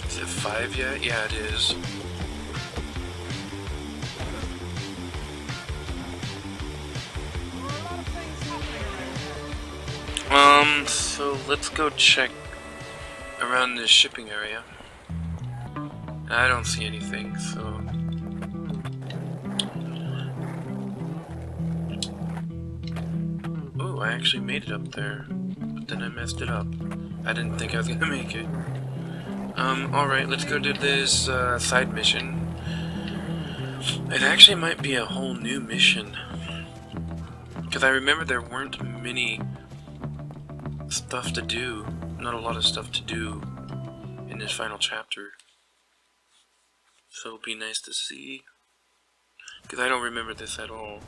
Is it 5 yet? Yeah, it is. So let's go check around this shipping area. I don't see anything, so... Ooh, I actually made it up there, but then I messed it up. I didn't think I was gonna make it. Alright, let's go do this, side mission. It actually might be a whole new mission. Because I remember there weren't many stuff to do, not a lot of stuff to do in this final chapter. So it'll be nice to see. Because I don't remember this at all.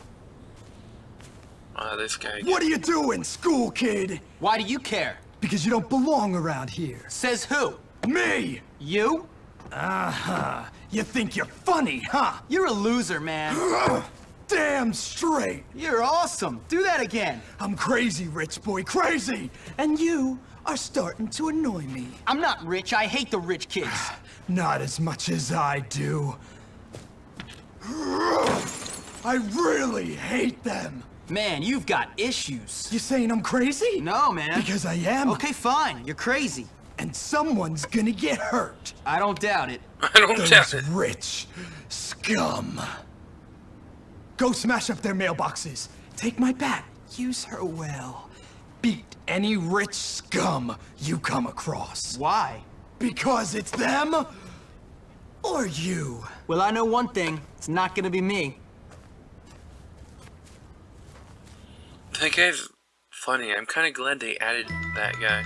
This guy. What are you doing, school kid? Why do you care? Because you don't belong around here. Says who? Me! You? Uh-huh. You think you're funny, huh? You're a loser, man. Damn straight! You're awesome. Do that again. I'm crazy, rich boy, crazy! And you are starting to annoy me. I'm not rich. I hate the rich kids. Not as much as I do. I really hate them. Man, you've got issues. You saying I'm crazy? No, man. Because I am. Okay, fine. You're crazy. And someone's gonna get hurt. I don't doubt it. I don't doubt it. Rich scum. Go smash up their mailboxes. Take my bat. Use her well. Beat any rich scum you come across. Why? Because it's them or you. Well, I know one thing. It's not gonna be me. That guy's funny. I'm kind of glad they added that guy.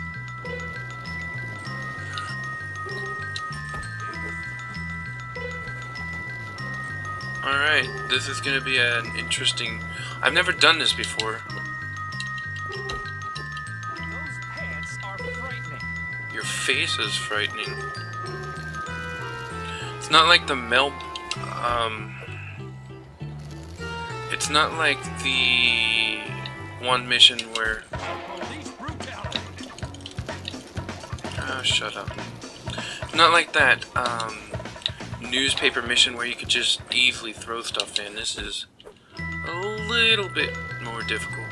Alright, this is gonna be an interesting... I've never done this before. Those pants are frightening. Your face is frightening. It's not like the it's not like the one mission where... Oh, shut up. Not like that, newspaper mission where you could just easily throw stuff in. This is a little bit more difficult.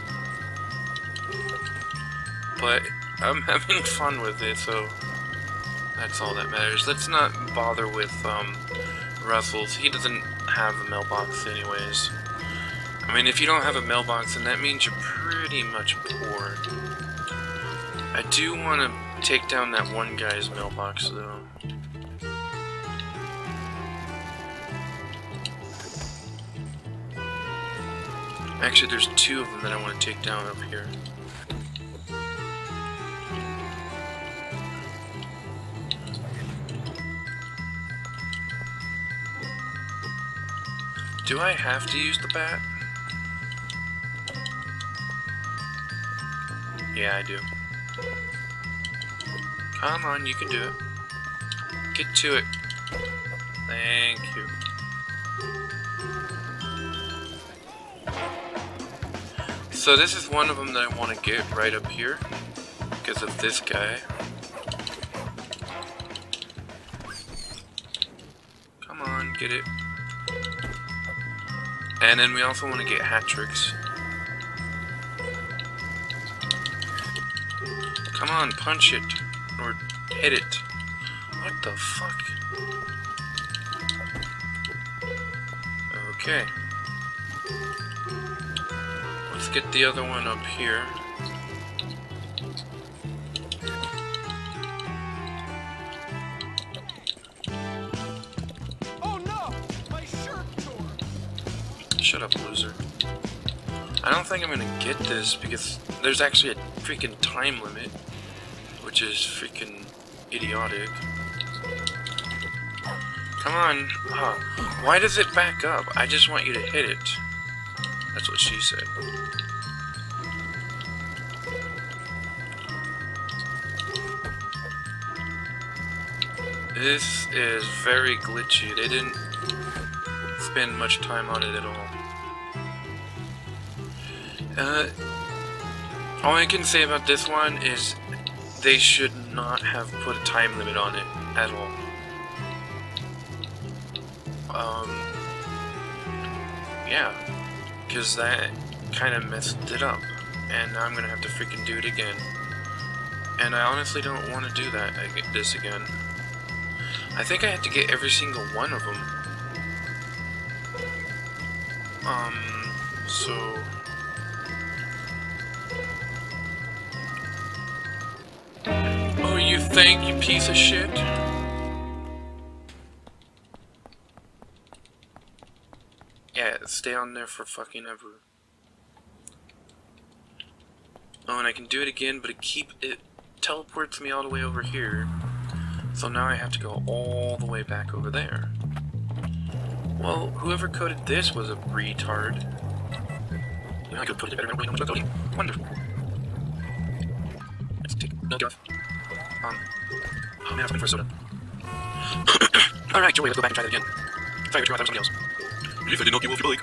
But I'm having fun with it, so that's all that matters. Let's not bother with Russell's. He doesn't have a mailbox anyways. I mean, if you don't have a mailbox, then that means you're pretty much poor. I do want to take down that one guy's mailbox, though. Actually, there's two of them that I want to take down up here. Do I have to use the bat? Yeah, I do. Come on, you can do it. Get to it. Thank you. So this is one of them that I want to get right up here because of this guy. Come on, get it. And then we also want to get hat tricks. Come on, punch it. Or hit it. What the fuck? Okay. Let's get the other one up here. Oh no! My shirt tore! Shut up, loser. I don't think I'm gonna get this because there's actually a freaking time limit, which is freaking idiotic. Come on. Oh, why does it back up? I just want you to hit it. That's what she said. This is very glitchy. They didn't spend much time on it at all. All I can say about this one is they should not have put a time limit on it at all. Yeah, because that kind of messed it up, and now I'm gonna have to freaking do it again. And I honestly don't want to do that. This again. I think I have to get every single one of them. So. Oh, you think, you piece of shit? Yeah, stay on there for fucking ever. Oh, and I can do it again, but it teleports me all the way over here. So now I have to go all the way back over there. Well, whoever coded this was a retard. I could put it better. Wonderful. Let's take no off. Oh man, I was waiting for a soda. Alright, Joey, let's go back and try that again. Sorry, Richard, I thought it was somebody else. If I didn't know you, if you like.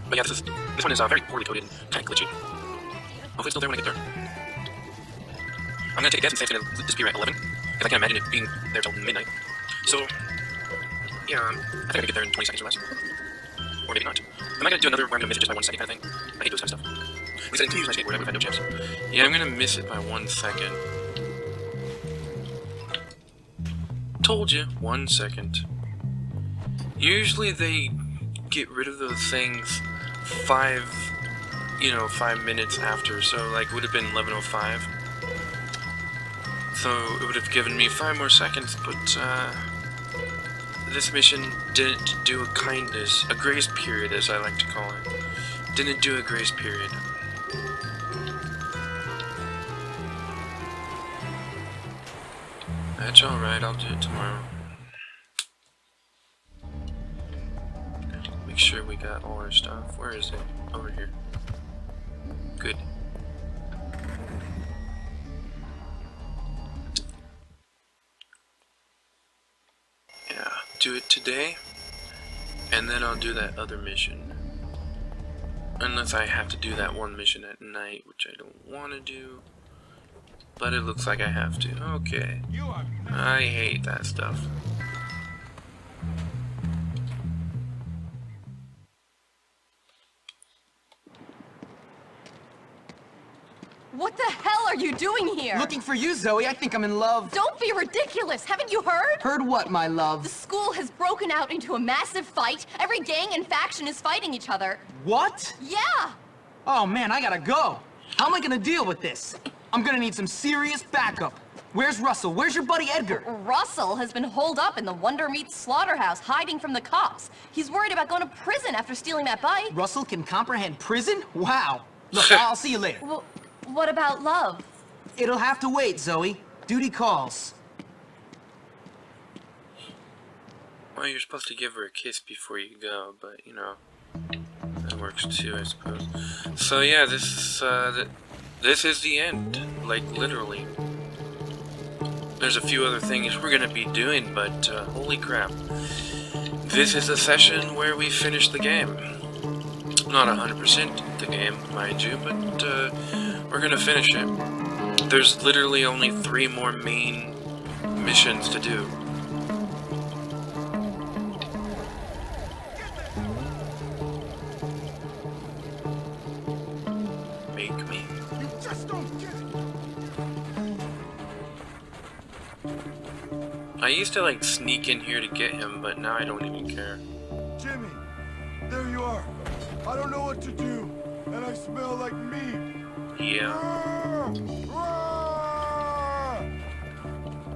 But yeah, this one is very poorly coded and kind of glitchy. Hopefully it's still there when I get there. I'm gonna take a guess and say it's gonna disappear at 11, because I can't imagine it being there till midnight. So, yeah, I think I can get there in 20 seconds or less. Or maybe not. Am I gonna do another where I'm gonna miss it just by 1 second kind of thing? I hate those kind of stuff. At least I didn't use my skateboard, I would've had no chance. Yeah, I'm gonna miss it by 1 second. Told you, 1 second. Usually they get rid of those things 5 minutes after, so like would have been 11:05. So it would have given me 5 more seconds, but this mission didn't do a kindness, a grace period as I like to call it. Didn't do a grace period. That's alright, I'll do it tomorrow. Make sure we got all our stuff. Where is it? Over here. Good. Yeah, do it today, and then I'll do that other mission. Unless I have to do that one mission at night, which I don't want to do. But it looks like I have to. Okay. I hate that stuff. What the hell are you doing here? Looking for you, Zoe. I think I'm in love. Don't be ridiculous. Haven't you heard? Heard what, my love? The school has broken out into a massive fight. Every gang and faction is fighting each other. What? Yeah. Oh, man, I gotta go. How am I gonna deal with this? I'm gonna need some serious backup. Where's Russell? Where's your buddy Edgar? Russell has been holed up in the Wonder Meat slaughterhouse, hiding from the cops. He's worried about going to prison after stealing that bike. Russell can comprehend prison? Wow. Look, I'll see you later. Well, what about love? It'll have to wait, Zoe. Duty calls. Well, you're supposed to give her a kiss before you go, but, you know, that works too, I suppose. So, yeah, this is the end. Like, literally. There's a few other things we're gonna be doing, but, holy crap. This is a session where we finish the game. Not 100% the game, mind you, but, we're gonna finish it. There's literally only 3 more main missions to do. used to like sneak in here to get him, but now I don't even care. Jimmy, there you are. I don't know what to do, and I smell like meat. Yeah.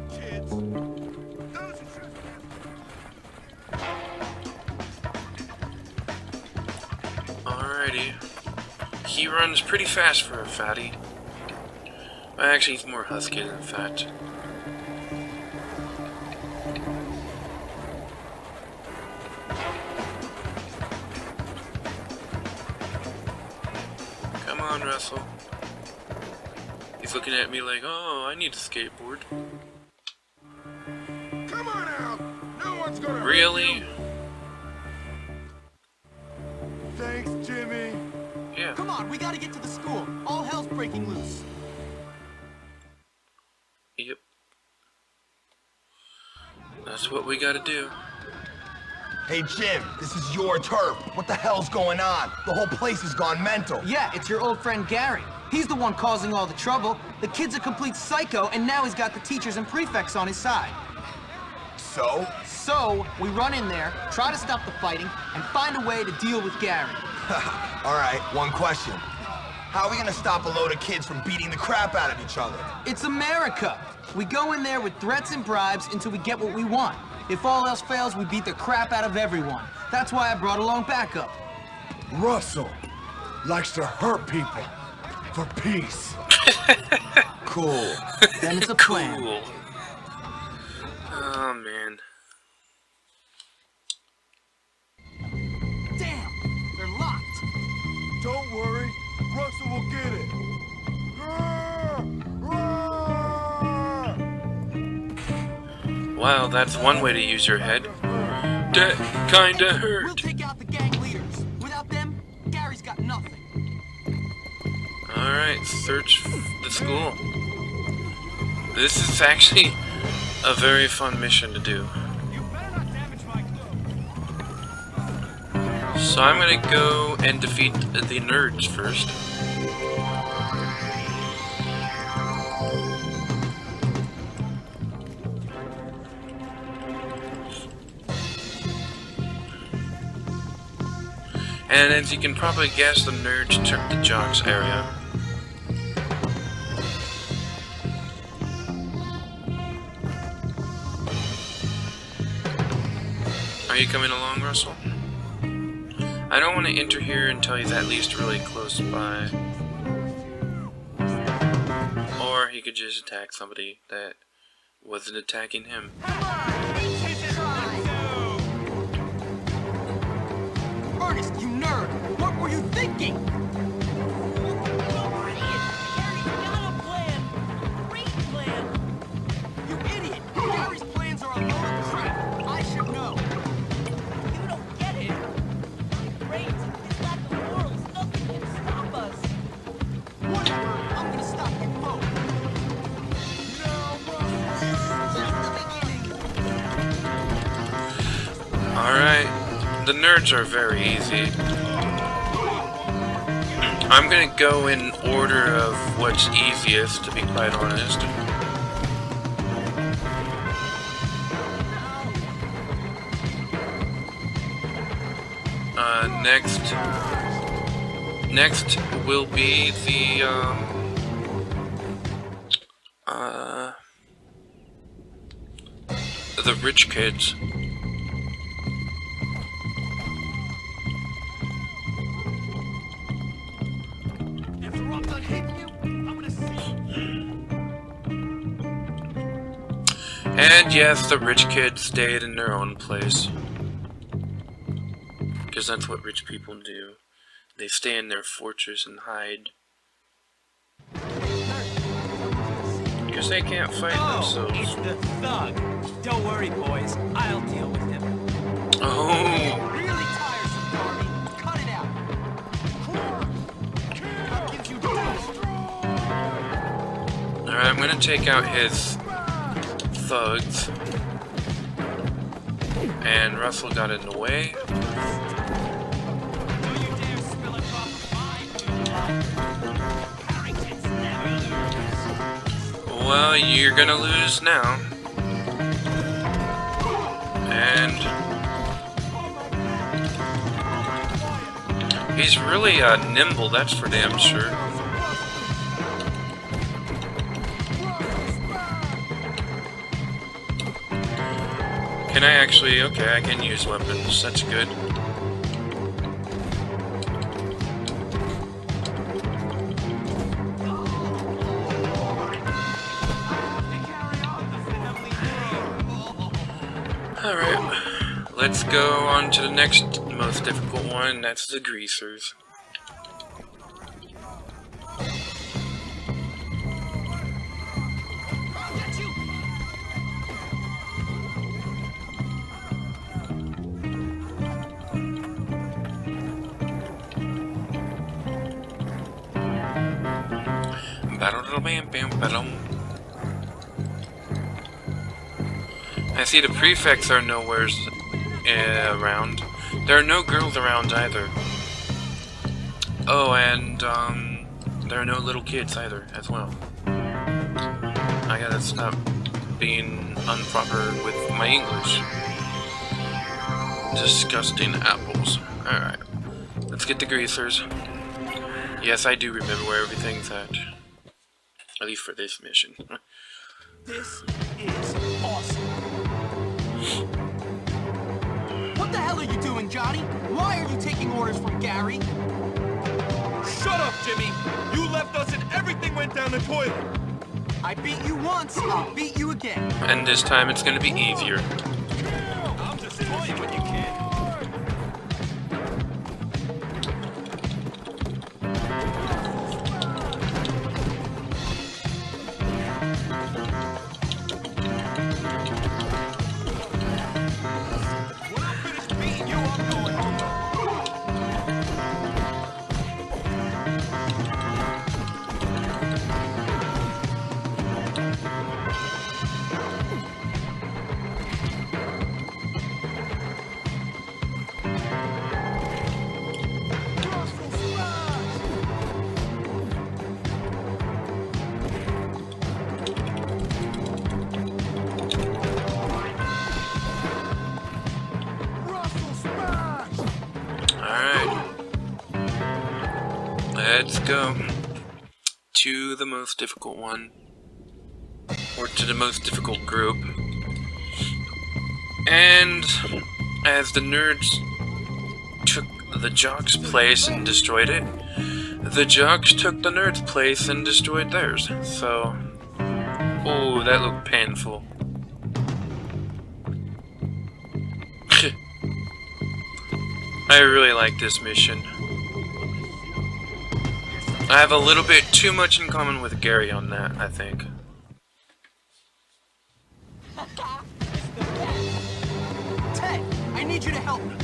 Kids. Alrighty. He runs pretty fast for a fatty. Well, actually, he's more husky than fat. Come on, Russell. He's looking at me like, oh, I need a skateboard. Come on out. No one's gonna hurt Really? you. Thanks, Jimmy. Yeah. Come on, we gotta get to the school. All hell's breaking loose. Yep. That's what we gotta do. Hey, Jim, this is your turf. What the hell's going on? The whole place has gone mental. Yeah, it's your old friend Gary. He's the one causing all the trouble. The kid's a complete psycho, and now he's got the teachers and prefects on his side. So? So, we run in there, try to stop the fighting, and find a way to deal with Gary. All right, one question. How are we gonna stop a load of kids from beating the crap out of each other? It's America. We go in there with threats and bribes until we get what we want. If all else fails, we beat the crap out of everyone. That's why I brought along backup. Russell likes to hurt people for peace. Cool. Then it's a plan. Cool. Oh, man. Damn, they're locked. Don't worry, Russell will get it. Wow, that's one way to use your head. That kinda hurt. We'll take out the gang leaders. Without them, Gary's got nothing. Alright, search the school. This is actually a very fun mission to do. So I'm gonna go and defeat the nerds first. And as you can probably guess, the nerds took the jocks area. Are you coming along, Russell? I don't want to enter here until he's at least really close by. Or he could just attack somebody that wasn't attacking him. Ernest, you nerd! What were you thinking? You idiot! Gary's plans are a load of crap! I should know! You don't get it. Great. His lack of morals, nothing can stop us. Whatever! I'm gonna stop you both! Alright, the nerds are very easy. I'm gonna go in order of what's easiest, to be quite honest. Next will be the rich kids. And yes, the rich kids stayed in their own place. Because that's what rich people do. They stay in their fortress and hide. Because they can't fight themselves. It's the thug. Don't worry, boys. I'll deal with him. Oh. Really tiresome, Darby. Cut it out. That gives you Alright, I'm gonna take out his thugs. And Russell got in the way. Well, you're gonna lose now. And he's really nimble, that's for damn sure. Can I actually... okay, I can use weapons, that's good. Alright, let's go on to the next most difficult one, that's the greasers. I see the prefects are nowhere around. There are no girls around either. Oh, and there are no little kids either, as well. I gotta stop being improper with my English. Disgusting apples. Alright, let's get the greasers. Yes, I do remember where everything's at. At least for this mission. This is awesome. What the hell are you doing, Johnny? Why are you taking orders from Gary? Shut up, Jimmy! You left us and everything went down the toilet! I beat you once, I'll beat you again. And this time it's gonna be easier. I'm just toying with you, kid. Let's go to the most difficult one, or to the most difficult group. And as the nerds took the jock's place and destroyed it, the jocks took the nerds' place and destroyed theirs. So, oh, that looked painful. I really like this mission. I have a little bit too much in common with Gary on that, I think. Ted, I need you to help me.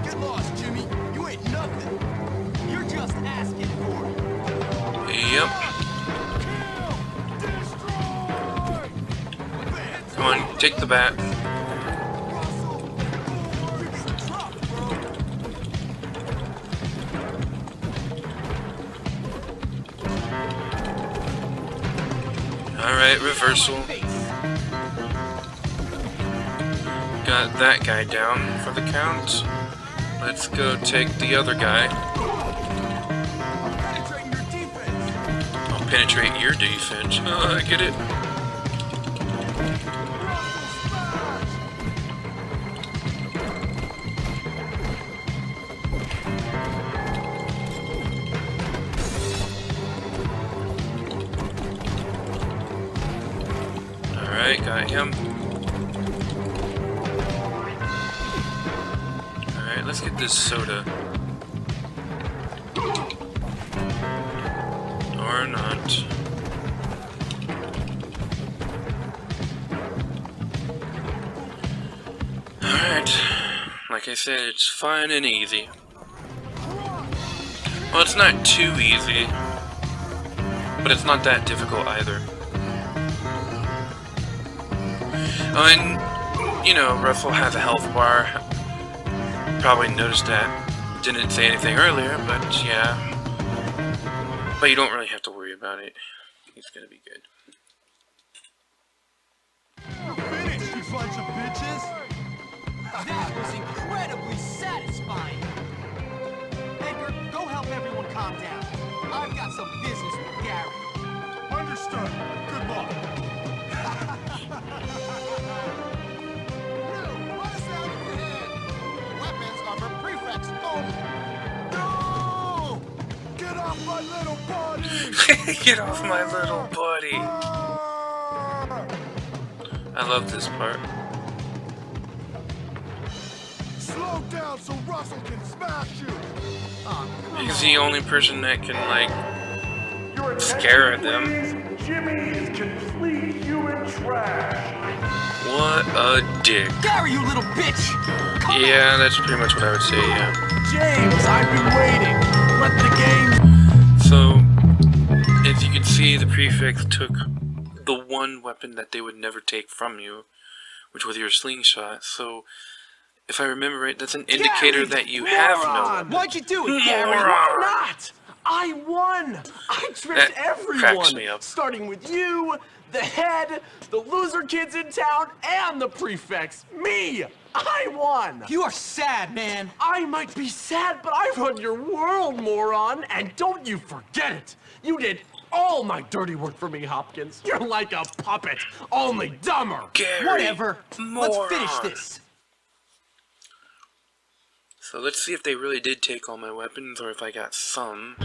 Get lost, Jimmy. You ain't nothing. You're just asking for it. Yep. Come on, take the bat. Alright, reversal. Got that guy down for the count. Let's go take the other guy. I'll penetrate your defense. Oh, I get it. Alright, got him. Alright, let's get this soda. Or not. Alright. Like I said, it's fun and easy. Well, it's not too easy. But it's not that difficult either. Oh, and, you know, Ruffle has a health bar. Probably noticed that. Didn't say anything earlier, but yeah. But you don't really have to worry about it. He's gonna be good. You're finished, you bunch of bitches! That was incredibly satisfying. Baker, go help everyone calm down. I've got some business with Gary. Understood. Good luck. Weapons are for prefects only. No! Get off my little buddy! Get off my little buddy. I love this part. Slow down so Russell can smash you. He's the only person that can, like, scare them. Jimmy is complete human trash. What a dick. Gary, you little bitch! Yeah, that's pretty much what I would say, yeah. James, I've been waiting. Let the game. So, as you can see, the prefects took the one weapon that they would never take from you, which was your slingshot. So, if I remember right, that's an indicator that you have no weapon. Why'd you do it, Gary? Why not? I won! I tricked everyone! Cracks me up. Starting with you, the head, the loser kids in town, and the prefects. Me! I won! You are sad, man. I might be sad, but I run your world, moron! And don't you forget it! You did all my dirty work for me, Hopkins. You're like a puppet, only dumber! Gary, Whatever. Let's moron. finish this. So let's see if they really did take all my weapons, or if I got some.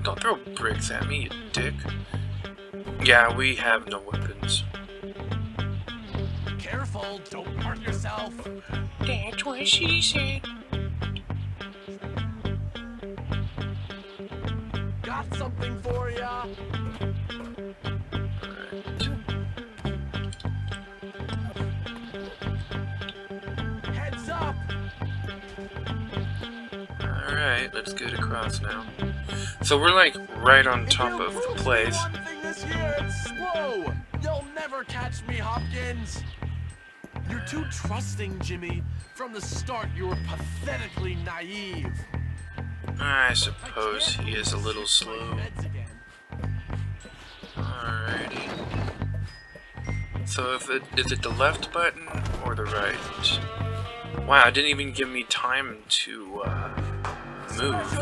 Don't throw bricks at me, you dick. Yeah, we have no weapons. Careful, don't hurt yourself. That's what she said. Got something for ya. Heads up. Alright, let's get across now. So we're like right on top of the place. One thing this year, it's slow. You'll never catch me, Hopkins. You're too trusting, Jimmy. From the start, you were pathetically naive. I suppose he is a little slow. Alrighty. So is it the left button or the right? Wow, it didn't even give me time to move.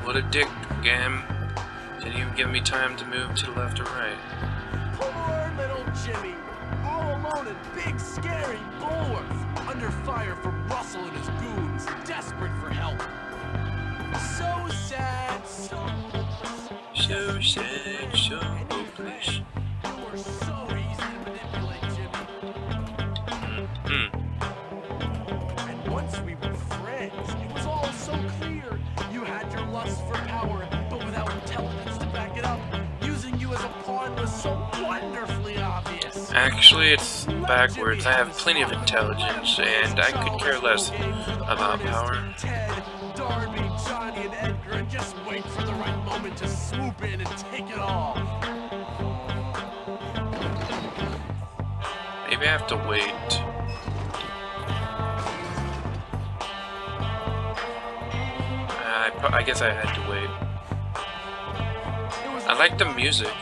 What a dick, game. Didn't even give me time to move to the left or right. Poor little Jimmy. All alone in big, scary Bullworth. Under fire from Russell and his goons. Desperate for help. So sad, so hopeless. So sad, so hopeless. You were so easy to manipulate, Jimmy. And once we were friends, it was all so clear. You had your lust for power, but without intelligence to back it up. Using you as a pawn was so wonderfully obvious. Actually, it's backwards. I have plenty of intelligence, and I could care less about power. Ted, Darby, Johnny, and Edgar, and just wait for the right moment to swoop in and take it all. Maybe I have to wait. I guess I had to wait. I like the music.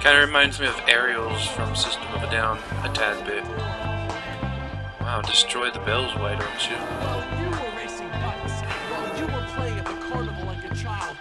Kind of reminds me of Aerials from System of a Down a tad bit. Wow, destroy the bells, why don't you? You were racing bikes while you were playing at the carnival like a child.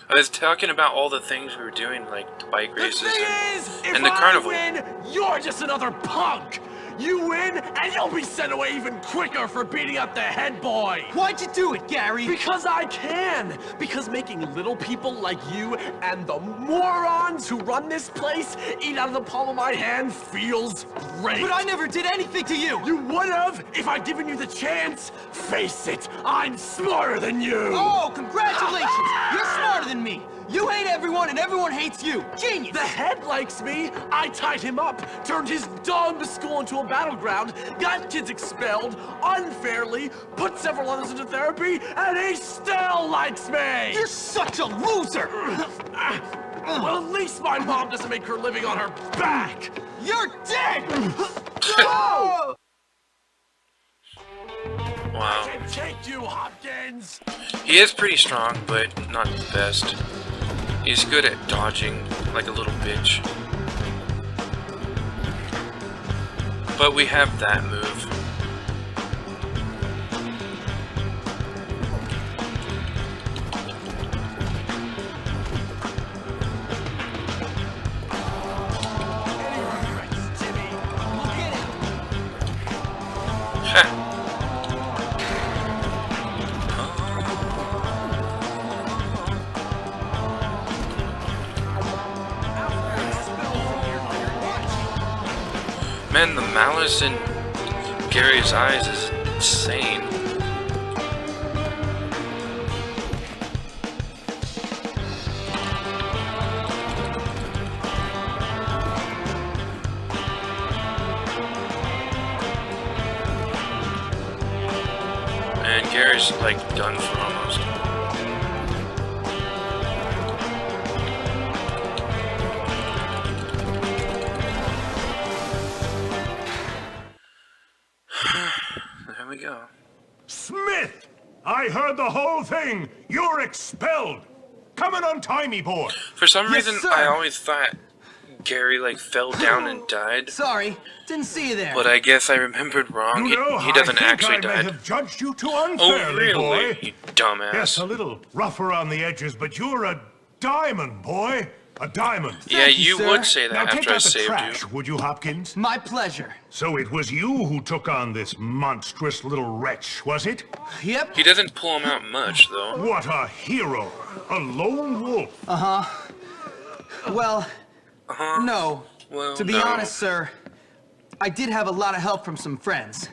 I was talking about all the things we were doing, like the bike races If and the carnival. I win, you're just another punk. You win, and you'll be sent away even quicker for beating up the head boy. Why'd you do it, Gary? Because I can. Because making little people like you and the morons who run this place eat out of the palm of my hand feels great. But I never did anything to you. You would have if I'd given you the chance. Face it, I'm smarter than you. Oh, congratulations! You're smarter than me. You hate everyone and everyone hates you. Genius! The head likes me. I tied him up, turned his dumb school into a battleground, got kids expelled unfairly, put several others into therapy, and he still likes me! You're such a loser! Well, at least my mom doesn't make her living on her back! You're dead! Go! Wow. I can take you, Hopkins! He is pretty strong, but not the best. He's good at dodging like a little bitch. But we have that move. Man, the malice in Gary's eyes is insane. And Gary's like done for almost. There we go. Smith! I heard the whole thing! You're expelled! Come and untie me, boy! For some Yes, reason, sir. I always thought Gary like fell down and died. Sorry, didn't see you there. But I guess I remembered wrong. You know, He doesn't I think actually I may die. have judged you too Oh, unfairly, really? boy. You dumbass. Yes, a little rough around the edges, but you're a diamond, boy. A diamond. Yeah, you sir. would say that Now take after I out the saved trash, you. would you, Hopkins? My pleasure. So it was you who took on this monstrous little wretch, was it? Yep. He doesn't pull him out much, though. What a hero! A lone wolf. Uh-huh. Well, no. Well, To be no. honest, sir, I did have a lot of help from some friends.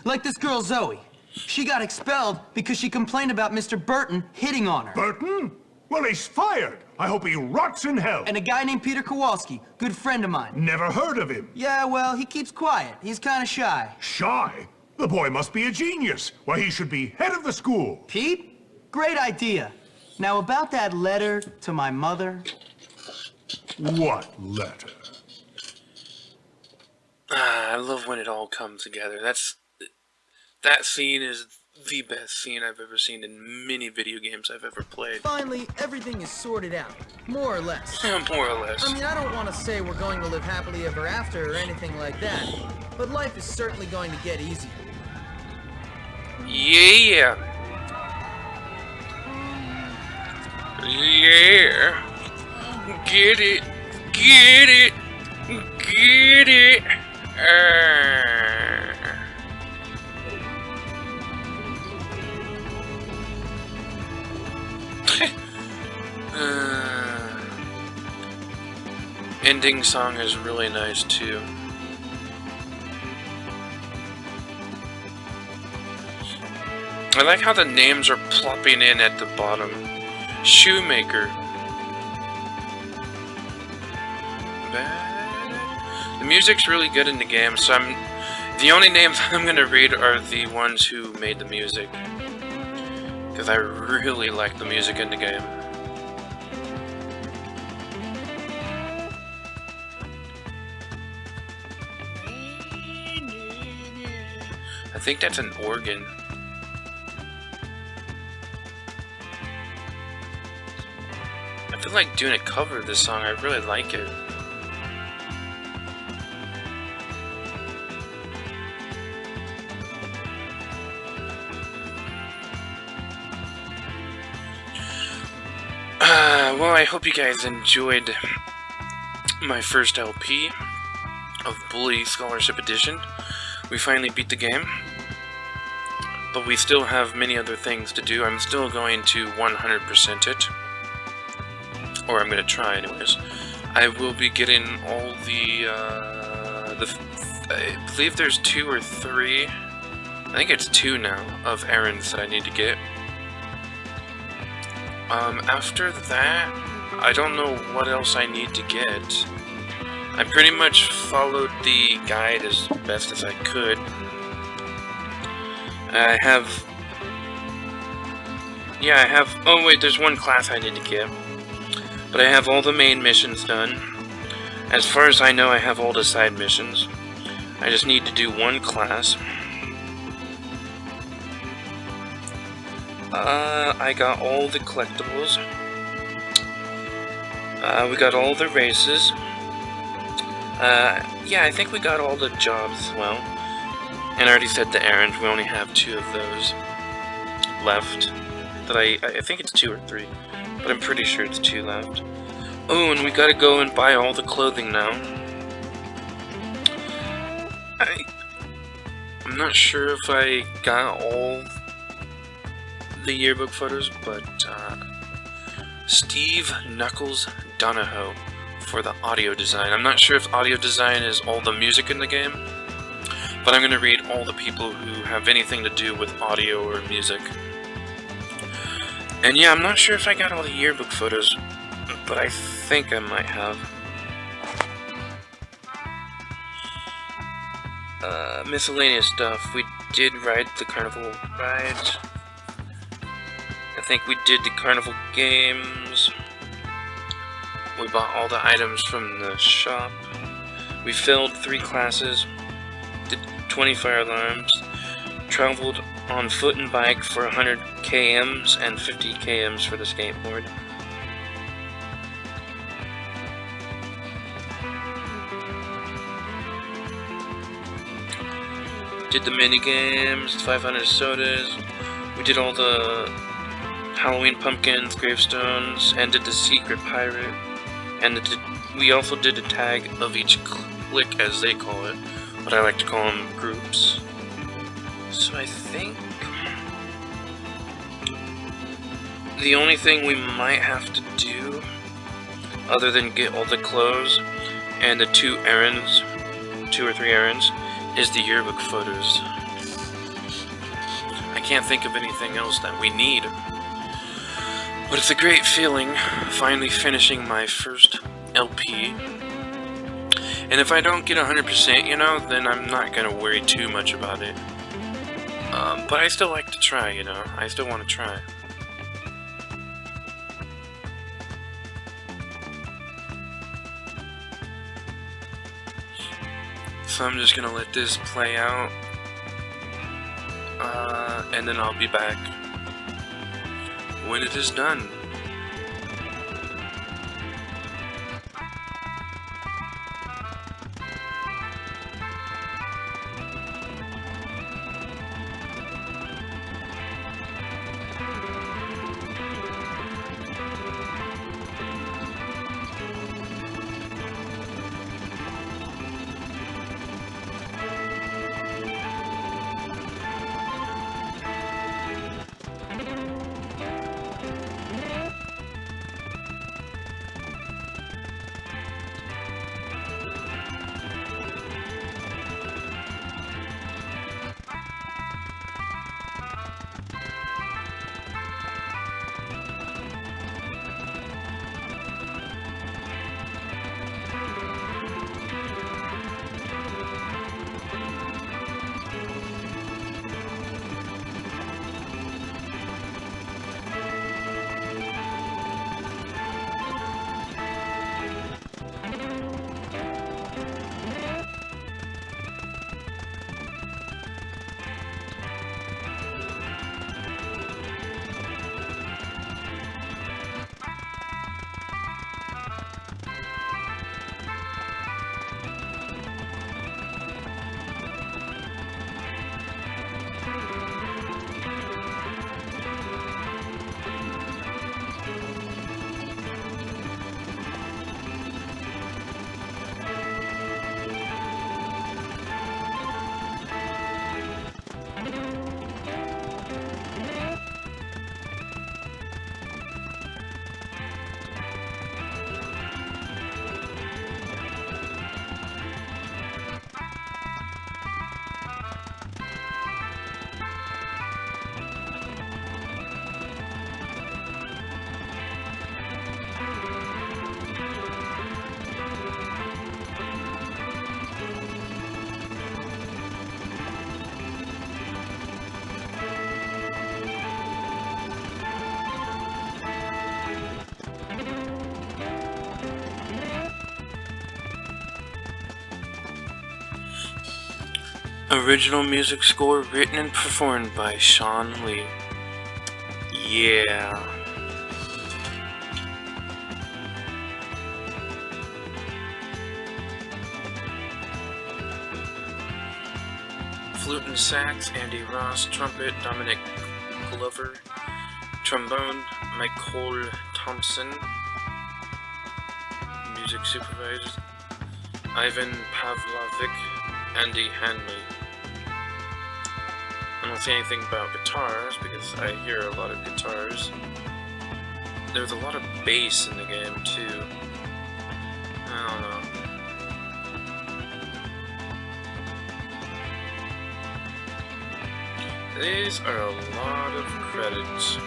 Like this girl, Zoe. She got expelled because she complained about Mr. Burton hitting on her. Burton? Well, he's fired. I hope he rots in hell. And a guy named Peter Kowalski, good friend of mine. Never heard of him. Yeah, well, he keeps quiet. He's kind of shy. Shy? The boy must be a genius. Why, he should be head of the school. Pete? Great idea. Now, about that letter to my mother. What letter? I love when it all comes together. That scene is the best scene I've ever seen in many video games I've ever played. Finally, everything is sorted out. More or less. More or less. I mean, I don't want to say we're going to live happily ever after or anything like that, but life is certainly going to get easier. Yeah. Yeah. Get it. Get it. Get it. Ending song is really nice too. I like how the names are plopping in at the bottom. Shoemaker. The music's really good in the game, so the only names I'm gonna read are the ones who made the music. Because I really like the music in the game. I think that's an organ. I feel like doing a cover of this song. I really like it. Well, I hope you guys enjoyed my first LP of Bully Scholarship Edition. We finally beat the game, but we still have many other things to do. I'm still going to 100% it, or I'm going to try anyways. I will be getting all I believe there's 2 or 3, I think it's 2 now, of errands that I need to get. After that, I don't know what else I need to get. I pretty much followed the guide as best as I could. Oh wait, there's one class I need to get. But I have all the main missions done. As far as I know, I have all the side missions. I just need to do one class. I got all the collectibles. We got all the races. Yeah, I think we got all the jobs as well. And I already said the errand. We only have 2 of those left. That I think it's 2 or 3, but I'm pretty sure it's 2 left. Oh, and we gotta go and buy all the clothing now. I'm not sure if I got all the yearbook photos, but Steve Knuckles Donahoe for the audio design. I'm not sure if audio design is all the music in the game, but I'm going to read all the people who have anything to do with audio or music. And yeah, I'm not sure if I got all the yearbook photos, but I think I might have. Miscellaneous stuff. We did ride the carnival ride. I think we did the carnival games. We bought all the items from the shop. We filled 3 classes. Did 20 fire alarms. Traveled on foot and bike for 100 kms and 50 kms for the skateboard. Did the mini games, 500 sodas. We did all the Halloween pumpkins, gravestones, and did the secret pirate. And we also did a tag of each clique, as they call it, but I like to call them groups. So I think the only thing we might have to do, other than get all the clothes and the 2 errands, 2 or 3 errands, is the yearbook photos. I can't think of anything else that we need. But it's a great feeling, finally finishing my first LP. And if I don't get 100%, you know, then I'm not gonna worry too much about it. But I still like to try, you know, I still want to try. So I'm just gonna let this play out, and then I'll be back when it is done. Original music score written and performed by Sean Lee. Yeah. Flute and sax, Andy Ross. Trumpet, Dominic Glover. Trombone, Michael Thompson. Music supervisor, Ivan Pavlovic, Andy Hanley. I don't see anything about guitars because I hear a lot of guitars. There's a lot of bass in the game too. I don't know. These are a lot of credits.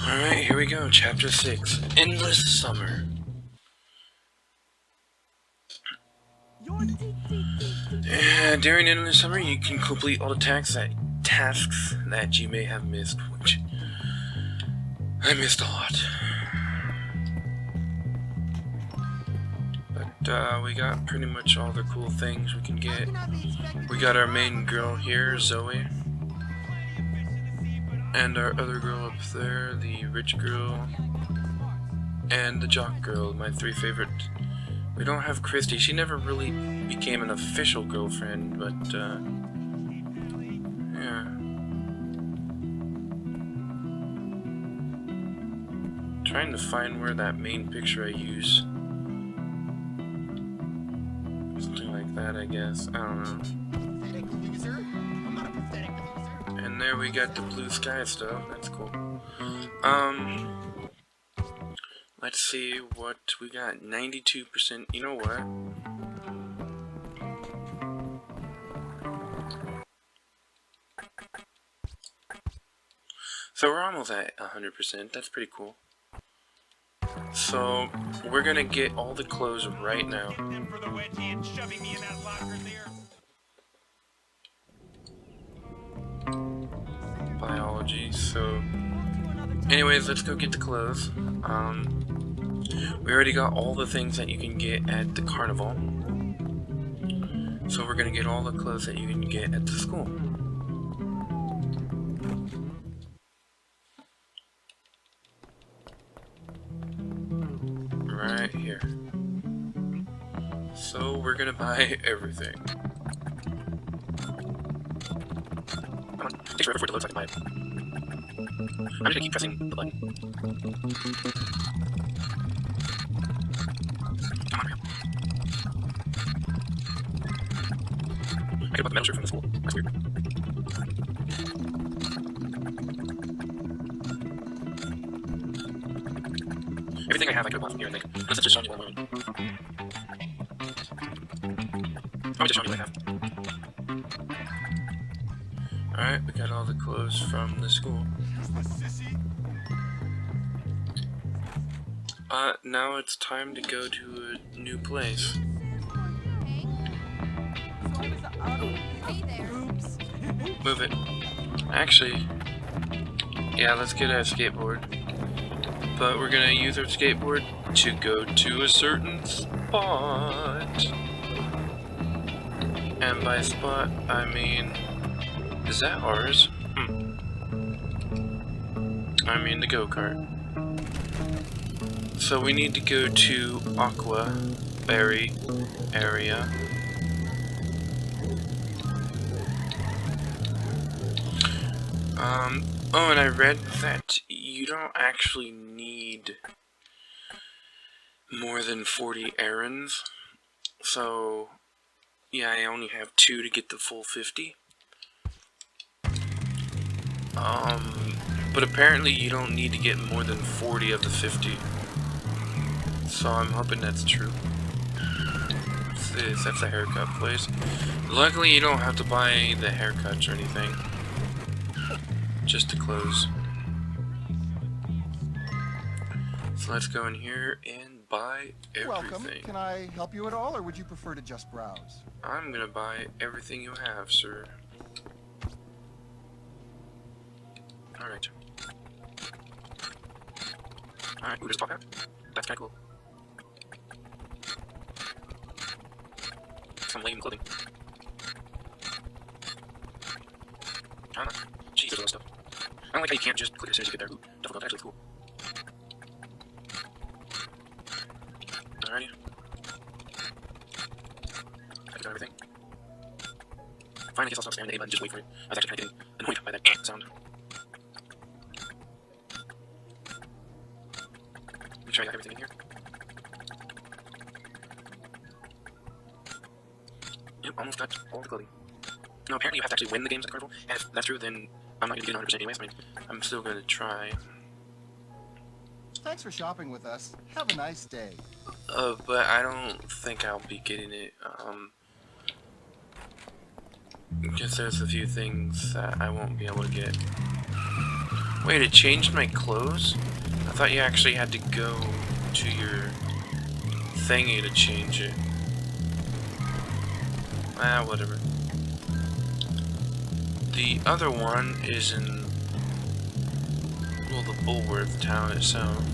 Alright, here we go, Chapter 6, Endless Summer. During Endless Summer, you can complete all the tasks that you may have missed, which I missed a lot. But we got pretty much all the cool things we can get. We got our main girl here, Zoe. And our other girl up there, the rich girl, and the jock girl, my three favorite. We don't have Christy. She never really became an official girlfriend, but, yeah. Trying to find where that main picture I use. Something like that, I guess. I don't know. And there we got the blue sky stuff. That's cool. Let's see what we got. 92%. You know what? So we're almost at 100%. That's pretty cool. So we're gonna get all the clothes right now. Biology. So anyways, let's go get the clothes. We already got all the things that you can get at the carnival. So we're gonna get all the clothes that you can get at the school. Right here. So we're gonna buy everything. Come on, takes forever for it to load so I can buy it. I'm just gonna keep pressing the button. Come on, I could bought the metal shirt from the school. That's weird. Everything I have I could have bought from here, I think. Unless it's just showing you what I'm wearing. Probably just showing you what I have. Alright, we got all the clothes from the school. Now it's time to go to a new place. Move it. Actually, yeah, let's get our skateboard. But we're gonna use our skateboard to go to a certain spot. And by spot, I mean, is that ours? I mean the go-kart. So we need to go to Aqua Berry area. Oh, and I read that you don't actually need more than 40 errands. So, yeah, I only have 2 to get the full 50. But apparently you don't need to get more than 40 of the 50. So I'm hoping that's true. What's this? That's a haircut place. Luckily you don't have to buy the haircuts or anything. Just the clothes. So let's go in here and buy everything. Welcome. Can I help you at all, or would you prefer to just browse? I'm gonna buy everything you have, sir. Alright. Alright, ooh, there's a top hat. That's kinda cool. Some lame clothing. I don't know. Jeez, there's a lot of stuff. I don't like how you can't just click as soon as you get there. Ooh, difficult, actually, cool. Alrighty. I got everything. Finally, I guess I'll stop spamming the A button, just wait for it. I was actually kind of getting annoyed by that sound. Make sure I got everything in here. Yep, almost got all the clothing. No, apparently you have to actually win the games at the carnival, and if that's true, then I'm not going to get 100% anyways. I mean, I'm still going to try. Thanks for shopping with us. Have a nice day. But I don't think I'll be getting it, because there's a few things that I won't be able to get. Wait, it changed my clothes? I thought you actually had to go to your thingy to change it. Ah, whatever. The other one is in, well, the Bullworth town itself.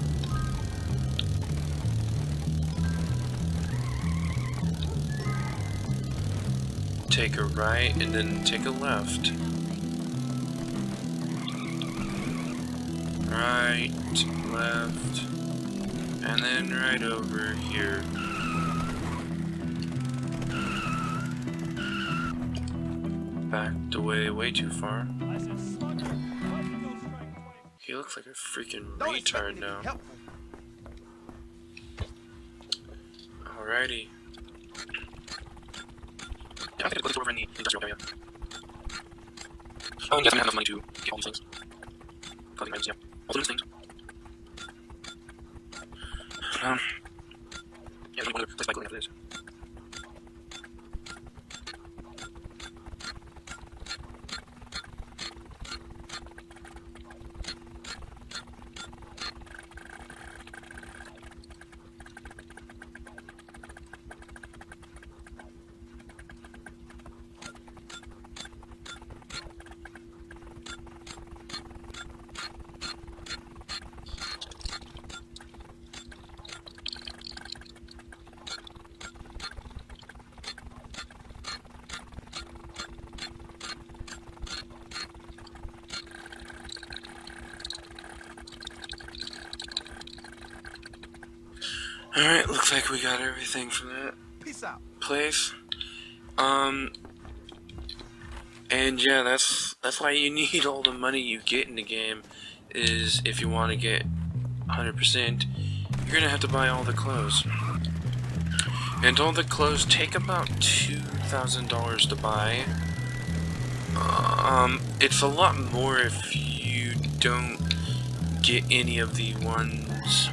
Take a right and then take a left. Right, left, and then right over here. Backed away way too far. He looks like a freaking retard now. Alrighty. Yeah, I think it's over in the industrial area. Oh, and yes, I'm gonna have enough money to get all these things. Clothing items, yeah. All those things. Yeah, I don't want to place my clothing after this. Alright, looks like we got everything from that place. And yeah, that's why you need all the money you get in the game, is if you want to get 100%, you're gonna have to buy all the clothes. And all the clothes take about $2,000 to buy. It's a lot more if you don't get any of the ones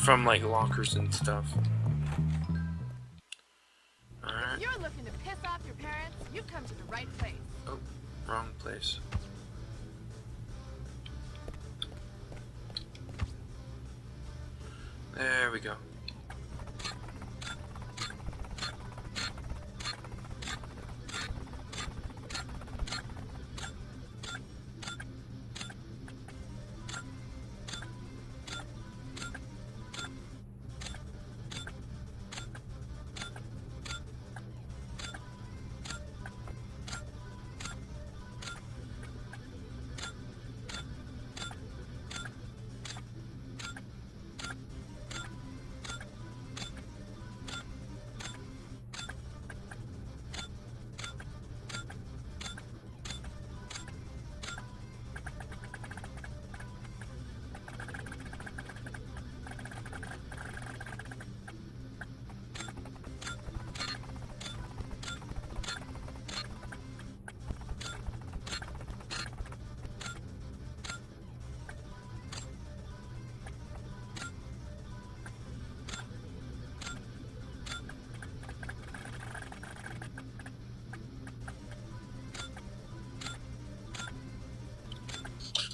from like lockers and stuff. Alright. If you're looking to piss off your parents, you've come to the right place. Oh, wrong place. There we go.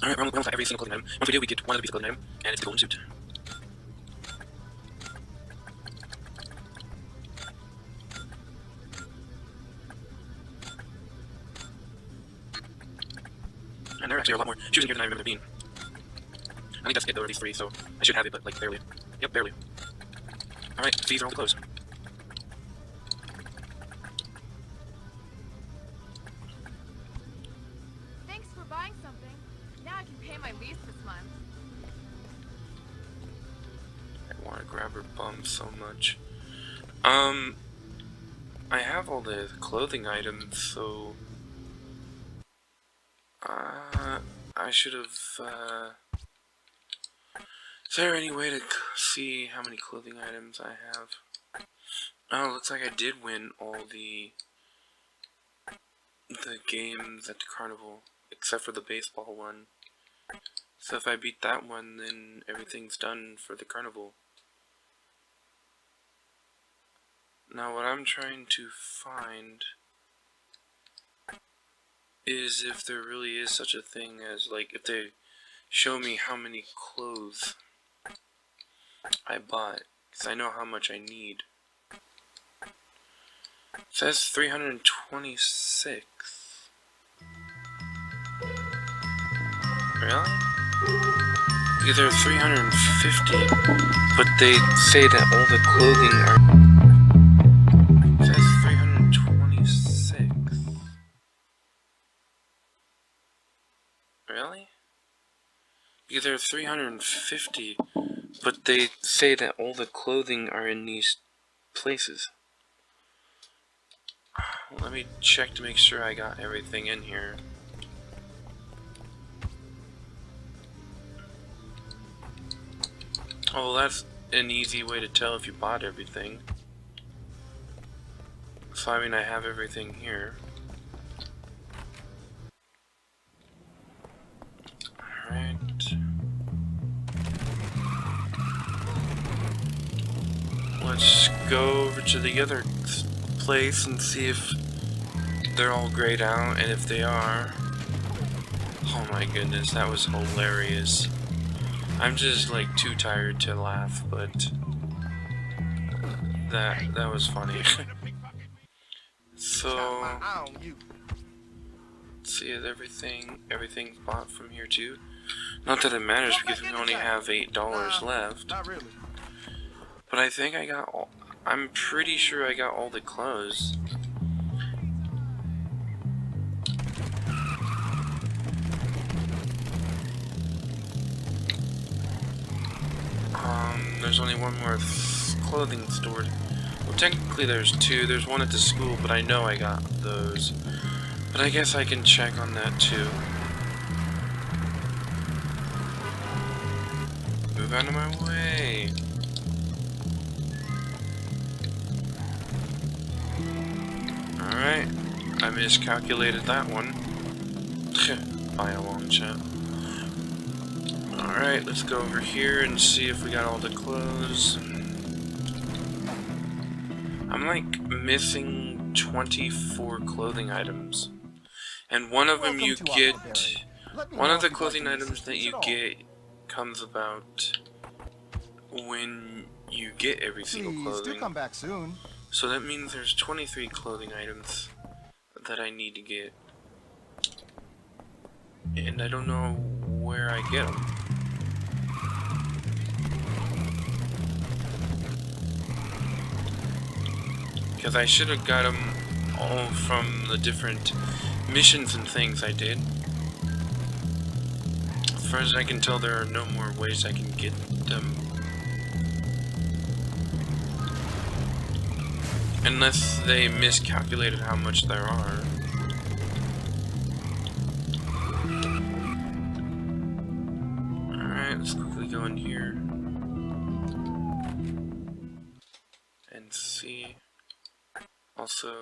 Alright, we almost have every single clothing item. Once we do, we get one of the pieces of clothing item, and it's the golden suit. And there actually are a lot more shoes in here than I remember there being. I think that's it, though, at least 3, so I should have it, but like barely. Yep, barely. Alright, these are all the clothes. Thanks for buying something. Now I can pay my lease this month. I want to grab her bum so much. I have all the clothing items, so I should have, is there any way to see how many clothing items I have? Oh, looks like I did win all the games at the carnival, except for the baseball one. So if I beat that one, then everything's done for the carnival. Now what I'm trying to find is if there really is such a thing as, like, if they show me how many clothes I bought, because I know how much I need. It says 326. Really? Either 350, but they say that all the clothing are... It says 326. Really? Either 350, but they say that all the clothing are in these places. Let me check to make sure I got everything in here. Oh, well, that's an easy way to tell if you bought everything. So I mean, I have everything here. Alright. Let's go over to the other place and see if they're all grayed out, and if they are... Oh my goodness, that was hilarious. I'm just like too tired to laugh, but that was funny. So let's see, is everything's bought from here too? Not that it matters because we only have $8 left. Not really. But I think I got all, I'm pretty sure I got all the clothes. There's only one more clothing store. Well, technically there's 2. There's one at the school, but I know I got those. But I guess I can check on that too. Move out of my way. Alright, I miscalculated that one. By a long shot. Alright, let's go over here and see if we got all the clothes. I'm like missing 24 clothing items. And one of them you get, one of the clothing items that you get comes about when you get every single clothing. Do come back soon. So that means there's 23 clothing items that I need to get. And I don't know where I get them. Because I should have got them all from the different missions and things I did. As far as I can tell, there are no more ways I can get them. Unless they miscalculated how much there are. Alright, let's quickly go in here and see. Also,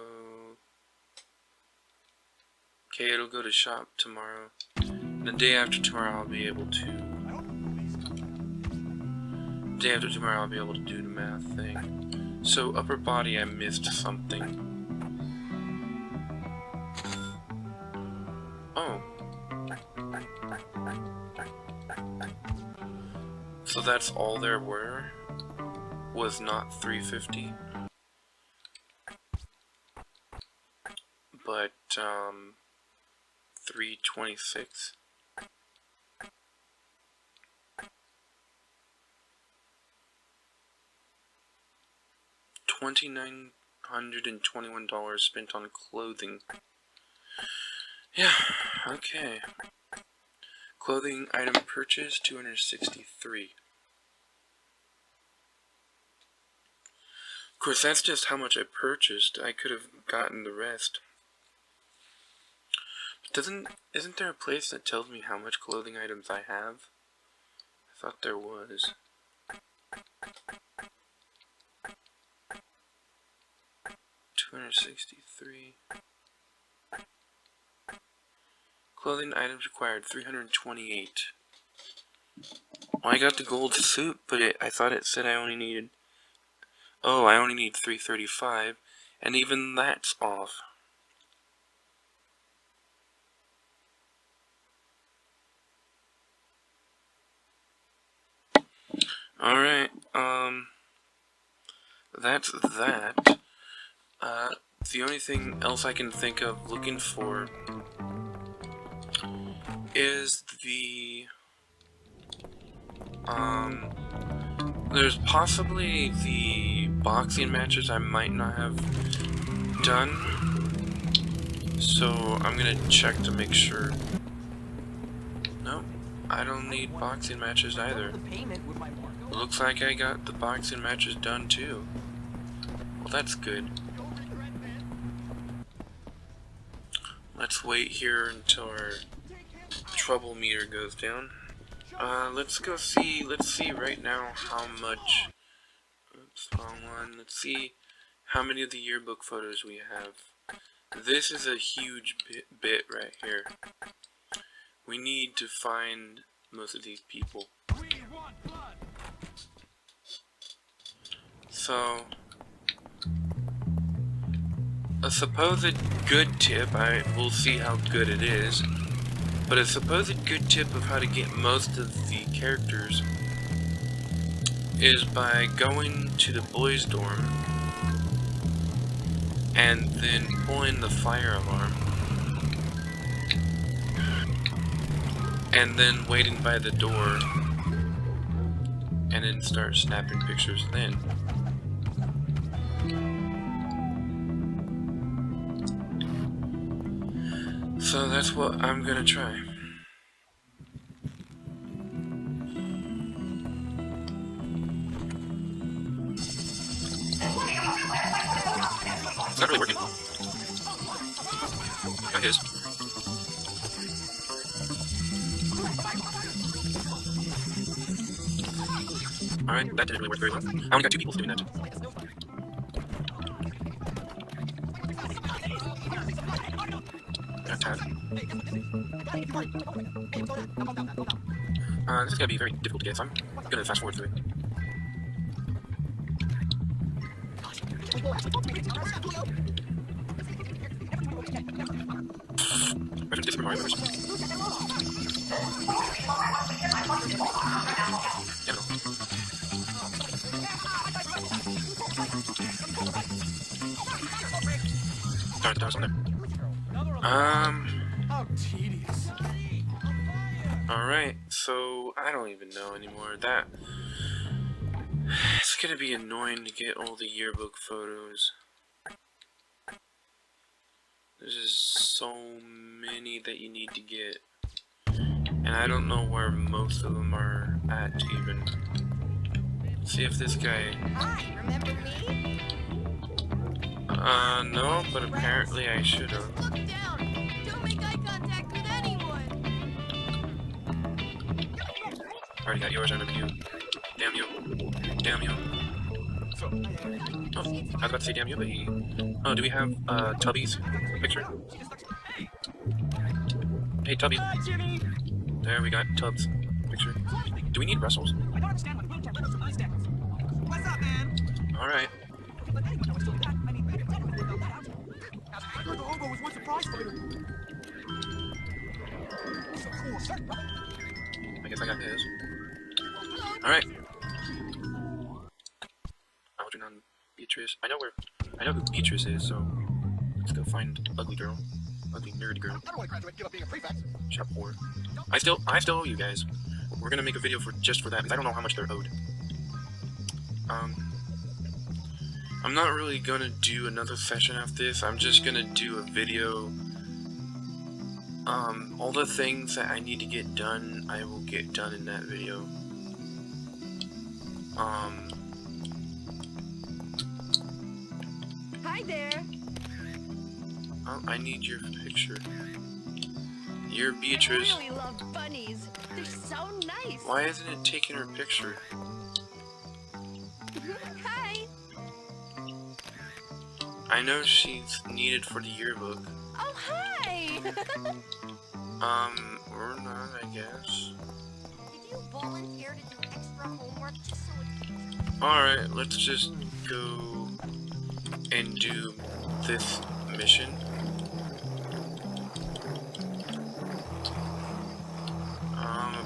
okay, it'll go to shop tomorrow. The day after tomorrow I'll be able to. The day after tomorrow I'll be able to do the math thing. So upper body, I missed something. Oh. So that's all there were? Was not 350? But, 326? $2,921 spent on clothing. Yeah, okay. Clothing item purchase, 263. Of course, that's just how much I purchased. I could have gotten the rest. Isn't there a place that tells me how much clothing items I have? I thought there was. $263. Clothing items required, 328. Well, I got the gold suit, but I thought it said I only needed... Oh, I only need 335, and even that's off. Alright, that's that. The only thing else I can think of looking for is the, there's possibly the boxing matches I might not have done, so I'm gonna check to make sure. Nope, I don't need boxing matches either. Looks like I got the boxing matches done too. Well, that's good. Let's wait here until our trouble meter goes down. Let's see right now how much, oops, wrong one. Let's see how many of the yearbook photos we have. This is a huge bit right here. We need to find most of these people. So, a supposed good tip, we'll see how good it is, but a supposed good tip of how to get most of the characters is by going to the boys' dorm and then pulling the fire alarm and then waiting by the door and then start snapping pictures then. So that's what I'm gonna try. It's not really working. Got his. Alright, that didn't really work very well. I only got 2 people doing that. Tab. This is gonna be very difficult to get, so I'm gonna fast forward through it. I should different Mario members. Yeah, no. Darn, that was on there. How tedious. Alright, so I don't even know anymore. It's gonna be annoying to get all the yearbook photos. There's just so many that you need to get. And I don't know where most of them are at even. Let's see if this guy... Hi, remember me? No, but apparently I should have. Look down. Don't make eye contact with anyone. Already got yours, I remember you. Damn you. Damn you. Oh, I was about to say damn you, but he... Oh, do we have, Tubby's picture? Hey, Tubby. There, we got Tubbs' picture. Do we need Russell's? Alright. I guess I got his. Hello, Alright. Algernon Beatrice. I know who Beatrice is, so let's go find ugly girl. Ugly nerd girl. I don't want to graduate and give up being a prefect. Shop whore. I still owe you guys. We're gonna make a video just for that, because I don't know how much they're owed. I'm not really gonna do another session after this. I'm just gonna do a video. All the things that I need to get done, I will get done in that video. Hi there. Oh, I need your picture. You're Beatrice. I really love bunnies. They're so nice. Why isn't it taking her picture? Hi. I know she's needed for the yearbook. Oh, hi. Or not, I guess. Did you volunteer to do extra homework just so it... Alright, let's just go and do this mission.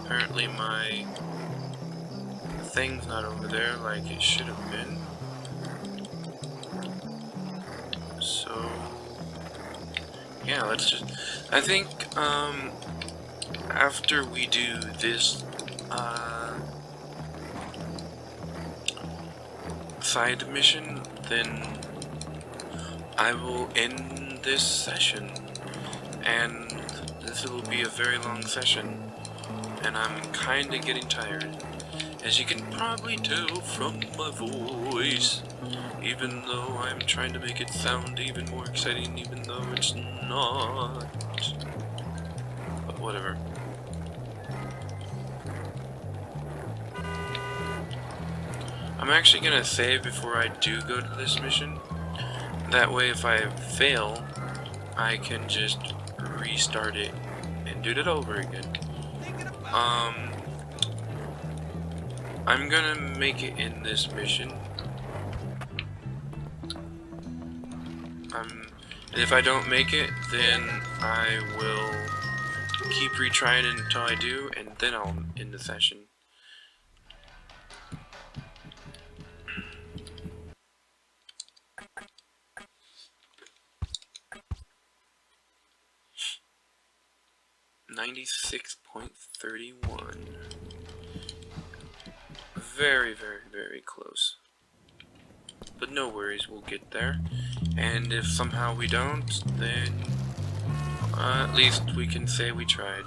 Apparently my thing's not over there like it should have been. So, yeah, let's just... I think, after we do this, side mission, then I will end this session, and this will be a very long session, and I'm kinda getting tired, as you can probably tell from my voice, even though I'm trying to make it sound even more exciting, even though it's not, but whatever. I'm actually gonna save before I do go to this mission. That way if I fail, I can just restart it and do it over again. I'm gonna make it in this mission. If I don't make it, then I will keep retrying it until I do, and then I'll end the session. .31. Very, very, very close. But no worries, we'll get there. And if somehow we don't, then at least we can say we tried.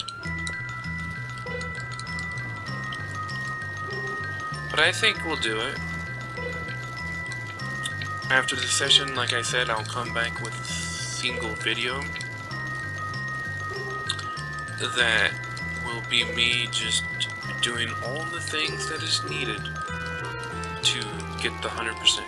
But I think we'll do it. After the session, like I said, I'll come back with a single video that will be me just doing all the things that is needed to get the 100%.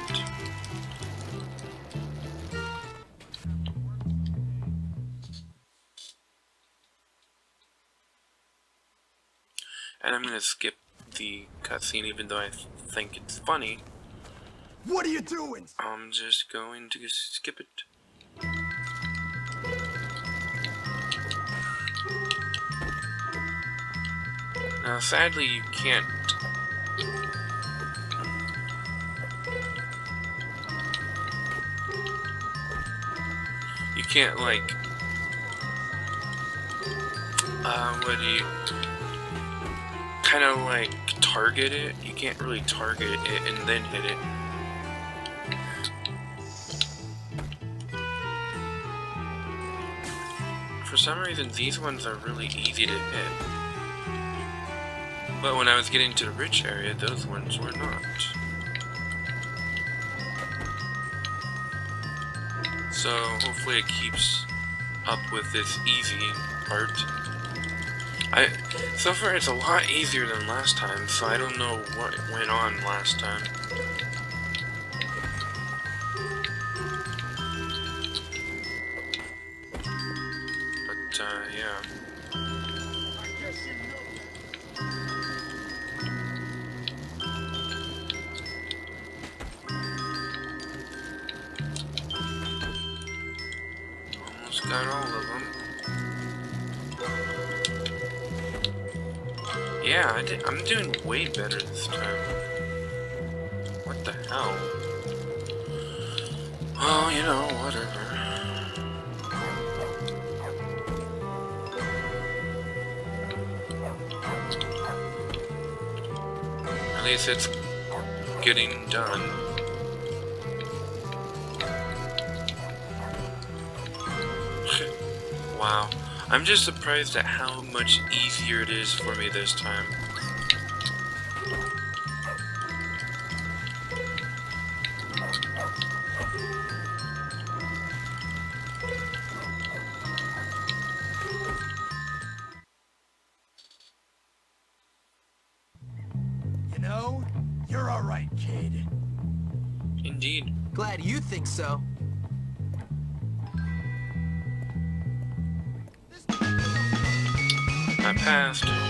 And I'm gonna skip the cutscene even though I think it's funny. What are you doing? I'm just going to skip it. Now, sadly, you can't... You can't, like... what do you... kind of, like, target it. You can't really target it and then hit it. For some reason, these ones are really easy to hit. But when I was getting to the rich area, those ones were not. So hopefully it keeps up with this easy part. So far it's a lot easier than last time, so I don't know what went on last time. But yeah. Got all of them. Yeah, I'm doing way better this time. What the hell? Oh, you know, whatever. At least it's getting done. Wow. I'm just surprised at how much easier it is for me this time. You know, you're all right, kid. Indeed. Glad you think so. I passed. How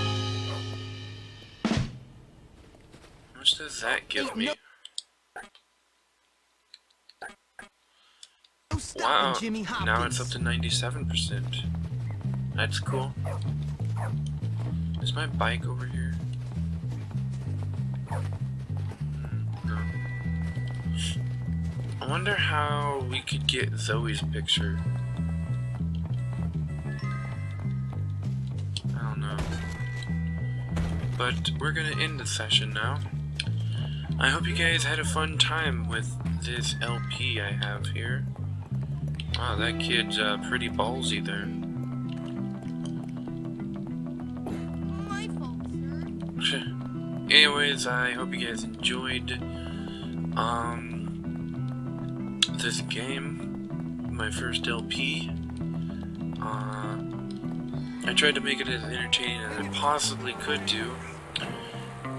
much does that give me? Wow, now it's up to 97%. That's cool. Is my bike over here? No. I wonder how we could get Zoe's picture. I don't know. But we're gonna end the session now. I hope you guys had a fun time with this LP I have here. Wow, that kid's pretty ballsy there. My fault, sir. Anyways, I hope you guys enjoyed this game, my first LP. I tried to make it as entertaining as I possibly could do,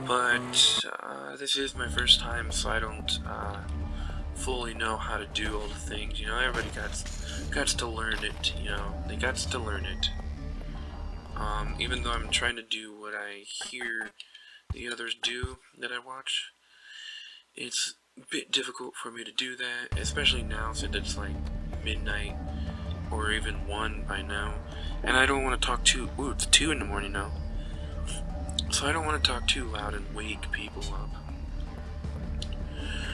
but this is my first time, so I don't fully know how to do all the things. You know, everybody got to learn it. You know, they got to learn it. Even though I'm trying to do what I hear the others do that I watch, it's a bit difficult for me to do that, especially now since it's like midnight or even 1 by now, and I don't want to talk too. Ooh, it's 2 in the morning now, so I don't want to talk too loud and wake people up.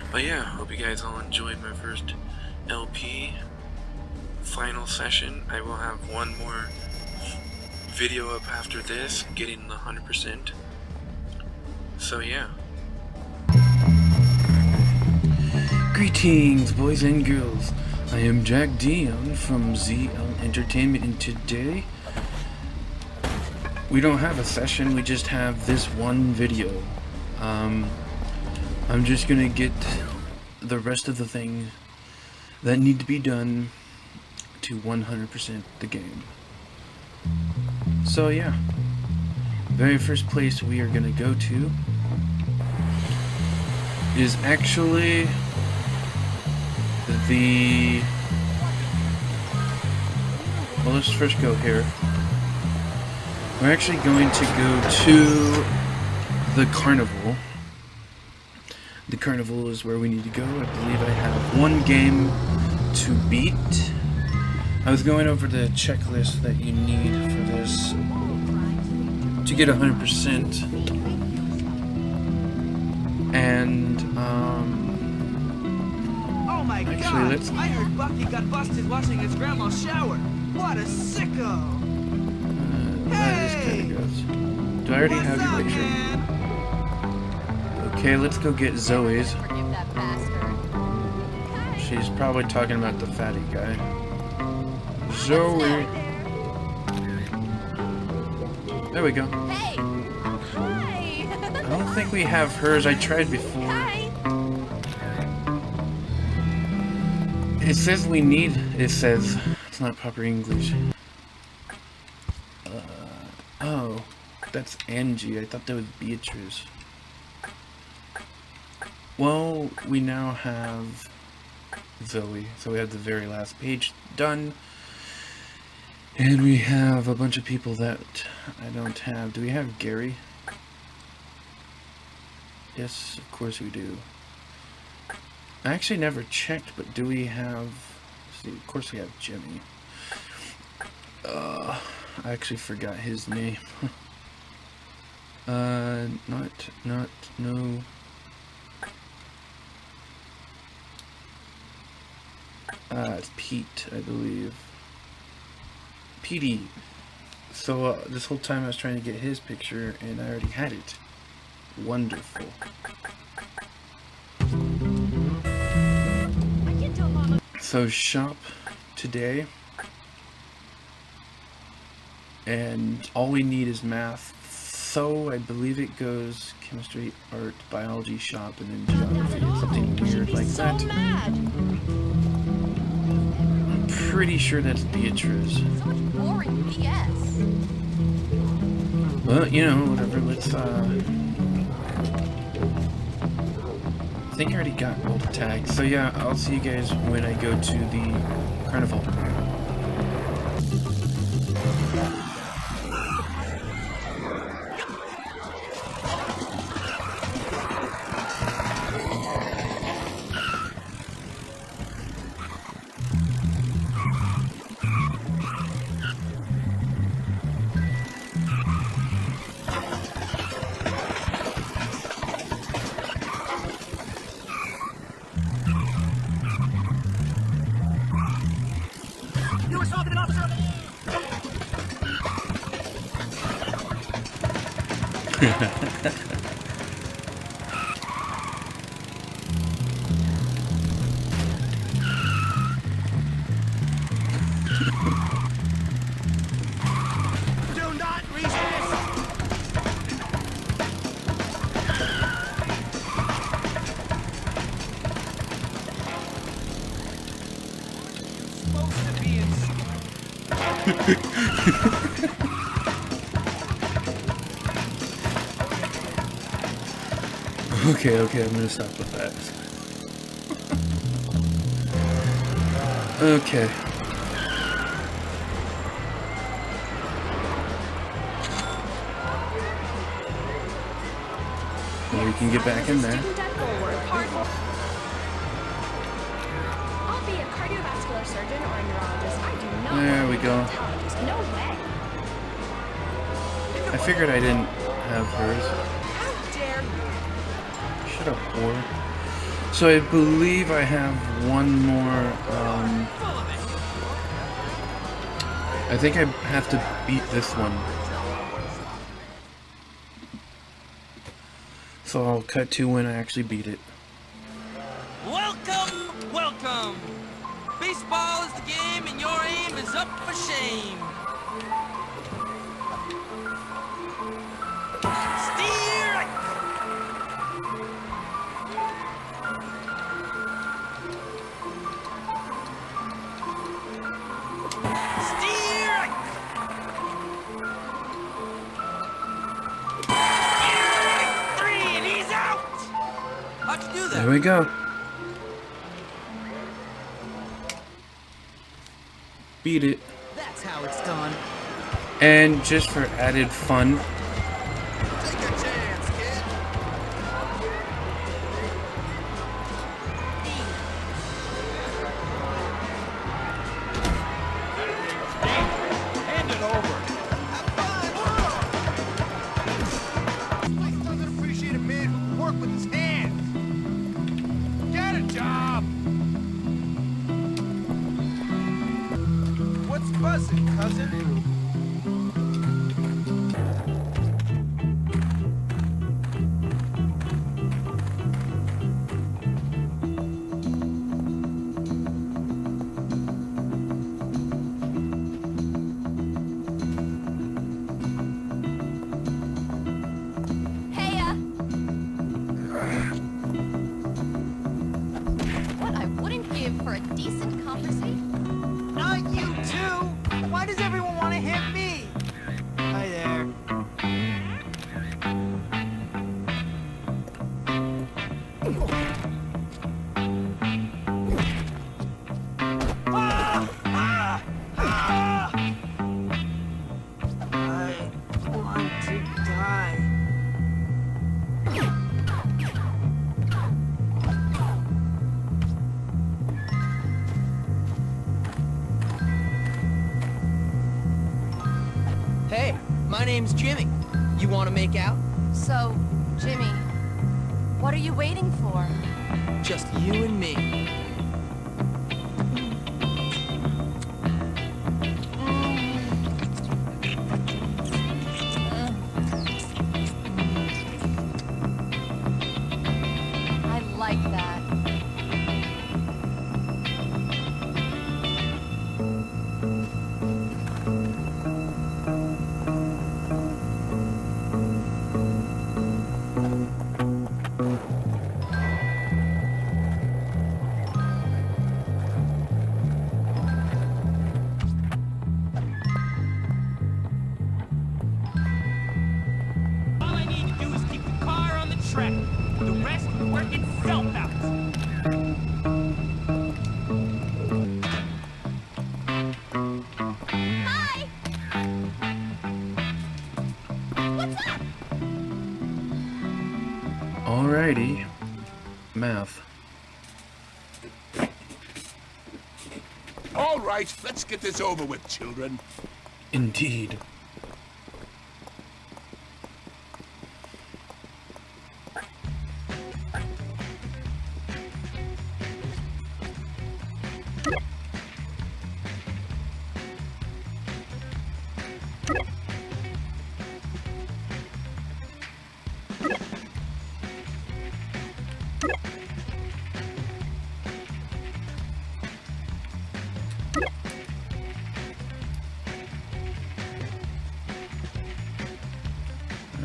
But yeah, hope you guys all enjoyed my first LP final session. I will have one more video up after this, getting the 100%. So yeah. Greetings, boys and girls. I am Jack Dion from ZL Entertainment, and today we don't have a session, we just have this one video. I'm just gonna get the rest of the things that need to be done to 100% the game. So yeah, very first place we are gonna go to is actually well, let's first go here. We're actually going to go to the carnival. The carnival is where we need to go. I believe I have one game to beat. I was going over the checklist that you need for this to get 100%. And Oh my actually, God! I heard Bucky got busted washing his grandma's shower. What a sicko! that is kind of gross. Do I already have your picture? Okay, let's go get Zoe's. She's probably talking about the fatty guy. Zoe. There we go. Hey! Hi! I don't think we have hers. I tried before. Hi! It says we need. It says it's not proper English. Oh, that's Angie. I thought that was Beatrice. Well, we now have Zoe, so we have the very last page done. And we have a bunch of people that I don't have. Do we have Gary? Yes, of course we do. I actually never checked, but do we have... Let's see, of course we have Jimmy. I actually forgot his name. No. It's Pete, I believe. Petey. So, this whole time I was trying to get his picture, and I already had it. Wonderful. So, shop today. And all we need is math. So, I believe it goes chemistry, art, biology, shop, and then geography. It's something weird like that. I'm pretty sure that's Beatrice. Boring BS. Well, you know, whatever, let's, I think I already got all the tags. So yeah, I'll see you guys when I go to the carnival. You assaulted an officer of the... Do not resist! Supposed to be in... Okay, I'm gonna stop with that. Okay. Well, we can get back in there. I'll be a cardiovascular surgeon or a neurologist. I do not There we go. No way. I figured I didn't have hers. How dare you? Shut up, whore. So I believe I have one more, I think I have to beat this one. So I'll cut to when I actually beat it. Welcome, welcome! Baseball is the game and your aim is up for shame. Steer! Steer! Three and he's out! How'd you do that? There we go. Beat it. That's how it's done. And just for added fun, Hand it over. Life doesn't appreciate a man who can work with his hands. Get a job. What's buzzing, cousin? Heya! What I wouldn't give for a decent conversation. Not you too! Why does everyone want to hit me? Hi there. I want to die. Hey, my name's Jimmy. You want to make out? So, Jimmy, what are you waiting for? Just you and me. I like that. All I need to do is keep the car on the track. The rest will work itself out. Hi! What's up? Alrighty. Math. All right, let's get this over with, children. Indeed.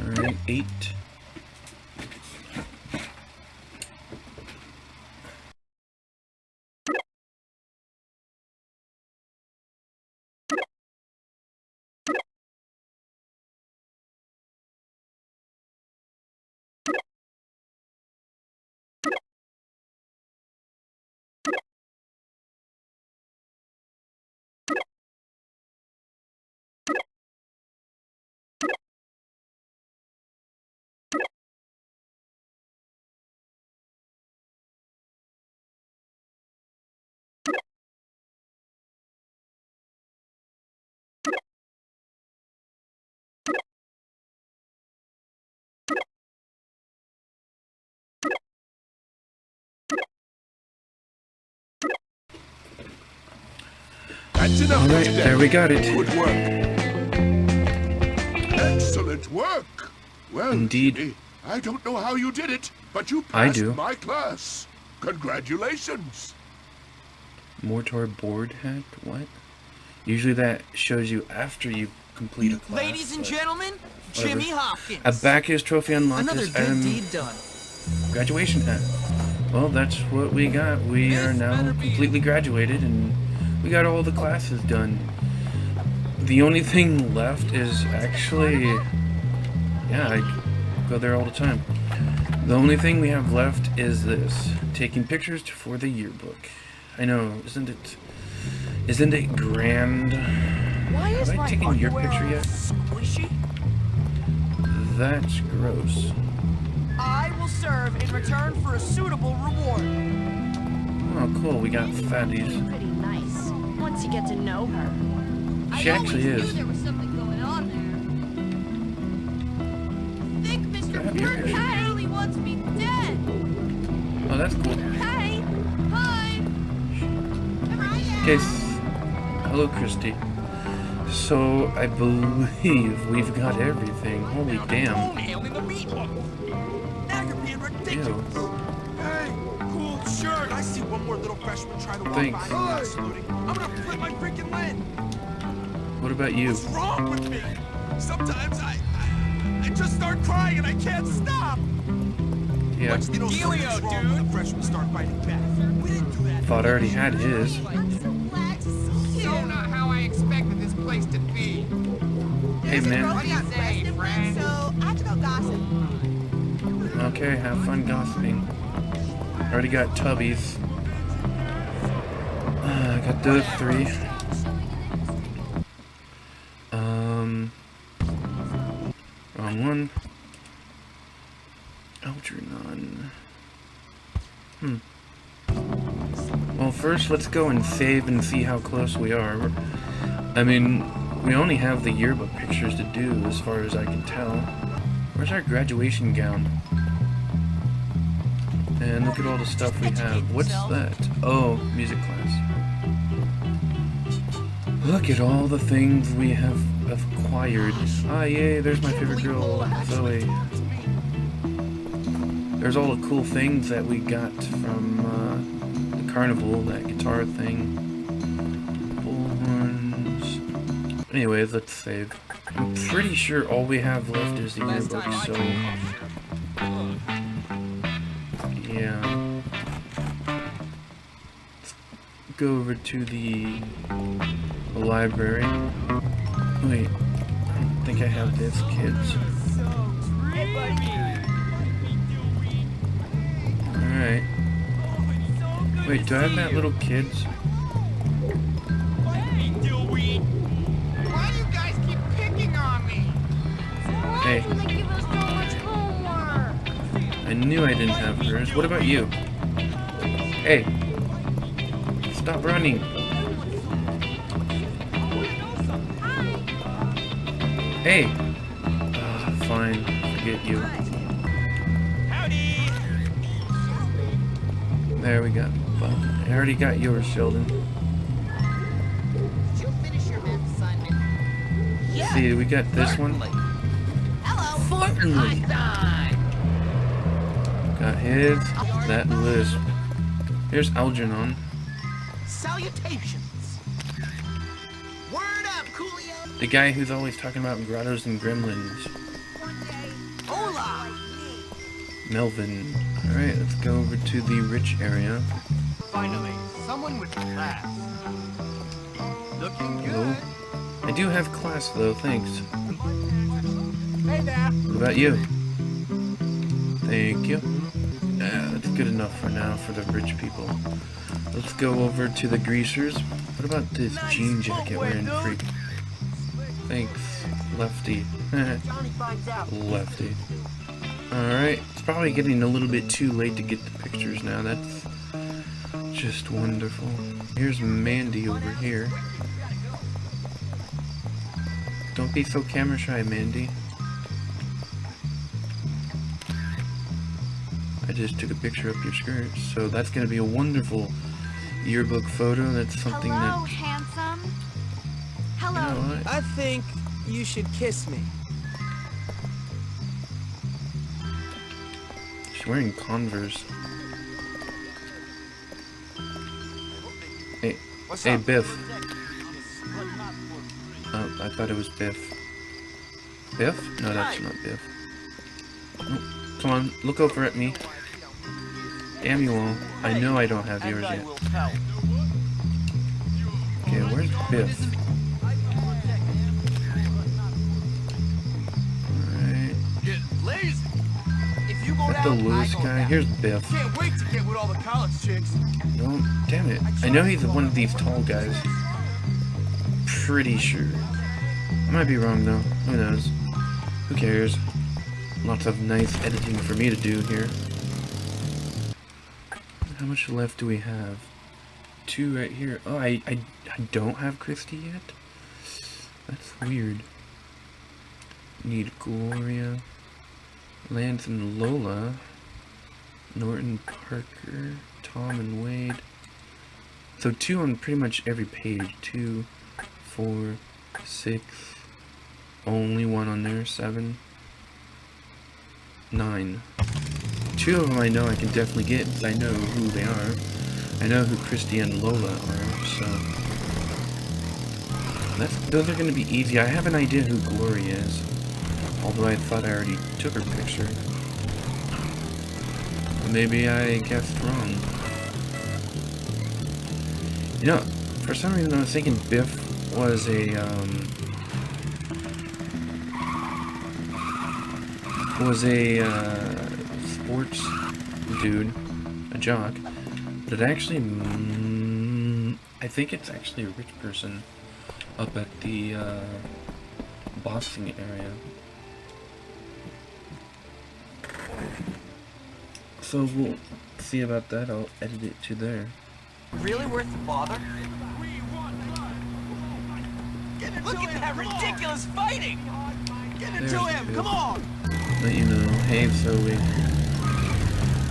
Alright, 8. That's enough for Alright, today. there we got it. Good work. Excellent work. Well, Indeed. Jimmy, I don't know how you did it, but you I passed do. my class. Congratulations. Mortar board hat? What? Usually that shows you after you complete a class. Ladies and but gentlemen, whatever. Jimmy Hopkins. A Bacchus trophy unlocked. Another This good item deed done. graduation hat. Well, that's what we got. We are now completely graduated and we got all the classes done. The only thing left is actually, yeah, I go there all the time. The only thing we have left is this, taking pictures for the yearbook. I know, isn't it grand? Why is Have I my taken your underwear picture all yet? squishy? That's gross. I will serve in return for a suitable reward. Oh, cool, we got fatties. Pretty nice. Once you get to know her. She actually is. There was something going on there. Think Mr. Grab your picture. really wants me dead. Oh, that's cool. Hey, hi. Okay, hello, Christy. So, I believe we've got everything. Holy damn. Nailing the meatloaf. Now you're being ridiculous. Ew. Hey, cool shirt. I see one more little freshman trying to walk Thanks. by me without saluting. I'm gonna flip my freaking lid. What about you? What's wrong with me? Sometimes I just start crying and I can't stop. Yeah. What's the dealio, dude? When the freshmen start fighting back. We didn't do that. Thought I already had his. So not how I expected this place to be. Hey, man. What do you say, friend? So I have to go gossip. Okay, have fun gossiping. Already got tubbies. I got those 3. Wrong one. Algernon. Well, first let's go and save and see how close we are. I mean, we only have the yearbook pictures to do as far as I can tell. Where's our graduation gown? And look at all the stuff we have. What's that? Oh, music class. Look at all the things we have acquired. Ah, yay, there's my favorite girl, Zoe. There's all the cool things that we got from the carnival, that guitar thing. Bullhorns. Anyways, let's save. I'm pretty sure all we have left is the yearbook, so... yeah. Let's go over to the library. Wait, I don't think I have this, kids. Alright. Wait, do I have that little kids? Why do you guys keep picking on me? Hey. They give us so much homework. I knew I didn't have hers. What about you? Hey. Stop running. Hey. Fine. Forget you. There we go. Well, I already got yours, Sheldon. Did you finish your math assignment? Let's see, we got this one. Hello. Certainly. Got his. That Lisp. Here's Algernon. Salutations. Word up, Coolio. The guy who's always talking about grottos and gremlins. Hola. Melvin. Alright, let's go over to the rich area. Finally, someone with class. Looking Hello. good. I do have class though, thanks. Hey there. What about you? Thank you. That's good enough for now for the rich people. Let's go over to the greasers. What about this jean jacket wearing freak? Thanks, Lefty. Lefty. Alright, it's probably getting a little bit too late to get the pictures now. That's just wonderful. Here's Mandy over here. Don't be so camera shy, Mandy. I just took a picture up your skirt, so that's going to be a wonderful yearbook photo. That's something Hello, that... handsome. Hello. You know what? I think you should kiss me. She's wearing Converse. Hey, hey, Biff. Oh, I thought it was Biff. Biff? No, that's not Biff. Oh, come on, look over at me. Damn you all. I know I don't have yours yet. Okay, where's Biff? Alright. Get lazy. If you go Is that the down, I Lewis go guy? down. Here's Biff. Can't wait to get with all the college chicks. No, damn it. I know he's one of these tall guys. Pretty sure. I might be wrong though. Who knows? Who cares? Lots of nice editing for me to do here. How much left do we have? 2 right here. Oh, I don't have Christy yet? That's weird. Need Gloria. Lance and Lola. Norton Parker. Tom and Wade. So 2 on pretty much every page. 2, 4, 6. Only 1 on there. 7. 9. 2 of them I know I can definitely get because I know who they are. I know who Christy and Lola are, so... those are going to be easy. I have an idea who Gloria is. Although I thought I already took her picture. Maybe I guessed wrong. You know, for some reason I was thinking Biff was a, sports dude, a jock, but it actually, I think it's actually a rich person up at the boxing area. So we'll see about that. I'll edit it to there. Really worth the bother? Look at that ridiculous fighting! Get into him! Come on! let you know. Hey, Zoe.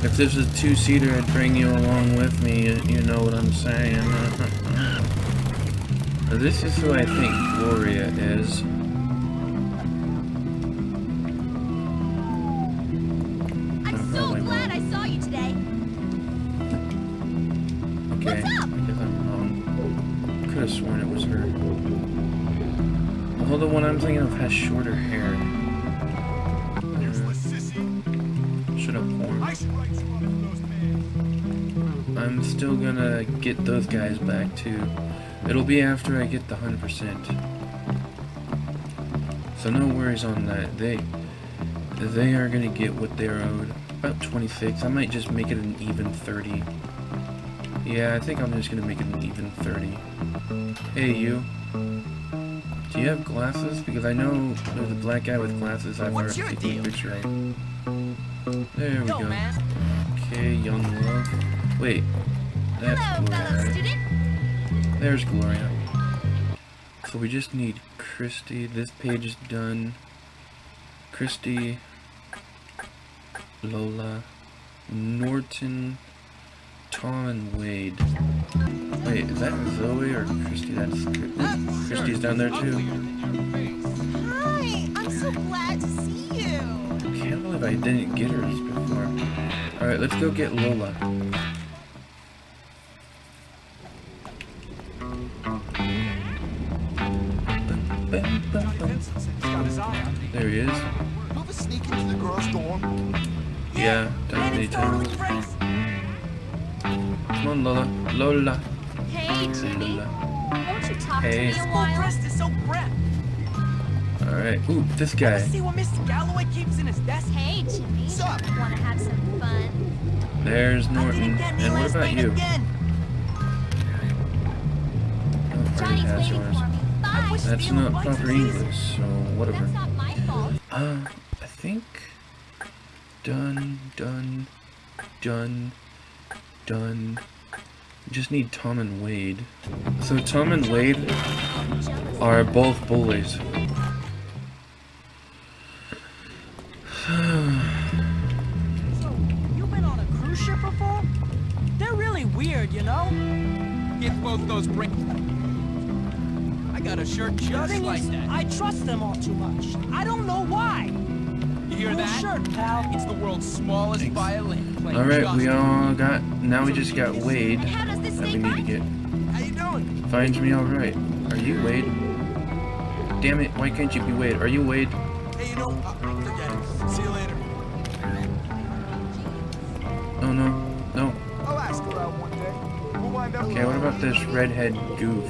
If this was a two-seater, I'd bring you along with me. You know what I'm saying. This is who I think Gloria is. I'm so glad I saw you today. Okay, I guess I'm wrong. Could have sworn it was her. Although the one I'm thinking of has shorter hair. Should have worn. I'm still gonna get those guys back too. It'll be after I get the 100%. So no worries on that. They are gonna get what they're owed. About 26. I might just make it an even 30. Yeah, I think I'm just gonna make it an even 30. Hey, you. Do you have glasses? Because I know there's a black guy with glasses I've already taken a picture of. There we go. Okay, young love. Wait. That's Gloria, right? There's Gloria. So we just need Christy. This page is done. Christy. Lola. Norton. Tom and Wade. Wait, is that Zoe or Christy? That's Christy's down there too. Hi, I'm so glad to see you. Can't believe I didn't get her before. Alright, let's go get Lola. There he is. You ever sneak into the girls' dorm? Yeah, done many times. Come on, Lola. Lola. Hey, Jimmy. Won't you talk Hey. to me a while? Pressed is so prepped. Alright. Ooh, this guy. See what Mr. Galloway keeps in his desk? Hey, Jimmy. Wanna have some fun? There's Norton. And what about you? Johnny's waiting for me. Bye. That's not proper English, so whatever. That's not my fault. I think done. Just need Tom and Wade. So Tom and Wade are both bullies. You've been on a cruise ship before? They're really weird, you know? Get both those bricks. I got a shirt just like that. I trust them all too much. I don't know why. You hear that? Shirt, pal. It's the world's smallest violin. Alright, we all got. Now we just got Wade that we need to get. How you doing? Finds me alright. Are you Wade? Damn it, why can't you be Wade? Are you Wade? Hey, you know, forget it. See you later. Oh no. No. I'll ask her out one day. We'll wind up. Okay, what about this redhead goof?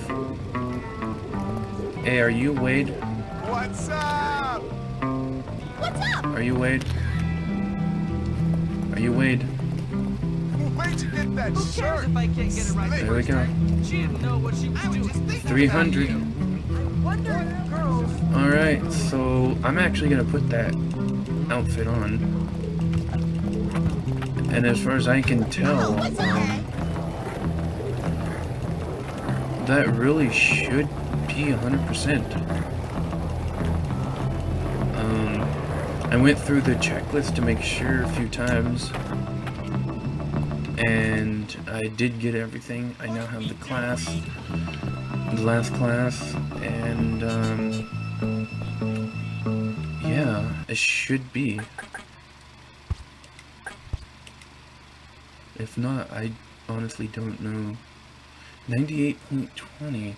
Hey, are you Wade? What's up? What's up? Are you Wade? Are you Wade? Where'd you get that Who cares shirt? if I can't get it right the There we first go. time? She didn't know what she was doing. 300. Wonder if girls. Alright, so I'm actually gonna put that outfit on. And as far as I can tell, that really should be 100%. I went through the checklist to make sure a few times, and I did get everything. I now have the class, the last class, and yeah, it should be. If not, I honestly don't know. 98.20.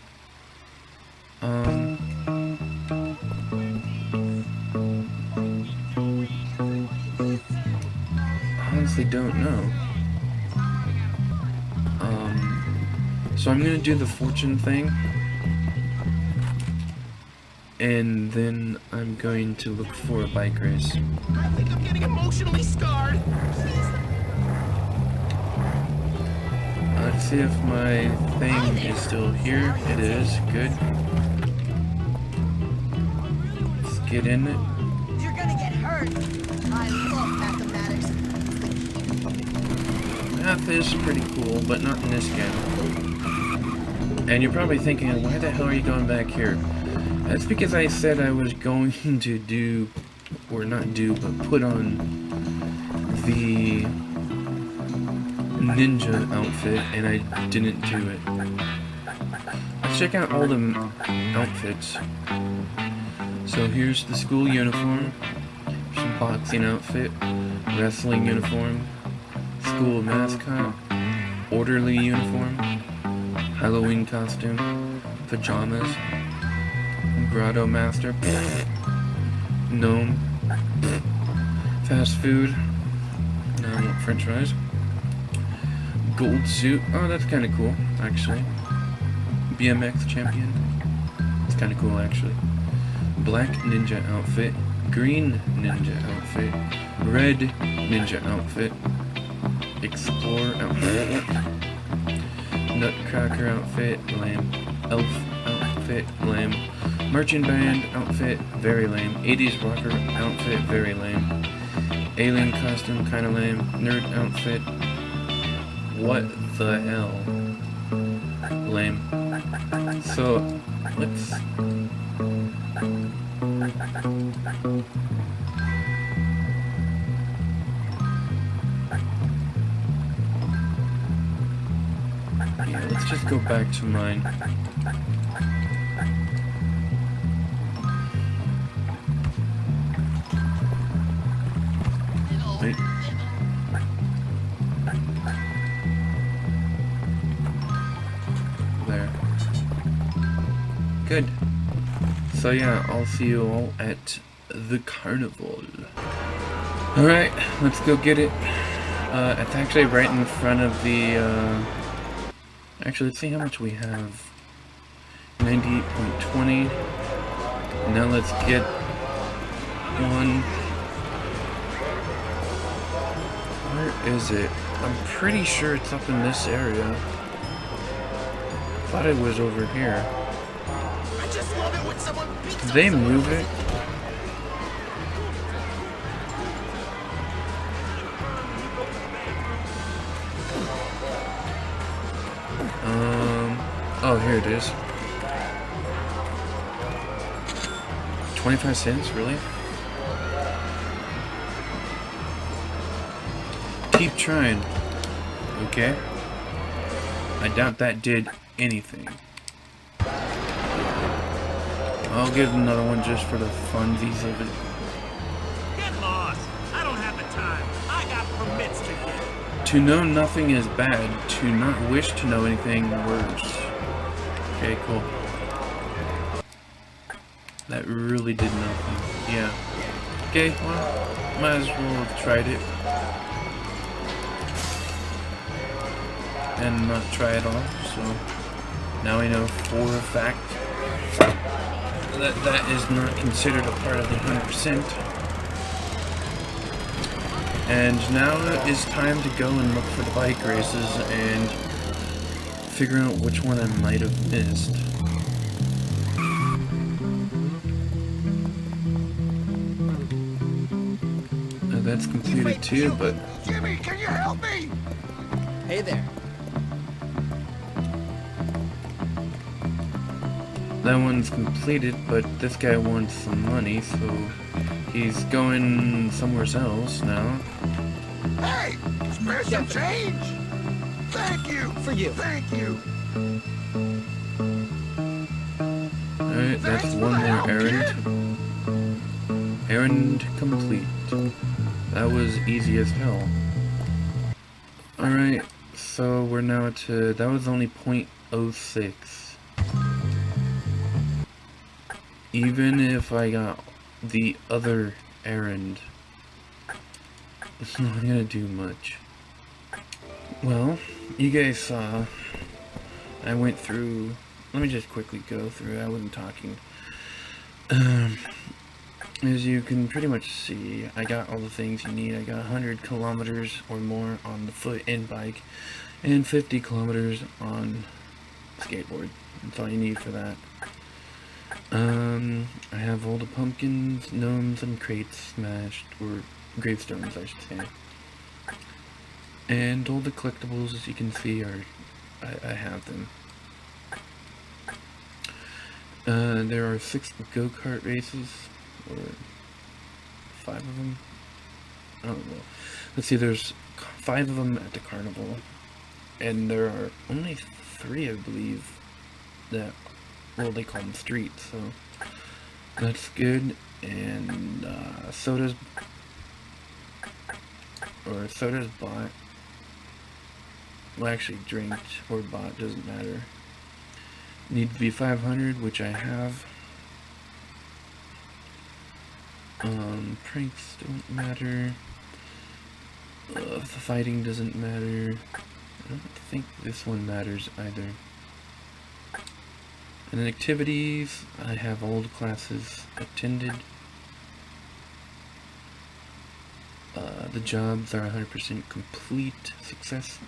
Honestly don't know. So I'm gonna do the fortune thing, and then I'm going to look for a bike race. I think I'm getting emotionally scarred. Let's see if my thing is still here. It is. Good. Let's get in it. You're gonna get hurt. I love mathematics. Math is pretty cool, but not in this game. And you're probably thinking, why the hell are you going back here? That's because I said I was going to do or not do, but put on the ninja outfit, and I didn't do it. Let's check out all the outfits. So here's the school uniform, some boxing outfit, wrestling uniform, school mascot, orderly uniform, Halloween costume, pajamas, grotto master, gnome, fast food, now I want french fries, gold suit, oh that's kinda cool actually, BMX champion, it's kinda cool actually, black ninja outfit, green ninja outfit, red ninja outfit, explorer outfit, nutcracker outfit, lame, elf outfit, lame, merchant band outfit, very lame, 80s rocker outfit, very lame, alien costume, kinda lame, nerd outfit, what the hell, lame. So, let's... Yeah, let's just go back to mine. Wait. There. Good. So yeah, I'll see you all at the carnival. Alright, let's go get it. It's actually right in front of the, actually, let's see how much we have. 98.20. Now let's get one. Where is it? I'm pretty sure it's up in this area. Thought it was over here. I just love it when someone beats Did they move it? Oh, here it is. 25 cents, really? Keep trying. Okay. I doubt that did anything. I'll give another one just for the funsies of it. Get lost. I don't have the time. I got permits to get. To know nothing is bad. To not wish to know anything worse. Okay, cool. That really did nothing. Yeah. Okay, well, might as well have tried it. And not try it all, so now we know for a fact that that is not considered a part of the 100%. And now it's time to go and look for the bike races and figure out which one I might have missed. Now that's completed too, but... Jimmy, can you help me? Hey there. That one's completed, but this guy wants some money, so he's going somewhere else now. Hey, spare some change. Thank you. For you. Thank you. Alright, that's one more errand. Errand complete. That was easy as hell. Alright, so we're now to... that was only 0.06. Even if I got the other errand, it's not gonna do much. Well, you guys saw, I went through, let me just quickly go through, I wasn't talking. As you can pretty much see, I got all the things you need. I got 100 kilometers or more on the foot and bike, and 50 kilometers on skateboard. That's all you need for that. I have all the pumpkins, gnomes, and crates smashed, or gravestones, I should say. And all the collectibles, as you can see, are I have them. There are 6 go-kart races, or 5 of them. I don't know. Let's see, there's 5 of them at the carnival. And there are only 3, I believe, that, well, they call them streets, so that's good. And sodas bought. Well, actually, drinked or bought, doesn't matter. Need to be 500, which I have. Pranks don't matter. The fighting doesn't matter. I don't think this one matters either. And then activities, I have all the classes attended. The jobs are 100% complete success,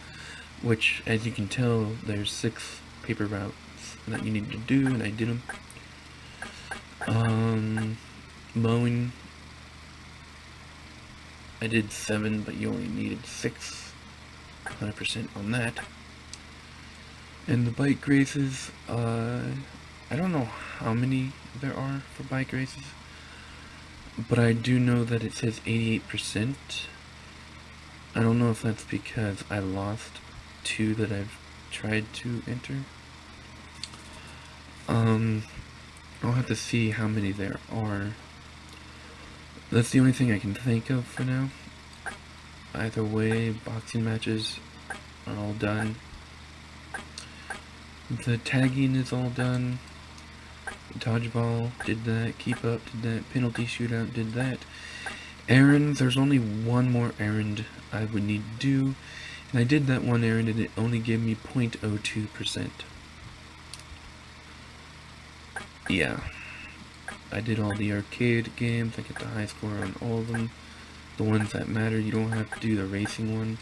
which, as you can tell, there's 6 paper routes that you need to do, and I did them. Mowing, I did 7, but you only needed 6. 100% on that. And the bike races, I don't know how many there are for bike races, but I do know that it says 88%. I don't know if that's because I lost 2 that I've tried to enter. I'll have to see how many there are. That's the only thing I can think of for now. Either way, boxing matches are all done. The tagging is all done. Dodgeball did that. Keep up did that. Penalty shootout did that. Errands, there's only one more errand I would need to do. And I did that one errand and it only gave me 0.02%. Yeah. I did all the arcade games. I get the high score on all of them. The ones that matter, you don't have to do the racing one.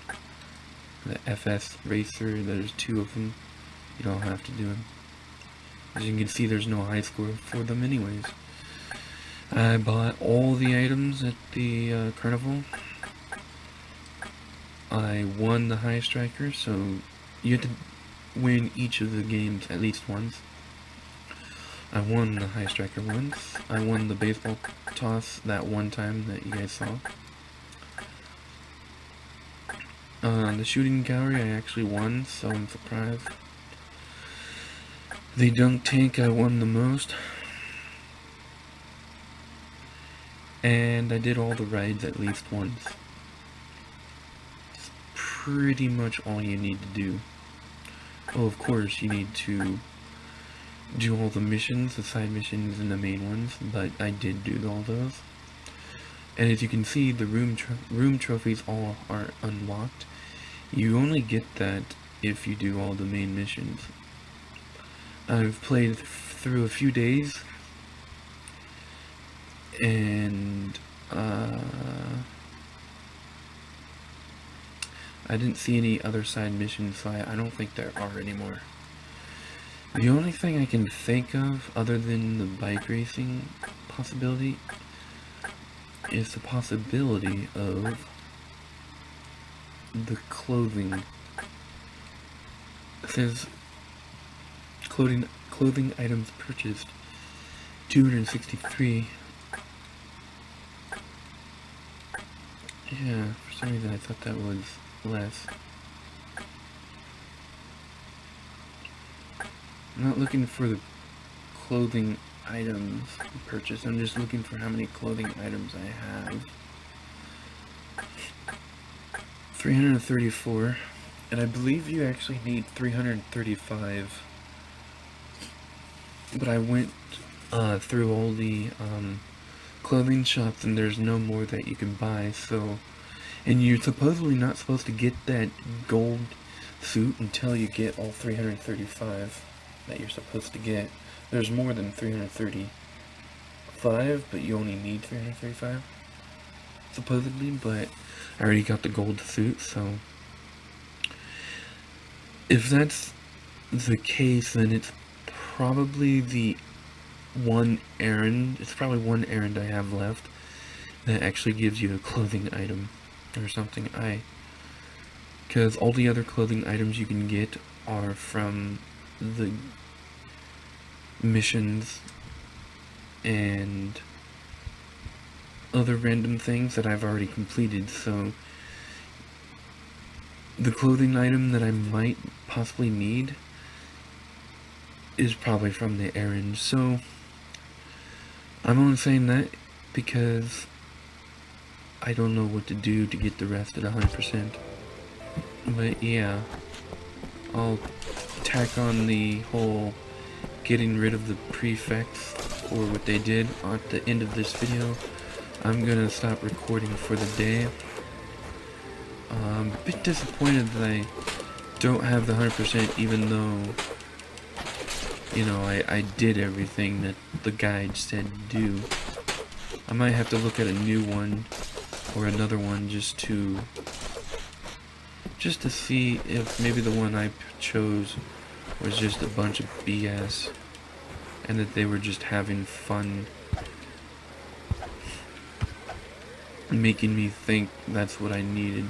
The FS Racer, there's 2 of them. You don't have to do them. As you can see, there's no high score for them anyways. I bought all the items at the carnival. I won the High Striker, so you have to win each of the games at least once. I won the High Striker once. I won the baseball toss that one time that you guys saw. The shooting gallery I actually won, so I'm surprised. The dunk tank I won the most. And I did all the rides at least once. It's pretty much all you need to do. Oh, of course, you need to do all the missions, the side missions and the main ones, but I did do all those. And as you can see, the room trophies all are unlocked. You only get that if you do all the main missions. I've played through a few days, and I didn't see any other side missions, so I don't think there are anymore. The only thing I can think of, other than the bike racing possibility, is the possibility of the clothing. It says clothing items purchased 263. Yeah, for some reason I thought that was less. I'm not looking for the clothing items purchased, I'm just looking for how many clothing items I have. 334, and I believe you actually need 335. But I went through all the clothing shops and there's no more that you can buy, so, and you're supposedly not supposed to get that gold suit until you get all 335 that you're supposed to get. There's more than 335, but you only need 335 supposedly, but I already got the gold suit, so if that's the case, then it's probably the one errand, it's probably one errand I have left that actually gives you a clothing item or something. Because all the other clothing items you can get are from the missions and other random things that I've already completed, so the clothing item that I might possibly need is probably from the errand. So I'm only saying that because I don't know what to do to get the rest at 100%. But yeah, I'll tack on the whole getting rid of the prefects, or what they did, at the end of this video. I'm gonna stop recording for the day. I'm a bit disappointed that I don't have the 100%, even though, you know, I did everything that the guide said to do. I might have to look at a new one or another one just to see if maybe the one I chose was just a bunch of BS and that they were just having fun making me think that's what I needed.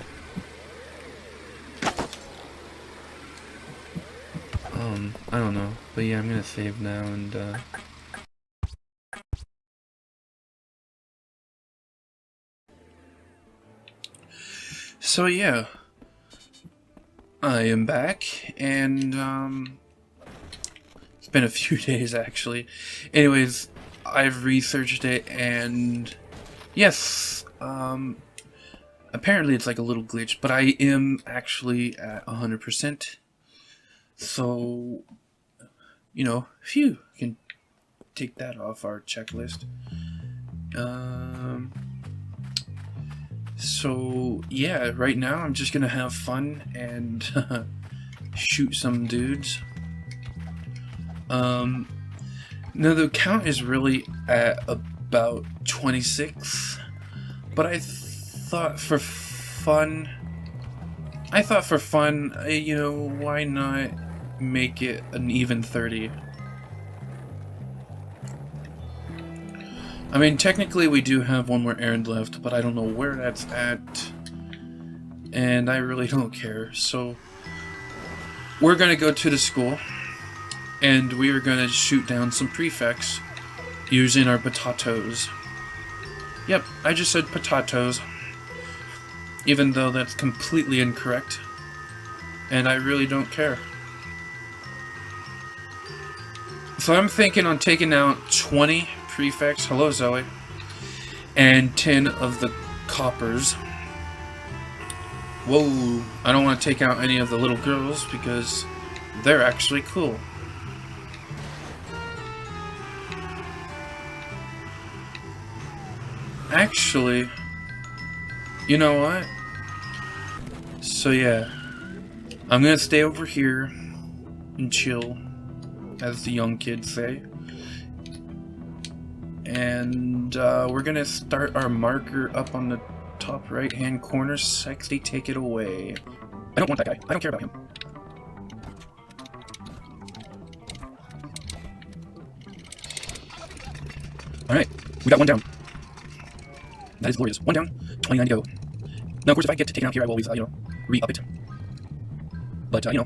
I don't know, but yeah, I'm gonna save now and so yeah, I am back, and it's been a few days actually. Anyways, I've researched it, and yes, apparently it's like a little glitch, but I am actually at 100%. So, you know, phew, can take that off our checklist. So yeah, right now I'm just gonna have fun and shoot some dudes. Now the count is really at about 26, but I thought for fun, you know, why not make it an even 30? I mean, technically we do have one more errand left, but I don't know where that's at, and I really don't care. So we're gonna go to the school, and we are gonna shoot down some prefects using our potatoes. Yep, I just said potatoes, even though that's completely incorrect, and I really don't care. So I'm thinking on taking out 20 prefects, hello Zoe, and 10 of the coppers. Whoa, I don't want to take out any of the little girls because they're actually cool. Actually, you know what? So yeah, I'm gonna stay over here and chill, as the young kids say. And we're gonna start our marker up on the top right hand corner. Sexy, take it away. I don't want that guy. I don't care about him. Alright, we got one down. That is glorious. One down, 29 to go. Now, of course, if I get taken out here, I will always, you know, re-up it. But, you know.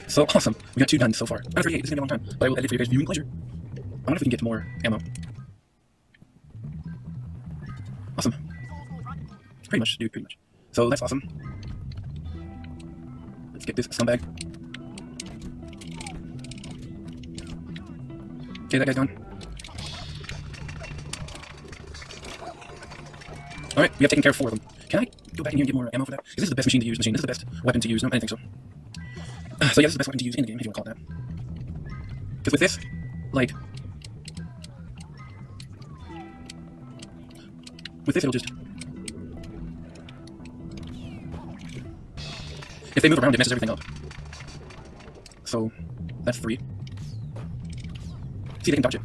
So, awesome. We got 2 done so far. Out of 38, this is going to be a long time, but I will edit for your guys' viewing pleasure. I wonder if we can get more ammo. Awesome. Pretty much, dude, pretty much. So, that's awesome. Let's get this scumbag. Okay, that guy's gone. Alright, we have taken care of 4 of them. Can I go back in here and get more ammo for that? Because this is the best machine to use. This is the best weapon to use. No, I didn't think so. So yeah, this is the best weapon to use in the game, if you want to call it that. Because with this, like... with this, it'll just... if they move around, it messes everything up. So, that's 3. See if they can dodge it.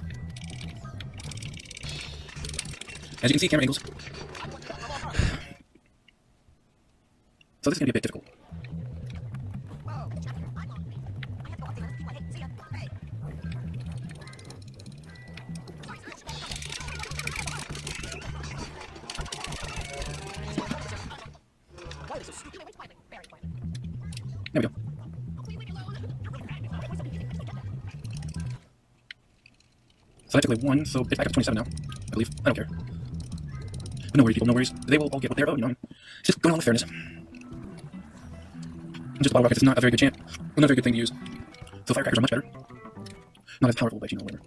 As you can see, camera angles. So this is going to be a bit difficult. There we go. So that took away 1, so it's back up to 27 now, I believe. I don't care. But no worries, people, no worries. They will all get what they're owed, you know. It's just going on with fairness. And just bottle rockets is not a very good chance. Not a very good thing to use. So firecrackers are much better. Not as powerful, but you know, whatever.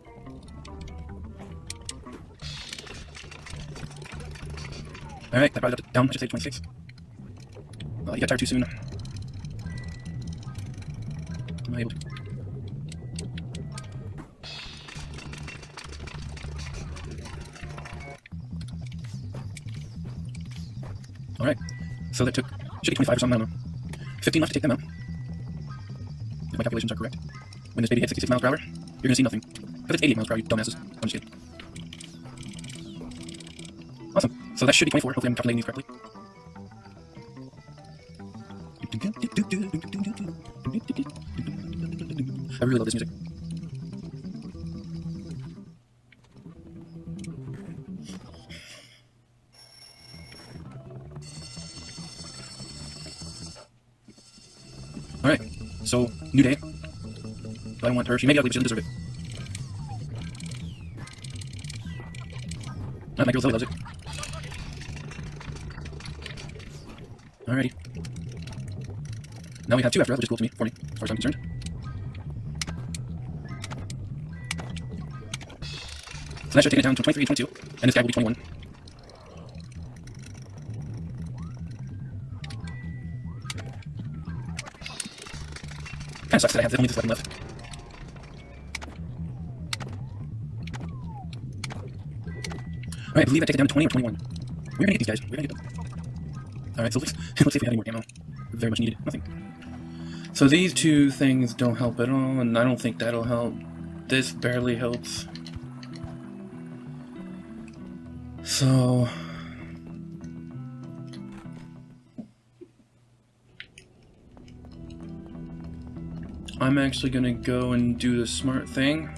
Alright, that brought it up down, I should say 26. You got tired too soon. I'm not able to. Alright, so that took, should be 25 or something, I don't know. 15 left to take them out. If my calculations are correct. When this baby hits 66 miles per hour, you're gonna see nothing. Because it's 88 miles per hour, you dumbasses. I'm just kidding. Awesome, so that should be 24, hopefully I'm calculating these correctly. I really love this music. Alright, so, new day. I don't want her. She may be ugly, but she doesn't deserve it. My girl Zoe loves it. Alrighty. Now we have 2 after us, which is cool to me, for me, as far as I'm concerned. So that should take it down to 23 and 22, and this guy will be 21. Kinda sucks that I have only this weapon left. Alright, I believe I take it down to 20 or 21. We're gonna get these guys. We're gonna get them. Alright, so let's see if we have any more ammo. Very much needed. Nothing. So these 2 things don't help at all, and I don't think that'll help. This barely helps. So... I'm actually gonna go and do the smart thing.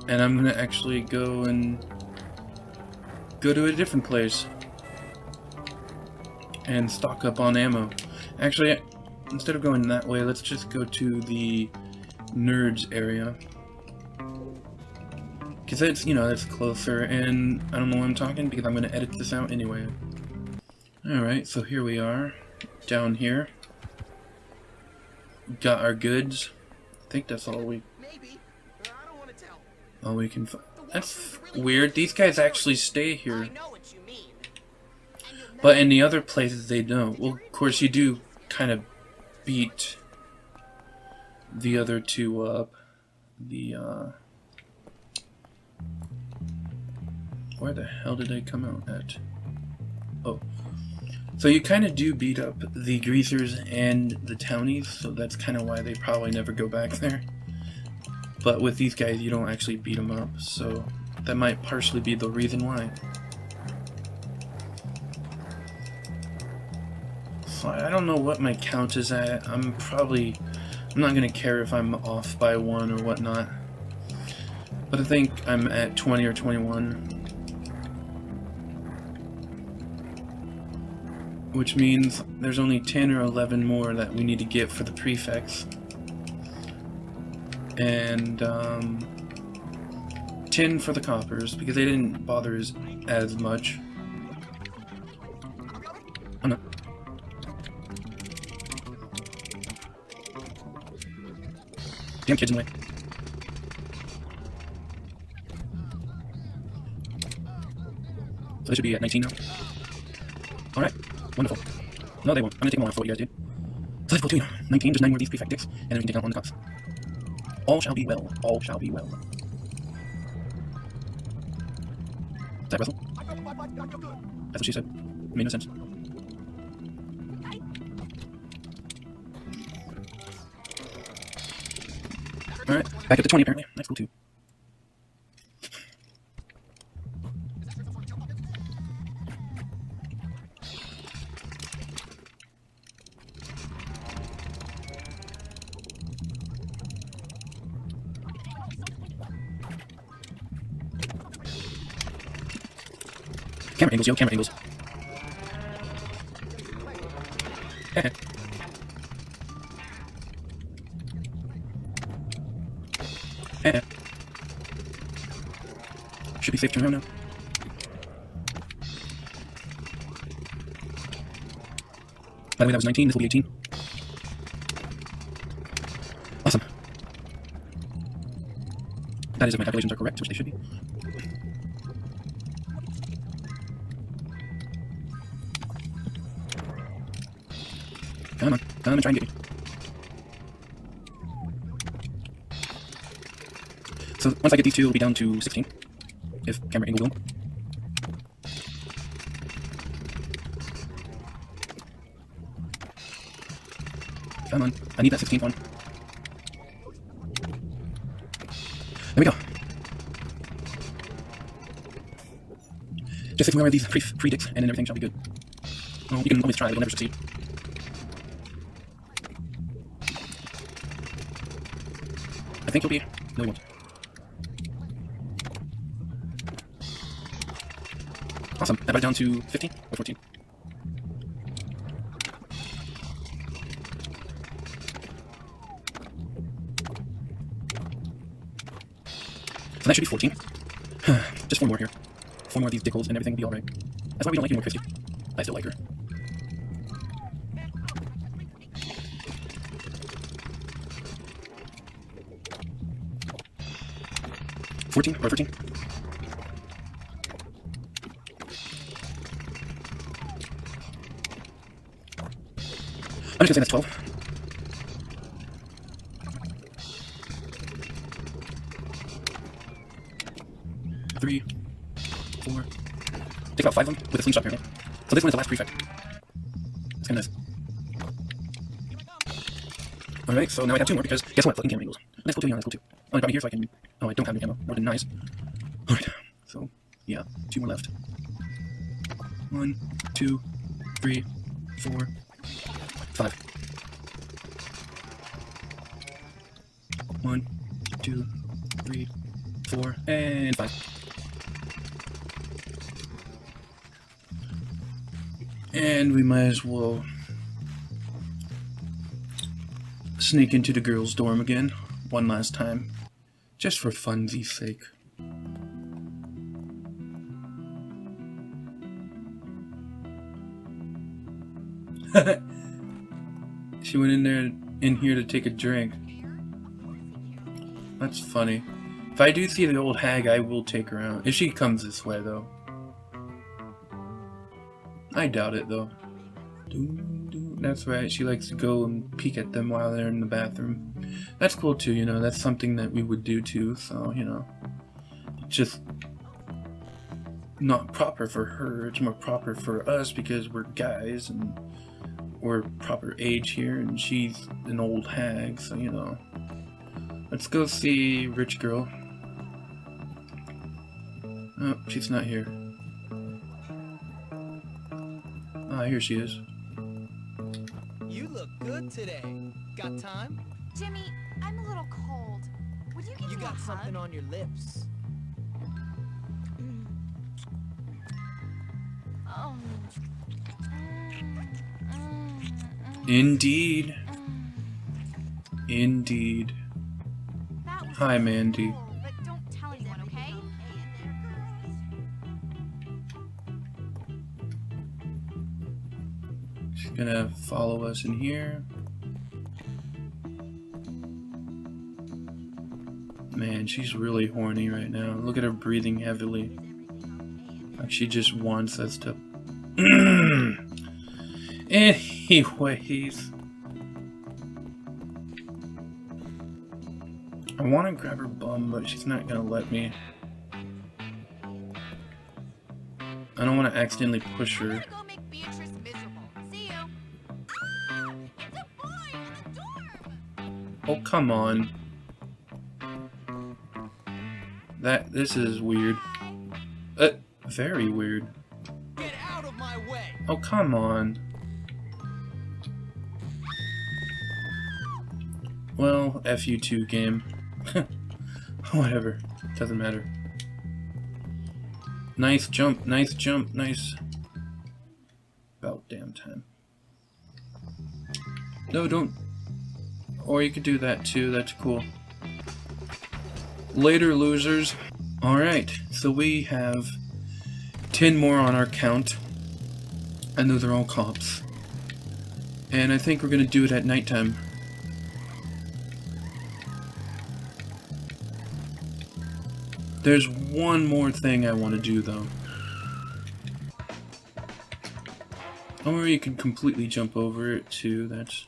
And I'm gonna actually go to a different place. And stock up on ammo. Actually, instead of going that way, let's just go to the nerds area. Because that's, you know, that's closer, and I don't know why I'm talking, because I'm going to edit this out anyway. Alright, so here we are, down here. Got our goods. I think that's all we... all we can find. That's weird, these guys actually stay here. But in the other places they don't. Well, of course you do kind of beat the other 2 up. Where the hell did they come out at? Oh. So you kind of do beat up the greasers and the townies, so that's kind of why they probably never go back there. But with these guys you don't actually beat them up, so that might partially be the reason why. So I don't know what my count is at. I'm not gonna care if I'm off by 1 or whatnot. But I think I'm at 20 or 21. Which means there's only 10 or 11 more that we need to get for the prefects. And 10 for the coppers, because they didn't bother as much. Oh no. Damn kids in the way. So they should be at 19 now. Alright, wonderful. No, they won't. I'm gonna take them all for what you guys did. So let's go to 19, just 9 more of these prefect dicks, and then we can take out on the cops. All shall be well. All shall be well. Is that Russell? That's what she said. Made no sense. Alright, back up to 20 apparently. That's cool too. Camera angles, yo, camera angles. Should be safe to turn around now. By the way, that was 19, this will be 18. Awesome. That is if my calculations are correct, which they should be. Come on, come and try and get me. So once I get these two, it'll be down to 16. If camera angle will. Come on, I need that 16th one. There we go. Just 6 more of these predicts, and then everything shall be good. Oh, you can always try, but you'll never succeed. I think you'll be. No, you won't. Awesome. That brought it down to 15 or 14. So that should be 14. Just 4 more here. 4 more of these dickles and everything will be alright. That's why we don't like you more, Christy. I still like her. Or 13. I'm just gonna say that's 12. Three, 4. Take about 5 of them with a slingshot apparently. So this one is the last prefect. It's kinda nice. Alright, so now I have 2 more because guess what? Fucking camera angles. Let's go 2, yeah, let's go 2. Oh, probably here so I can. Oh, I don't have any ammo. More than nice. Alright, so yeah, 2 more left. 1, 2, 3, 4, 5. 1, 2, 3, 4, and 5. And we might as well sneak into the girls' dorm again, one last time, just for funsies' sake. She went in here to take a drink. That's funny. If I do see the old hag, I will take her out. If she comes this way, though. I doubt it, though. That's right, she likes to go and peek at them while they're in the bathroom. That's cool, too, you know. That's something that we would do, too, so, you know. Just not proper for her. It's more proper for us because we're guys and we're proper age here, and she's an old hag, so, you know. Let's go see Rich Girl. Oh, she's not here. Ah, here she is. You look good today. Got time? Jimmy, I'm a little cold. Would you give me a hug? You got something on your lips. Indeed. Indeed. Hi, Mandy. But don't tell anyone, okay? She's gonna follow us in here. Man, she's really horny right now. Look at her breathing heavily. Like she just wants us to... Anyways. I want to grab her bum, but she's not gonna let me. I don't want to accidentally push her. Oh, come on. This is weird. Very weird. Get out of my way. Oh, come on. Well, F you too, game. Whatever. Doesn't matter. Nice jump, nice jump, nice. About damn time. No, don't. Or you could do that too, that's cool. Later, losers. Alright, so we have 10 more on our count. And those are all cops. And I think we're gonna do it at nighttime. There's one more thing I want to do, though. Or you can completely jump over it, too. That's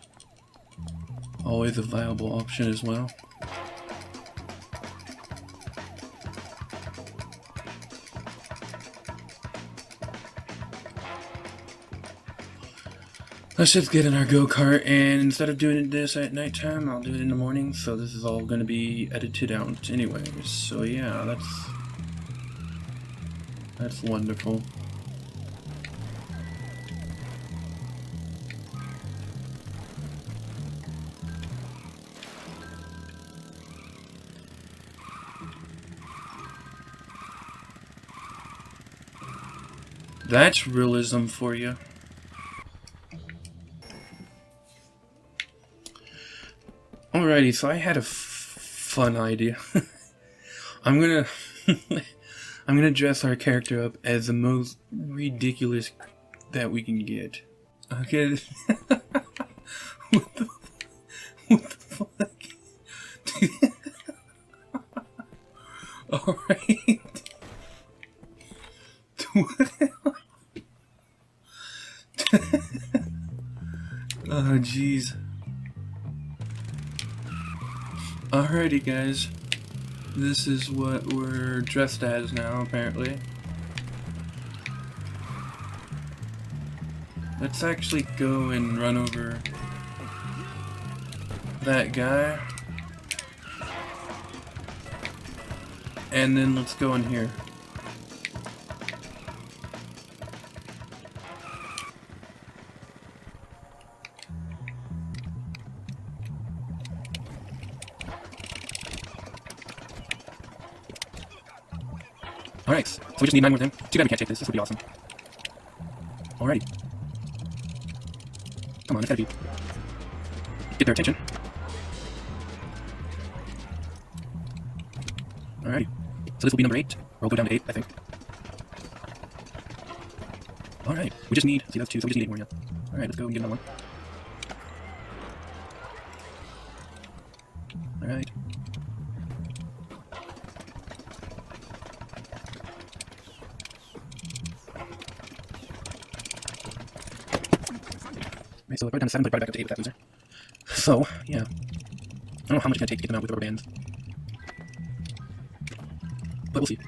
always a viable option as well. Let's just get in our go-kart, and instead of doing this at nighttime, I'll do it in the morning, so this is all gonna be edited out anyways. So yeah, that's wonderful. That's realism for you. Alrighty, so I had a fun idea. I'm gonna dress our character up as the most ridiculous that we can get. Okay. What the fuck? Alright. Oh jeez. Alrighty guys, this is what we're dressed as now apparently. Let's actually go and run over that guy. And then let's go in here. Alright, so we just need 9 more of them. Too bad we can't take this. This would be awesome. Alrighty. Come on, it's gotta be. Get their attention. Alrighty. So this will be number 8. Or we'll go down to 8, I think. Alright. We just need. See, that's 2, so we just need 8 more, yeah. Alright, let's go and get another one. Alright. So right down to 7, but right back up to 8 with that loser. So, yeah. I don't know how much it's gonna take to get them out with the rubber bands. But we'll see.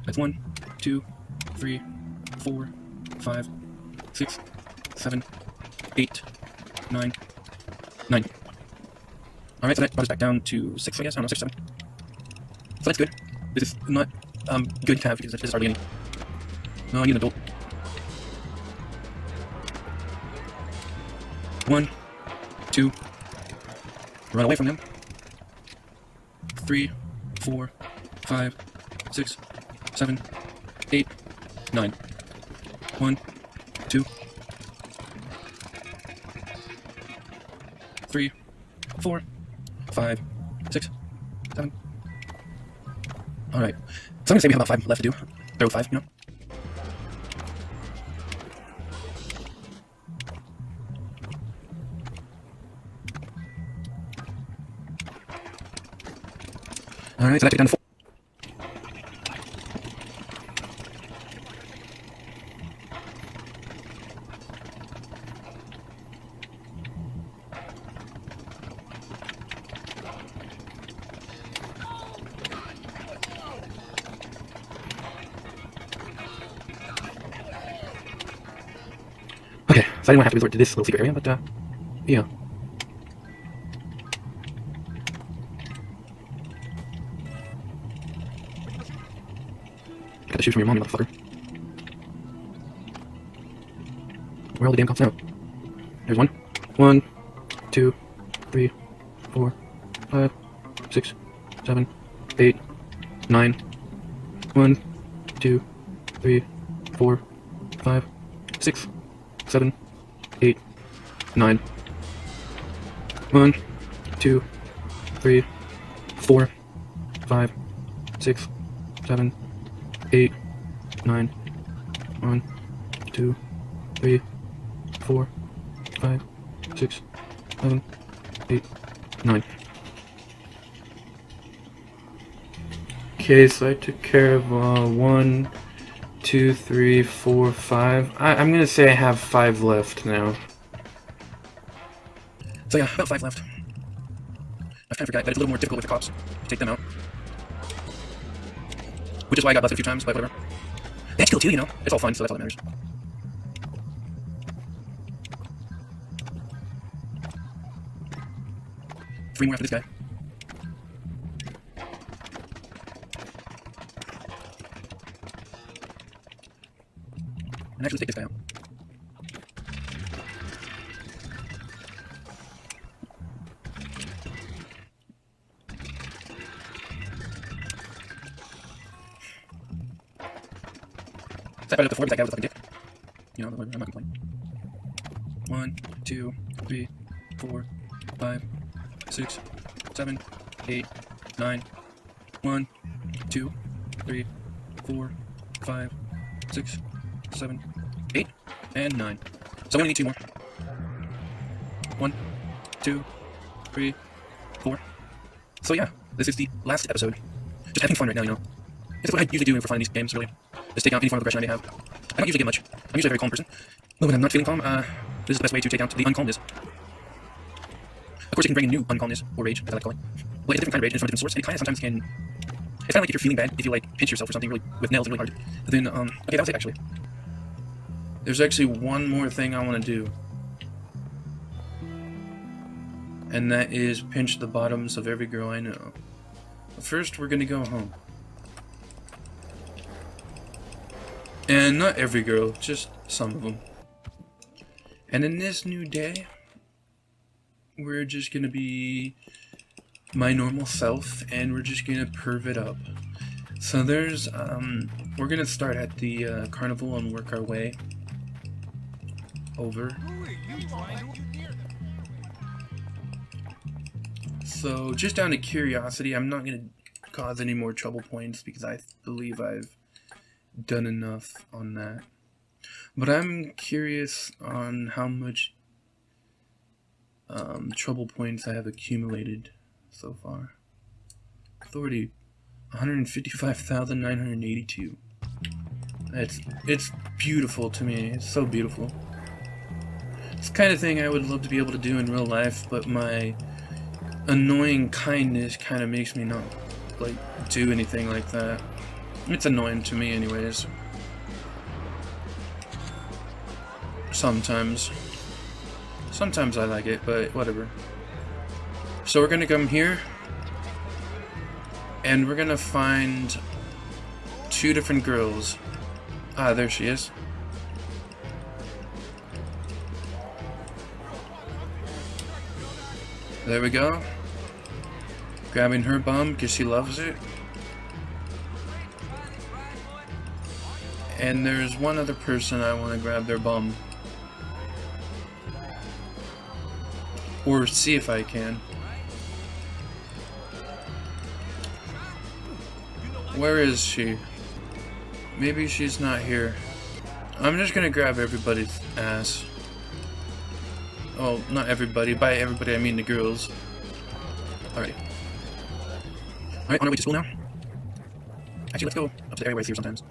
That's 1, 2, 3, 4, 5, 6, 7, 8, 9, 9. Alright, so that brought us back down to 6, I guess. I don't know, 6 or 7. So that's good. This is not good to have because there's hardly any. No, I need an adult. 1, 2, run away from them. 3, 4, 5, 6, 7, 8, 9. 1, 2, 3, 4, 5, 6, 7. Alright. So I'm gonna say we have about 5 left to do. Throw 5, you know? Alright, so that took down to 4. Okay, so I didn't want to have to resort to this little secret area, but yeah. Got to shoot from your mom, you motherfucker. Where are all the damn cops now? There's 1, 1, 2, 3, 4, 5, 6, 7, 8, 9. 1, 2, 3, 4, 5, 6, 7, 8, 9. 1, 2, 3, 4, 5, 6, 7, 8, 9. 1, 2, 3, 4, 5, 6, 7, 8, 9. Okay, so I took care of 1, 2, 3, 4, 5. I'm gonna say I have 5 left now. So yeah, about 5 left. I kind of forgot that it's a little more difficult with the cops to take them out. Which is why I got busted a few times, but whatever. That's still 2, you know. It's all fun, so that's all that matters. Three more after this guy. And actually take this guy out. Is that better before, but that guy was like a dick? You know, I'm not complaining. 1, 2, 3, 4, 5, 6, 7, 8, 9. 1, 2, 3, 4, 5, 6, 7, 8, and 9. So we only need 2 more. 1, 2, 3, 4. So yeah, this is the last episode. Just having fun right now, you know. It's what I usually do for fun in these games, really. Just take out any form of aggression I may have. I don't usually get much. I'm usually a very calm person. But when I'm not feeling calm, this is the best way to take out the uncalmness. Of course, you can bring in new uncalmness, or rage, as I like to call it. Well, it's a different kind of rage, and it's from a different source, and it kind of sometimes can... It's kind of like if you're feeling bad, if you, like, pinch yourself or something really with nails really hard. Then, okay, that was it, actually. There's actually one more thing I want to do. And that is pinch the bottoms of every girl I know. But first, we're gonna go home. And not every girl, just some of them. And in this new day, we're just gonna be my normal self, and we're just gonna perv it up. So there's, we're gonna start at the carnival and work our way over. So just out of curiosity, I'm not gonna cause any more trouble points because I believe I've done enough on that. But I'm curious on how much trouble points I have accumulated so far. Authority 155,982. It's beautiful to me. It's so beautiful. It's the kind of thing I would love to be able to do in real life, but my annoying kindness kind of makes me not like do anything like that. It's annoying to me anyways. Sometimes I like it, but whatever. So we're gonna come here and we're gonna find 2 different girls. Ah, there she is. There we go. Grabbing her bum because she loves it. And there's one other person I want to grab their bum. Or see if I can. Where is she? Maybe she's not here. I'm just gonna grab everybody's ass. Oh, not everybody. By everybody I mean the girls. Alright. Alright, on our way to school now. Actually, let's go up to the area where I see her sometimes.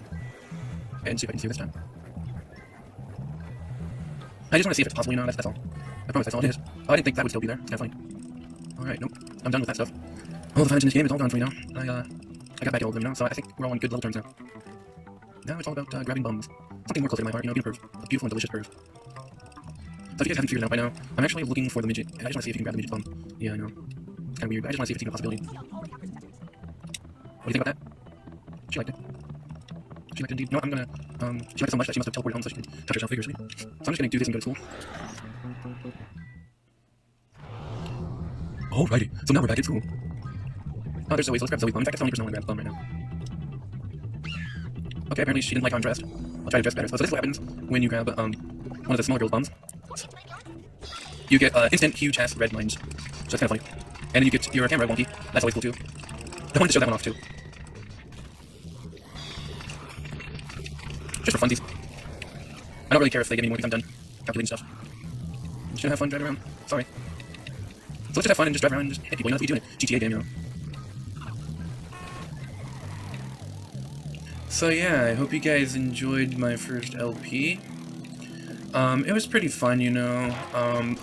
And see if I can see her this time. I just want to see if it's possible, you know, that's all. I promise that's all it is. Oh, I didn't think that would still be there. It's kind of funny. Alright, nope. I'm done with that stuff. All the fun in this game is all gone for me now. I got back to all of them now, so I think we're all on good level terms now. Now it's all about grabbing bums. Something more closer to my heart, you know, being a perv. A beautiful and delicious perv. So if you guys haven't figured it out by now, I'm actually looking for the midget, and I just want to see if you can grab the midget's bum. Yeah, I know. It's kind of weird, but I just want to see if it's even a possibility. What do you think about that? She liked it. She liked it indeed. No, I'm gonna, she liked it so much that she must have teleported home so she can touch herself vigorously. So I'm just gonna do this and go to school. Alrighty, so now we're back at school. Oh, there's Zoe, so let's grab Zoe's bum. In fact, that's the only person I want to grab the bum right now. Okay, apparently she didn't like how I'm dressed. I'll try to dress better. So this is what happens when you grab, one of the small girl's bums. You get, instant, huge-ass red lines. So that's kind of funny. And then you get your camera wonky. That's always cool, too. I wanted to show that one off too. Just for funsies. I don't really care if they give me more because I'm done calculating stuff. I'm just gonna have fun driving around. Sorry. So let's just have fun and just drive around and just hit people. You know, that's what you do in a GTA game, you know. So yeah, I hope you guys enjoyed my first LP. It was pretty fun, you know.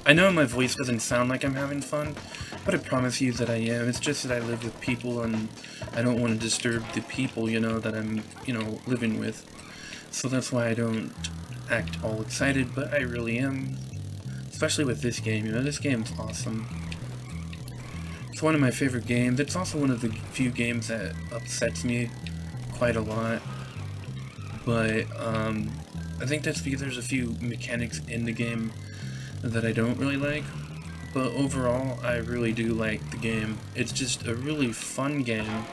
I know my voice doesn't sound like I'm having fun, but I promise you that I am. It's just that I live with people and I don't want to disturb the people, you know, that I'm, you know, living with. So that's why I don't act all excited, but I really am. Especially with this game, you know, this game's awesome. It's one of my favorite games. It's also one of the few games that upsets me quite a lot. But, I think that's because there's a few mechanics in the game that I don't really like. But overall, I really do like the game. It's just a really fun game.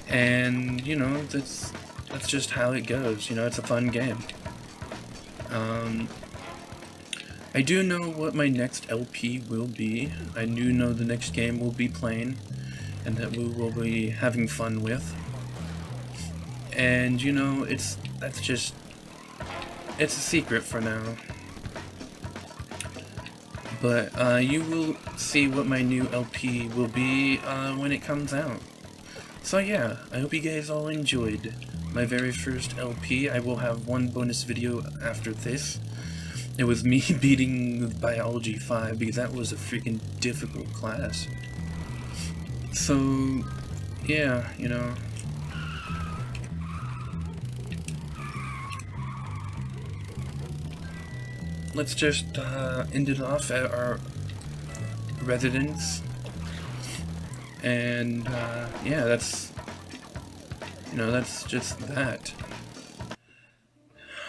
And, you know, that's just how it goes. You know, it's a fun game. I do know what my next LP will be. I do know the next game we'll be playing and that we will be having fun with. And, you know, it's a secret for now. But you will see what my new LP will be when it comes out. So yeah, I hope you guys all enjoyed my very first LP. I will have one bonus video after this. It was me beating Biology 5 because that was a freaking difficult class. So yeah, you know. Let's just end it off at our residence. And yeah, that's, you know, that's just that.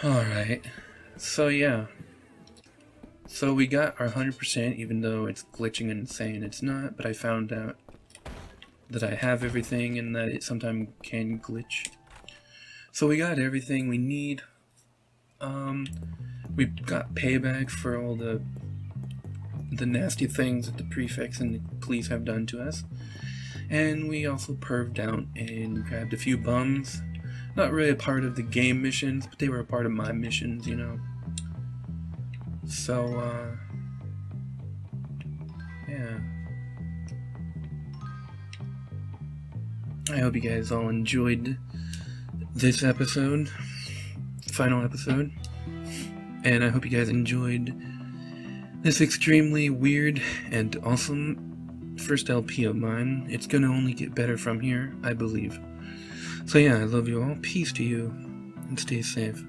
Alright, so yeah. So we got our 100%, even though it's glitching and saying it's not, but I found out that I have everything and that it sometimes can glitch. So we got everything we need. We got payback for all the nasty things that the prefects and the police have done to us. And we also perved out and grabbed a few bums. Not really a part of the game missions, but they were a part of my missions, you know. So, yeah. I hope you guys all enjoyed this episode, final episode. And I hope you guys enjoyed this extremely weird and awesome first LP of mine. It's gonna only get better from here, I believe. So yeah, I love you all. Peace to you, and stay safe.